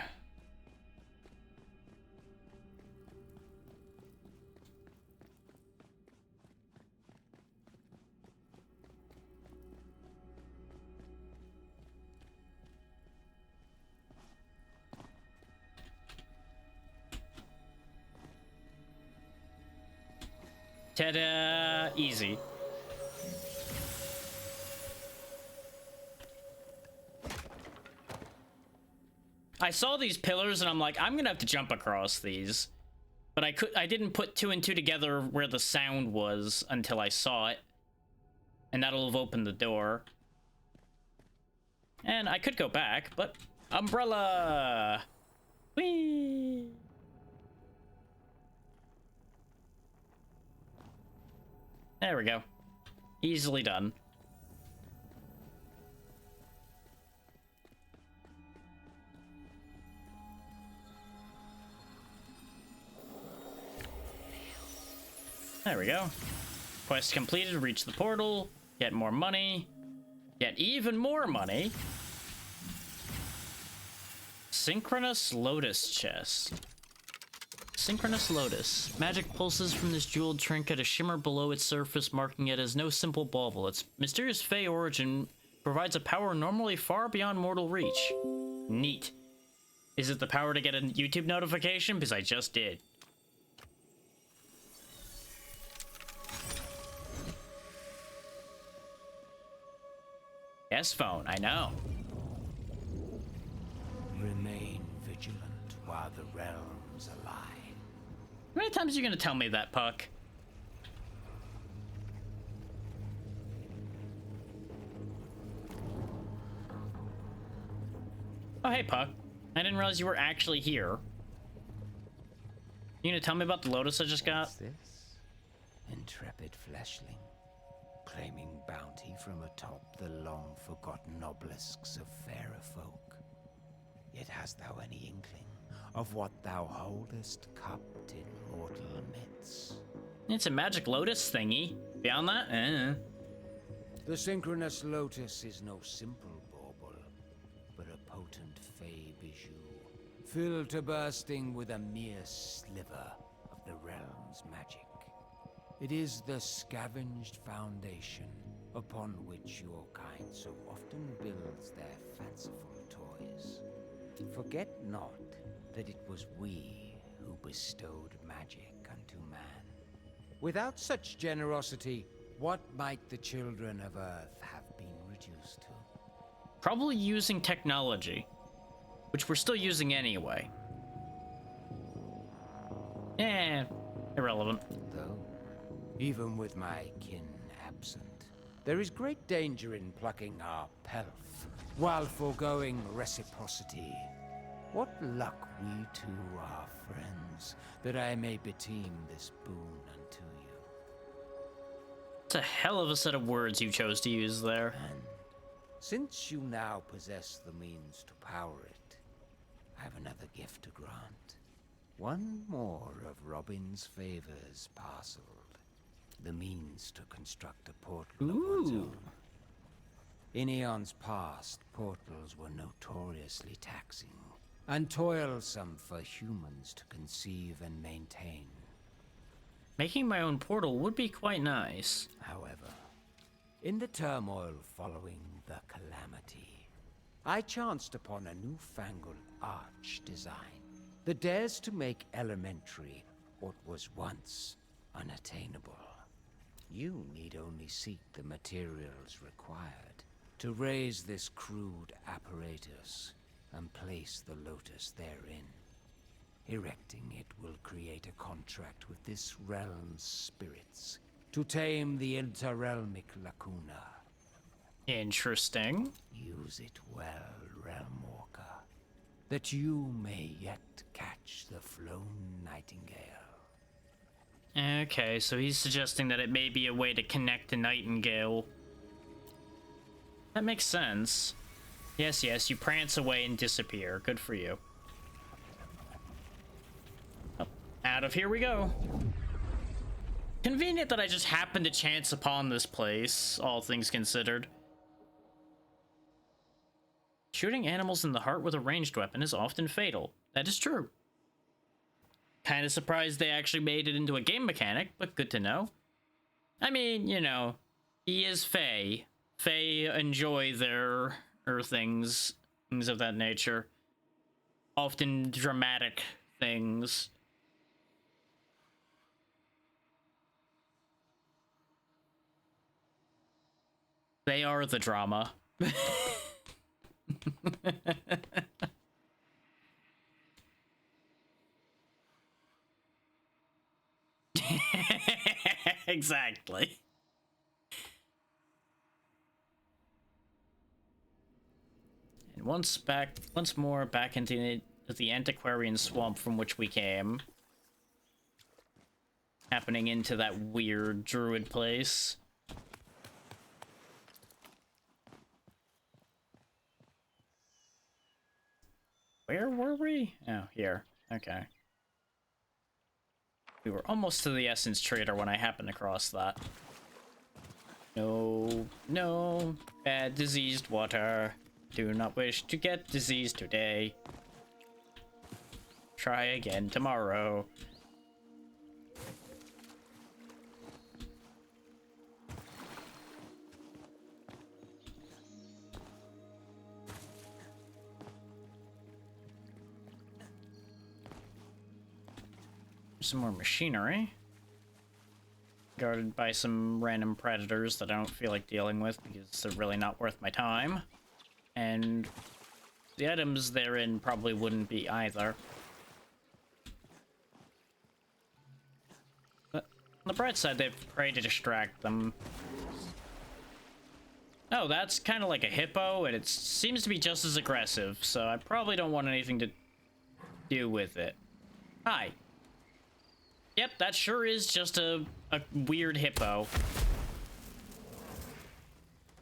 Ta-da! Easy. I saw these pillars and I'm like, I'm gonna have to jump across these. But I didn't put two and two together where the sound was until I saw it. And that'll have opened the door. And I could go back, but umbrella! Whee! There we go. Easily done. There we go. Quest completed, reach the portal, get more money, get even more money. Synchronous Lotus chest. Synchronous Lotus. Magic pulses from this jeweled trinket, a shimmer below its surface, marking it as no simple bauble. Its mysterious fey origin provides a power normally far beyond mortal reach. Neat. Is it the power to get a YouTube notification? Because I just did. Yes, phone, I know. Remain vigilant while the realms are alive. How many times are you gonna tell me that, Puck? Oh, hey, Puck. I didn't realize you were actually here. You gonna tell me about the lotus I just got? What's this? Intrepid fleshling, claiming bounty from atop the long-forgotten obelisks of fairer folk. Yet hast thou any inkling of what thou holdest cupped in mortal myths? It's a magic lotus thingy. Beyond that, The synchronous lotus is no simple bauble, but a potent fey bijou, filled to bursting with a mere sliver of the realm's magic. It is the scavenged foundation upon which your kind so often builds their fanciful toys. Forget not that it was we who bestowed magic unto man. Without such generosity, what might the children of Earth have been reduced to? probably using technology, which we're still using anyway. Irrelevant. Though, even with my kin absent, there is great danger in plucking our pelf while foregoing reciprocity. What luck we two are friends, that I may beteem this boon unto you. It's a hell of a set of words you chose to use there. And since you now possess the means to power it, I have another gift to grant. One more of Robin's favors parceled. The means to construct a portal of one's own. In eons past, portals were notoriously taxing and toilsome for humans to conceive and maintain. Making my own portal would be quite nice. However, in the turmoil following the calamity, I chanced upon a newfangled arch design that dares to make elementary what was once unattainable. You need only seek the materials required to raise this crude apparatus and place the lotus therein. Erecting it will create a contract with this realm's spirits to tame the interrealmic lacuna. Interesting. Use it well, Realmwalker, that you may yet catch the flown Nightingale. Okay, so he's suggesting that it may be a way to connect to Nightingale. That makes sense. Yes, yes, you prance away and disappear. Good for you. Oh, out of here we go. Convenient that I just happened to chance upon this place, all things considered. Shooting animals in the heart with a ranged weapon is often fatal. That is true. Kind of surprised they actually made it into a game mechanic, but good to know. I mean, you know, he is Fae. Fae enjoy their things of that nature. Often dramatic things. They are the drama. Exactly. And once more back into the antiquarian swamp from which we came. Happening into that weird druid place. Where were we? Oh, here. Okay. We were almost to the Essence Trader when I happened across that. No, no, bad diseased water. Do not wish to get diseased today. Try again tomorrow. Some more machinery. Guarded by some random predators that I don't feel like dealing with because they're really not worth my time. And the items they're in probably wouldn't be either. But on the bright side, they've prey to distract them. Oh, that's kind of like a hippo, and it seems to be just as aggressive, so I probably don't want anything to do with it. Hi. Yep, that sure is just a weird hippo.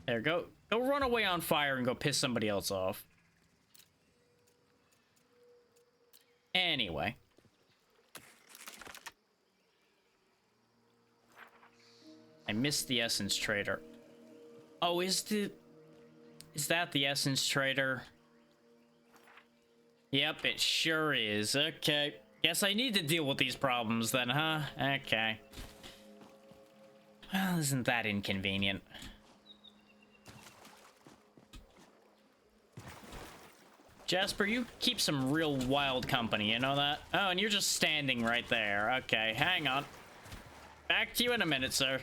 There, go run away on fire and go piss somebody else off. Anyway. I missed the essence trader. Oh, is that the essence trader? Yep, it sure is. Okay. Guess I need to deal with these problems then, huh? Okay. Well, isn't that inconvenient? Jasper, you keep some real wild company, you know that? Oh, and you're just standing right there. Okay, hang on. Back to you in a minute, sir.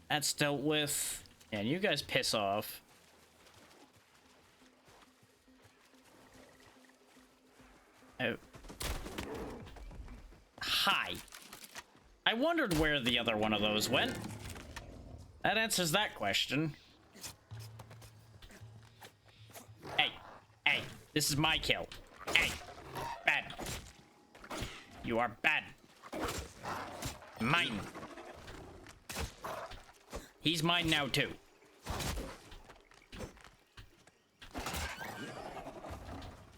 That's dealt with. Yeah, and you guys piss off. Oh. Hi. I wondered where the other one of those went. That answers that question. Hey. Hey. This is my kill. Hey. Bad. You are bad. Mine. He's mine now, too.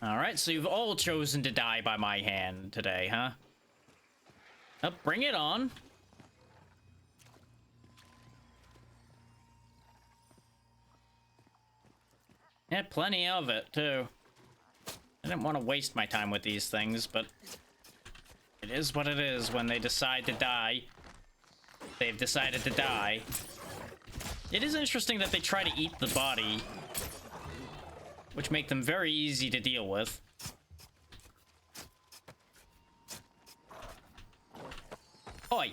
Alright, so you've all chosen to die by my hand today, huh? Oh, bring it on. Yeah, plenty of it, too. I didn't want to waste my time with these things, but it is what it is when they decide to die. They've decided to die. It is interesting that they try to eat the body, which make them very easy to deal with. Oi,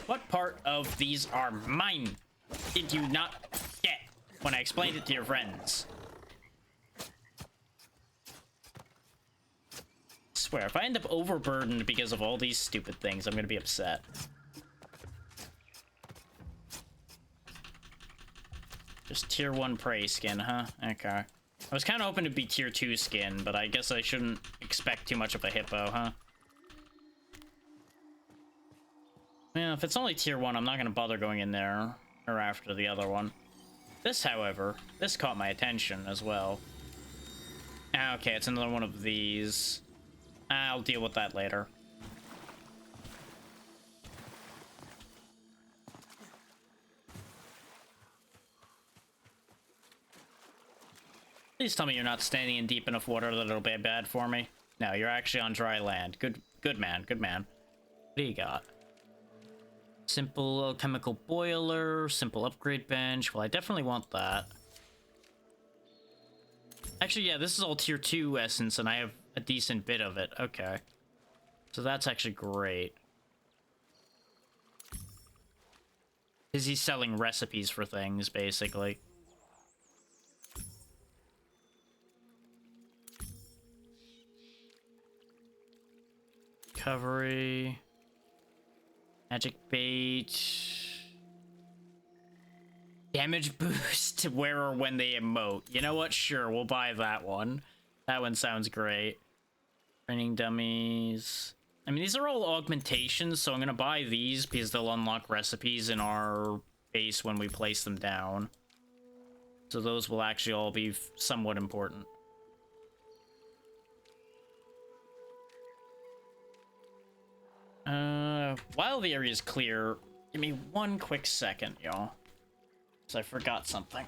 what part of these are mine did you not get when I explained it to your friends? I swear, if I end up overburdened because of all these stupid things, I'm gonna be upset. Just tier 1 prey skin, huh? Okay. I was kind of hoping to be tier 2 skin, but I guess I shouldn't expect too much of a hippo, huh? Yeah, if it's only tier 1, I'm not gonna bother going in there or after the other one. This, however, this caught my attention as well. Ah, okay, it's another one of these. I'll deal with that later. Please tell me you're not standing in deep enough water that it'll be bad for me. No, you're actually on dry land. Good man, good man. What do you got? Simple chemical boiler, simple upgrade bench. Well, I definitely want that. Actually, yeah, this is all tier 2 essence, and I have a decent bit of it. Okay. So that's actually great. Because he's selling recipes for things, basically. Recovery. Magic bait. Damage boost where or when they emote. You know what? Sure, we'll buy that one. That one sounds great. Training dummies. I mean, these are all augmentations, so I'm gonna buy these because they'll unlock recipes in our base when we place them down. So those will actually all be somewhat important. While the area is clear, give me one quick second, y'all. Because I forgot something.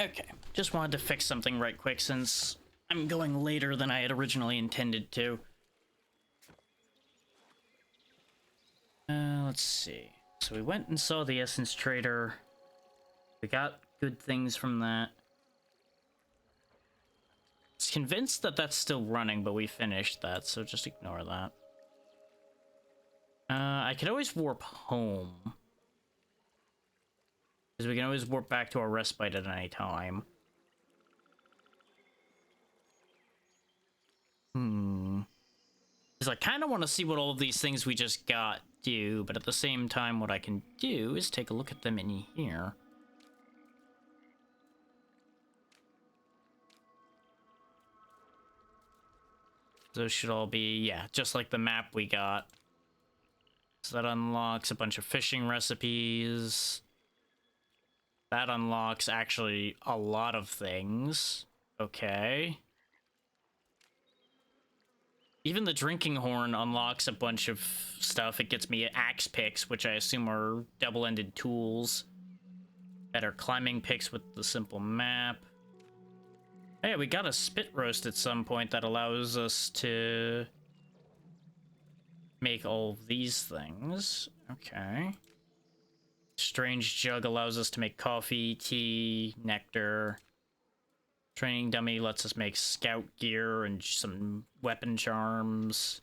Okay, just wanted to fix something right quick since I'm going later than I had originally intended to. Let's see. So we went and saw the Essence Trader. We got good things from that. I was convinced that that's still running, but we finished that, so just ignore that. I could always warp home. Because we can always warp back to our respite at any time. Because I kind of want to see what all of these things we just got do, but at the same time, what I can do is take a look at them in here. Those should all be, yeah, just like the map we got. So that unlocks a bunch of fishing recipes. That unlocks actually a lot of things. Okay. Even the drinking horn unlocks a bunch of stuff. It gets me axe picks, which I assume are double-ended tools. Better climbing picks with the simple map. Hey, we got a spit roast at some point that allows us to make all of these things. Okay. Strange jug allows us to make coffee, tea, nectar. Training dummy lets us make scout gear and some weapon charms.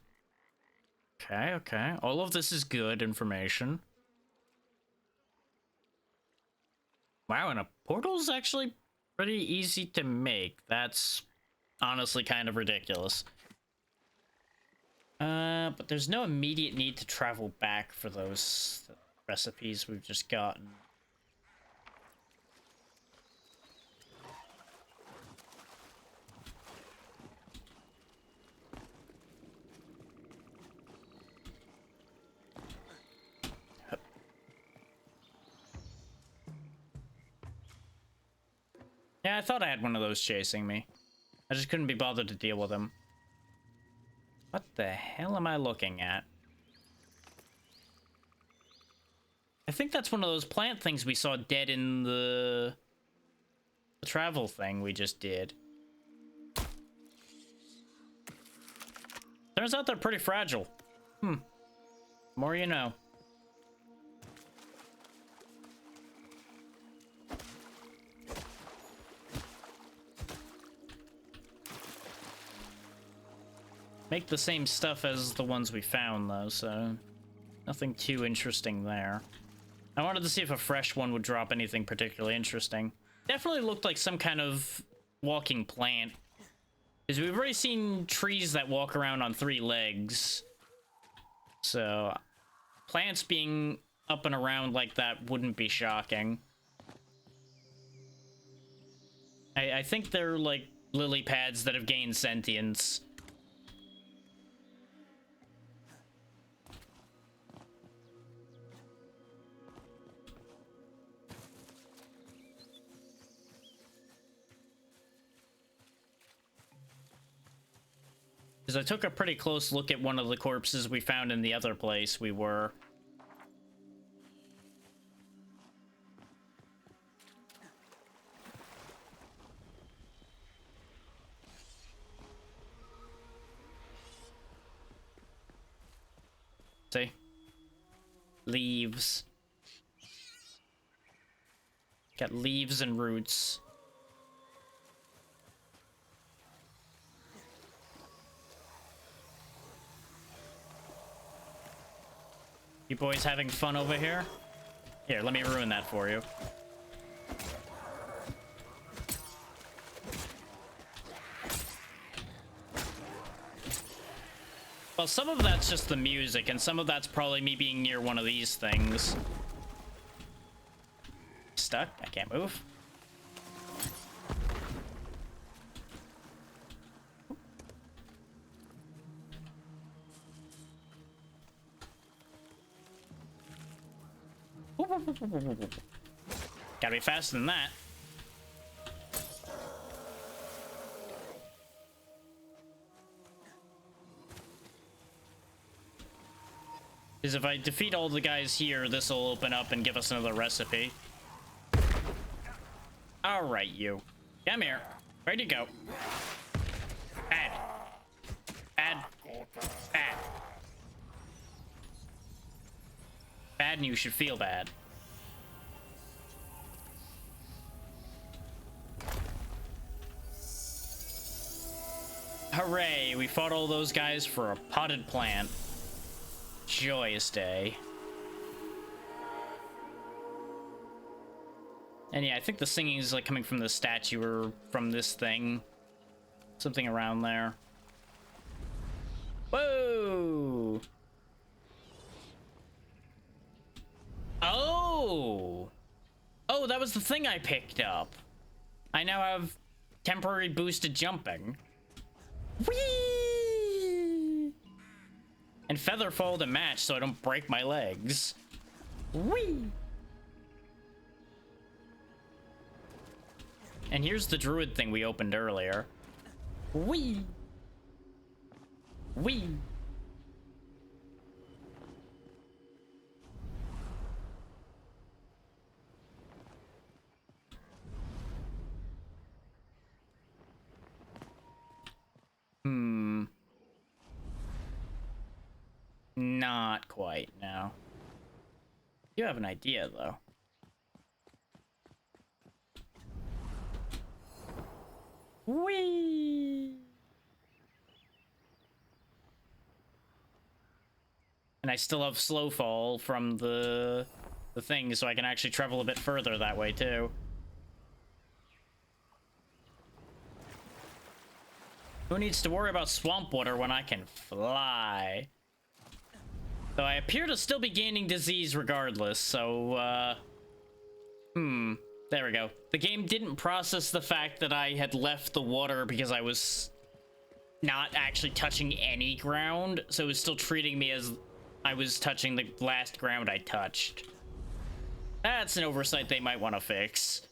Okay, okay. All of this is good information. Wow, and a portal's actually pretty easy to make. That's honestly kind of ridiculous. But there's no immediate need to travel back for those recipes we've just gotten. Yeah, I thought I had one of those chasing me. I just couldn't be bothered to deal with him. What the hell am I looking at? I think that's one of those plant things we saw dead in the travel thing we just did. Turns out they're pretty fragile. More you know. Make the same stuff as the ones we found, though, so nothing too interesting there. I wanted to see if a fresh one would drop anything particularly interesting. Definitely looked like some kind of walking plant. Because we've already seen trees that walk around on 3 legs. So, plants being up and around like that wouldn't be shocking. I think they're like lily pads that have gained sentience. Because I took a pretty close look at one of the corpses we found in the other place we were. See? Leaves. Got leaves and roots. You boys having fun over here? Here, let me ruin that for you. Well, some of that's just the music, and some of that's probably me being near one of these things. Stuck? I can't move. Gotta be faster than that. Because if I defeat all the guys here, this will open up and give us another recipe. All right, you. Come here. Where'd you go? Bad. Bad. Bad. Bad, and you should feel bad. Hooray, we fought all those guys for a potted plant. Joyous day. And yeah, I think the singing is like coming from the statue or from this thing. Something around there. Whoa! Oh! Oh, that was the thing I picked up. I now have temporary boosted jumping. Whee! And feather fall to match so I don't break my legs. Whee! And here's the druid thing we opened earlier. Whee! Whee! Not quite, no. You have an idea, though. Whee! And I still have slow fall from the thing, so I can actually travel a bit further that way, too. Who needs to worry about swamp water when I can fly? Though I appear to still be gaining disease regardless, so, there we go. The game didn't process the fact that I had left the water because I was not actually touching any ground, so it was still treating me as I was touching the last ground I touched. That's an oversight they might want to fix.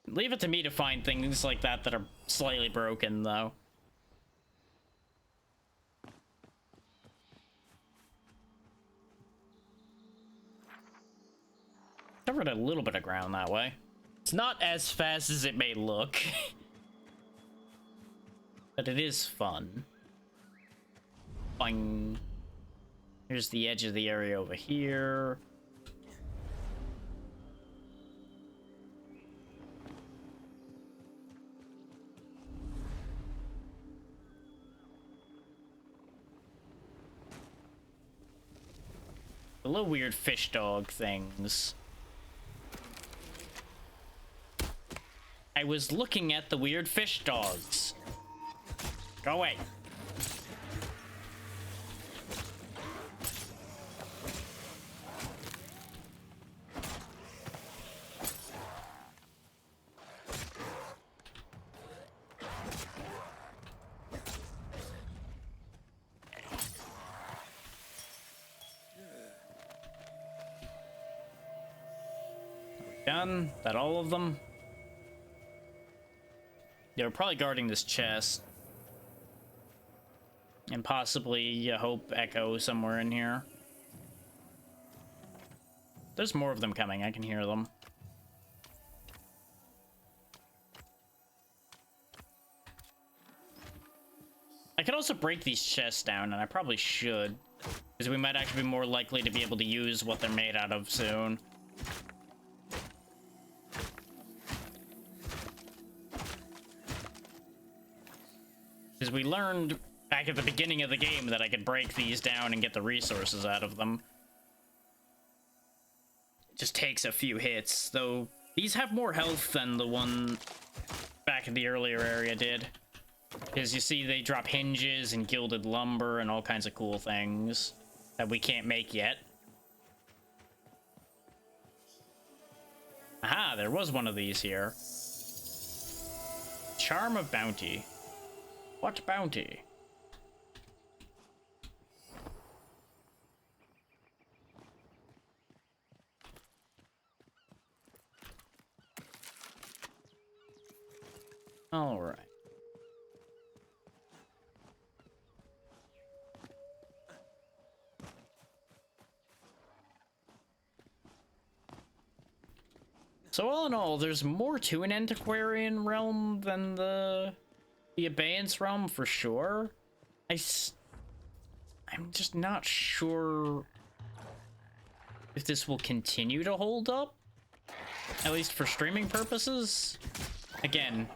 Leave it to me to find things like that that are slightly broken, though. Covered a little bit of ground that way. It's not as fast as it may look. But it is fun. Boing. Here's the edge of the area over here. The little weird fish dog things. I was looking at the weird fish dogs. Go away. Done? That all of them? They were probably guarding this chest. And possibly a Hope Echo somewhere in here. There's more of them coming, I can hear them. I could also break these chests down, and I probably should. Because we might actually be more likely to be able to use what they're made out of soon. Because we learned back at the beginning of the game that I could break these down and get the resources out of them. It just takes a few hits, though these have more health than the one back in the earlier area did. Because you see they drop hinges and gilded lumber and all kinds of cool things that we can't make yet. Aha, there was one of these here. Charm of Bounty. What bounty? All right. So all in all, there's more to an antiquarian realm than the abeyance realm for sure. I'm just not sure if this will continue to hold up, at least for streaming purposes. Again,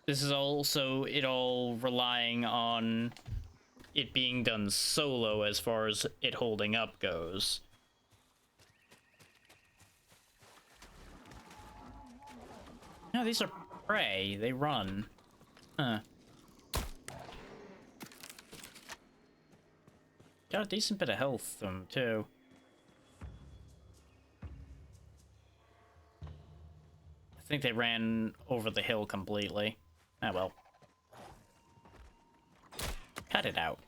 this is also it all relying on it being done solo as far as it holding up goes. No, these are prey. They run. Huh. Got a decent bit of health from them, too. I think they ran over the hill completely. Ah, well. Cut it out.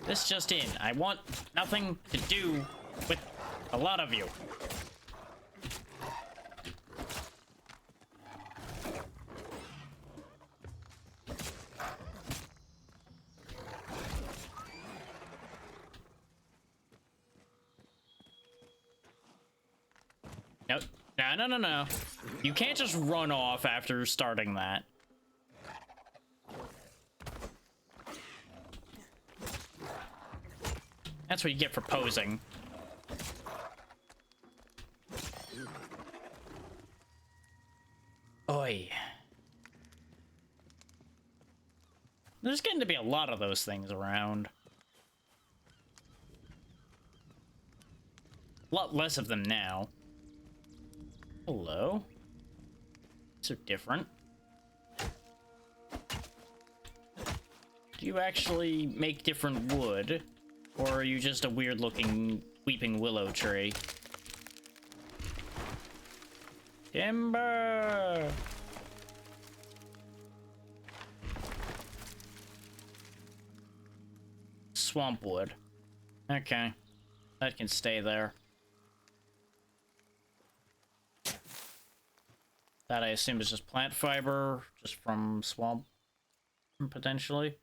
This just in. I want nothing to do with a lot of you. Nope. No. You can't just run off after starting that. That's what you get for posing. Oi. There's getting to be a lot of those things around. A lot less of them now. Hello. These are different. Do you actually make different wood? Or are you just a weird-looking weeping willow tree? Timber! Swamp wood. Okay. That can stay there. That I assume is just plant fiber, just from swamp, potentially.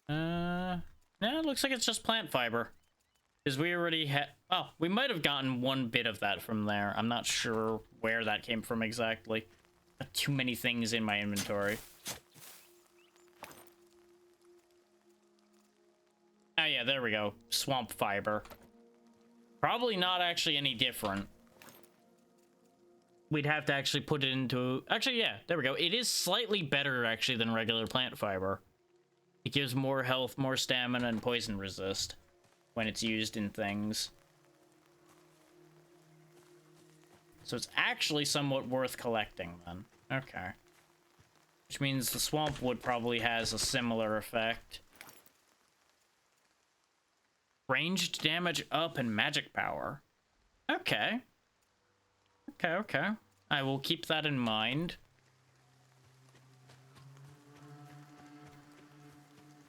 Yeah, it looks like it's just plant fiber. Because we already had... Oh, we might have gotten one bit of that from there. I'm not sure where that came from exactly. Got too many things in my inventory. Oh yeah, there we go. Swamp fiber. Probably not actually any different. We'd have to actually put it into... Actually, yeah, there we go. It is slightly better, actually, than regular plant fiber. It gives more health, more stamina, and poison resist when it's used in things. So it's actually somewhat worth collecting, then. Okay. Which means the swamp wood probably has a similar effect. Ranged damage up and magic power. Okay. Okay. I will keep that in mind.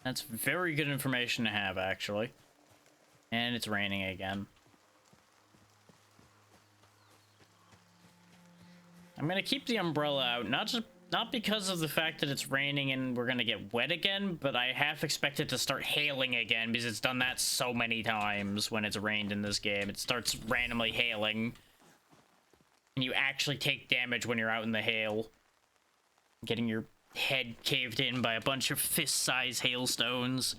That's very good information to have, actually. And it's raining again. I'm gonna keep the umbrella out, not because of the fact that it's raining and we're gonna get wet again, but I half expect it to start hailing again because it's done that so many times when it's rained in this game. It starts randomly hailing. And you actually take damage when you're out in the hail. Getting your head caved in by a bunch of fist-sized hailstones.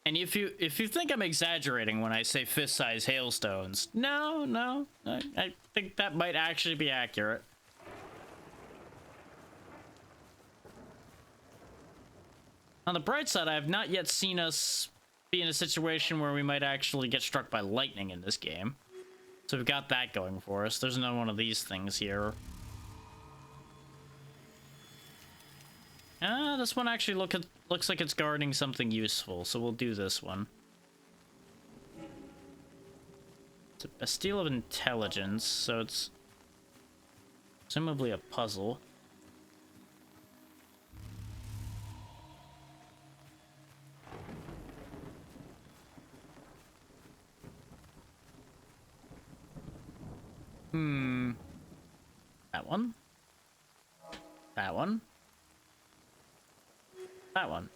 And if you think I'm exaggerating when I say fist-sized hailstones, no, I think that might actually be accurate. On the bright side, I have not yet seen us be in a situation where we might actually get struck by lightning in this game. So we've got that going for us. There's another one of these things here. This one actually looks like it's guarding something useful, so we'll do this one. It's a Bastille of Intelligence, so it's presumably a puzzle. That one. That one. That one.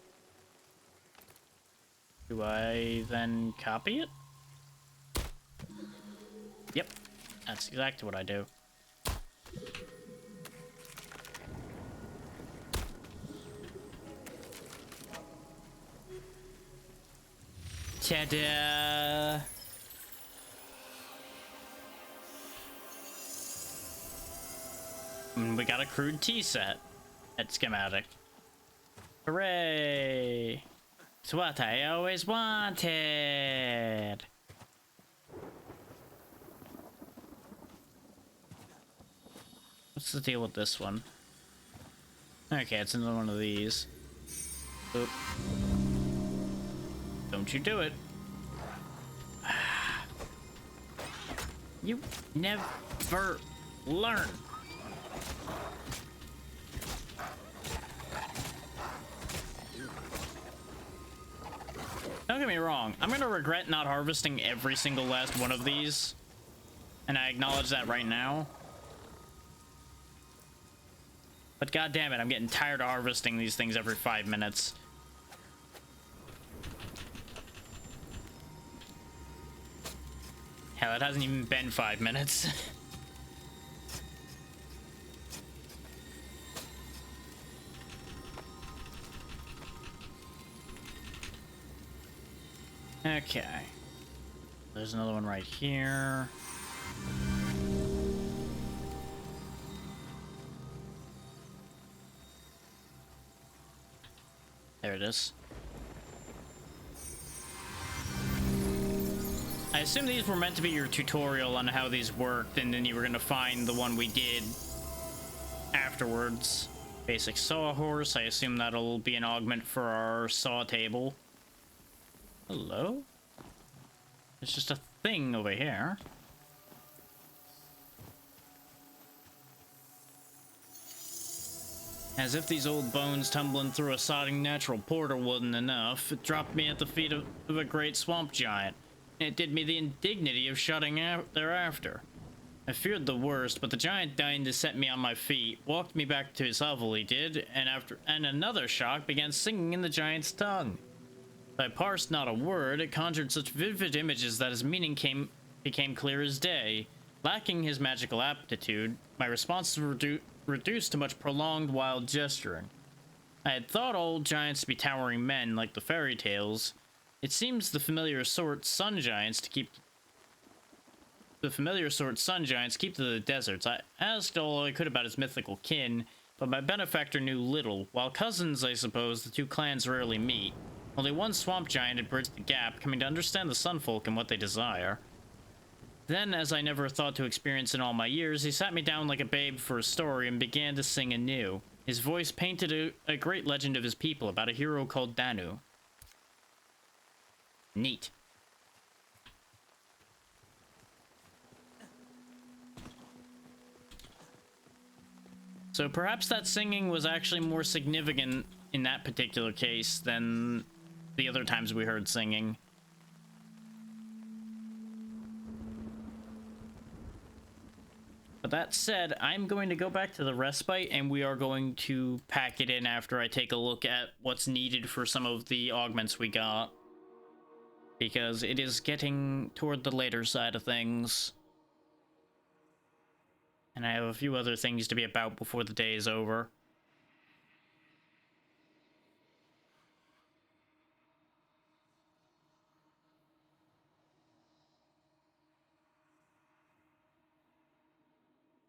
Do I then copy it? Yep. That's exactly what I do. Ta-da! We got a crude tea set at schematic. Hooray! It's what I always wanted! What's the deal with this one? Okay, it's another one of these. Oop. Don't you do it. You never learn. Don't get me wrong, I'm gonna regret not harvesting every single last one of these. And I acknowledge that right now. But god damn it, I'm getting tired of harvesting these things every 5 minutes. Hell, it hasn't even been 5 minutes. Okay. There's another one right here. There it is. I assume these were meant to be your tutorial on how these worked, and then you were gonna find the one we did afterwards. Basic sawhorse. I assume that'll be an augment for our saw table. Hello? There's just a thing over here. As if these old bones tumbling through a sodding natural portal wasn't enough, it dropped me at the feet of a great swamp giant. And it did me the indignity of shutting out thereafter. I feared the worst, but the giant deigned to set me on my feet, walked me back to his hovel, he did, and another shock began singing in the giant's tongue. I parsed not a word, it conjured such vivid images that his meaning became clear as day. Lacking his magical aptitude, my responses were reduced to much prolonged wild gesturing. I had thought old giants to be towering men like the fairy tales. It seems the familiar sort sun giants keep to the deserts. I asked all I could about his mythical kin, but my benefactor knew little. While cousins, I suppose, the two clans rarely meet. Only one swamp giant had bridged the gap, coming to understand the sunfolk and what they desire. Then, as I never thought to experience in all my years, he sat me down like a babe for a story and began to sing anew. His voice painted a great legend of his people about a hero called Danu. Neat. So perhaps that singing was actually more significant in that particular case than the other times we heard singing. But that said, I'm going to go back to the respite and we are going to pack it in after I take a look at what's needed for some of the augments we got. Because it is getting toward the later side of things. And I have a few other things to be about before the day is over.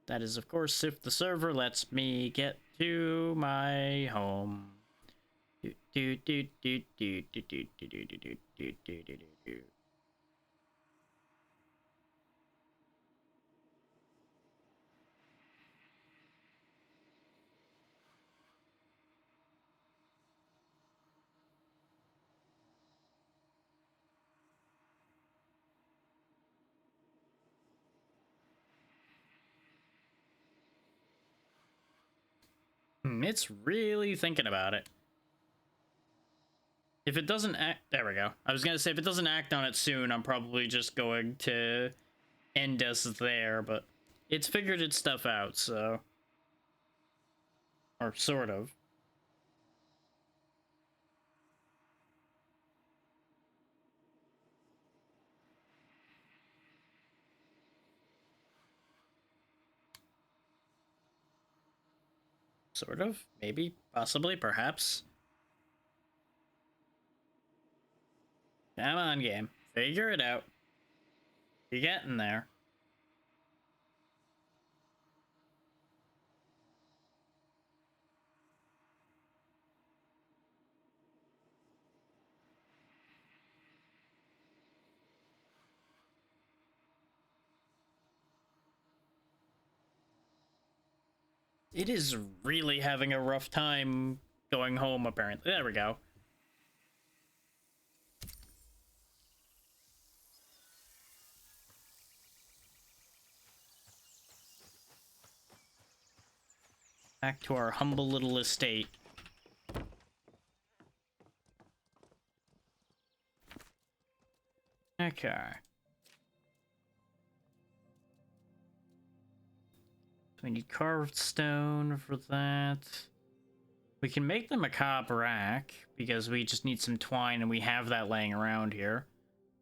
That is, of course, if the server lets me get to my home. It's really thinking about it. If it doesn't act... There we go. I was gonna say, if it doesn't act on it soon, I'm probably just going to end us there, but... it's figured its stuff out, so. Or sort of. Sort of, maybe, possibly, perhaps. Come on, game. Figure it out. You're getting there. It is really having a rough time going home, apparently. There we go. Back to our humble little estate. Okay. We need carved stone for that. We can make the macabre rack, because we just need some twine, and we have that laying around here.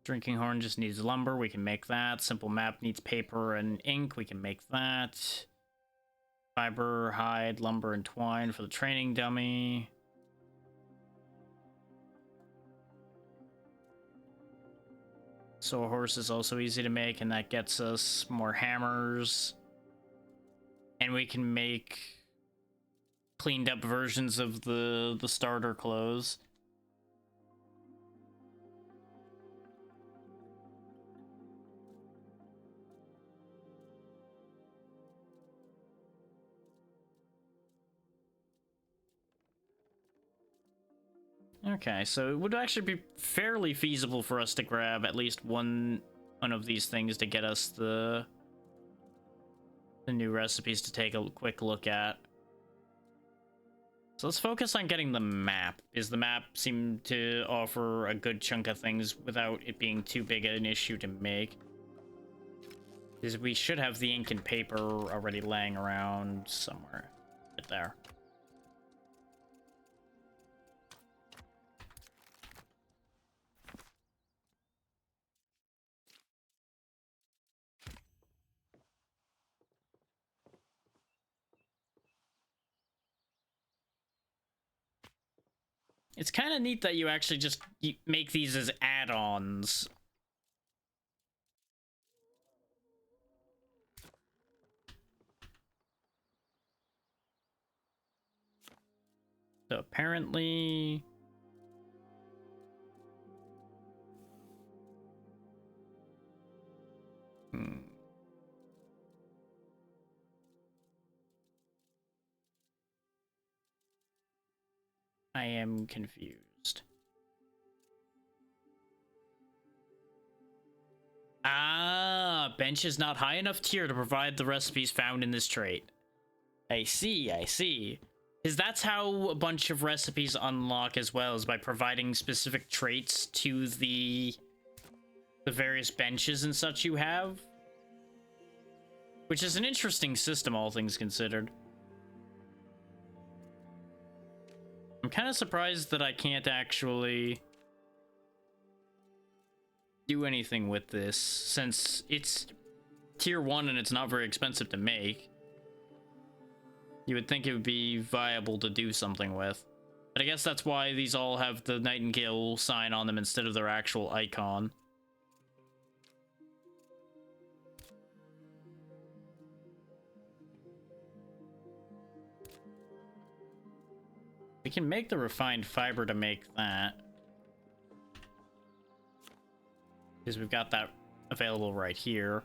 Drinking horn just needs lumber, we can make that. Simple map needs paper and ink, we can make that. Fiber, hide, lumber, and twine for the training dummy. So a horse is also easy to make, and that gets us more hammers. And we can make cleaned up versions of the starter clothes. Okay, so it would actually be fairly feasible for us to grab at least one of these things to get us the new recipes to take a quick look at. So let's focus on getting the map, because the map seemed to offer a good chunk of things without it being too big an issue to make. Because we should have the ink and paper already laying around somewhere. Right there. It's kind of neat that you actually just make these as add-ons. So apparently... I am confused. Ah, bench is not high enough tier to provide the recipes found in this trait. I see, I see. Because that's how a bunch of recipes unlock as well, is by providing specific traits to the various benches and such you have. Which is an interesting system, all things considered. I'm kind of surprised that I can't actually do anything with this, since it's tier 1 and it's not very expensive to make. You would think it would be viable to do something with. But I guess that's why these all have the Nightingale sign on them instead of their actual icon. We can make the refined fiber to make that. Because we've got that available right here.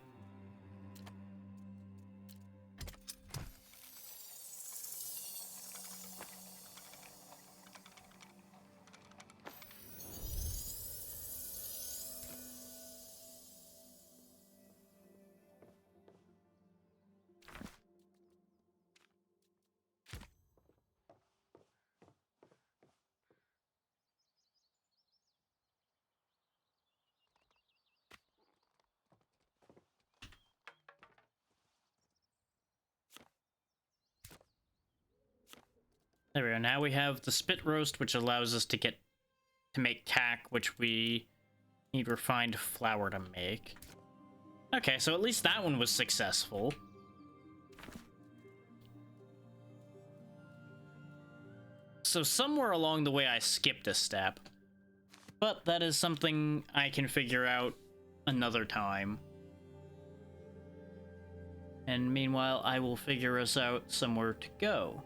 There we go. Now we have the spit roast, which allows us to make tack, which we need refined flour to make. Okay, so at least that one was successful. So somewhere along the way I skipped a step. But that is something I can figure out another time. And meanwhile, I will figure us out somewhere to go.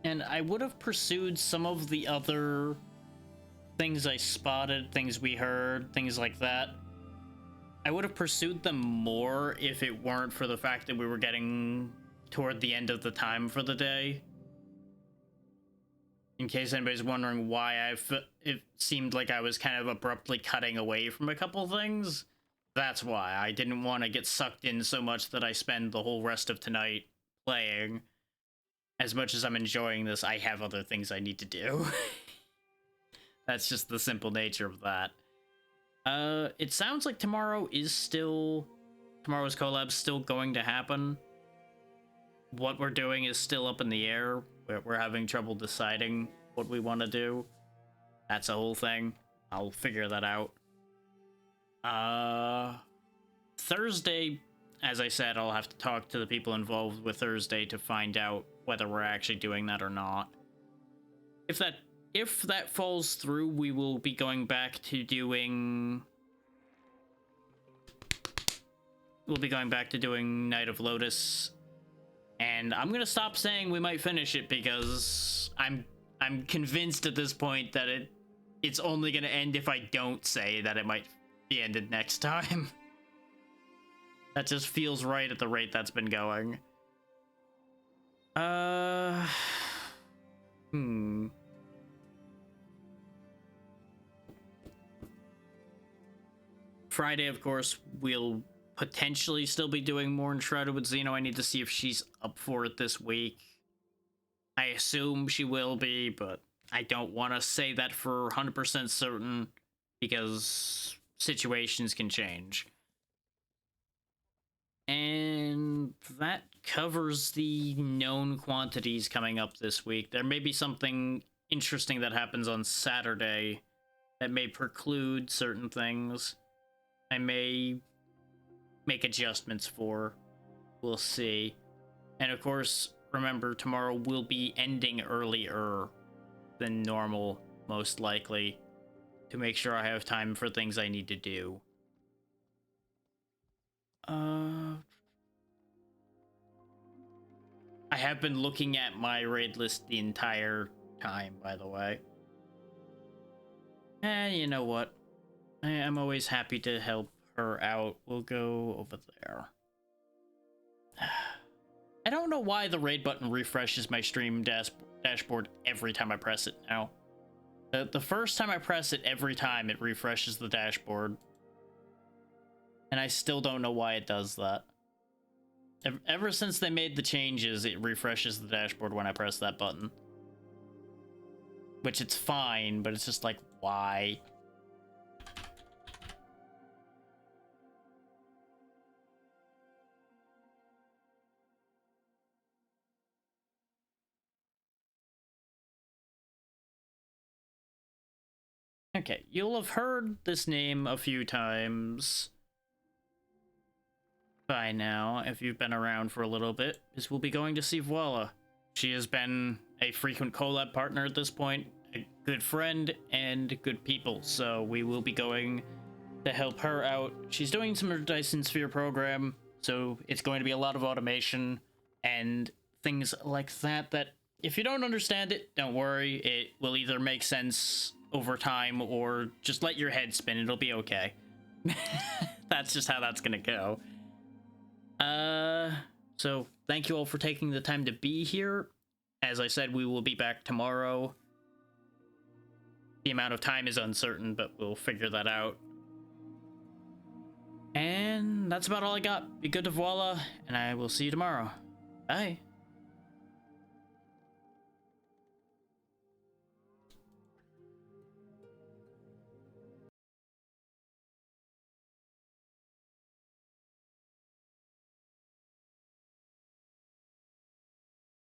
And I would have pursued some of the other things I spotted, things we heard, things like that. I would have pursued them more if it weren't for the fact that we were getting toward the end of the time for the day. In case anybody's wondering why it seemed like I was kind of abruptly cutting away from a couple things. That's why. I didn't want to get sucked in so much that I spend the whole rest of tonight playing. As much as I'm enjoying this, I have other things I need to do. That's just the simple nature of that. It sounds like tomorrow's collab's still going to happen. What we're doing is still up in the air. We're having trouble deciding what we want to do. That's a whole thing. I'll figure that out. Thursday, as I said, I'll have to talk to the people involved with Thursday to find out whether we're actually doing that or not. If that falls through, we will be going back to doing... We'll be going back to doing Night of Lotus. And I'm gonna stop saying we might finish it because I'm convinced at this point that it's only gonna end if I don't say that it might be ended next time. That just feels right at the rate that's been going. Friday, of course, we'll potentially still be doing more Enshrouded with Xeno. I need to see if she's up for it this week. I assume she will be, but I don't want to say that for 100% certain because situations can change. And that covers the known quantities coming up this week. There may be something interesting that happens on Saturday that may preclude certain things. I may make adjustments for. We'll see. And of course, remember, tomorrow will be ending earlier than normal, most likely, to make sure I have time for things I need to do. I have been looking at my raid list the entire time, by the way. And you know what? I'm always happy to help her out. We'll go over there. I don't know why the raid button refreshes my stream dashboard every time I press it now. The first time I press it, every time it refreshes the dashboard. And I still don't know why it does that. Ever since they made the changes, it refreshes the dashboard when I press that button. Which it's fine, but it's just like, why? Okay, you'll have heard this name a few times by now, if you've been around for a little bit, is we'll be going to see Voila. She has been a frequent collab partner at this point, a good friend, and good people, so we will be going to help her out. She's doing some of her Dyson Sphere program, so it's going to be a lot of automation and things like that, that if you don't understand it, don't worry, it will either make sense over time or just let your head spin, it'll be okay. That's just how that's gonna go. So thank you all for taking the time to be here. As I said, we will be back tomorrow. The amount of time is uncertain, but we'll figure that out. And that's about all I got. Be good to Voila, and I will see you tomorrow. Bye.